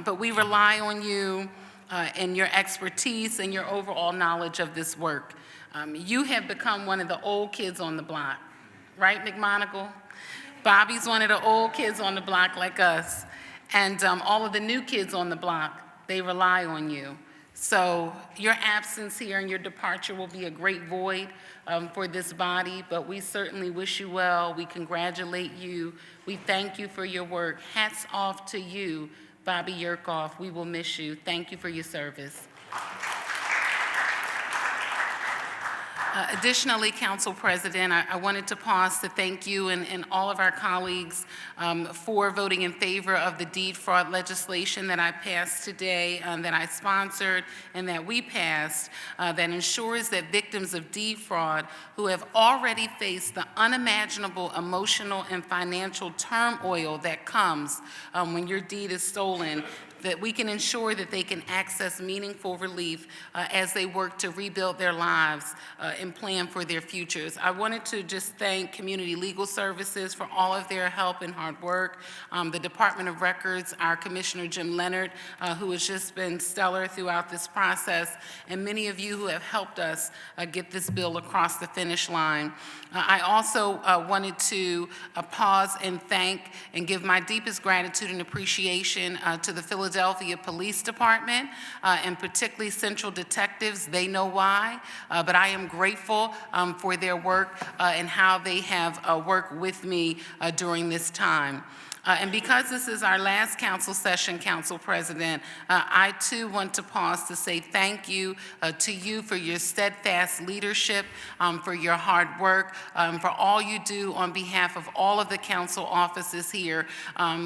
but we rely on you and your expertise and your overall knowledge of this work. You have become one of the old kids on the block, right, McMonagle? Bobby's one of the old kids on the block like us, and all of the new kids on the block, they rely on you. So your absence here and your departure will be a great void for this body, but we certainly wish you well. We congratulate you. We thank you for your work. Hats off to you, Bobby Yurkoff. We will miss you. Thank you for your service. Additionally, Council President, I wanted to pause to thank you and all of our colleagues for voting in favor of the deed fraud legislation that I passed today, that I sponsored and that we passed, that ensures that victims of deed fraud who have already faced the unimaginable emotional and financial turmoil that comes when your deed is stolen, that we can ensure that they can access meaningful relief as they work to rebuild their lives and plan for their futures. I wanted to just thank Community Legal Services for all of their help and hard work, the Department of Records, our Commissioner Jim Leonard, who has just been stellar throughout this process, and many of you who have helped us get this bill across the finish line. I also wanted to pause and thank and give my deepest gratitude and appreciation to the Philadelphia Police Department, and particularly Central Detectives. They know why, but I am grateful for their work and how they have worked with me during this time. And because this is our last council session, Council President, I too want to pause to say thank you to you for your steadfast leadership, for your hard work, for all you do on behalf of all of the council offices here.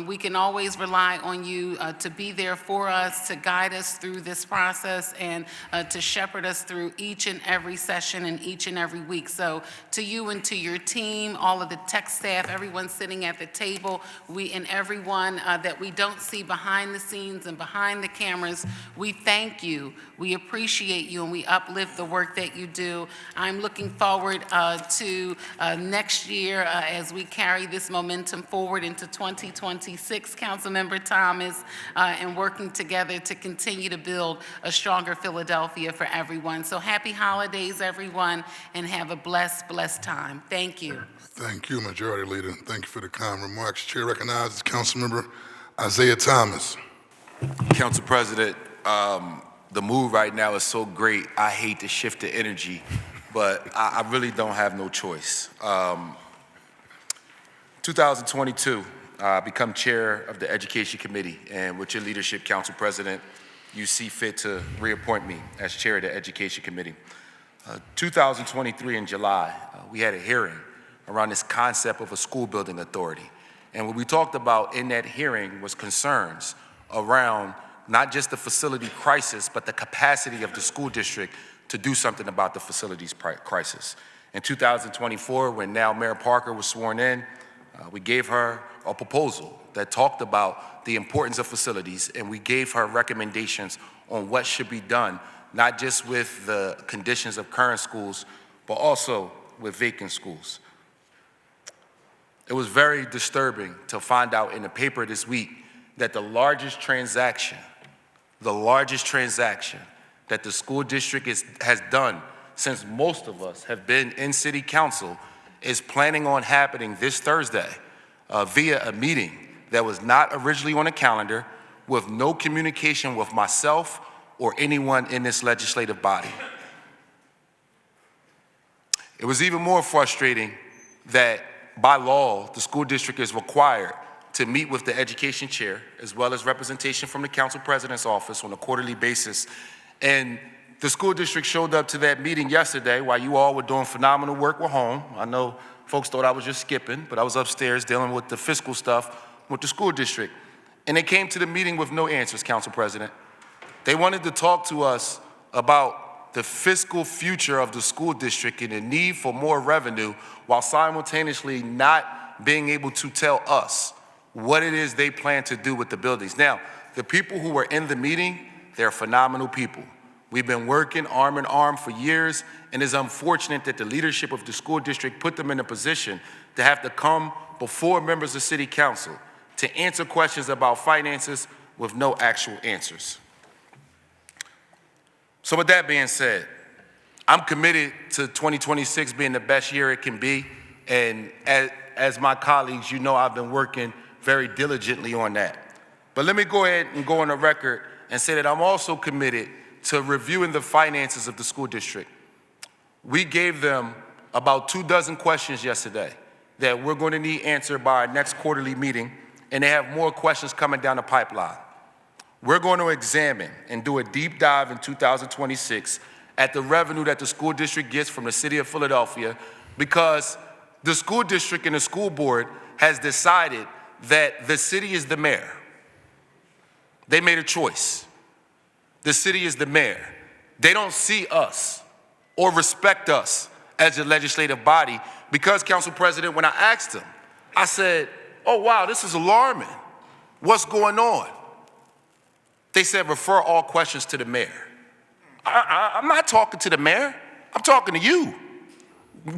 We can always rely on you to be there for us, to guide us through this process, and to shepherd us through each and every session and each and every week. So to you and to your team, all of the tech staff, everyone sitting at the table, and everyone that we don't see behind the scenes and behind the cameras, we thank you, we appreciate you, and we uplift the work that you do. I'm looking forward to next year as we carry this momentum forward into 2026, Councilmember Thomas, and working together to continue to build a stronger Philadelphia for everyone. So happy holidays, everyone, and have a blessed, blessed time. Thank you. Thank you, Majority Leader. Thank you for the kind remarks. Chair recognizes Councilmember Isaiah Thomas. Council President, The mood right now is so great. I hate to shift the energy, but I really don't have no choice. 2022, I become chair of the Education Committee, and with your leadership, Council President, you see fit to reappoint me as chair of the Education Committee. 2023 in July, we had a hearing around this concept of a school building authority. And what we talked about in that hearing was concerns around not just the facility crisis, but the capacity of the school district to do something about the facilities crisis. In 2024, when now Mayor Parker was sworn in, we gave her a proposal that talked about the importance of facilities, and we gave her recommendations on what should be done, not just with the conditions of current schools, but also with vacant schools. It was very disturbing to find out in the paper this week that the largest transaction that the school district has done since most of us have been in city council is planning on happening this Thursday via a meeting that was not originally on the calendar, with no communication with myself or anyone in this legislative body. It was even more frustrating that by law, the school district is required to meet with the education chair, as well as representation from the council president's office on a quarterly basis. And the school district showed up to that meeting yesterday while you all were doing phenomenal work with home. I know folks thought I was just skipping, but I was upstairs dealing with the fiscal stuff with the school district. And they came to the meeting with no answers, Council President. They wanted to talk to us about the fiscal future of the school district and the need for more revenue, while simultaneously not being able to tell us what it is they plan to do with the buildings. Now, the people who were in the meeting, they're phenomenal people. We've been working arm in arm for years, and it's unfortunate that the leadership of the school district put them in a position to have to come before members of city council to answer questions about finances with no actual answers. So with that being said, I'm committed to 2026 being the best year it can be, and as my colleagues, you know I've been working very diligently on that. But let me go ahead and go on the record and say that I'm also committed to reviewing the finances of the school district. We gave them about 24 questions yesterday that we're going to need answered by our next quarterly meeting, and they have more questions coming down the pipeline. We're going to examine and do a deep dive in 2026 at the revenue that the school district gets from the city of Philadelphia, because the school district and the school board has decided that the city is the mayor. They made a choice. The city is the mayor. They don't see us or respect us as a legislative body, because, Council President, when I asked them, I said, oh, wow, this is alarming. What's going on? They said, refer all questions to the mayor. I'm not talking to the mayor. I'm talking to you.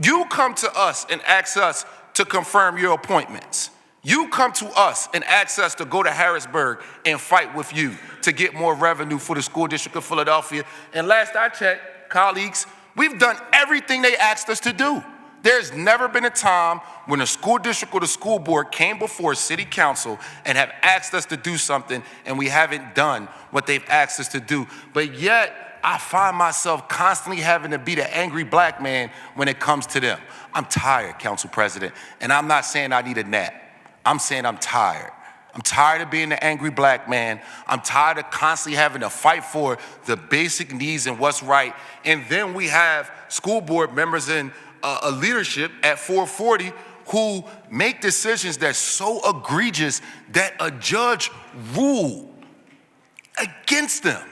You come to us and ask us to confirm your appointments. You come to us and ask us to go to Harrisburg and fight with you to get more revenue for the school district of Philadelphia. And last I checked, colleagues, we've done everything they asked us to do. There's never been a time when a school district or the school board came before city council and have asked us to do something and we haven't done what they've asked us to do. But yet, I find myself constantly having to be the angry black man when it comes to them. I'm tired, Council President, and I'm not saying I need a nap. I'm saying I'm tired. I'm tired of being the angry black man. I'm tired of constantly having to fight for the basic needs and what's right. And then we have school board members and a leadership at 440 who make decisions that's so egregious that a judge ruled against them.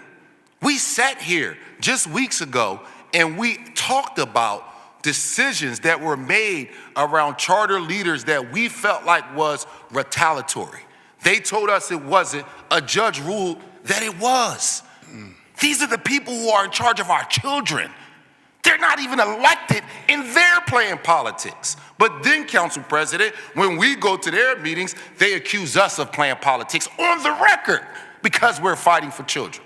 We sat here just weeks ago and we talked about decisions that were made around charter leaders that we felt like was retaliatory. They told us it wasn't. A judge ruled that it was. These are the people who are in charge of our children. They're not even elected and they're playing politics. But then, Council President, when we go to their meetings, they accuse us of playing politics on the record because we're fighting for children.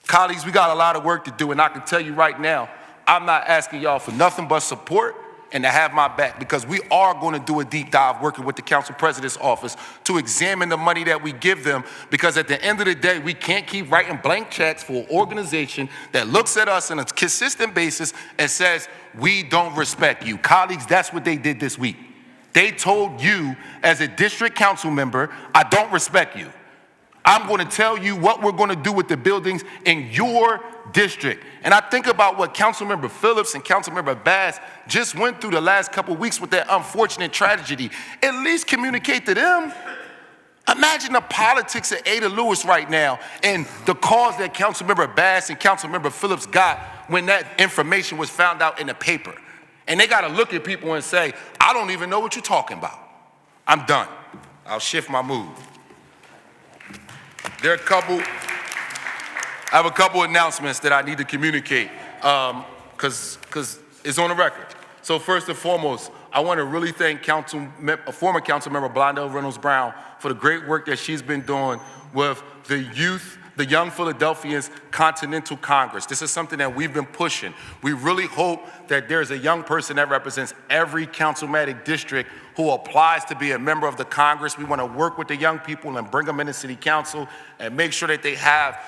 Colleagues, we got a lot of work to do, and I can tell you right now, I'm not asking y'all for nothing but support. and to have my back, because we are going to do a deep dive working with the council president's office to examine the money that we give them, because at the end of the day, we can't keep writing blank checks for an organization that looks at us on a consistent basis and says, we don't respect you. Colleagues, that's what they did this week. They told you as a district council member, I don't respect you. I'm going to tell you what we're going to do with the buildings in your district. And I think about what Councilmember Phillips and Councilmember Bass just went through the last couple of weeks with that unfortunate tragedy. At least communicate to them. Imagine the politics of Ada Lewis right now and the cause that Councilmember Bass and Councilmember Phillips got when that information was found out in the paper. And they got to look at people and say, I don't even know what you're talking about. I'm done. I'll shift my mood. I have a couple announcements that I need to communicate because it's on the record. So first and foremost, I want to really thank former council member Blondell Reynolds Brown for the great work that she's been doing with the youth, the Young Philadelphians Continental Congress. This is something that we've been pushing. We really hope that there's a young person that represents every councilmatic district who applies to be a member of the Congress. We want to work with the young people and bring them into city council and make sure that they have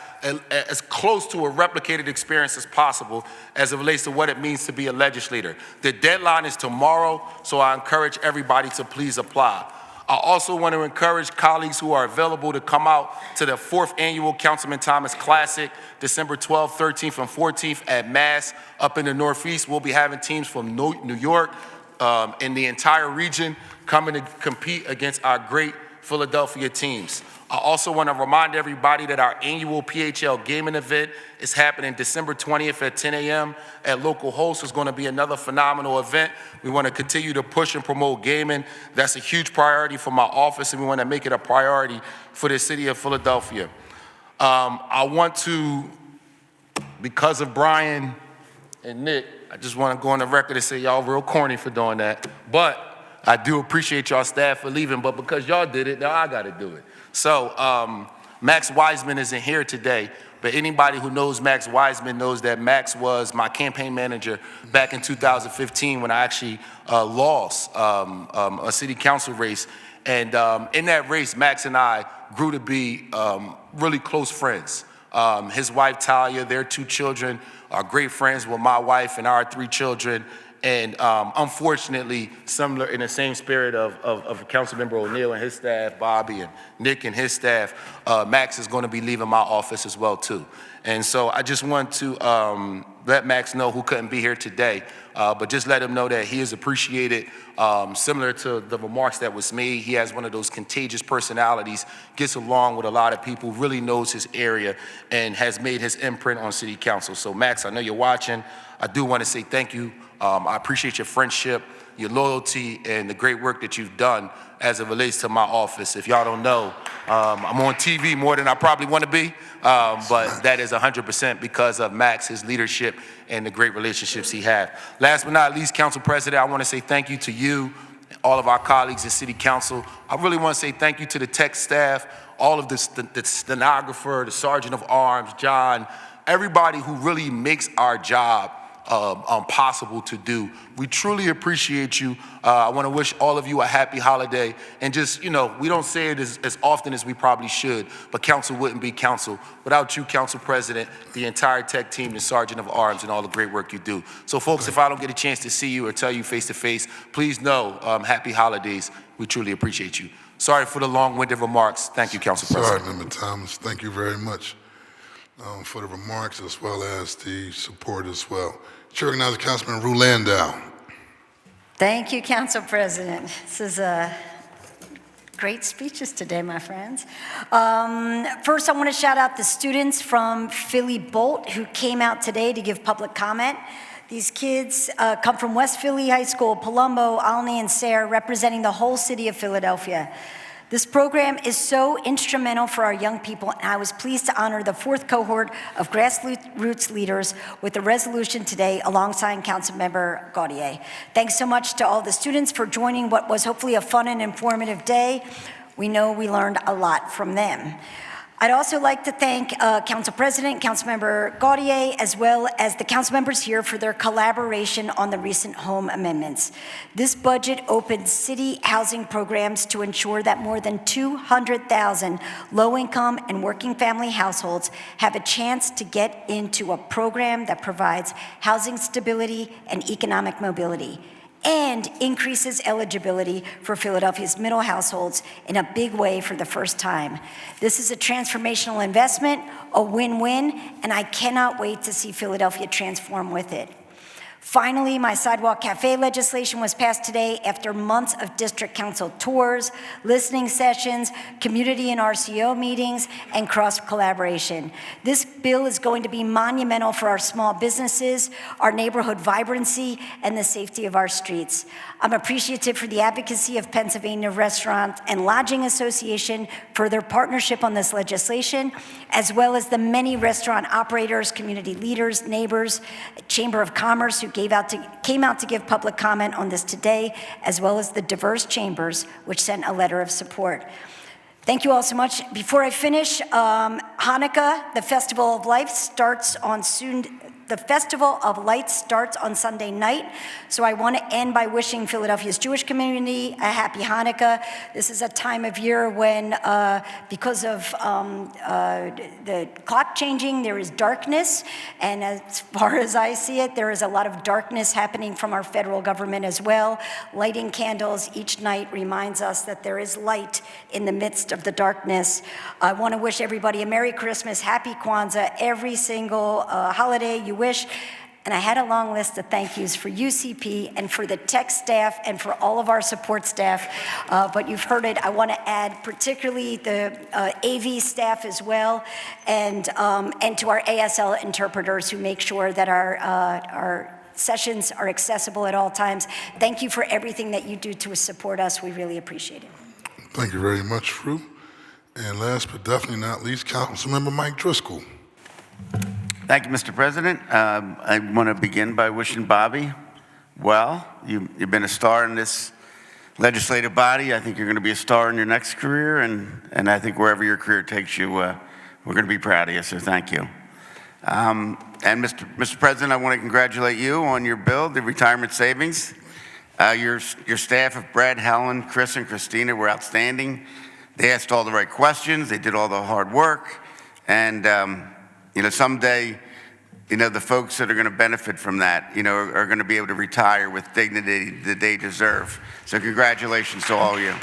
as close to a replicated experience as possible as it relates to what it means to be a legislator. The deadline is tomorrow, so I encourage everybody to please apply. I also want to encourage colleagues who are available to come out to the 4th Annual Councilman Thomas Classic, December 12th, 13th, and 14th at Mass up in the Northeast. We'll be having teams from New York and the entire region coming to compete against our great Philadelphia teams. I also want to remind everybody that our annual PHL gaming event is happening December 20th at 10 a.m. at local host. It's going to be another phenomenal event. We want to continue to push and promote gaming. That's a huge priority for my office, and we want to make it a priority for the city of Philadelphia. I want to, because of Brian and Nick, I just want to go on the record and say y'all real corny for doing that. But I do appreciate y'all staff for leaving, but because y'all did it, now I got to do it. So Max Wiseman isn't here today, but anybody who knows Max Wiseman knows that Max was my campaign manager back in 2015 when I actually lost a city council race. And in that race, Max and I grew to be really close friends. His wife, Talia, their 2 children are great friends with my wife and our 3 children. And unfortunately, similar in the same spirit of Councilmember O'Neill and his staff, Bobby and Nick and his staff, Max is going to be leaving my office as well too. And so I just want to let Max know, who couldn't be here today, but just let him know that he is appreciated. Similar to the remarks that was made, he has one of those contagious personalities, gets along with a lot of people, really knows his area, and has made his imprint on city council. So Max, I know you're watching. I do want to say thank you. I appreciate your friendship, your loyalty, and the great work that you've done as it relates to my office. If y'all don't know, I'm on TV more than I probably want to be, but that is 100% because of Max, his leadership, and the great relationships he had. Last but not least, Council President, I want to say thank you to you, all of our colleagues in City Council. I really want to say thank you to the tech staff, all of the stenographer, the Sergeant of Arms, John, everybody who really makes our job possible to do. We truly appreciate you. I want to wish all of you a happy holiday. And just, you know, we don't say it as often as we probably should, but council wouldn't be council without you, Council President, the entire tech team, the Sergeant of Arms, and all the great work you do. So folks, if I don't get a chance to see you or tell you face to face, please know, happy holidays. We truly appreciate you. Sorry for the long-winded remarks. Thank you, Council President. Sorry, Member Thomas. Thank you very much for the remarks as well as the support as well. Chair recognizes Councilman Rue Landau. Thank you, Council President. This is great speeches today, my friends. First, I want to shout out the students from Philly Bolt who came out today to give public comment. These kids come from West Philly High School, Palumbo, Olney, and Sayre, representing the whole city of Philadelphia. This program is so instrumental for our young people, and I was pleased to honor the 4th cohort of grassroots leaders with the resolution today alongside Councilmember Gaudier. Thanks so much to all the students for joining what was hopefully a fun and informative day. We know we learned a lot from them. I'd also like to thank Council President, Councilmember Gaudier, as well as the council members here for their collaboration on the recent home amendments. This budget opened city housing programs to ensure that more than 200,000 low-income and working family households have a chance to get into a program that provides housing stability and economic mobility, and increases eligibility for Philadelphia's middle households in a big way for the first time. This is a transformational investment, a win-win, and I cannot wait to see Philadelphia transform with it. Finally, my Sidewalk Cafe legislation was passed today after months of district council tours, listening sessions, community and RCO meetings, and cross-collaboration. This bill is going to be monumental for our small businesses, our neighborhood vibrancy, and the safety of our streets. I'm appreciative for the advocacy of Pennsylvania Restaurant and Lodging Association for their partnership on this legislation, as well as the many restaurant operators, community leaders, neighbors, Chamber of Commerce who came out to give public comment on this today, as well as the diverse chambers which sent a letter of support. Thank you all so much. Before I finish, Hanukkah, the Festival of Lights, starts on The Festival of Lights starts on Sunday night, so I want to end by wishing Philadelphia's Jewish community a happy Hanukkah. This is a time of year when, because of the clock changing, there is darkness, and as far as I see it, there is a lot of darkness happening from our federal government as well. Lighting candles each night reminds us that there is light in the midst of the darkness. I want to wish everybody a Merry Christmas, Happy Kwanzaa, every single holiday you wish. And I had a long list of thank yous for UCP and for the tech staff and for all of our support staff, but you've heard it. I want to add particularly the AV staff as well, and to our ASL interpreters who make sure that our sessions are accessible at all times. Thank you for everything that you do to support us. We really appreciate it. Thank you very much, Fru. And last but definitely not least, Councilmember Mike Driscoll. Thank you, Mr. President. I want to begin by wishing Bobby well. You've been a star in this legislative body. I think you're going to be a star in your next career, and I think wherever your career takes you, we're going to be proud of you, so thank you. And Mr. President, I want to congratulate you on your bill, the retirement savings. Your staff of Brad, Helen, Chris, and Christina were outstanding. They asked all the right questions. They did all the hard work, and someday, the folks that are going to benefit from that, are going to be able to retire with dignity that they deserve. So congratulations to all of you.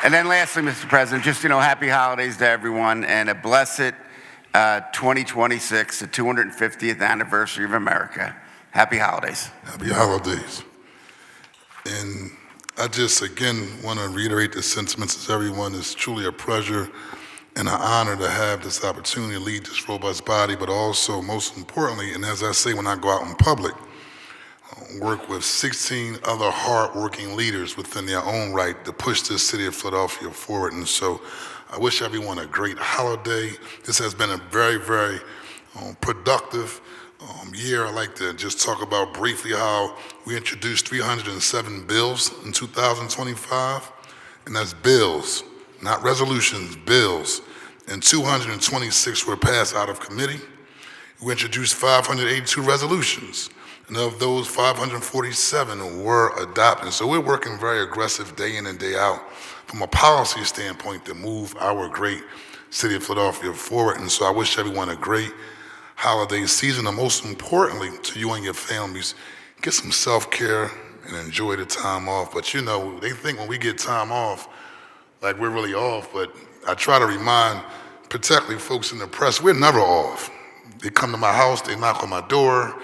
And then lastly, Mr. President, just, happy holidays to everyone and a blessed 2026, the 250th anniversary of America. Happy holidays. Happy holidays. And I just, again, want to reiterate the sentiments of everyone. It's truly a pleasure and an honor to have this opportunity to lead this robust body, but also, most importantly, and as I say when I go out in public, work with 16 other hardworking leaders within their own right to push this city of Philadelphia forward. And so I wish everyone a great holiday. This has been a very, very productive year. I'd like to just talk about briefly how we introduced 307 bills in 2025, and that's bills. Not resolutions, bills, and 226 were passed out of committee. We introduced 582 resolutions, and of those, 547 were adopted. So we're working very aggressive day in and day out from a policy standpoint to move our great city of Philadelphia forward. And so I wish everyone a great holiday season, and most importantly, to you and your families, get some self-care and enjoy the time off. But they think when we get time off, like we're really off, but I try to remind, particularly folks in the press, we're never off. They come to my house, they knock on my door,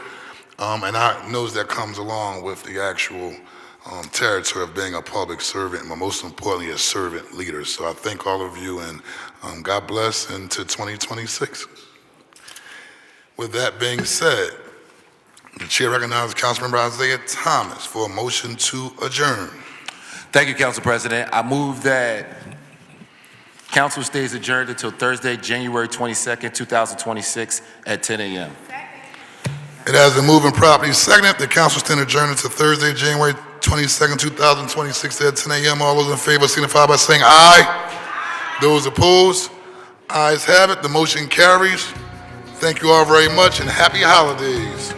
and I knows that comes along with the actual territory of being a public servant, but most importantly, a servant leader. So I thank all of you, and God bless into 2026. With that being said, the chair recognizes Councilmember Isaiah Thomas for a motion to adjourn. Thank you, Council President. I move that council stays adjourned until Thursday, January 22nd, 2026 at 10 a.m. It has been moved and properly seconded. The council stand adjourned until Thursday, January 22nd, 2026 at 10 a.m. All those in favor signify by saying aye. Those opposed? Ayes have it. The motion carries. Thank you all very much and happy holidays.